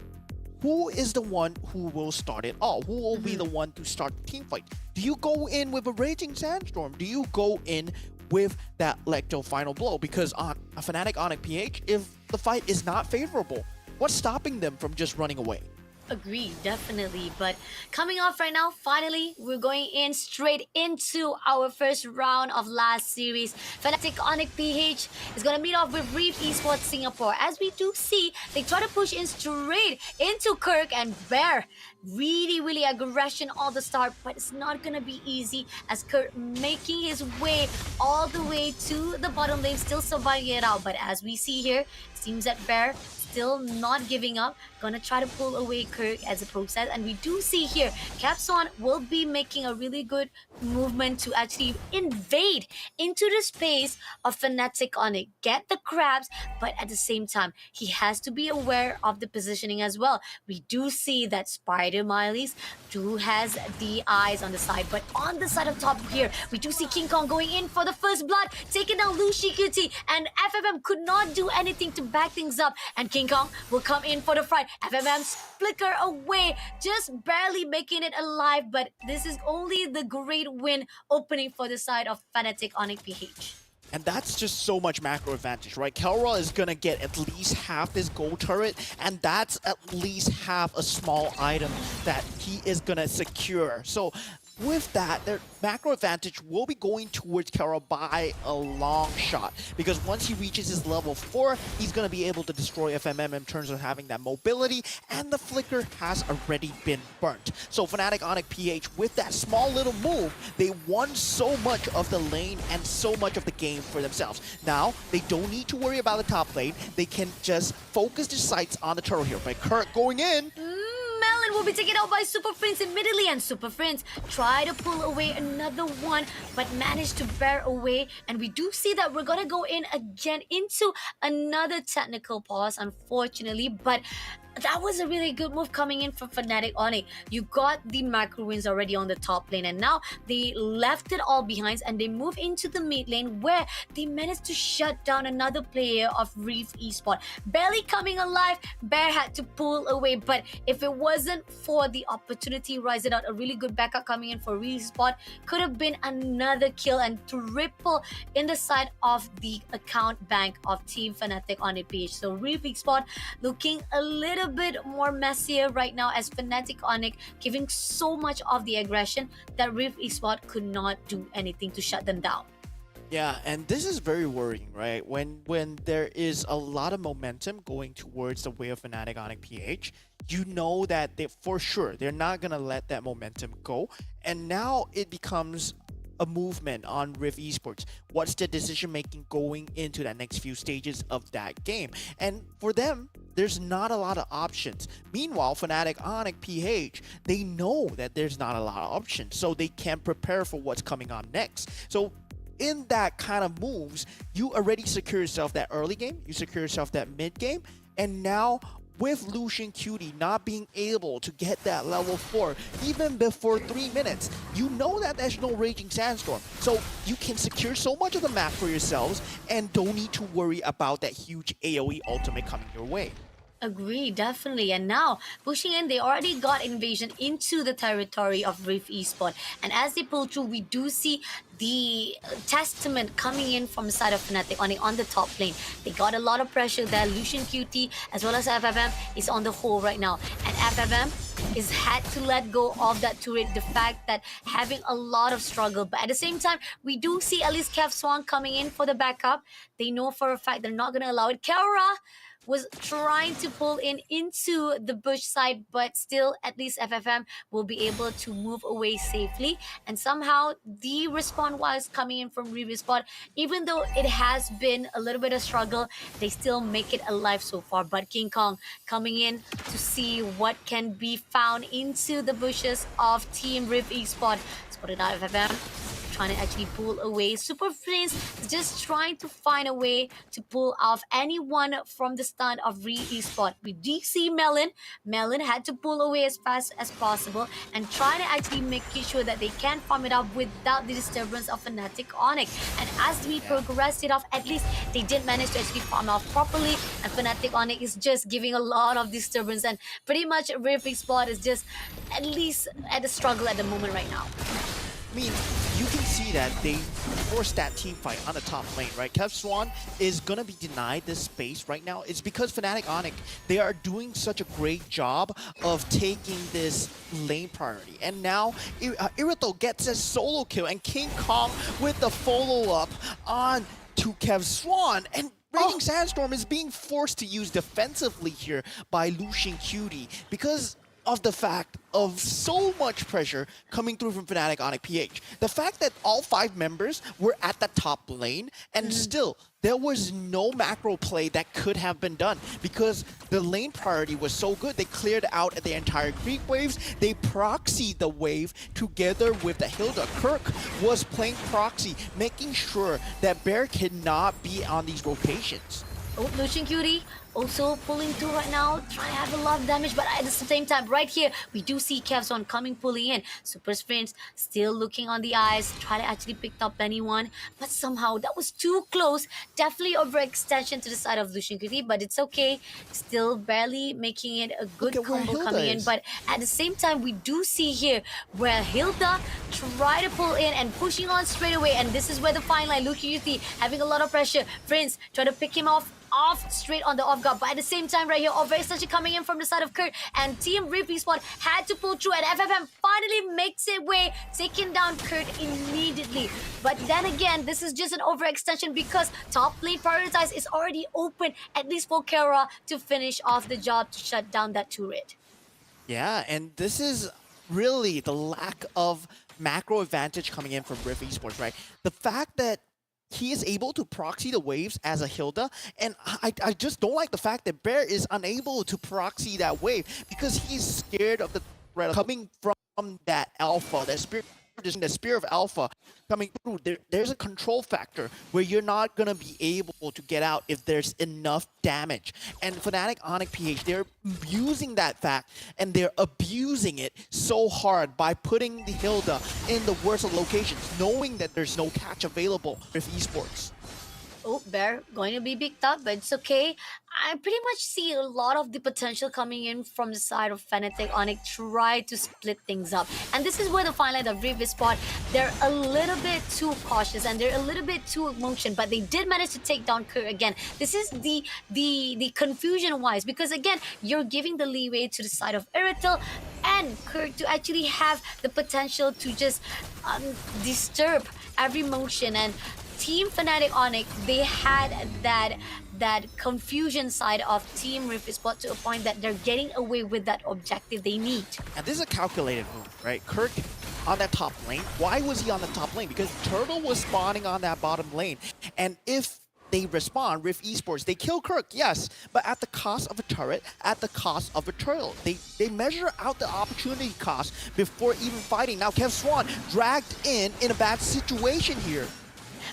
who is the one who will start it all? Who will be the one to start the team fight? Do you go in with a Raging Sandstorm? Do you go in with that Lecto final blow? Because on a Fnatic Onic PH, if the fight is not favorable, what's stopping them from just running away? Agree, definitely. But coming off right now, finally, we're going in straight into our first round of last series. Fnatic Onic PH is going to meet off with Reef Esports Singapore. As we do see, they try to push in straight into Kirk and Bear. Really aggression all the start, but it's not going to be easy as Kirk making his way all the way to the bottom lane, still surviving it out. But as we see here, it seems that Bear still not giving up, gonna try to pull away Kirk as a process. And we do see here, Capswan will be making a really good movement to actually invade into the space of Fnatic Onic, get the crabs, but at the same time, he has to be aware of the positioning as well. We do see that Spider Miley's do has the eyes on the side, but on the side of top here, we do see King Kong going in for the first blood, taking down Lucy Cutie, and FFM could not do anything to back things up, and King Kong will come in for the fight. FFM's flicker away, just barely making it alive, but this is only the great win opening for the side of Fnatic Onic PH. And that's just so much macro advantage, right? Kelra is going to get at least half this gold turret, and that's at least half a small item that he is going to secure. So with that, their macro advantage will be going towards Kelra by a long shot, because once he reaches his level 4, he's going to be able to destroy FMM in terms of having that mobility, and the flicker has already been burnt. So Fnatic Onic PH, with that small little move, they won so much of the lane and so much of the game for themselves. Now, they don't need to worry about the top lane. They can just focus their sights on the turtle here. But Kurt going in. Melon will be taken out by Super Prince immediately, and Super Prince try to pull away another one, but managed to bear away. And we do see that we're gonna go in again into another technical pause, unfortunately, but that was a really good move coming in from Fnatic Onic. You got the macro wins already on the top lane, and now they left it all behind and they move into the mid lane where they managed to shut down another player of Reef Esports. Barely coming alive, Bear had to pull away, but if it wasn't for the opportunity, Rise It Out, a really good backup coming in for Reef Esports, could have been another kill and triple in the side of the account bank of Team Fnatic Onic PH. So Reef Esports looking a little bit more messier right now as Fnatic Onic giving so much of the aggression that Reef Esports could not do anything to shut them down. Yeah, and this is very worrying, right? When there is a lot of momentum going towards the way of Fnatic Onic PH, you know that for sure they're not gonna let that momentum go, and now it becomes a movement on Rift Esports. What's the decision making going into that next few stages of that game? And for them, there's not a lot of options. Meanwhile, Fnatic Onic PH, they know that there's not a lot of options, so they can prepare for what's coming on next. So in that kind of moves, you already secure yourself that early game, you secure yourself that mid game, and now with Lucian Cutie not being able to get that level 4 even before 3 minutes, you know that there's no Raging Sandstorm. So you can secure so much of the map for yourselves and don't need to worry about that huge AoE ultimate coming your way. Agree, definitely. And now, pushing in, they already got invasion into the territory of Reef Esports. And as they pull through, we do see the testament coming in from the side of Fnatic on the top lane. They got a lot of pressure there. Lucian QT as well as FFM is on the hole right now. And FFM is had to let go of that turret. The fact that having a lot of struggle. But at the same time, we do see at least Kev Swan coming in for the backup. They know for a fact they're not going to allow it. Kelra was trying to pull in into the bush side, but still at least FFM will be able to move away safely. And somehow the respawn was coming in from Respawn. Even though it has been a little bit of struggle, they still make it alive so far. But King Kong coming in to see what can be found into the bushes of Team Rift Esports. Spotted out FFM. trying to actually pull away. Super Prince is just trying to find a way to pull off anyone from the stun of Re-Esport. We do see Melon. Melon had to pull away as fast as possible and trying to actually make sure that they can farm it up without the disturbance of Fnatic Onic. And as we progressed it off, at least they did manage to actually farm off properly. And Fnatic Onic is just giving a lot of disturbance, and pretty much Re-Esport is just at least at a struggle at the moment right now. I mean, you can see that they forced that team fight on the top lane, right? Kev Swan is going to be denied this space right now. It's because Fnatic Onic, they are doing such a great job of taking this lane priority. And now, Irito gets a solo kill, and King Kong with the follow-up on to Kev Swan. And Raging Sandstorm is being forced to use defensively here by Lucian Cutie because of the fact of so much pressure coming through from Fnatic Onic PH. The fact that all 5 members were at the top lane and still there was no macro play that could have been done because the lane priority was so good. They cleared out the entire creep waves. They proxied the wave together with the Hilda. Kirk was playing proxy, making sure that Bear cannot be on these rotations. Oh, Lucian Cutie also pulling through right now, trying to have a lot of damage, but at the same time, right here, we do see Kevson coming, pulling in. Super Sprints still looking on the eyes, trying to actually pick up anyone, but somehow that was too close. Definitely overextension to the side of Lucian Cutie, but it's okay. Still barely making it a good combo coming in, but at the same time, we do see here where Hilda try to pull in and pushing on straight away, and this is where the fine line, Lucian Cutie having a lot of pressure. Prince try to pick him off straight on the off guard, but at the same time right here, overextension coming in from the side of Kurt, and Team Re-Esport had to pull through, and FFM finally makes it way, taking down Kurt immediately. But then again, this is just an overextension because top lane prioritize is already open, at least for Kara to finish off the job to shut down that turret. Yeah, and this is really the lack of macro advantage coming in from Rift Esports, right? The fact that he is able to proxy the waves as a Hilda, and I just don't like the fact that Bear is unable to proxy that wave because he's scared of the threat coming from that alpha, that spirit. The Spear of Alpha coming through, there's a control factor where you're not going to be able to get out if there's enough damage. And Fnatic Onic PH, they're using that fact and they're abusing it so hard by putting the Hilda in the worst of locations, knowing that there's no catch available with esports. Oh, Bear going to be picked up, but it's okay. I pretty much see a lot of the potential coming in from the side of Fnatic Onic, try to split things up. And this is where the fine line of Re-Esport, they're a little bit too cautious and they're a little bit too emotion, but they did manage to take down Kurt again. This is the confusion-wise, because again, you're giving the leeway to the side of Iritel and Kurt to actually have the potential to just disturb every motion. And Team Fnatic Onic, they had that confusion side of Team Re-Esport to a point that they're getting away with that objective they need. And this is a calculated move, right? Kirk on that top lane. Why was he on the top lane? Because Turtle was spawning on that bottom lane. And if they respawn, Rift Esports, they kill Kirk, yes, but at the cost of a turret, at the cost of a turtle. They measure out the opportunity cost before even fighting. Now Kev Swan dragged in a bad situation here.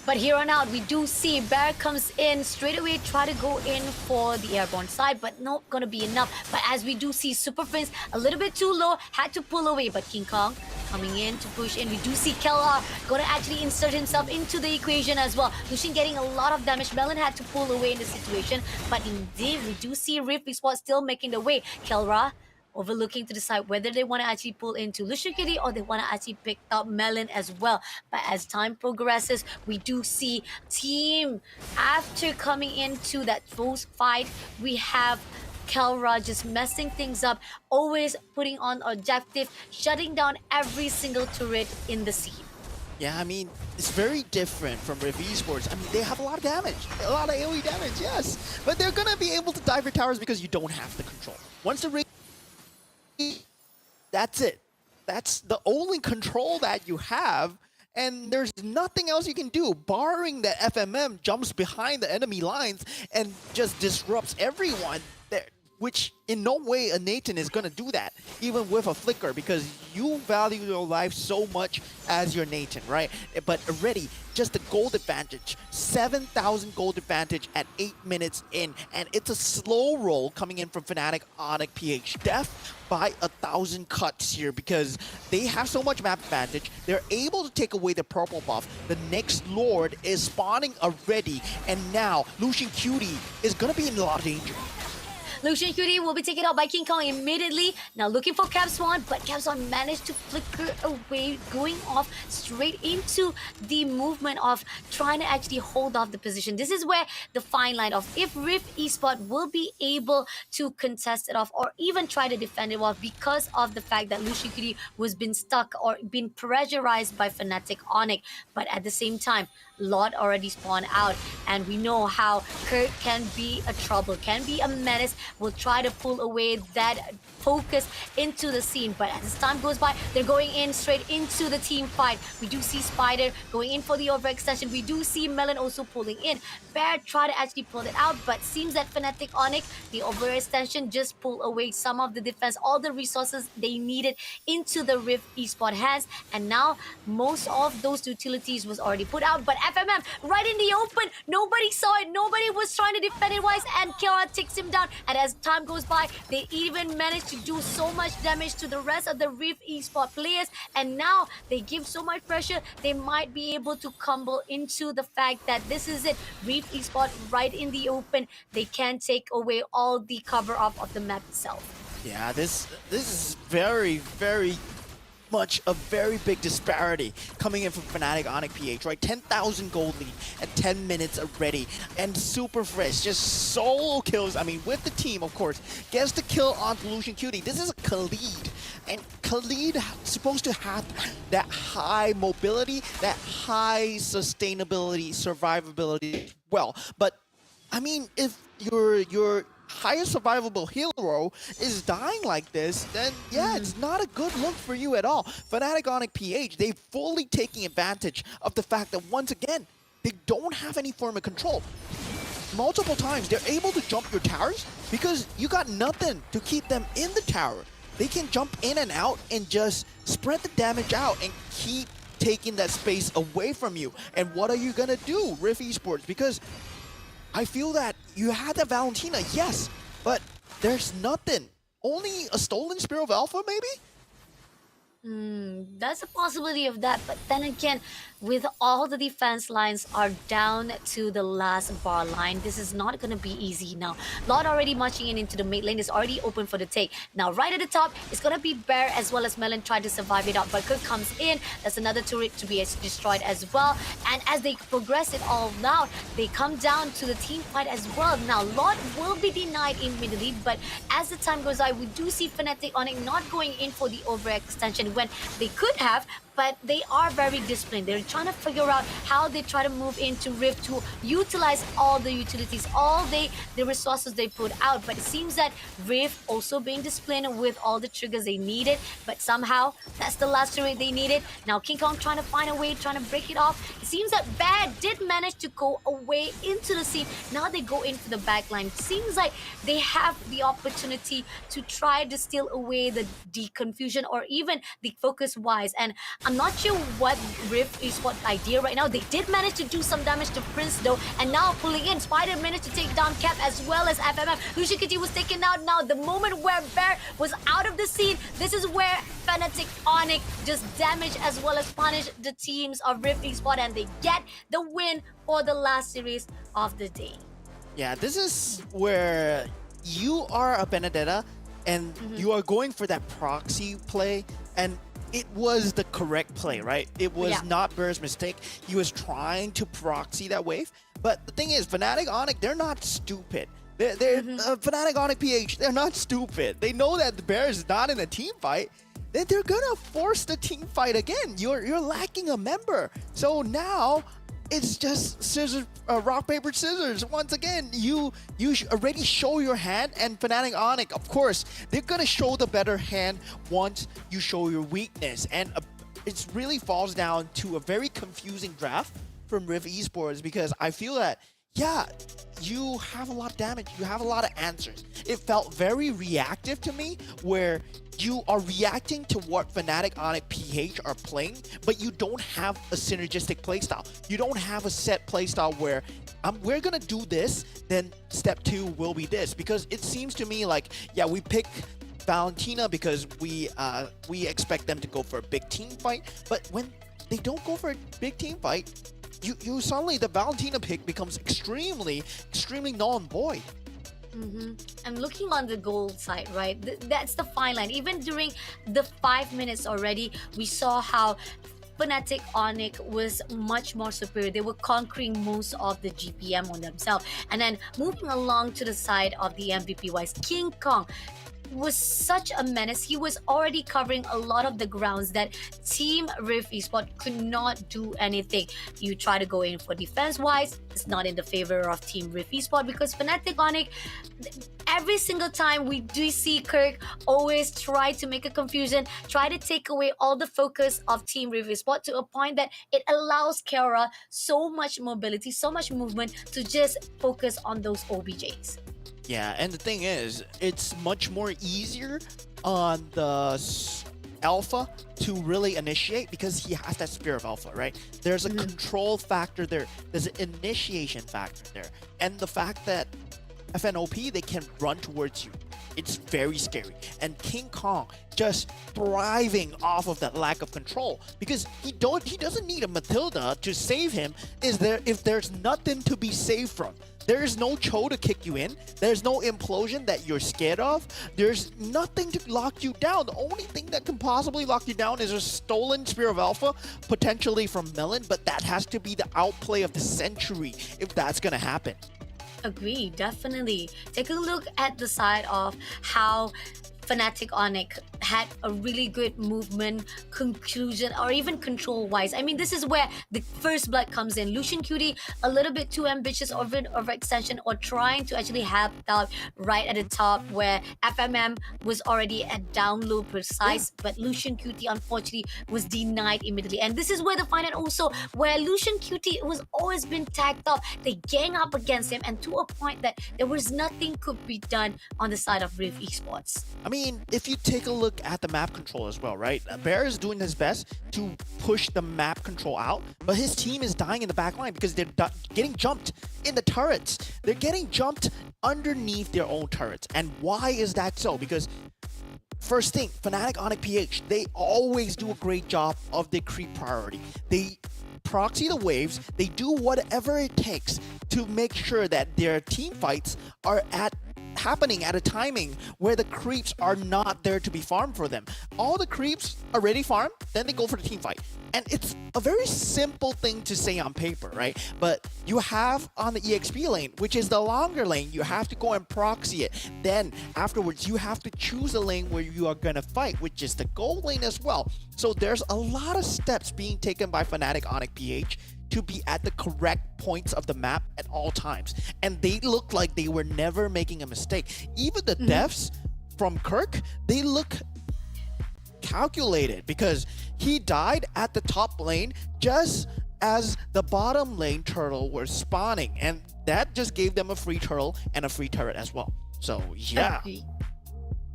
But here on out, we do see Bear comes in straight away, try to go in for the airborne side, but not gonna be enough. But as we do see Super Prince a little bit too low, had to pull away, but King Kong coming in to push in. We do see Kellar gonna actually insert himself into the equation as well. Lucian getting a lot of damage. Melon had to pull away in the situation, but indeed, we do see Rift Esports still making the way. Kelra overlooking to decide whether they want to actually pull into Lucian Kitty or they want to actually pick up Melon as well. But as time progresses, we do see Team, after coming into that close fight, we have Kelra just messing things up, always putting on objective, shutting down every single turret in the scene. Yeah, I mean, it's very different from Rift Esports. I mean, they have a lot of damage, a lot of AoE damage, yes. But they're going to be able to dive your towers because you don't have the control. Once the ring, that's it. That's the only control that you have, and there's nothing else you can do, barring that FMM jumps behind the enemy lines and just disrupts everyone. which in no way a Nathan is going to do that, even with a flicker, because you value your life so much as your Nathan, right? But already, just the gold advantage, 7,000 gold advantage at 8 minutes in, and it's a slow roll coming in from Fnatic, Onic, PH. Death by 1,000 cuts here because they have so much map advantage. They're able to take away the purple buff. The next Lord is spawning already, and now Lucian Cutie is going to be in a lot of danger. Lucian Cutie will be taken out by King Kong immediately. Now looking for Capswan, but Capswan managed to flicker away, going off straight into the movement of trying to actually hold off the position. This is where the fine line of if Rift Esport will be able to contest it off or even try to defend it off because of the fact that Lucian Cutie was been stuck or been pressurized by Fnatic Onic. But at the same time, Lot already spawned out, and we know how Kurt can be a trouble, can be a menace, will try to pull away that focus into the scene. But as time goes by, they're going in straight into the team fight. We do see Spider going in for the overextension. We do see Melon also pulling in. Bear try to actually pull it out, but seems that Fnatic Onic, the overextension, just pull away some of the defense, all the resources they needed into the Rift Esport hands. And now most of those utilities was already put out, but FMM right in the open, nobody saw it, nobody was trying to defend it wise, and Kiara takes him down. And as time goes by, they even managed to do so much damage to the rest of the Rift Esport players, and now they give so much pressure, they might be able to crumble into the fact that this is it, Rift Esport right in the open. They can take away all the cover up of the map itself. Yeah, this is very, very much a very big disparity coming in from Fnatic Onic PH, right? 10,000 gold lead at 10 minutes already, and super fresh, just solo kills. I mean, with the team, of course, gets the kill on Lucian Cutie. This is a Khalid, and Khalid supposed to have that high mobility, that high sustainability, survivability. Well, but I mean, if your highest survivable hero is dying like this, then yeah, it's not a good look for you at all. Fnatic Onic PH, they fully taking advantage of the fact that once again, they don't have any form of control. Multiple times, they're able to jump your towers because you got nothing to keep them in the tower. They can jump in and out and just spread the damage out and keep taking that space away from you. And what are you gonna do, Rift Esports? Because I feel that you had that Valentina, yes, but there's nothing. Only a stolen Spear of Alpha, maybe? That's a possibility of that, but then again, with all the defense lines are down to the last bar line, this is not going to be easy now. Lot already marching in into the mid lane is already open for the take. Now right at the top, it's going to be Bear as well as Melon trying to survive it out, but Kirk comes in. That's another turret to be destroyed as well. And as they progress it all out, they come down to the team fight as well. Now Lot will be denied immediately, but as the time goes by, we do see Fnatic Onic not going in for the overextension when they could have, but they are very disciplined. They're trying to figure out how they try to move into Rift to utilize all the utilities, all the resources they put out. But it seems that Rift also being disciplined with all the triggers they needed, but somehow that's the last turret they needed. Now King Kong trying to find a way, trying to break it off. It seems that Bad did manage to go away into the scene. Now they go in for the backline. It seems like they have the opportunity to try to steal away the confusion or even the focus wise. And I'm not sure what Rift is what idea right now. They did manage to do some damage to Prince though, and now pulling in. Spider managed to take down Cap as well as FMM. Lucian Cutie was taken out. Now the moment where Bear was out of the scene, this is where Fnatic Onic just damage as well as punish the teams of Rift Esport, and they get the win for the last series of the day. Yeah, this is where you are a Benedetta and you are going for that proxy play, and it was the correct play, right? It was not Bear's mistake. He was trying to proxy that wave. But the thing is, Fnatic Onic, they're not stupid. They're Fnatic Onic PH, they're not stupid. They know that the Bear is not in a team fight. Then they're gonna force the team fight again. You're lacking a member. So now it's just scissors, rock, paper, scissors. Once again, you already show your hand, and Fnatic Onic, of course, they're gonna show the better hand once you show your weakness. And it really falls down to a very confusing draft from Rift Esports, because I feel that yeah, you have a lot of damage. You have a lot of answers. It felt very reactive to me, where you are reacting to what Fnatic, Onic, PH are playing, but you don't have a synergistic playstyle. You don't have a set playstyle where we're gonna do this, then step 2 will be this. Because it seems to me like, yeah, we pick Valentina because we expect them to go for a big team fight, but when they don't go for a big team fight, you suddenly, the Valentina pick becomes extremely null and void. I'm looking on the gold side, right? That's the fine line. Even during the 5 minutes already, we saw how Fnatic Onic was much more superior. They were conquering most of the GPM on themselves. And then moving along to the side of the MVP wise, King Kong was such a menace. He was already covering a lot of the grounds that Team Rift Esports could not do anything. You try to go in for defense wise, it's not in the favor of Team Rift Esports, because Fnatic Onic, every single time we do see Kirk always try to make a confusion, try to take away all the focus of Team Rift Esports, to a point that it allows Kara so much mobility, so much movement to just focus on those OBJs. Yeah, and the thing is, it's much more easier on the Alpha to really initiate, because he has that Spear of Alpha, right? There's a control factor there. There's an initiation factor there. And the fact that FNOP, they can run towards you. It's very scary. And King Kong just thriving off of that lack of control, because he doesn't need a Matilda to save him. If there's nothing to be saved from. There is no Cho to kick you in. There's no implosion that you're scared of. There's nothing to lock you down. The only thing that can possibly lock you down is a stolen Spear of Alpha, potentially from Melon, but that has to be the outplay of the century if that's gonna happen. Agree, definitely. Take a look at the side of how Fnatic Onic had a really good movement, conclusion, or even control-wise. I mean, this is where the first blood comes in. Lucian Cutie, a little bit too ambitious overextension, or trying to actually help out right at the top, where FMM was already at down low precise, but Lucian Cutie unfortunately was denied immediately. And this is where the final also, where Lucian Cutie was always been tagged up. They gang up against him, and to a point that there was nothing could be done on the side of Rift Esports. I mean, if you take a look at the map control as well, right? Bear is doing his best to push the map control out, but his team is dying in the back line because they're getting jumped in the turrets. They're getting jumped underneath their own turrets. And why is that so? Because first thing, Fnatic, Onic, PH, they always do a great job of their creep priority. They proxy the waves, they do whatever it takes to make sure that their team fights are happening at a timing where the creeps are not there to be farmed for them. All the creeps are already farmed, then they go for the team fight. And it's a very simple thing to say on paper, right? But you have on the EXP lane, which is the longer lane, you have to go and proxy it. Then afterwards, you have to choose a lane where you are gonna fight, which is the gold lane as well. So there's a lot of steps being taken by Fnatic, Onic, PH to be at the correct points of the map at all times. And they look like they were never making a mistake. Even the deaths from Kirk, they look calculated, because he died at the top lane just as the bottom lane turtle were spawning. And that just gave them a free turtle and a free turret as well. So yeah.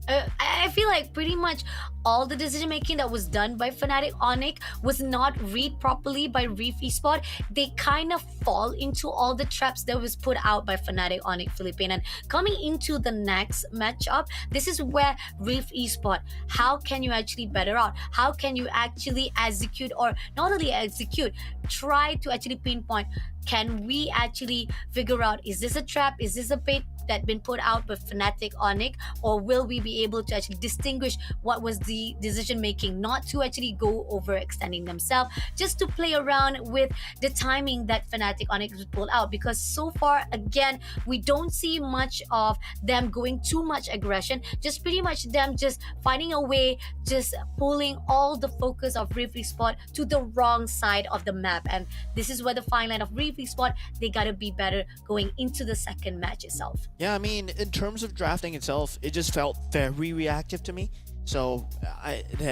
I feel like pretty much all the decision making that was done by Fnatic Onic was not read properly by Rift Esports. They kind of fall into all the traps that was put out by Fnatic Onic Philippine. And coming into the next matchup, this is where Rift Esports, how can you actually better out? How can you actually execute, or not only execute, try to actually pinpoint, can we actually figure out, is this a trap? Is this a bait that been put out by Fnatic Onic, or will we be able to actually distinguish what was the decision making, not to actually go overextending themselves, just to play around with the timing that Fnatic Onic was pulled out? Because so far, again, we don't see much of them going too much aggression, just pretty much them just finding a way, just pulling all the focus of Rift Esports to the wrong side of the map. And this is where the fine line of Rift Esports, they gotta be better going into the second match itself. Yeah, I mean, in terms of drafting itself, it just felt very reactive to me. So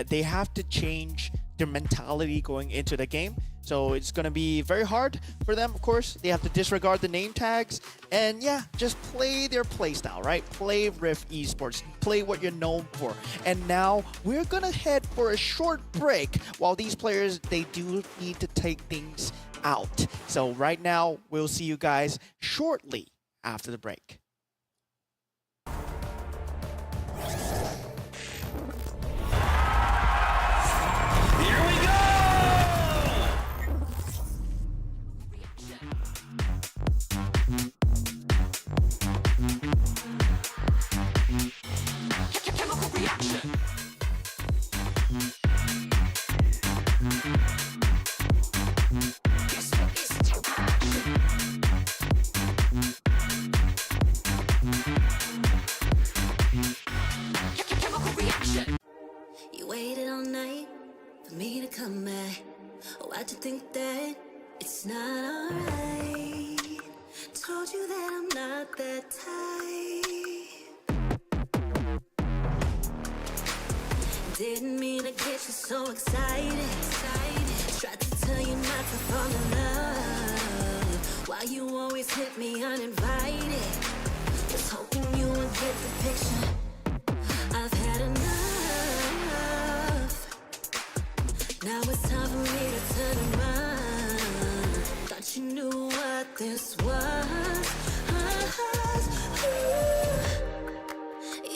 they have to change their mentality going into the game. So it's going to be very hard for them. Of course, they have to disregard the name tags and yeah, just play their play style, right? Play Rift Esports, play what you're known for. And now we're going to head for a short break while these players, they do need to take things out. So right now, we'll see you guys shortly after the break. Here we go! Chemical reaction. Chemical reaction. You waited all night for me to come back. Why'd you think that it's not alright? Told you that I'm not that type. Didn't mean to get you so excited. Tried to tell you not to fall in love. Why you always hit me uninvited? Was hoping you would get the picture. I've had enough. Now it's time for me to turn around. Thought you knew what this was.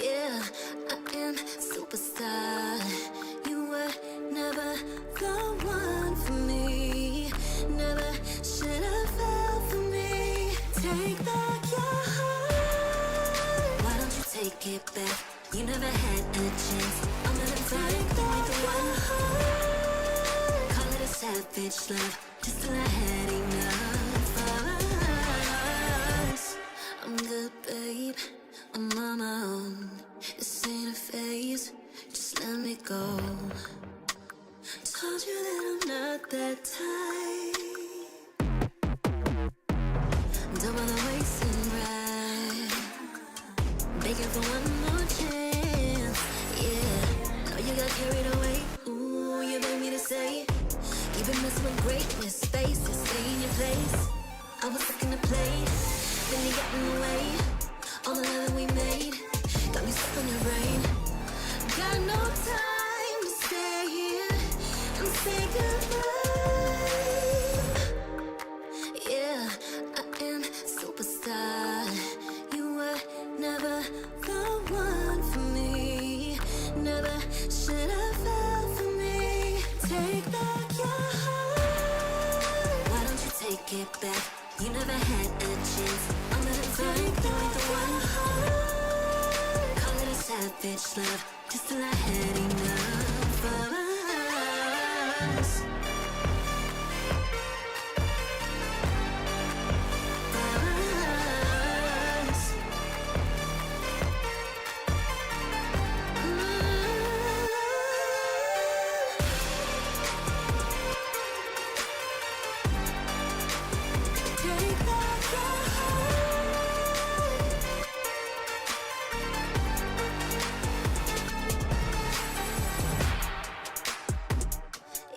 Yeah, I am superstar. You were never the one for me. Never should have fell for me. Take back your heart. Why don't you take it back? You never had a chance. I'm gonna take back your heart. Call it a savage love, just till I had enough of us. I'm good, babe. I'm on my own. This ain't a phase. Just let me go. Told you that I'm not that type. Don't bother wasting breath. Begging for one more chance. Yeah, know you got carried away. Ooh, you made me to say you've been messing with greatness. Spaces, stay in your place. I was looking to play, then you got in the way. All the love that we made got me stuck on your brain. Got no time to stay here and say goodbye. Yeah, I am superstar. You were never the one for me. Never should have fell for me. Take back your heart. Why don't you take it back? You never had a chance. I'm gonna take back the one heart. Call it a savage love, just till I had enough of us. Take back your heart.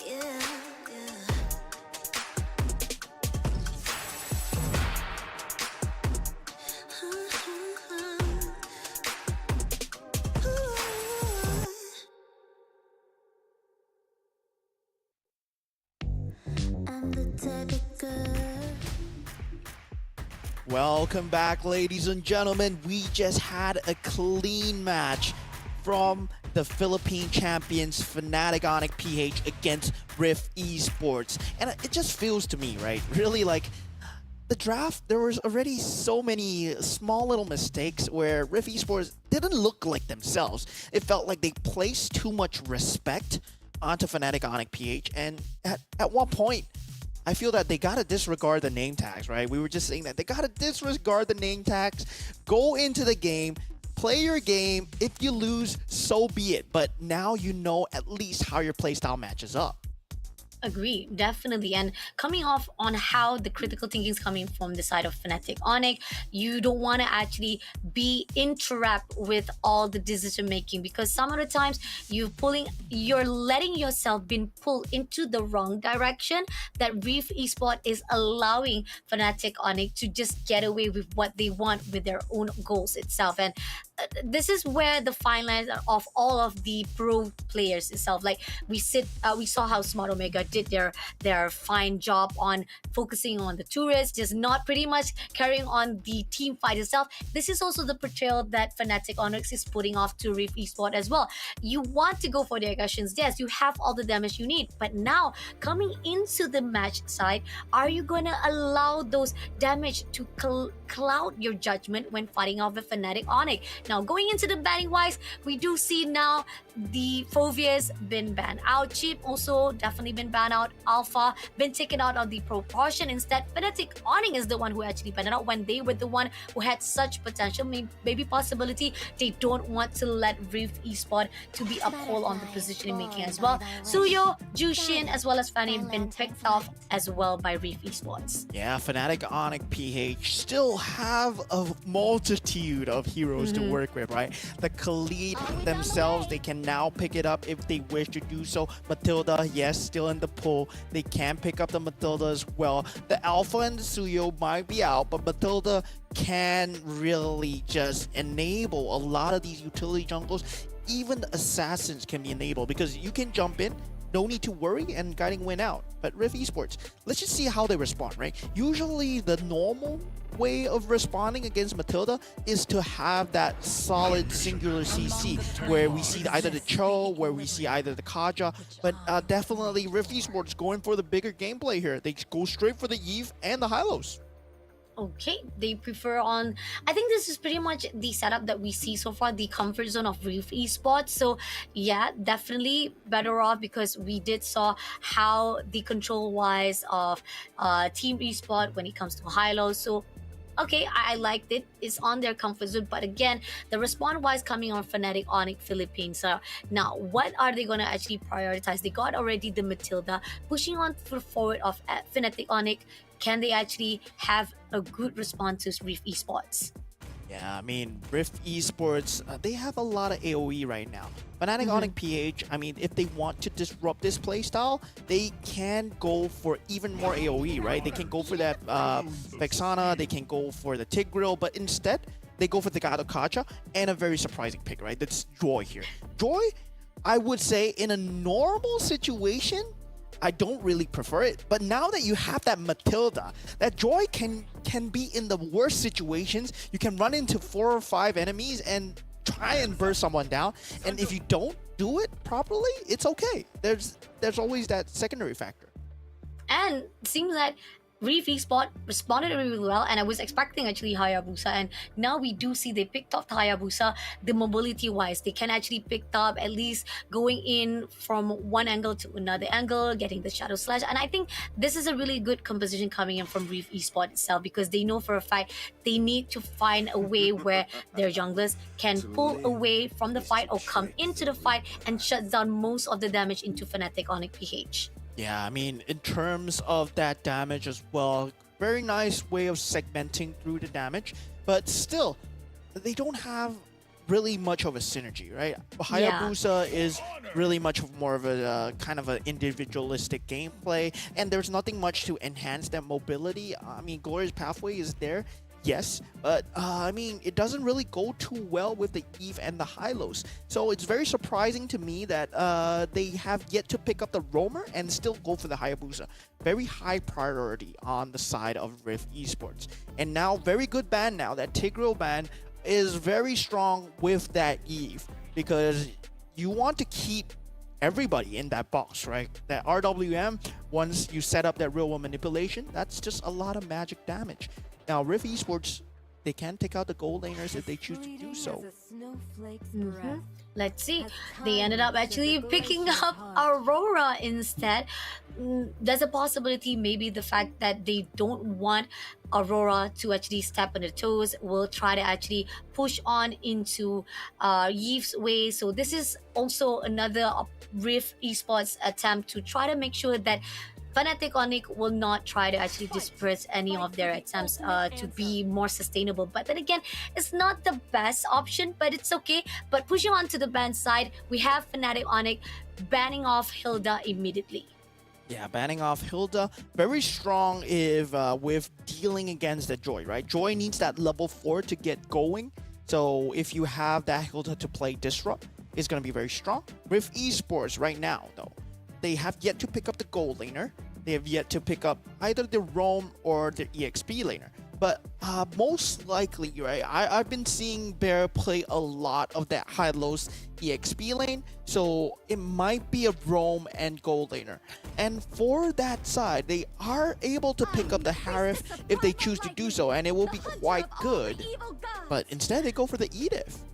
Yeah, yeah. I'm the type of girl. Welcome back, ladies and gentlemen. We just had a clean match from the Philippine champions Fnatic Onic PH against Rift Esports. And it just feels to me, right, really like the draft, there was already so many small little mistakes where Rift Esports didn't look like themselves. It felt like they placed too much respect onto Fnatic Onic PH. And at one point, I feel that they gotta disregard the name tags, right? We were just saying that they gotta disregard the name tags, go into the game, play your game. If you lose, so be it. But now you know at least how your playstyle matches up. Agree, definitely. And coming off on how the critical thinking is coming from the side of Fnatic Onic, you don't want to actually be interrupt with all the decision making, because some of the times you're letting yourself being pulled into the wrong direction. That Reef Esport is allowing Fnatic Onic to just get away with what they want with their own goals itself. And this is where the fine lines are of all of the pro players itself. Like we saw how Smart Omega did their fine job on focusing on the tourists, just not pretty much carrying on the team fight itself. This is also the portrayal that Fnatic Onyx is putting off to Reef Esport as well. You want to go for the aggressions, yes, you have all the damage you need, but now coming into the match side, are you gonna allow those damage to cloud your judgment when fighting off with Fnatic Onyx? Now, going into the banning wise, we do see now the Fovia's been banned out. Chip also definitely been banned out. Alpha been taken out of the proportion. Instead, Fnatic Onyx is the one who actually banned it out when they were the one who had such potential, maybe possibility. They don't want to let Reef Esport to be uphold on the positioning making as well. Suyo, Jushin, as well as Fanny been picked off as well by Reef Esports. Yeah, Fnatic Onic PH still have a multitude of heroes to work with, right? The Khalid themselves, they can now pick it up if they wish to do so. Matilda, yes, still in the pool. They can pick up the Matilda as well. The Alpha and the Suyo might be out, but Matilda can really just enable a lot of these utility jungles. Even the assassins can be enabled because you can jump in, no need to worry, and guiding win out. But Rift Esports, let's just see how they respond, right? Usually the normal way of responding against Matilda is to have that solid singular CC where we see either the Cho, where we see either the Kaja, but definitely Rift Esports going for the bigger gameplay here. They go straight for the Eve and the Hylos. Okay, they prefer on. I think this is pretty much the setup that we see so far, the comfort zone of Reef Esports. So yeah, definitely better off, because we did saw how the control wise of Team Esport when it comes to high low. So okay, I liked it. It's on their comfort zone, but again, the response wise coming on Fnatic Onic Philippines. Now, what are they gonna actually prioritize? They got already the Matilda pushing on for forward of Fnatic Onic. Can they actually have a good response to Reef Esports? Yeah, I mean, Rift Esports, they have a lot of AoE right now. Fnatic Onic PH, I mean, if they want to disrupt this playstyle, they can go for even more AoE, right? They can go for that Vexana, they can go for the Tigreal, but instead, they go for the Gato Kacha, and a very surprising pick, right? That's Joy here. Joy, I would say, in a normal situation, I don't really prefer it, but now that you have that Matilda, that Joy can be in the worst situations. You can run into 4 or 5 enemies and try and burst someone down, and if you don't do it properly, it's okay. There's always that secondary factor. And it seems that Reef Esport responded really well, and I was expecting actually Hayabusa, and now we do see they picked up Hayabusa. The mobility wise, they can actually pick up at least going in from one angle to another angle, getting the shadow slash. And I think this is a really good composition coming in from Reef Esport itself, because they know for a fact they need to find a way where their junglers can pull away from the fight or come into the fight and shut down most of the damage into Fnatic Onic PH. Yeah, I mean, in terms of that damage as well, very nice way of segmenting through the damage, but still, they don't have really much of a synergy, right? Hayabusa is really much more of a kind of an individualistic gameplay, and there's nothing much to enhance that mobility. I mean, Glorious Pathway is there, yes, but I mean, it doesn't really go too well with the Eve and the Hylos. So it's very surprising to me that they have yet to pick up the Roamer and still go for the Hayabusa. Very high priority on the side of Rift Esports. And now, very good ban now. That Tigreal ban is very strong with that Eve, because you want to keep everybody in that box, right? That RWM, once you set up that real world manipulation, that's just a lot of magic damage. Now, Rift Esports, they can take out the gold laners if they choose to do so. Let's see. They ended up actually picking up Aurora instead. There's a possibility maybe the fact that they don't want Aurora to actually step on the toes will try to actually push on into Yve's way. So this is also another Rift Esports attempt to try to make sure that Fnatic Onic will not try to actually disperse any of their attempts to be more sustainable. But then again, it's not the best option, but it's okay. But pushing on to the ban side, we have Fnatic Onic banning off Hilda immediately. Yeah, banning off Hilda, very strong if with dealing against the Joy, right? Joy needs that level 4 to get going. So if you have that Hilda to play Disrupt, it's going to be very strong. With esports right now, though, they have yet to pick up the gold laner. They have yet to pick up either the Roam or the EXP laner. But most likely, right, I've been seeing Bear play a lot of that high-lows EXP lane, so it might be a Roam and gold laner. And for that side, they are able to pick up the Harif if they choose to do so, and it will be quite good. But instead, they go for the Edith.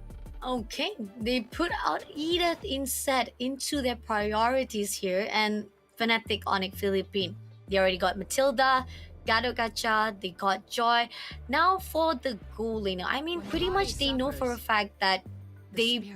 Okay, they put out Edith instead into their priorities here, and Fnatic Onic Philippine. They already got Matilda, Gado Gacha, they got Joy. Now for the gold laner, I mean, pretty much they know for a fact that they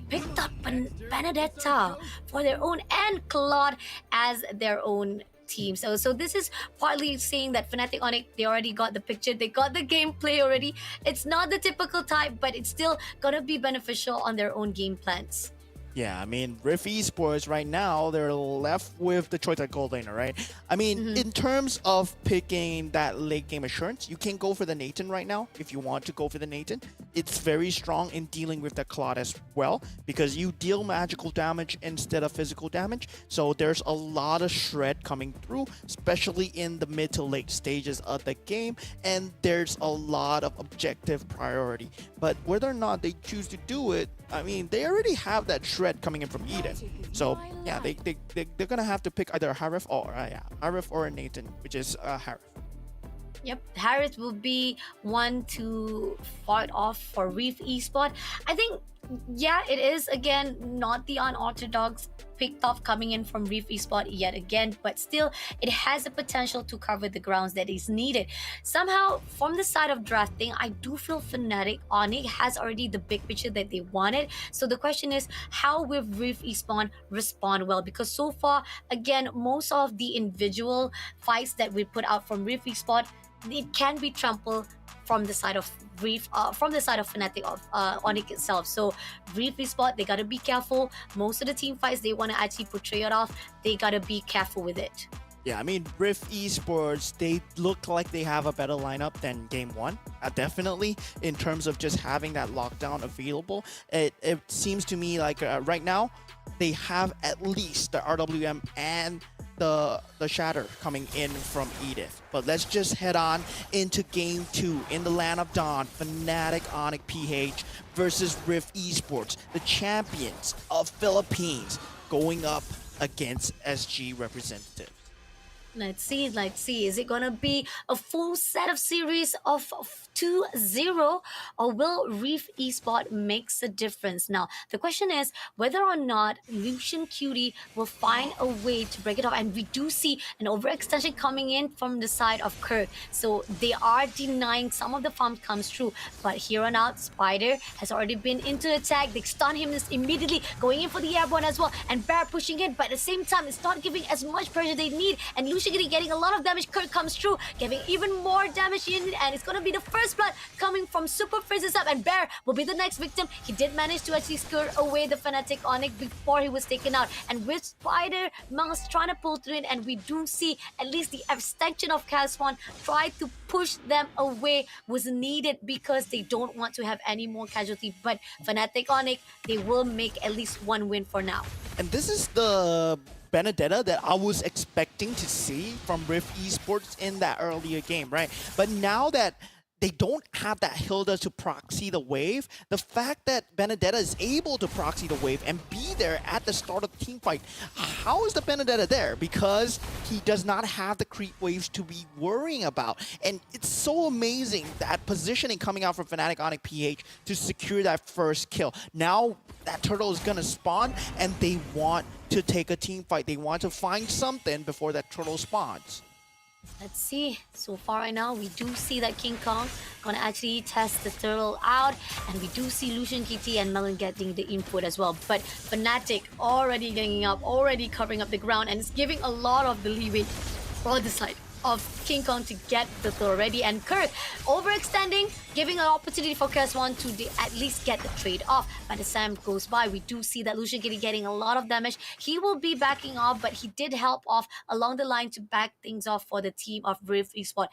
picked up Benedetta for their own and Claude as their own team. So this is partly saying that Fnatic Onic, they already got the picture, they got the gameplay already. It's not the typical type, but it's still gonna be beneficial on their own game plans. Yeah, I mean, Rift Esports right now, they're left with the choice at gold laner, right? I mean, in terms of picking that late game assurance, you can go for the Nathan right now if you want to go for the Nathan. It's very strong in dealing with the Claude as well because you deal magical damage instead of physical damage. So there's a lot of shred coming through, especially in the mid to late stages of the game. And there's a lot of objective priority. But whether or not they choose to do it, I mean, they already have that shred coming in from Eden. So, yeah, they're going to have to pick either a Harif or a Nathan, which is Harif. Yep, Harris will be one to fight off for Reef Esport. I think, yeah, it is again not the unorthodox picked off coming in from Reef Esport yet again, but still it has the potential to cover the grounds that is needed. Somehow, from the side of drafting, I do feel Fnatic Onic has already the big picture that they wanted. So the question is, how will Reef Esport respond well? Because so far, again, most of the individual fights that we put out from Reef Esport, it can be trampled from the side of Reef, from the side of Fnatic of Onic itself. So Reef Esport, they gotta be careful. Most of the team fights they want to actually portray it off, they gotta be careful with it. Yeah, I mean, Rift Esports, they look like they have a better lineup than Game 1, definitely, in terms of just having that lockdown available. It seems to me like right now, they have at least the RWM and the Shatter coming in from Edith. But let's just head on into Game 2 in the Land of Dawn. Fnatic Onic PH versus Rift Esports, the champions of Philippines, going up against SG representatives. Let's see. Is it gonna be a full set of series of 2-0, or will Reef Esport makes a difference? Now, the question is whether or not Lucian Cutie will find a way to break it off. And we do see an overextension coming in from the side of Kirk. So they are denying some of the farms comes through. But here on out, Spider has already been into the tag. They stun him immediately, going in for the airborne as well. And Bear pushing in, but at the same time, it's not giving as much pressure they need. And Lucian Cutie getting a lot of damage. Kirk comes through, giving even more damage in, and it's going to be the first blood coming from Super Freezes up, and Bear will be the next victim. He did manage to actually scare away the Fnatic Onic before he was taken out, and with Spider Mouse trying to pull through it, and we do see at least the extension of Caswan try to push them away was needed because they don't want to have any more casualty. But Fnatic Onic, they will make at least one win for now. And this is the Benedetta that I was expecting to see from Rift Esports in that earlier game, right? But now that they don't have that Hilda to proxy the wave. The fact that Benedetta is able to proxy the wave and be there at the start of the team fight, how is the Benedetta there? Because he does not have the creep waves to be worrying about. And it's so amazing that positioning coming out from Fnatic Onic PH to secure that first kill. Now that turtle is gonna spawn and they want to take a team fight. They want to find something before that turtle spawns. Let's see. So far right now, we do see that King Kong gonna actually test the turtle out, and we do see Lucian Kitty and Melon getting the input as well. But Fnatic already ganging up, already covering up the ground, and it's giving a lot of the leeway for the side of King Kong to get the throw ready. And Kirk overextending, giving an opportunity for KS1 to at least get the trade off. But as time goes by, we do see that Lucian Kitty getting a lot of damage. He will be backing off, but he did help off along the line to back things off for the team of Rift Esports.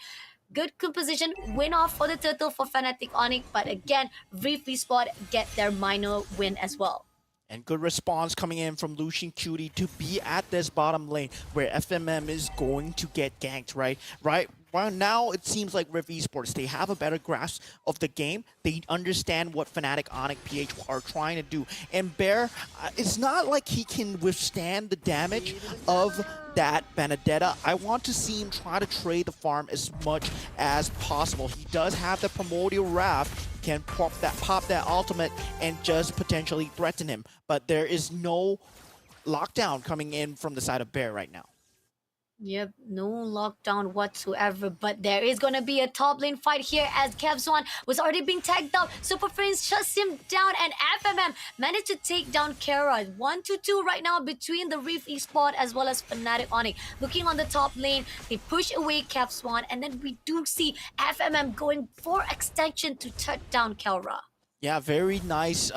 Good composition, win off for the turtle for Fnatic Onic, but again, Rift Esports get their minor win as well. And good response coming in from Lucian Cutie to be at this bottom lane where FMM is going to get ganked, right? Well, now it seems like Rift Esports, they have a better grasp of the game. They understand what Fnatic Onic PH are trying to do. And Bear, it's not like he can withstand the damage of that Benedetta. I want to see him try to trade the farm as much as possible. He does have the Primordial Wrath, can pop that ultimate and just potentially threaten him. But there is no lockdown coming in from the side of Bear right now. Yep, no lockdown whatsoever, but there is going to be a top lane fight here as Kevswan was already being tagged out. Super Prince shuts him down and FMM managed to take down Kara. 1-2 right now between the Reef Esport as well as Fnatic Onic. Looking on the top lane, they push away Kevswan and then we do see FMM going for extension to touch down Kara. Yeah, very nice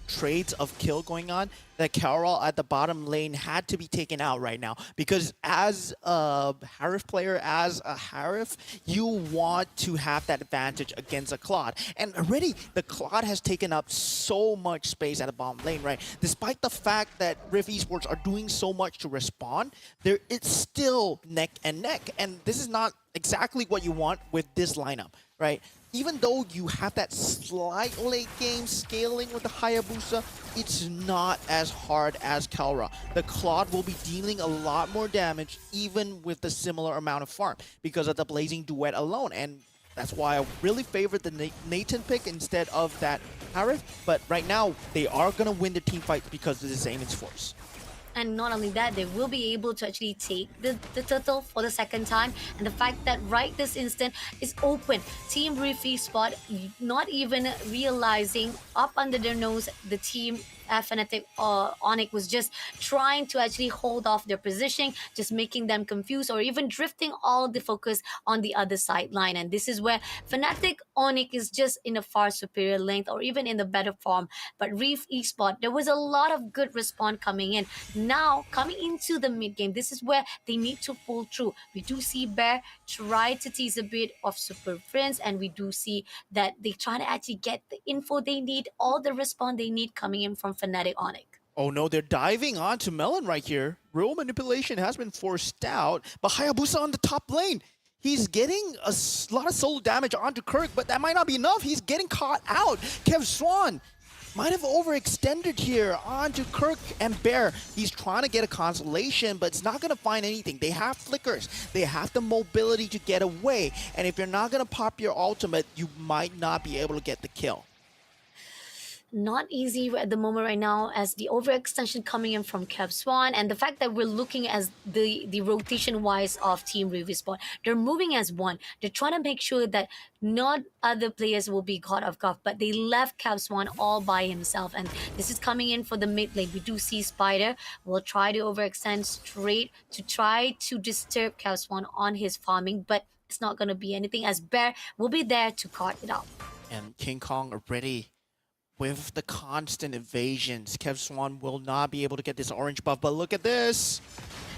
trades of kill going on. That Carol at the bottom lane had to be taken out right now because as a Harif player, as a Harif, you want to have that advantage against a Claude. And already the Claude has taken up so much space at the bottom lane, right? Despite the fact that Rift Esports are doing so much to respond, it's still neck and neck. And this is not exactly what you want with this lineup, right? Even though you have that slight late game scaling with the Hayabusa, it's not as hard as Kalra. The Claude will be dealing a lot more damage even with the similar amount of farm because of the Blazing Duet alone. And that's why I really favored the Nathan pick instead of that Harith. But right now, they are going to win the team fight because of the Zamon's Force. And not only that, they will be able to actually take the turtle for the second time. And the fact that right this instant is open. Team Rifi Spot not even realizing up under their nose the team Fnatic Onic was just trying to actually hold off their positioning, just making them confused or even drifting all the focus on the other sideline. And this is where Fnatic Onic is just in a far superior length or even in the better form. But Reef Esport, there was a lot of good response coming in. Now, coming into the mid game, this is where they need to pull through. We do see Bear try to tease a bit of Super Friends, and we do see that they try to actually get the info they need, all the response they need coming in from Fnatic Onic. Oh no, they're diving onto Melon right here. Real manipulation has been forced out, but Hayabusa on the top lane. He's getting a lot of solo damage onto Kirk, but that might not be enough. He's getting caught out. Kev Swan might have overextended here onto Kirk and Bear. He's trying to get a consolation, but it's not going to find anything. They have flickers. They have the mobility to get away. And if you're not going to pop your ultimate, you might not be able to get the kill. Not easy at the moment right now as the overextension coming in from Kev Swan and the fact that we're looking as the rotation wise of Team Revisport. They're moving as one. They're trying to make sure that not other players will be caught off guard, but they left Kev Swan all by himself. And this is coming in for the mid lane. We do see Spider will try to overextend straight to try to disturb Kev Swan on his farming, but it's not going to be anything as Bear will be there to cut it out. And King Kong already with the constant evasions, Kev Swan will not be able to get this orange buff, but look at this.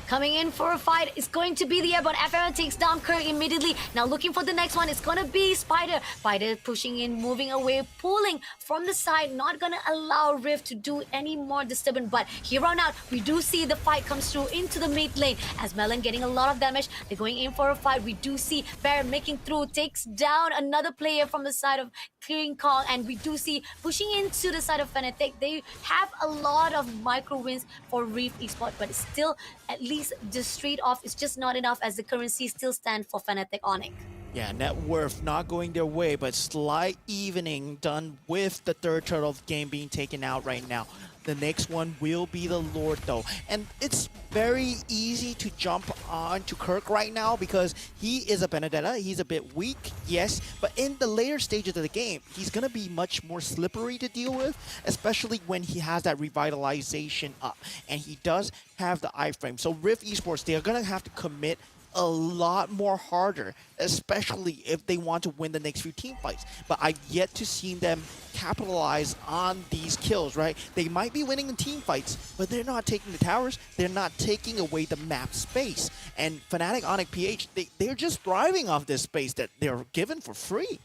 Coming in for a fight is going to be the airborne. FMM takes down Kirk immediately. Now looking for the next one. It's going to be Spider. Spider pushing in, moving away, pulling from the side. Not going to allow Rift to do any more disturbance. But here on out, we do see the fight comes through into the mid lane. As Melon getting a lot of damage. They're going in for a fight. We do see Bear making through. Takes down another player from the side of King Kong. And we do see pushing into the side of Fnatic. They have a lot of micro wins for Reef Esports. But it's still at least the street off is just not enough as the currency still stand for Fnatic Onic. Yeah, net worth not going their way, but slight evening done with the third turtle of the game being taken out right now. The next one will be the Lord though. And it's very easy to jump on to Kirk right now because he is a Benedetta. He's a bit weak, yes, but in the later stages of the game, he's going to be much more slippery to deal with, especially when he has that revitalization up. And he does have the iframe. So Rift Esports, they're going to have to commit a lot more harder, especially if they want to win the next few team fights. But I've yet to see them capitalize on these kills, right? They might be winning the team fights, but they're not taking the towers. They're not taking away the map space. And Fnatic Onic PH, they're just thriving off this space that they're given for free.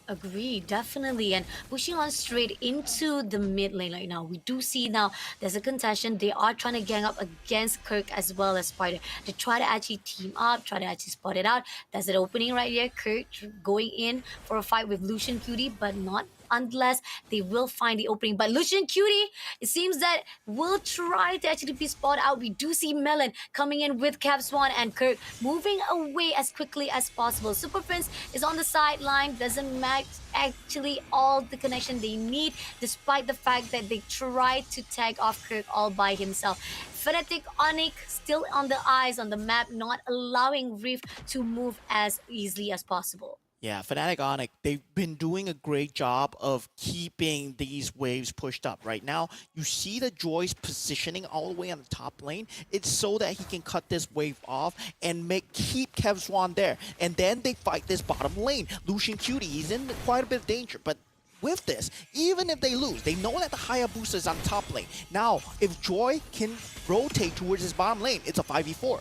Agree, definitely. And pushing on straight into the mid lane right now. We do see now there's a contention. They are trying to gang up against Kirk as well as Spider. To try to actually team up, try to actually spot it out. There's an opening right here. Kirk going in for a fight with Lucian Cutie, but not unless they will find the opening. But Lucian Cutie, it seems that will try to actually be spot out. We do see Melon coming in with Cap Swan and Kirk moving away as quickly as possible. Super Prince is on the sideline, doesn't match actually all the connection they need, despite the fact that they tried to tag off Kirk all by himself. Fnatic Onic still on the eyes on the map, not allowing Reef to move as easily as possible. Yeah, Fnatic Onic, they've been doing a great job of keeping these waves pushed up. Right now, you see the Joy's positioning all the way on the top lane. It's so that he can cut this wave off and keep Kev Swan there. And then they fight this bottom lane. Lucian Cutie, he's in quite a bit of danger, but with this, even if they lose, they know that the Hayabusa is on top lane. Now, if Joy can rotate towards his bottom lane, it's a 5v4.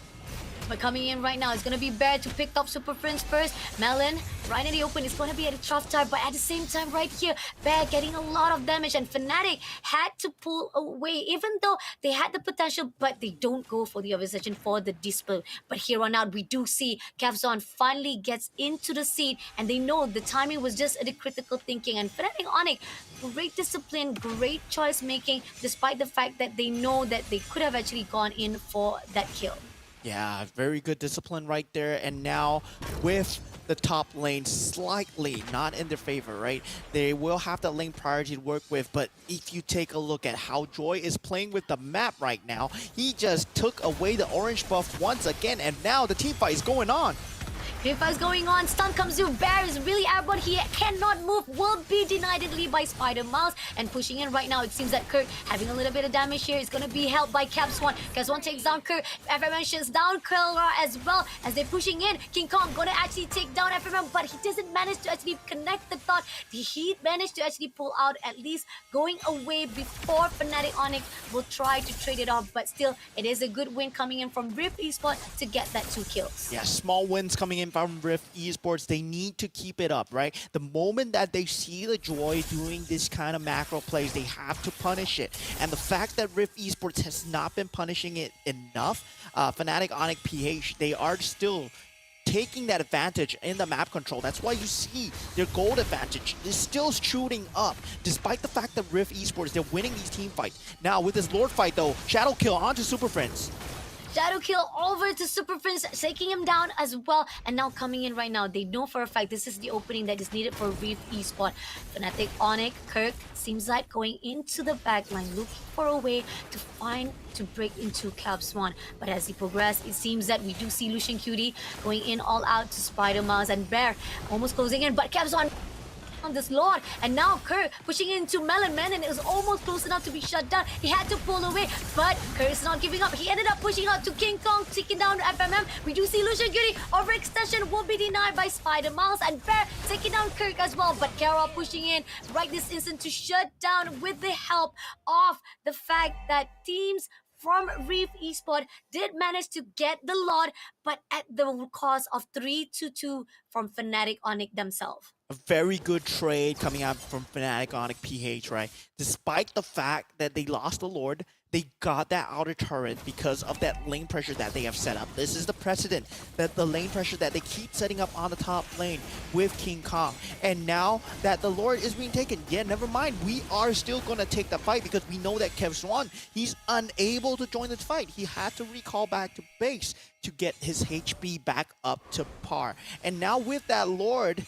But coming in right now, it's going to be Bear to pick up Super Prince first. Melon, right in the open, is going to be at a tough time. But at the same time, right here, Bear getting a lot of damage. And Fnatic had to pull away, even though they had the potential, but they don't go for the obsession for the display. But here on out, we do see Capzon finally gets into the seat. And they know the timing was just the critical thinking. And Fnatic Onic, great discipline, great choice making, despite the fact that they know that they could have actually gone in for that kill. Yeah, very good discipline right there. And now with the top lane slightly not in their favor, right? They will have the lane priority to work with. But if you take a look at how Joy is playing with the map right now, he just took away the orange buff once again. And now the team fight is going on. Team fight is going on. Stun comes through. Bear is really airborne. He cannot move. Will be denied by Spider Mouse. And pushing in right now, it seems that Kirk having a little bit of damage here is going to be helped by Cap Swan. Cap Swan takes down Kirk. FMM shuts down Kelra as well as they're pushing in. King Kong going to actually take down FMM, but he doesn't manage to actually connect the thought. He managed to actually pull out, at least going away before Fnatic Onic will try to trade it off. But still, it is a good win coming in from Rift Esports to get that 2 kills. Yeah, small wins coming in from Rift Esports. They need to keep it up, right? The moment that they see the Joy doing this kind of macro plays, they have to punish it. And the fact that Rift Esports has not been punishing it enough, Fnatic Onic PH, they are still taking that advantage in the map control. That's why you see their gold advantage is still shooting up, despite the fact that Rift Esports, they're winning these team fights. Now with this Lord fight though, Shadow Kill onto Super Friends. Shadow Kill over to Super Prince, taking him down as well. And now coming in right now, they know for a fact this is the opening that is needed for Reef Esports. Fnatic Onic, Kirk seems like going into the backline, looking for a way to break into Cap Swan. But as he progresses, it seems that we do see Lucian Cutie going in all out to Spider Mouse and Bear almost closing in, but Cap Swan on this Lord. And now Kirk pushing into Melon. Melon is almost close enough to be shut down. He had to pull away, but Kirk is not giving up. He ended up pushing out to King Kong, taking down FMM. We do see Lucian Cutie. Overextension will be denied by Spider Mouse, and Bear taking down Kirk as well. But Kara pushing in right this instant to shut down with the help of the fact that teams from Reef Esport did manage to get the lot, but at the cost of 3-2 from Fnatic Onic themselves. A very good trade coming out from Fnatic Onic PH, right? Despite the fact that they lost the Lord, they got that outer turret because of that lane pressure that they have set up. This is the precedent, that the lane pressure that they keep setting up on the top lane with King Kong. And now that the Lord is being taken, yeah, never mind. We are still going to take the fight because we know that Kev Swan, he's unable to join this fight. He had to recall back to base to get his HP back up to par. And now with that Lord,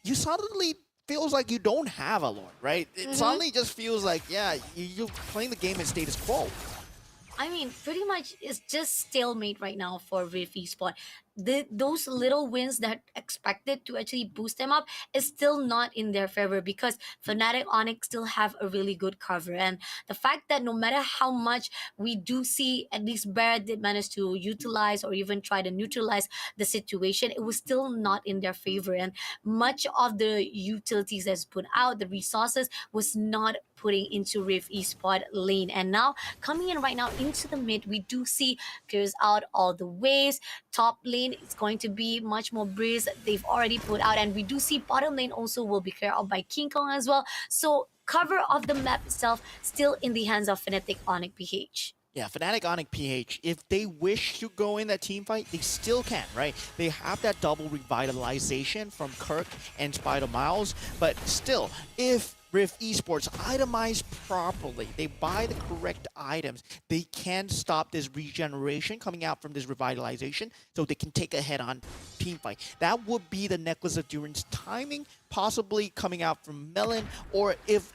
you suddenly feels like you don't have a Lord, right? It suddenly just feels like, yeah, you're playing the game in status quo. I mean, pretty much it's just stalemate right now for Riff Esport. Those little wins that expected to actually boost them up is still not in their favor because Fnatic Onic still have a really good cover. And the fact that no matter how much we do see, at least Bear did manage to utilize or even try to neutralize the situation, it was still not in their favor. And much of the utilities that's put out, the resources, was not putting into Riff Esport lane. And now coming in right now into the mid, we do see clears out all the waves. Top lane is going to be much more breeze. They've already put out, and we do see bottom lane also will be cleared out by King Kong as well. So cover of the map itself still in the hands of Fnatic Onic PH. Yeah, Fnatic Onic PH, if they wish to go in that team fight, they still can, right? They have that double revitalization from Kirk and Spider Miles, but still, if Rift Esports itemize properly, they buy the correct items, they can stop this regeneration coming out from this revitalization so they can take a head-on team fight. That would be the Necklace of Durance timing, possibly coming out from Melon, or if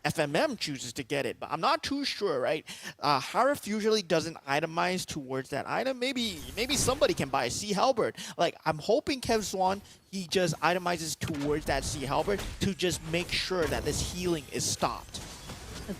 FMM chooses to get it, but I'm not too sure, right? Harif usually doesn't itemize towards that item. Maybe somebody can buy a Sea Halberd. Like, I'm hoping Kev Swan, he just itemizes towards that Sea Halberd to just make sure that this healing is stopped.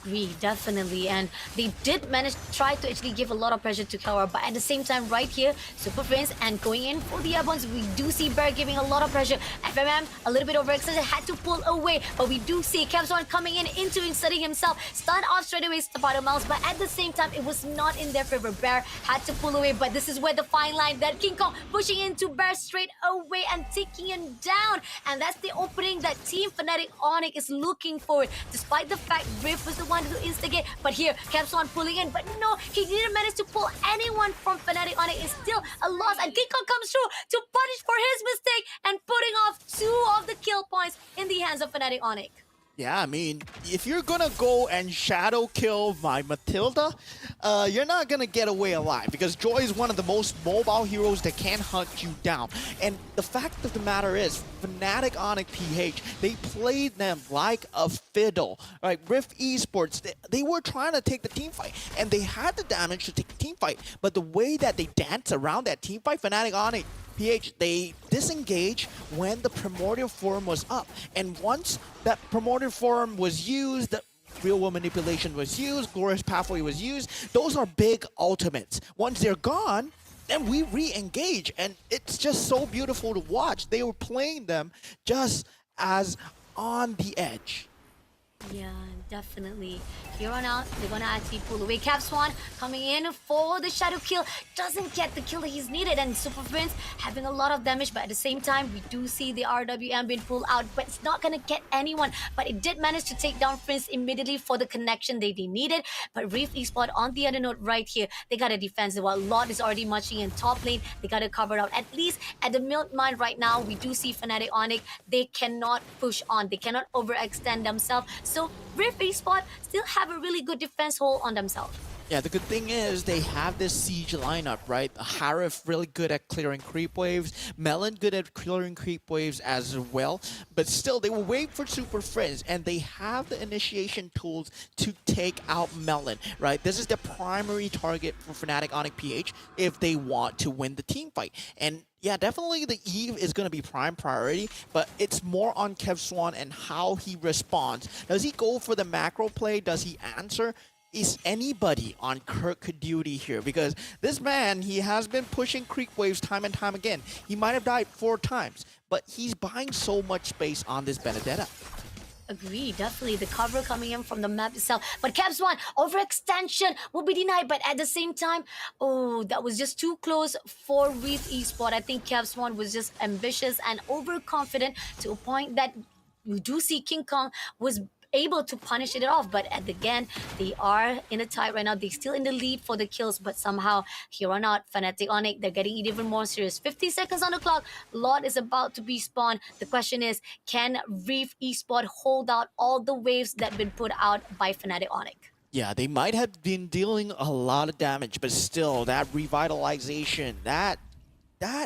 Agree, definitely. And they did manage to try to actually give a lot of pressure to Kawa, but at the same time, right here, Super Friends and going in for the Evos, we do see Bear giving a lot of pressure. FMM, a little bit overextended, had to pull away, but we do see Kevzon coming into inserting himself, stun off straight away Spider Mouse, but at the same time, it was not in their favor. Bear had to pull away, but this is where the fine line that King Kong pushing into Bear straight away and taking him down. And that's the opening that Team Fnatic Onic is looking for, despite the fact Rift was the one to instigate, but here Capswan pulling in, but no, he didn't manage to pull anyone from Fnatic Onic. It's still a loss, and King Kong comes through to punish for his mistake and putting off 2 of the kill points in the hands of Fnatic Onic. Yeah, I mean, if you're gonna go and shadow kill my Matilda, you're not gonna get away alive because Joy is one of the most mobile heroes that can hunt you down. And the fact of the matter is, Fnatic Onic PH, they played them like a fiddle. Right, Rift Esports, they were trying to take the team fight, and they had the damage to take the team fight. But the way that they dance around that team fight, Fnatic Onic PH, they disengage when the Primordial Form was up. And once that Primordial Form was used, the Real World Manipulation was used, Glorious Pathway was used, those are big ultimates. Once they're gone, then we re-engage. And it's just so beautiful to watch. They were playing them just as on the edge. Yeah, definitely. Here on out, they're gonna actually pull away. Cap Swan coming in for the shadow kill. Doesn't get the kill that he's needed. And Super Prince having a lot of damage. But at the same time, we do see the RWM being pulled out. But it's not gonna get anyone. But it did manage to take down Prince immediately for the connection they needed. But Reef Esport on the other note right here, they got a defensive. While Lord is already marching in top lane, they got it covered out. At least at the mid mine right now, we do see Fnatic Onic. They cannot push on. They cannot overextend themselves. So Rift Esport still have a really good defense hold on themselves. Yeah, the good thing is they have this siege lineup, right? Harif really good at clearing creep waves, Melon good at clearing creep waves as well, but still they will wait for Super Friends, and they have the initiation tools to take out Melon, right? This is the primary target for Fnatic Onic PH if they want to win the team fight. And yeah, definitely the Eve is going to be prime priority, but it's more on Kev Swan and how he responds. Does he go for the macro play? Does he answer? Is anybody on Kirk duty here? Because this man, he has been pushing creep waves time and time again. He might have died 4 times, but he's buying so much space on this Benedetta. Agree, definitely. The cover coming in from the map itself. But Caps One, overextension will be denied. But at the same time, oh, that was just too close for Reef Esport. I think Caps One was just ambitious and overconfident to a point that you do see King Kong was able to punish it off. But at the end, they are in a tie right now. They're still in the lead for the kills, but somehow here on out, Fnatic Onic, they're getting it even more serious. 50 seconds on the clock. Lord is about to be spawned. The question is, can Reef Esport hold out all the waves that have been put out by Fnatic Onic? Yeah, they might have been dealing a lot of damage, but still, that revitalization, that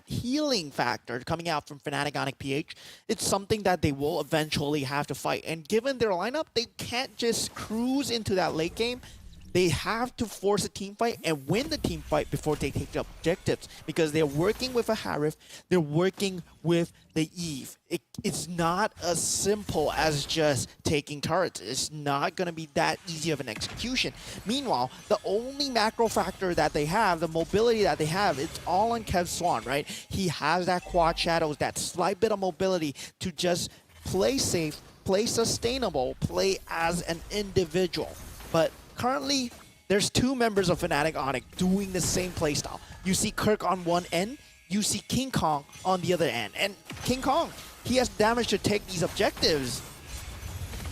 healing factor coming out from Fnatic Onic PH, it's something that they will eventually have to fight. And given their lineup, they can't just cruise into that late game. They have to force a team fight and win the team fight before they take the objectives, because they're working with a Harif, they're working with the Eve. It's not as simple as just taking turrets. It's not going to be that easy of an execution. Meanwhile, the only macro factor that they have, the mobility that they have, it's all on Kev Swan, right? He has that quad shadows, that slight bit of mobility to just play safe, play sustainable, play as an individual. But currently, there's two members of Fnatic Onic doing the same playstyle. You see Kirk on one end, you see King Kong on the other end. And King Kong, he has damage to take these objectives.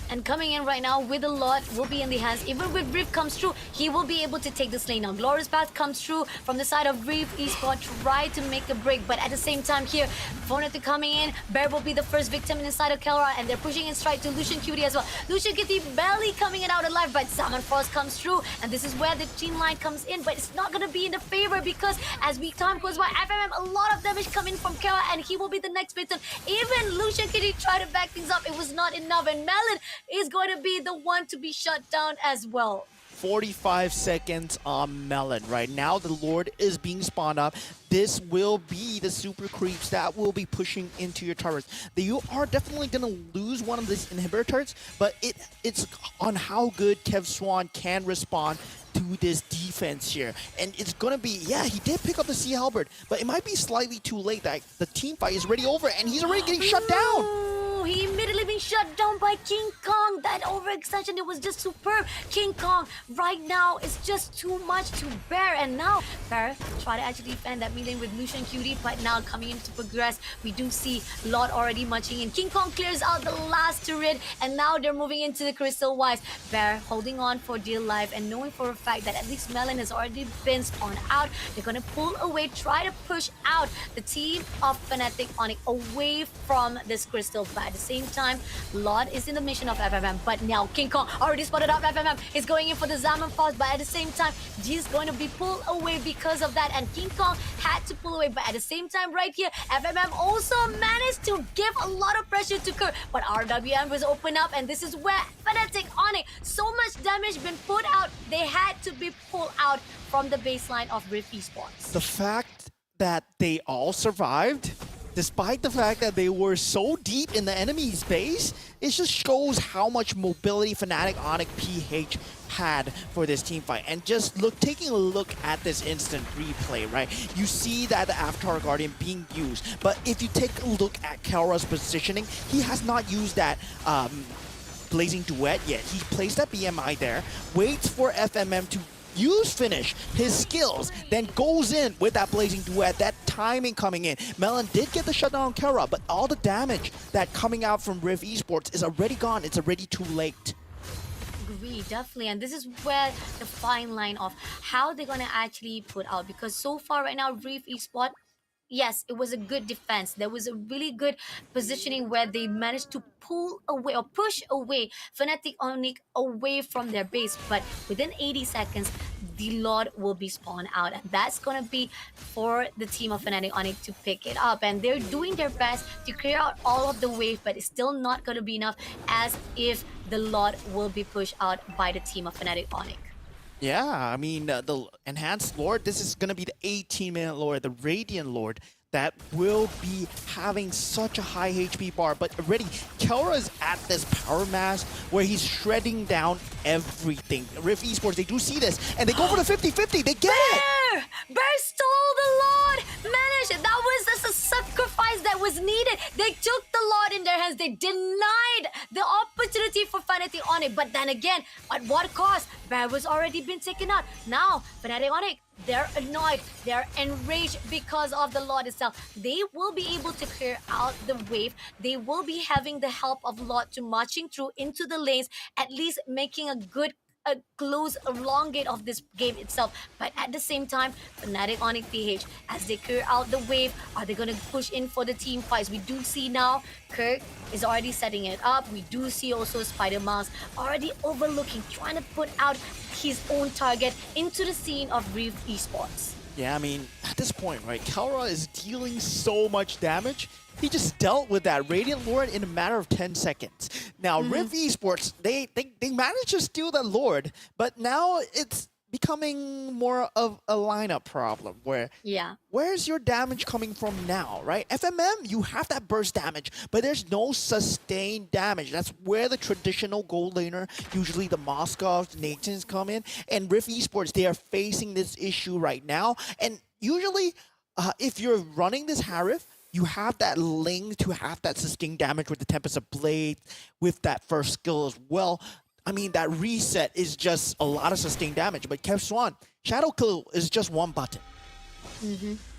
And coming in right now with a lot will be in the hands. Even with Reef comes through, he will be able to take this lane now. Glorious Path comes through from the side of Reef Esport, try to make a break. But at the same time here, Vonatu coming in. Bear will be the first victim inside of Kelra, and they're pushing in straight to Lucian Cutie as well. Lucian Cutie barely coming in out alive, but Salmon Frost comes through. And this is where the team line comes in, but it's not going to be in the favor, because as time goes by, FMM, a lot of damage coming from Kelra, and he will be the next victim. Even Lucian Cutie tried to back things up. It was not enough, and Melon is going to be the one to be shut down as well. 45 seconds on Melon. Right now, the Lord is being spawned up. This will be the super creeps that will be pushing into your turrets. You are definitely going to lose one of these inhibitor turrets, but it's on how good Kev Swan can respond to this defense here. And it's going to be, yeah, he did pick up the Sea Halberd, but it might be slightly too late. That the team fight is already over, and he's already getting shut down. He immediately been shut down by King Kong. That overextension, it was just superb. King Kong right now is just too much to bear. And now Bear try to actually defend that melee with Lucian Cutie, but now coming in to progress, we do see Lot already munching in. King Kong clears out the last turret, and now they're moving into the Crystal Wise. Bear holding on for dear life and knowing for a fact that at least Melon has already been spawned out. They're gonna pull away, try to push out the team of Fnatic Onic away from this crystal. But at the same time, Lot is in the mission of FMM, but now King Kong already spotted up FMM, is going in for the Zaman Force, but at the same time, G's going to be pulled away because of that, and King Kong had to pull away. But at the same time right here, FMM also managed to give a lot of pressure to Kerr, but RWM was open up, and this is where Fnatic Onic, so much damage been put out, they had to be pulled out from the baseline of Rift Esports. The fact that they all survived, despite the fact that they were so deep in the enemy's base, it just shows how much mobility Fnatic Onic PH had for this team fight. And just taking a look at this instant replay, right? You see that the Avatar Guardian being used, but if you take a look at Kelra's positioning, he has not used that Blazing Duet yet. He placed that BMI there, waits for FMM to finish his skills, then goes in with that Blazing Duet, that timing coming in. Melon did get the shutdown on Kelra, but all the damage that coming out from Rift Esports is already gone. It's already too late. Agree, definitely. And this is where the fine line of how they're gonna actually put out, because so far right now, Reef Esport, yes, it was a good defense. There was a really good positioning where they managed to pull away or push away Fnatic Onic away from their base. But within 80 seconds, the Lord will be spawned out. And that's going to be for the team of Fnatic Onic to pick it up. And they're doing their best to clear out all of the wave, but it's still not going to be enough, as if the Lord will be pushed out by the team of Fnatic Onic. Yeah, I mean, the Enhanced Lord, this is going to be the 18-minute Lord, the Radiant Lord, that will be having such a high HP bar. But already, Kelra is at this power mass where he's shredding down everything. Rift Esports, they do see this, and they go for the 50-50. They get it! Bear stole the Lord! Managed it! That was just a sacrifice that was needed. They took the Lord in their hands. They denied the opportunity for Fnatic Onic. But then again, at what cost? Bear was already been taken out. Now, Fnatic Onic, they're annoyed. They're enraged because of the Lord itself. They will be able to clear out the wave. They will be having the help of Lord to marching through into the lanes, at least making a close, a long gate of this game itself. But at the same time, Fnatic Onic PH, as they clear out the wave, are they going to push in for the team fights? We do see now Kirk is already setting it up. We do see also Spider-Mouse already overlooking, trying to put out his own target into the scene of Reef Esports. Yeah, I mean, at this point, right, Kelra is dealing so much damage. He just dealt with that Radiant Lord in a matter of 10 seconds. Now, Rift Esports, they managed to steal that Lord, but now it's becoming more of a lineup problem where where's your damage coming from now, right? FMM, you have that burst damage, but there's no sustained damage. That's where the traditional gold laner, usually the Moscovs, the Natans come in, and Rift Esports, they are facing this issue right now. And usually, if you're running this Harif, you have that link to have that sustained damage with the Tempest of Blade, with that first skill as well. I mean, that reset is just a lot of sustained damage. But Kev Swan, Shadow Kill is just one button.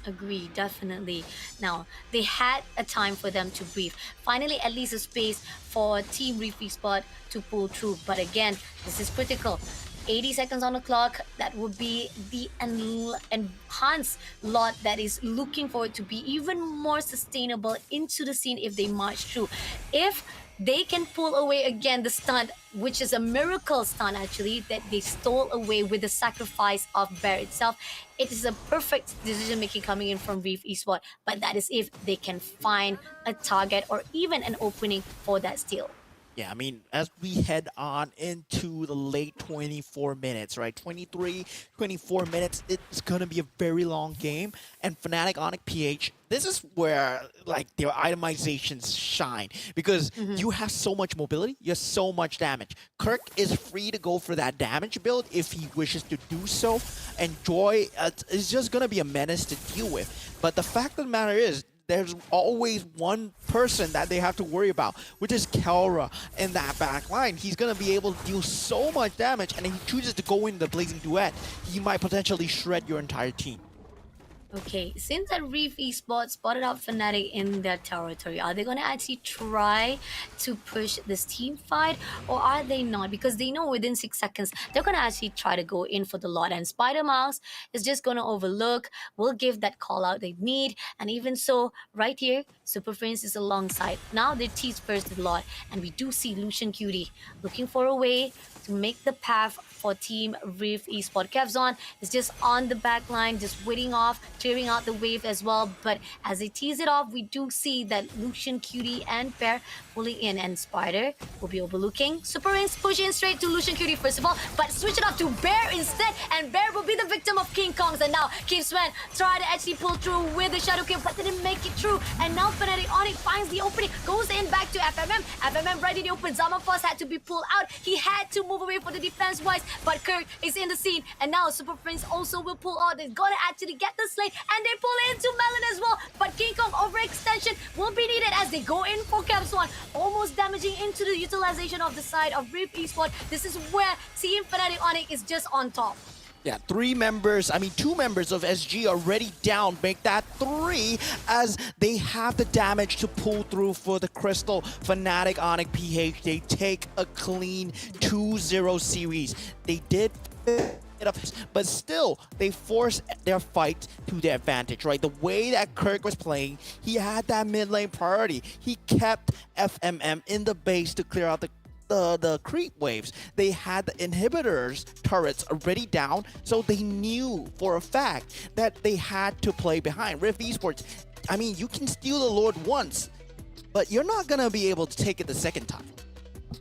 Agree, definitely. Now, they had a time for them to breathe. Finally, at least a space for Team Reef Esport to pull through. But again, this is critical. 80 seconds on the clock, that would be the enhanced lot that is looking forward to be even more sustainable into the scene if they march through. If they can pull away again the stunt, which is a miracle stunt actually, that they stole away with the sacrifice of Bear itself. It is a perfect decision making coming in from Reef Esport, but that is if they can find a target or even an opening for that steal. Yeah, I mean, as we head on into the late 24 minutes, right? 23, 24 minutes, it's going to be a very long game. And Fnatic Onic PH, this is where, like, their itemizations shine. Because you have so much mobility, you have so much damage. Kirk is free to go for that damage build if he wishes to do so. And Joy is just going to be a menace to deal with. But the fact of the matter is, there's always one person that they have to worry about, which is Kelra in that back line. He's going to be able to deal so much damage, and if he chooses to go in the Blazing Duet, he might potentially shred your entire team. Okay, since that Reef Esports spotted out Fnatic in their territory, are they going to actually try to push this team fight, or are they not? Because they know within 6 seconds, they're going to actually try to go in for the lot. And Spider-Mouse is just going to overlook, will give that call out they need. And even so, right here, Super Prince is alongside. Now they tease first the lot. And we do see Lucian Cutie looking for a way to make the path for Team Reef Esport. Kevzon is just on the back line, just waiting off, clearing out the wave as well. But as they tease it off, we do see that Lucian, Cutie, and Pear pulling in, and Spider will be overlooking. Super Rings push in straight to Lucian Cutie first of all, but switch it off to Bear instead, and Bear will be the victim of King Kongs. And now Kim Swen try to actually pull through with the Shadow Kill, but didn't make it through. And now Fnatic Onic finds the opening, goes in back to FMM. FMM right in the open. Zaman first had to be pulled out. He had to move away for the defense-wise, but Kirk is in the scene, and now Super Prince also will pull out. They're gonna actually get the slate, and they pull into Melon as well, but King Kong overextension will be needed as they go in for Capswan, almost damaging into the utilization of the side of Reef Esport. This is where Team Fnatic Onic is just on top. Yeah, two members of SG already down. Make that 3 as they have the damage to pull through for the Crystal. Fnatic Onic PH, they take a clean 2-0 series. They did it up, but still, they force their fight to their advantage, right? The way that Kirk was playing, he had that mid lane priority. He kept FMM in the base to clear out the creep waves. They had the inhibitors turrets already down, so they knew for a fact that they had to play behind. Rift Esports, I mean, you can steal the Lord once, but you're not gonna be able to take it the second time.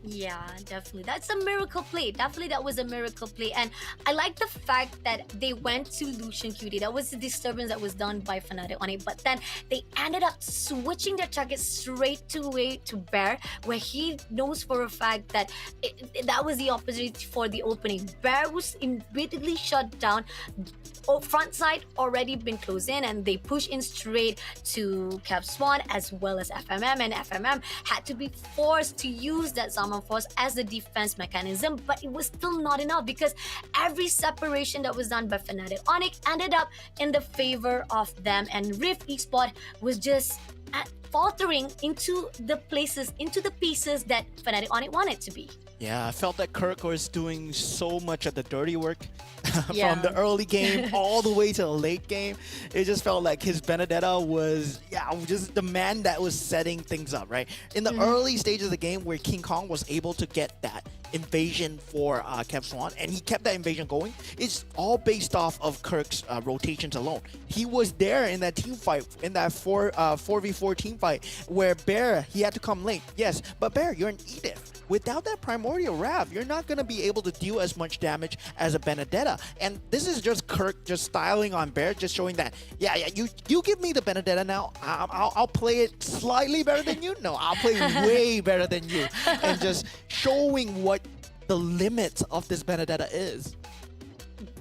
Yeah, definitely. That's a miracle play. Definitely, that was a miracle play. And I like the fact that they went to Lucian QD. That was the disturbance that was done by Fnatic on it. But then they ended up switching their target straight away to Bear, where he knows for a fact that that was the opportunity for the opening. Bear was immediately shut down. Front side already been closed in, and they push in straight to Cap Swan as well as FMM, and FMM had to be forced to use that Zaman Force as the defense mechanism, but it was still not enough because every separation that was done by Fnatic Onic ended up in the favor of them, and Rift Esports was just faltering into the pieces that Fnatic Onic wanted to be. Yeah, I felt that Kirk was doing so much of the dirty work Yeah. from the early game all the way to the late game. It just felt like his Benedetta was, just the man that was setting things up, right? In the early stages of the game where King Kong was able to get that invasion for Kev Swan, and he kept that invasion going, it's all based off of Kirk's rotations alone. He was there in that team fight, in that 4v4 team fight, where Bear, he had to come late. Yes, but Bear, you're an Edith. Without that Primordial Rav, you're not going to be able to deal as much damage as a Benedetta. And this is just Kirk just styling on Bear, just showing that, you give me the Benedetta now, I'll play it slightly better than you. No, I'll play way better than you. And just showing what the limits of this Benedetta is.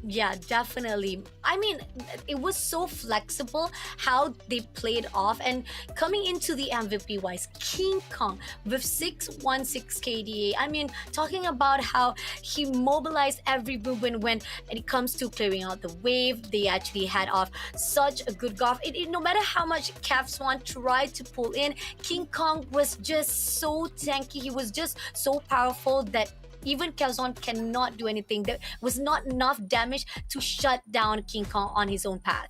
Yeah, definitely. I mean, it was so flexible how they played off, and coming into the MVP wise, King Kong with 616 KDA. I mean, talking about how he mobilized every movement when it comes to clearing out the wave. They actually had off such a good golf. No matter how much Cap Swan tried to pull in, King Kong was just so tanky. He was just so powerful that even Calzone cannot do anything. There was not enough damage to shut down King Kong on his own path.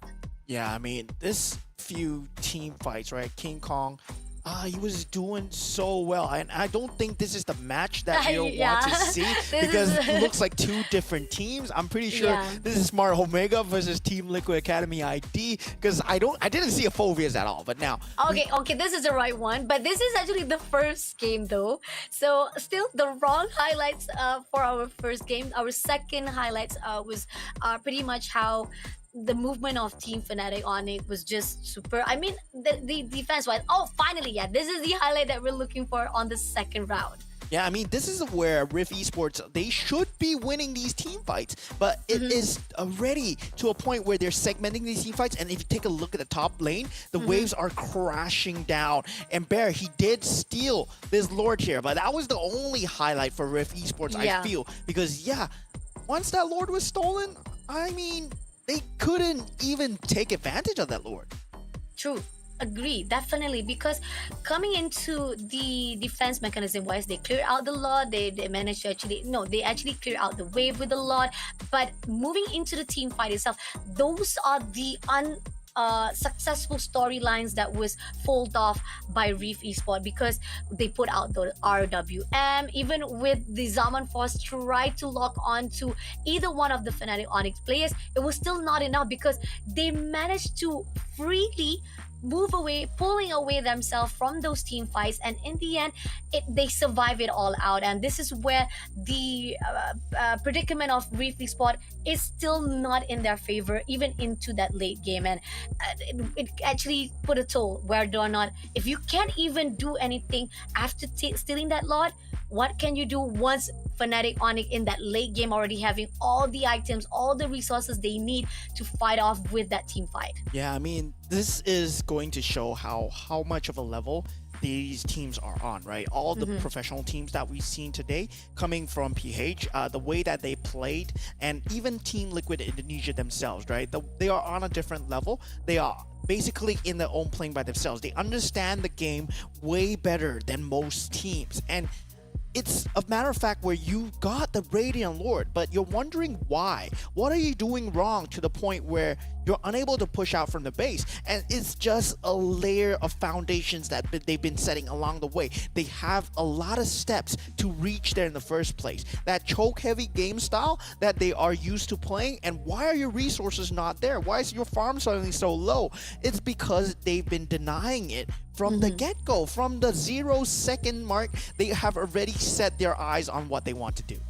Yeah, I mean, this few team fights, right? King Kong, he was doing so well. And I don't think this is the match that we want to see because it looks like two different teams. I'm pretty sure this is Smart Omega versus Team Liquid Academy ID because I didn't see a Phobias at all, but now. Okay, this is the right one, but this is actually the first game though. So still the wrong highlights for our first game. Our second highlights was pretty much how the movement of Team Fnatic on it was just super. I mean, the defense wise. Oh, finally, this is the highlight that we're looking for on the second round. Yeah, I mean, this is where Rift Esports, they should be winning these team fights, but it is already to a point where they're segmenting these team fights, and if you take a look at the top lane, the waves are crashing down, and Bear, he did steal this Lord here, but that was the only highlight for Rift Esports, I feel, because once that Lord was stolen, I mean, they couldn't even take advantage of that Lord. True. Agree, definitely, because coming into the defense mechanism wise, they clear out the lot. They managed to they actually clear out the wave with the lot. But moving into the team fight itself, those are the successful storylines that was pulled off by Reef Esports because they put out the RWM, even with the Zaman Force tried to lock on to either one of the Fnatic Onyx players, it was still not enough because they managed to freely move away, pulling away themselves from those team fights, and in the end they survive it all out. And this is where the predicament of Reef Esports is still not in their favor even into that late game, and it actually put a toll whether or not if you can't even do anything after stealing that lot, what can you do once Fnatic Onic in that late game already having all the items, all the resources they need to fight off with that team fight? Yeah, I mean, this is going to show how much of a level these teams are on, right? All the professional teams that we've seen today coming from PH, the way that they played, and even Team Liquid Indonesia themselves, right? They are on a different level. They are basically in their own playing by themselves. They understand the game way better than most teams. And it's a matter of fact where you got the Radiant Lord, but you're wondering why. What are you doing wrong to the point where you're unable to push out from the base? And it's just a layer of foundations that they've been setting along the way. They have a lot of steps to reach there in the first place. That choke heavy game style that they are used to playing, and why are your resources not there? Why is your farm suddenly so low? It's because they've been denying it from the get-go, from the 0-second mark. They have already set their eyes on what they want to do.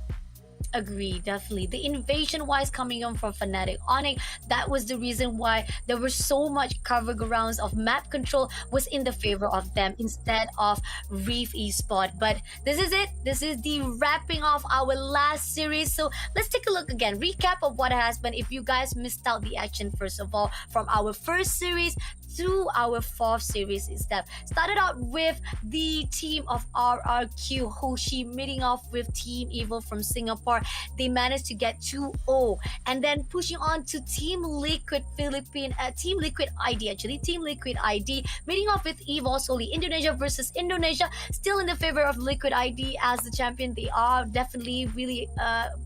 Agree, definitely. The invasion wise coming on from Fnatic Onic, that was the reason why there was so much cover grounds of map control was in the favor of them instead of Reef Esport. But this is it. This is the wrapping of our last series. So let's take a look again. Recap of what has been. If you guys missed out the action, first of all, from our first series to our fourth series is that started out with the team of RRQ Hoshi meeting off with Team Evil from Singapore. They managed to get 2-0 and then pushing on to Team Liquid Team Liquid ID Team Liquid ID meeting off with Evos Solely Indonesia versus Indonesia, still in the favor of Liquid ID as the champion. They are definitely really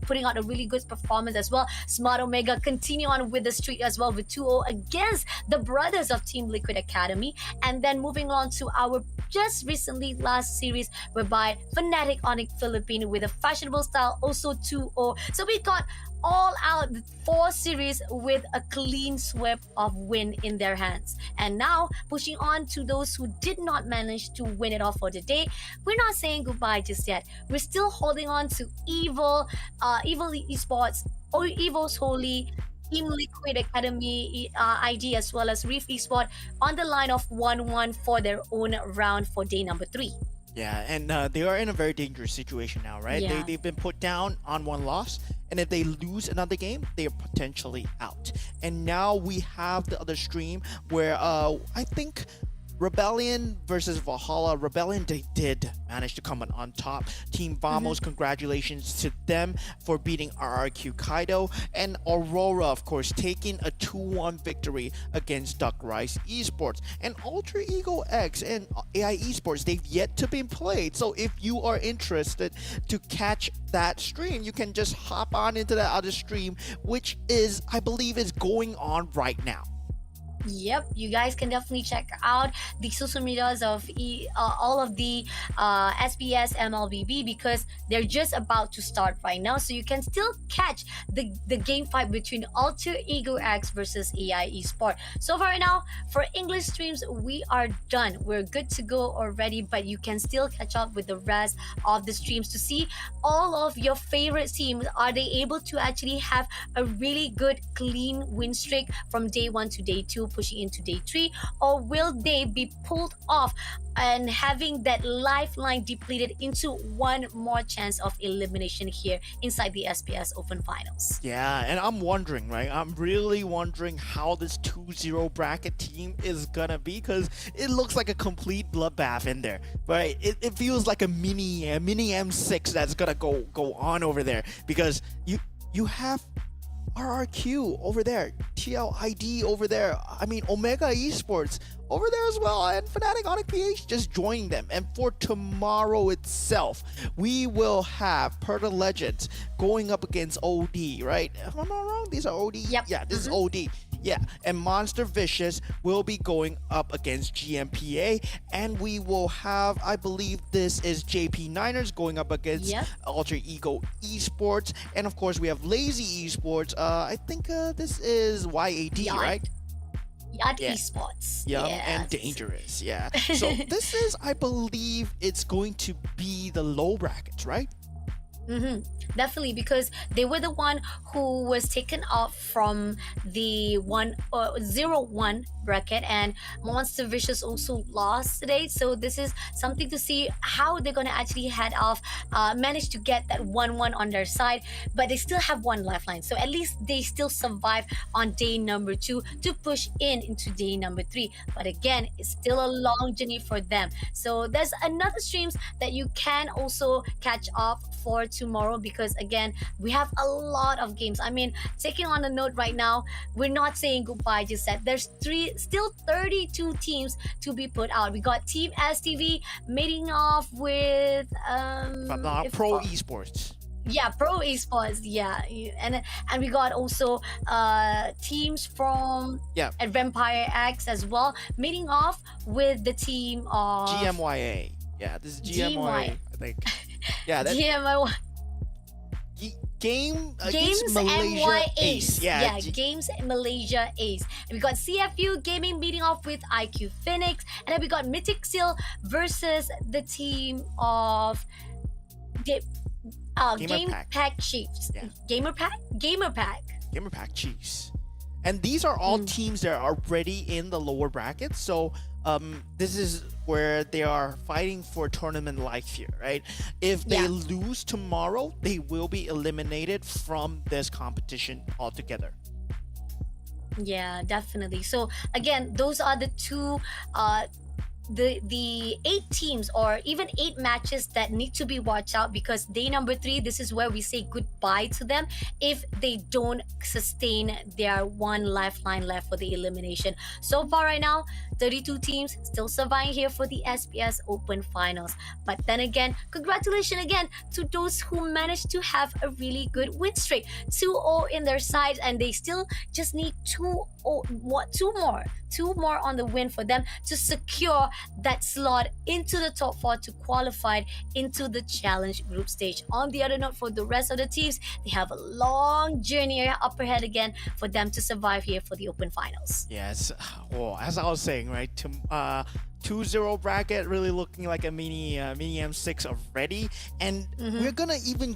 putting out a really good performance as well. Smart Omega continue on with the streak as well with 2-0 against the brothers of Team Liquid Academy. And then moving on to our just recently last series whereby Fnatic Onic Philippines with a fashionable style also 2-0. So we got all out 4 series with a clean sweep of win in their hands. And now pushing on to those who did not manage to win it all for the day. We're not saying goodbye just yet. We're still holding on to Evil Esports or Evos Holy, Team Liquid Academy ID as well as Reef Esport on the line of 1-1 for their own round for day number 3. Yeah, and they are in a very dangerous situation now, right? Yeah. They've been put down on 1 loss, and if they lose another game, they are potentially out. And now we have the other stream where I think Rebellion versus Valhalla. Rebellion, they did manage to come on top. Team Vamos, congratulations to them for beating RRQ Kaido. And Aurora, of course, taking a 2-1 victory against Duck Rice Esports. And Alter Ego X and AI Esports, they've yet to be played. So if you are interested to catch that stream, you can just hop on into that other stream, which is, I believe, is going on right now. Yep, you guys can definitely check out the social medias of all of the SBS MLBB because they're just about to start right now. So you can still catch the game fight between Alter Ego X versus AI Esport. So for right now, for English streams, we are done. We're good to go already, but you can still catch up with the rest of the streams to see all of your favorite teams. Are they able to actually have a really good, clean win streak from day 1 to day 2? Pushing into day 3, or will they be pulled off and having that lifeline depleted into one more chance of elimination here inside the SPS Open Finals? Yeah, and I'm wondering, right? I'm really wondering how this 2-0 bracket team is gonna be because it looks like a complete bloodbath in there, right? It feels like a mini M6 that's gonna go on over there because you have RRQ over there, TLID over there, I mean Omega Esports over there as well, and Fnatic Onic PH just joining them. And for tomorrow itself, we will have Perta Legends going up against OD, right? Am I not wrong? These are OD? Yep. Yeah, this is OD. Yeah, and Monster Vicious will be going up against GMPA, and we will have, I believe this is JP Niners going up against Alter Ego Esports, and of course we have Lazy Esports. I think this is YAD, right? Yacht Esports. Yeah, Yes. and Dangerous. Yeah. So this is, I believe, it's going to be the low brackets, right? Definitely, because they were the one who was taken off from the 0-1 bracket, and Monster Vicious also lost today. So this is something to see how they're gonna actually head off, manage to get that 1-1 on their side, but they still have one lifeline. So at least they still survive on day number 2 to push into day number 3. But again, it's still a long journey for them. So there's another streams that you can also catch up for tomorrow because again, we have a lot of games. I mean, taking on a note right now, we're not saying goodbye just yet. There's still 32 teams to be put out. We got Team STV meeting off with Pro Esports. Yeah, Pro Esports. Yeah, and we got also teams from Vampire X as well meeting off with the team of GMYA. Yeah, this is GMYA. I think. Yeah, that's GMYA. game Games against Malaysia MY Ace. Ace. Yeah, Games Malaysia Ace. And we got CFU Gaming meeting off with IQ Phoenix. And then we got Mythic Seal versus the team of Game Pack. Pack Chiefs. Yeah. Gamer Pack? Gamer Pack. Gamer Pack Chiefs. And these are all teams that are already in the lower brackets. So this is where they are fighting for tournament life here, right? If they lose tomorrow, they will be eliminated from this competition altogether. Yeah, definitely. So again, those are the two the 8 teams or even 8 matches that need to be watched out, because day number 3, this is where we say goodbye to them if they don't sustain their one lifeline left for the elimination. So far right now, 32 teams still surviving here for the SPS Open Finals. But then again, congratulations again to those who managed to have a really good win streak. 2-0 in their side, and they still just need two more on the win for them to secure that slot into the top 4 to qualify into the challenge group stage. On the other note, for the rest of the teams, they have a long journey up ahead again for them to survive here for the Open Finals. Yes, well, as I was saying, right, 2-0 bracket really looking like a mini M6 already, and we're gonna even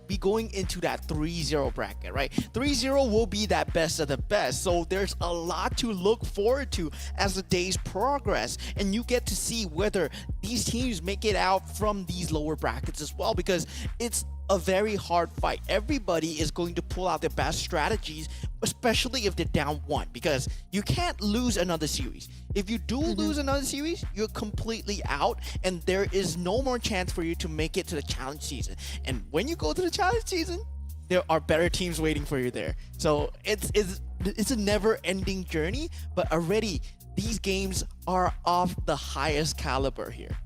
be going into that 3-0 bracket, right? 3-0 will be that best of the best, so there's a lot to look forward to as the days progress, and you get to see whether these teams make it out from these lower brackets as well, because it's a very hard fight. Everybody is going to pull out their best strategies, especially if they're down 1, because you can't lose another series. If you do lose another series, you're completely out, and there is no more chance for you to make it to the challenge season. And when you go to the challenge season, there are better teams waiting for you there. So it's a never-ending journey, but already these games are of the highest caliber here.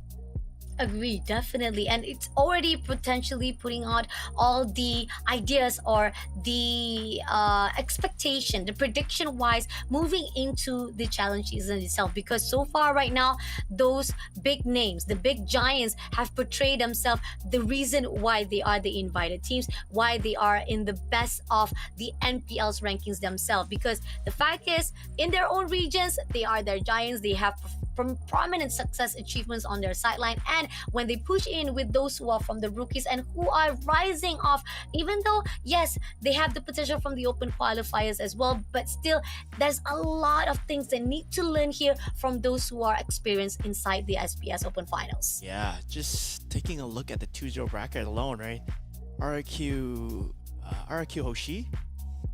Agree, definitely. And it's already potentially putting out all the ideas or the expectation, the prediction wise moving into the challenge season itself, because so far right now, those big names, the big giants, have portrayed themselves the reason why they are the invited teams, why they are in the best of the NPL's rankings themselves, because the fact is, in their own regions, they are their giants. They have from prominent success achievements on their sideline, and when they push in with those who are from the rookies and who are rising off, even though yes, they have the potential from the open qualifiers as well, but still there's a lot of things they need to learn here from those who are experienced inside the SPS Open Finals. Yeah, just taking a look at the 2-0 bracket alone, right? RQ Hoshi,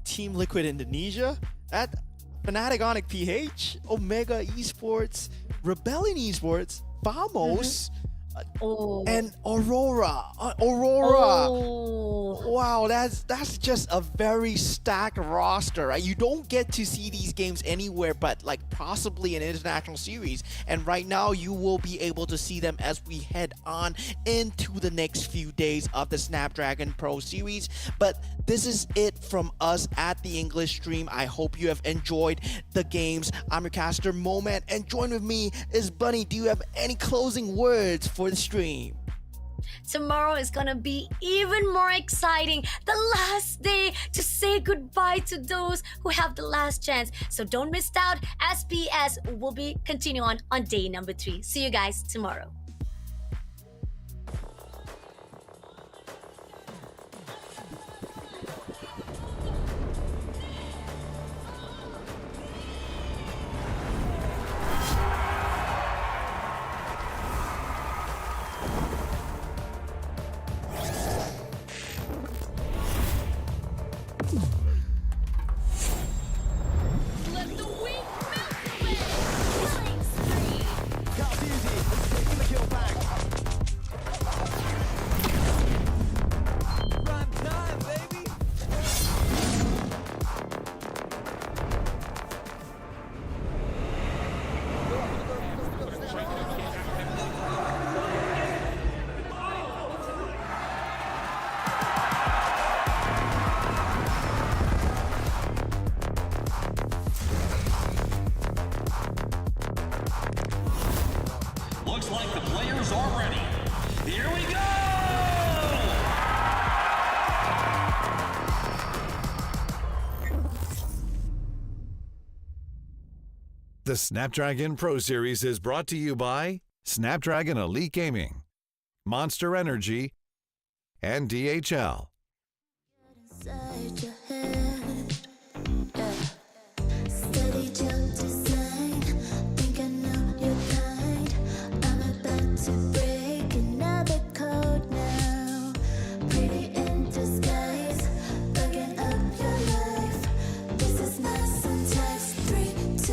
Team Liquid Indonesia, at Fnatic Onic PH, Omega Esports, Rebellion Esports, Vamos, and Aurora. Wow, that's just a very stacked roster, right? You don't get to see these games anywhere but like possibly an international series, and right now you will be able to see them as we head on into the next few days of the Snapdragon Pro Series. But this is it from us at the English stream. I hope you have enjoyed the games. I'm your caster Moment, and join with me is Bunny. Do you have any closing words for the stream? Tomorrow is gonna be even more exciting. The last day to say goodbye to those who have the last chance. So don't miss out. SPS will be continuing on day number 3. See you guys tomorrow. Looks like the players are ready. Here we go! The Snapdragon Pro Series is brought to you by Snapdragon Elite Gaming, Monster Energy, and DHL. Inside your head, yeah. Steady jump design. Think I know your kind. I'm about to break another code now. Pretty in disguise, bugging up your life. This is my syntax. 3, 2,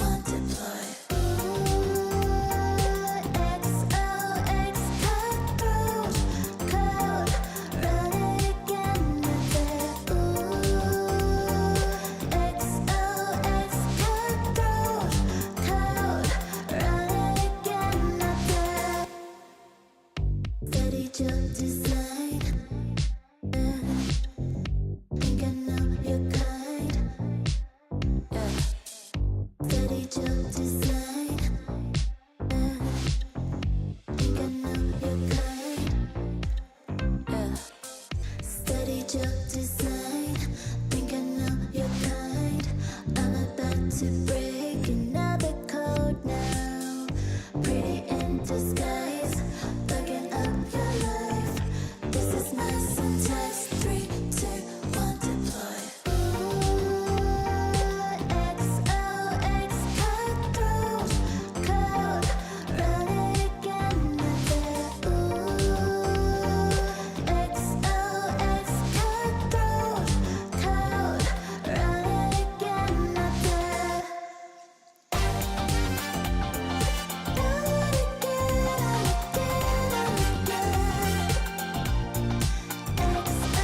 1, deploy. XOX code, run it again. Steady jump design. Think I know your kind. Steady jump design. Think I know your kind. Steady jump design. Think I know your kind. I'm about to break another code now. Pretty in disguise, bugging up your life. This is my syntax. 3, 2, 1, deploy. XOX code, run it again. XOX code, run it again.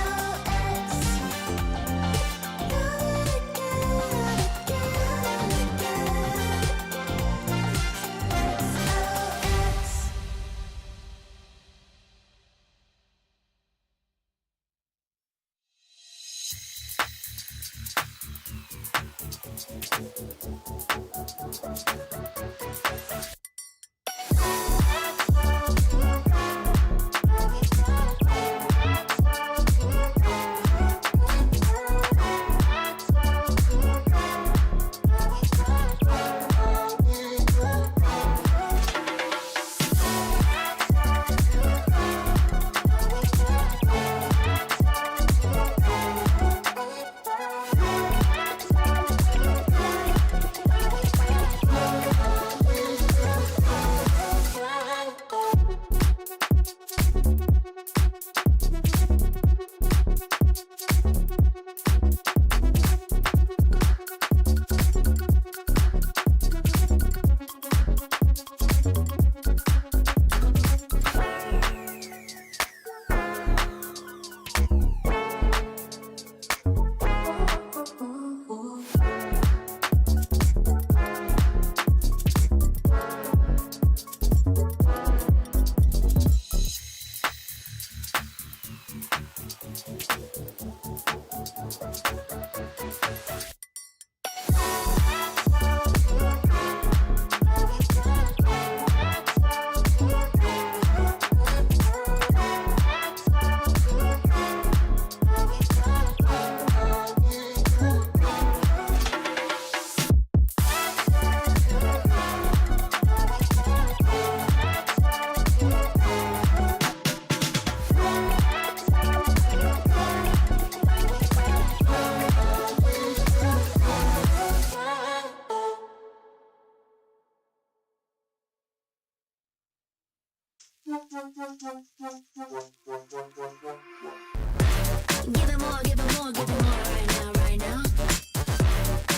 Give it more, give it more, give it more right now, right now.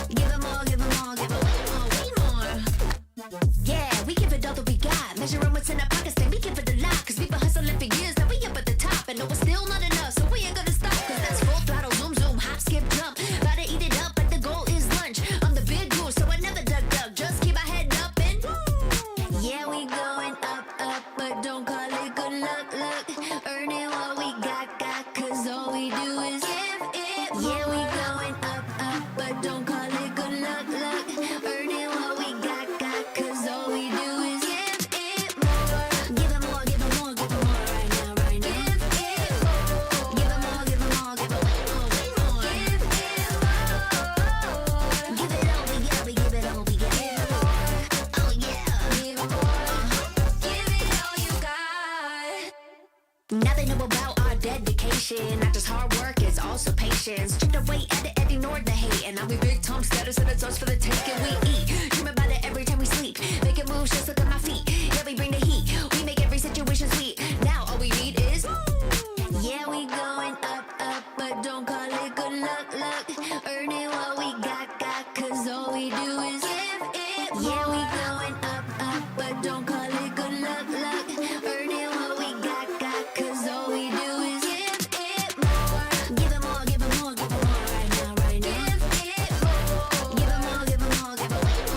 Give it more, give it more, give it way more, way more. Yeah, we give it all that we got. Measuring what's in our pockets, then we give it a lot. Cause we've been hustling for years, now we up at the top. And no, it's still not enough, so we ain't gonna stop. Cause that's full throttle, zoom, zoom, hop, skip, jump. Gotta eat it up, but the goal is lunch. I'm the big goose, so I never duck, duck. Just keep my head up and yeah, we going up, up. But don't call it good luck, luck. Earning what we got, cause all we do is give it more. Yeah, dedication. Not just hard work, it's also patience. Chipped away at it and ignored the hate. And now we big Tom status and it's us for the taking. We eat, dream about it every time we sleep. Making moves, just look at my feet. Yeah, we bring the heat. We make every situation sweet. Now all we need is yeah, we going up, but don't call it good luck. Earning what we got, cause all we do is give it more. Yeah, we going up, but don't call it good luck. Earning what we got, cause all we do is give it more. Give it more, give it more, give it more right now. Give it more, give it more, give it more, give it more.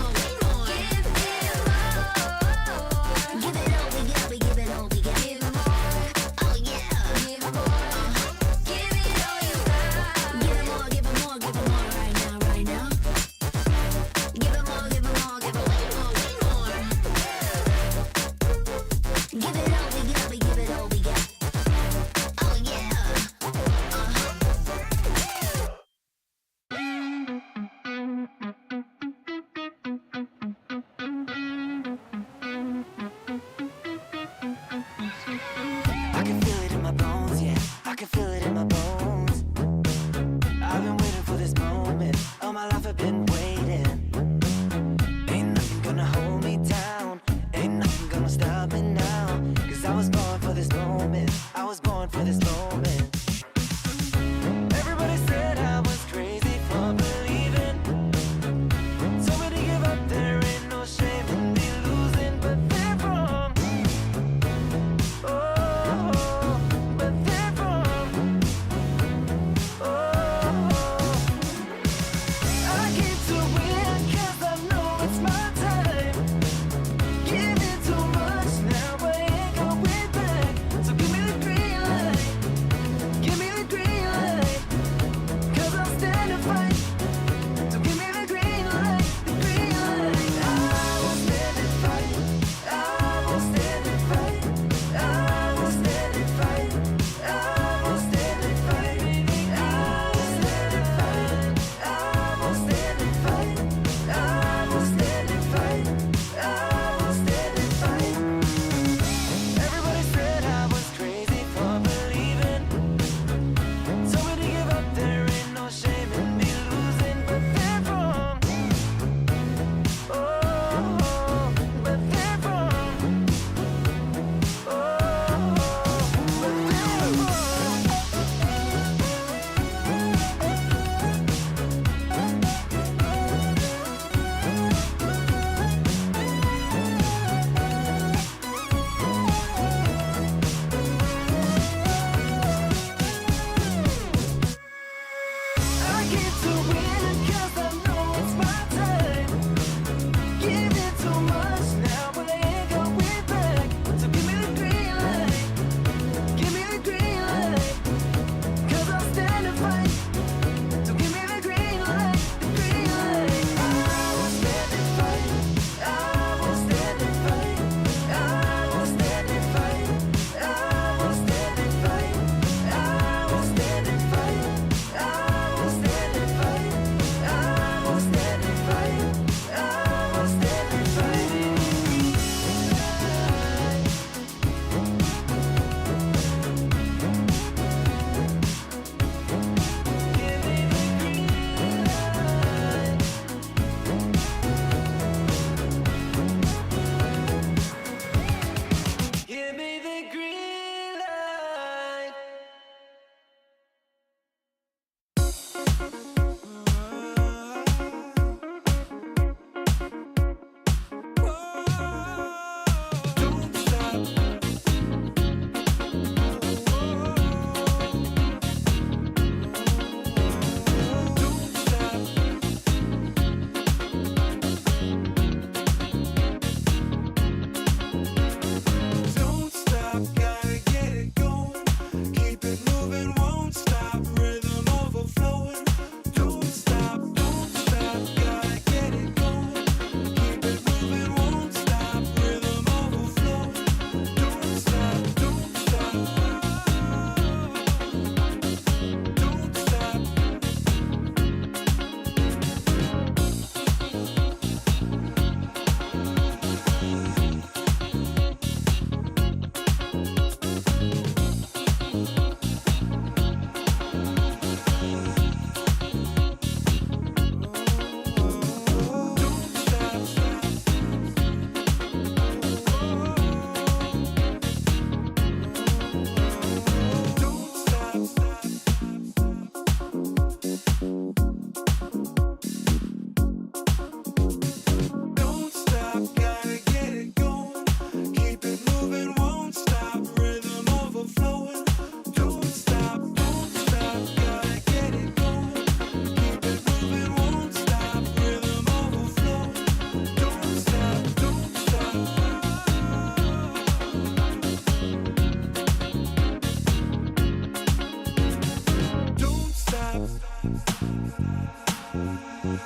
Don't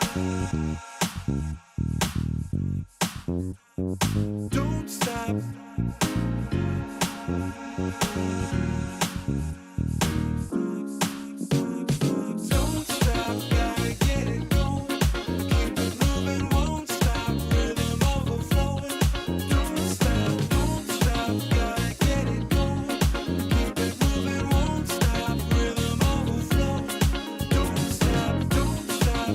stop. Don't stop, gotta get it going. Keep it moving, won't stop. Rhythm overflowing. Don't stop, gotta get it going. Keep it moving, won't stop. Rhythm overflowing. Don't stop, don't stop.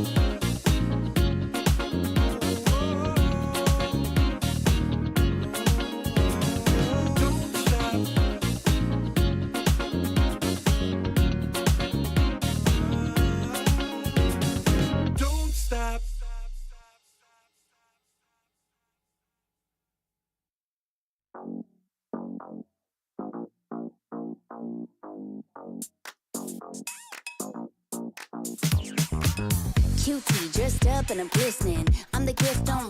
Don't stop. Don't stop. Cutie dressed up and I'm glistening. I'm the gift on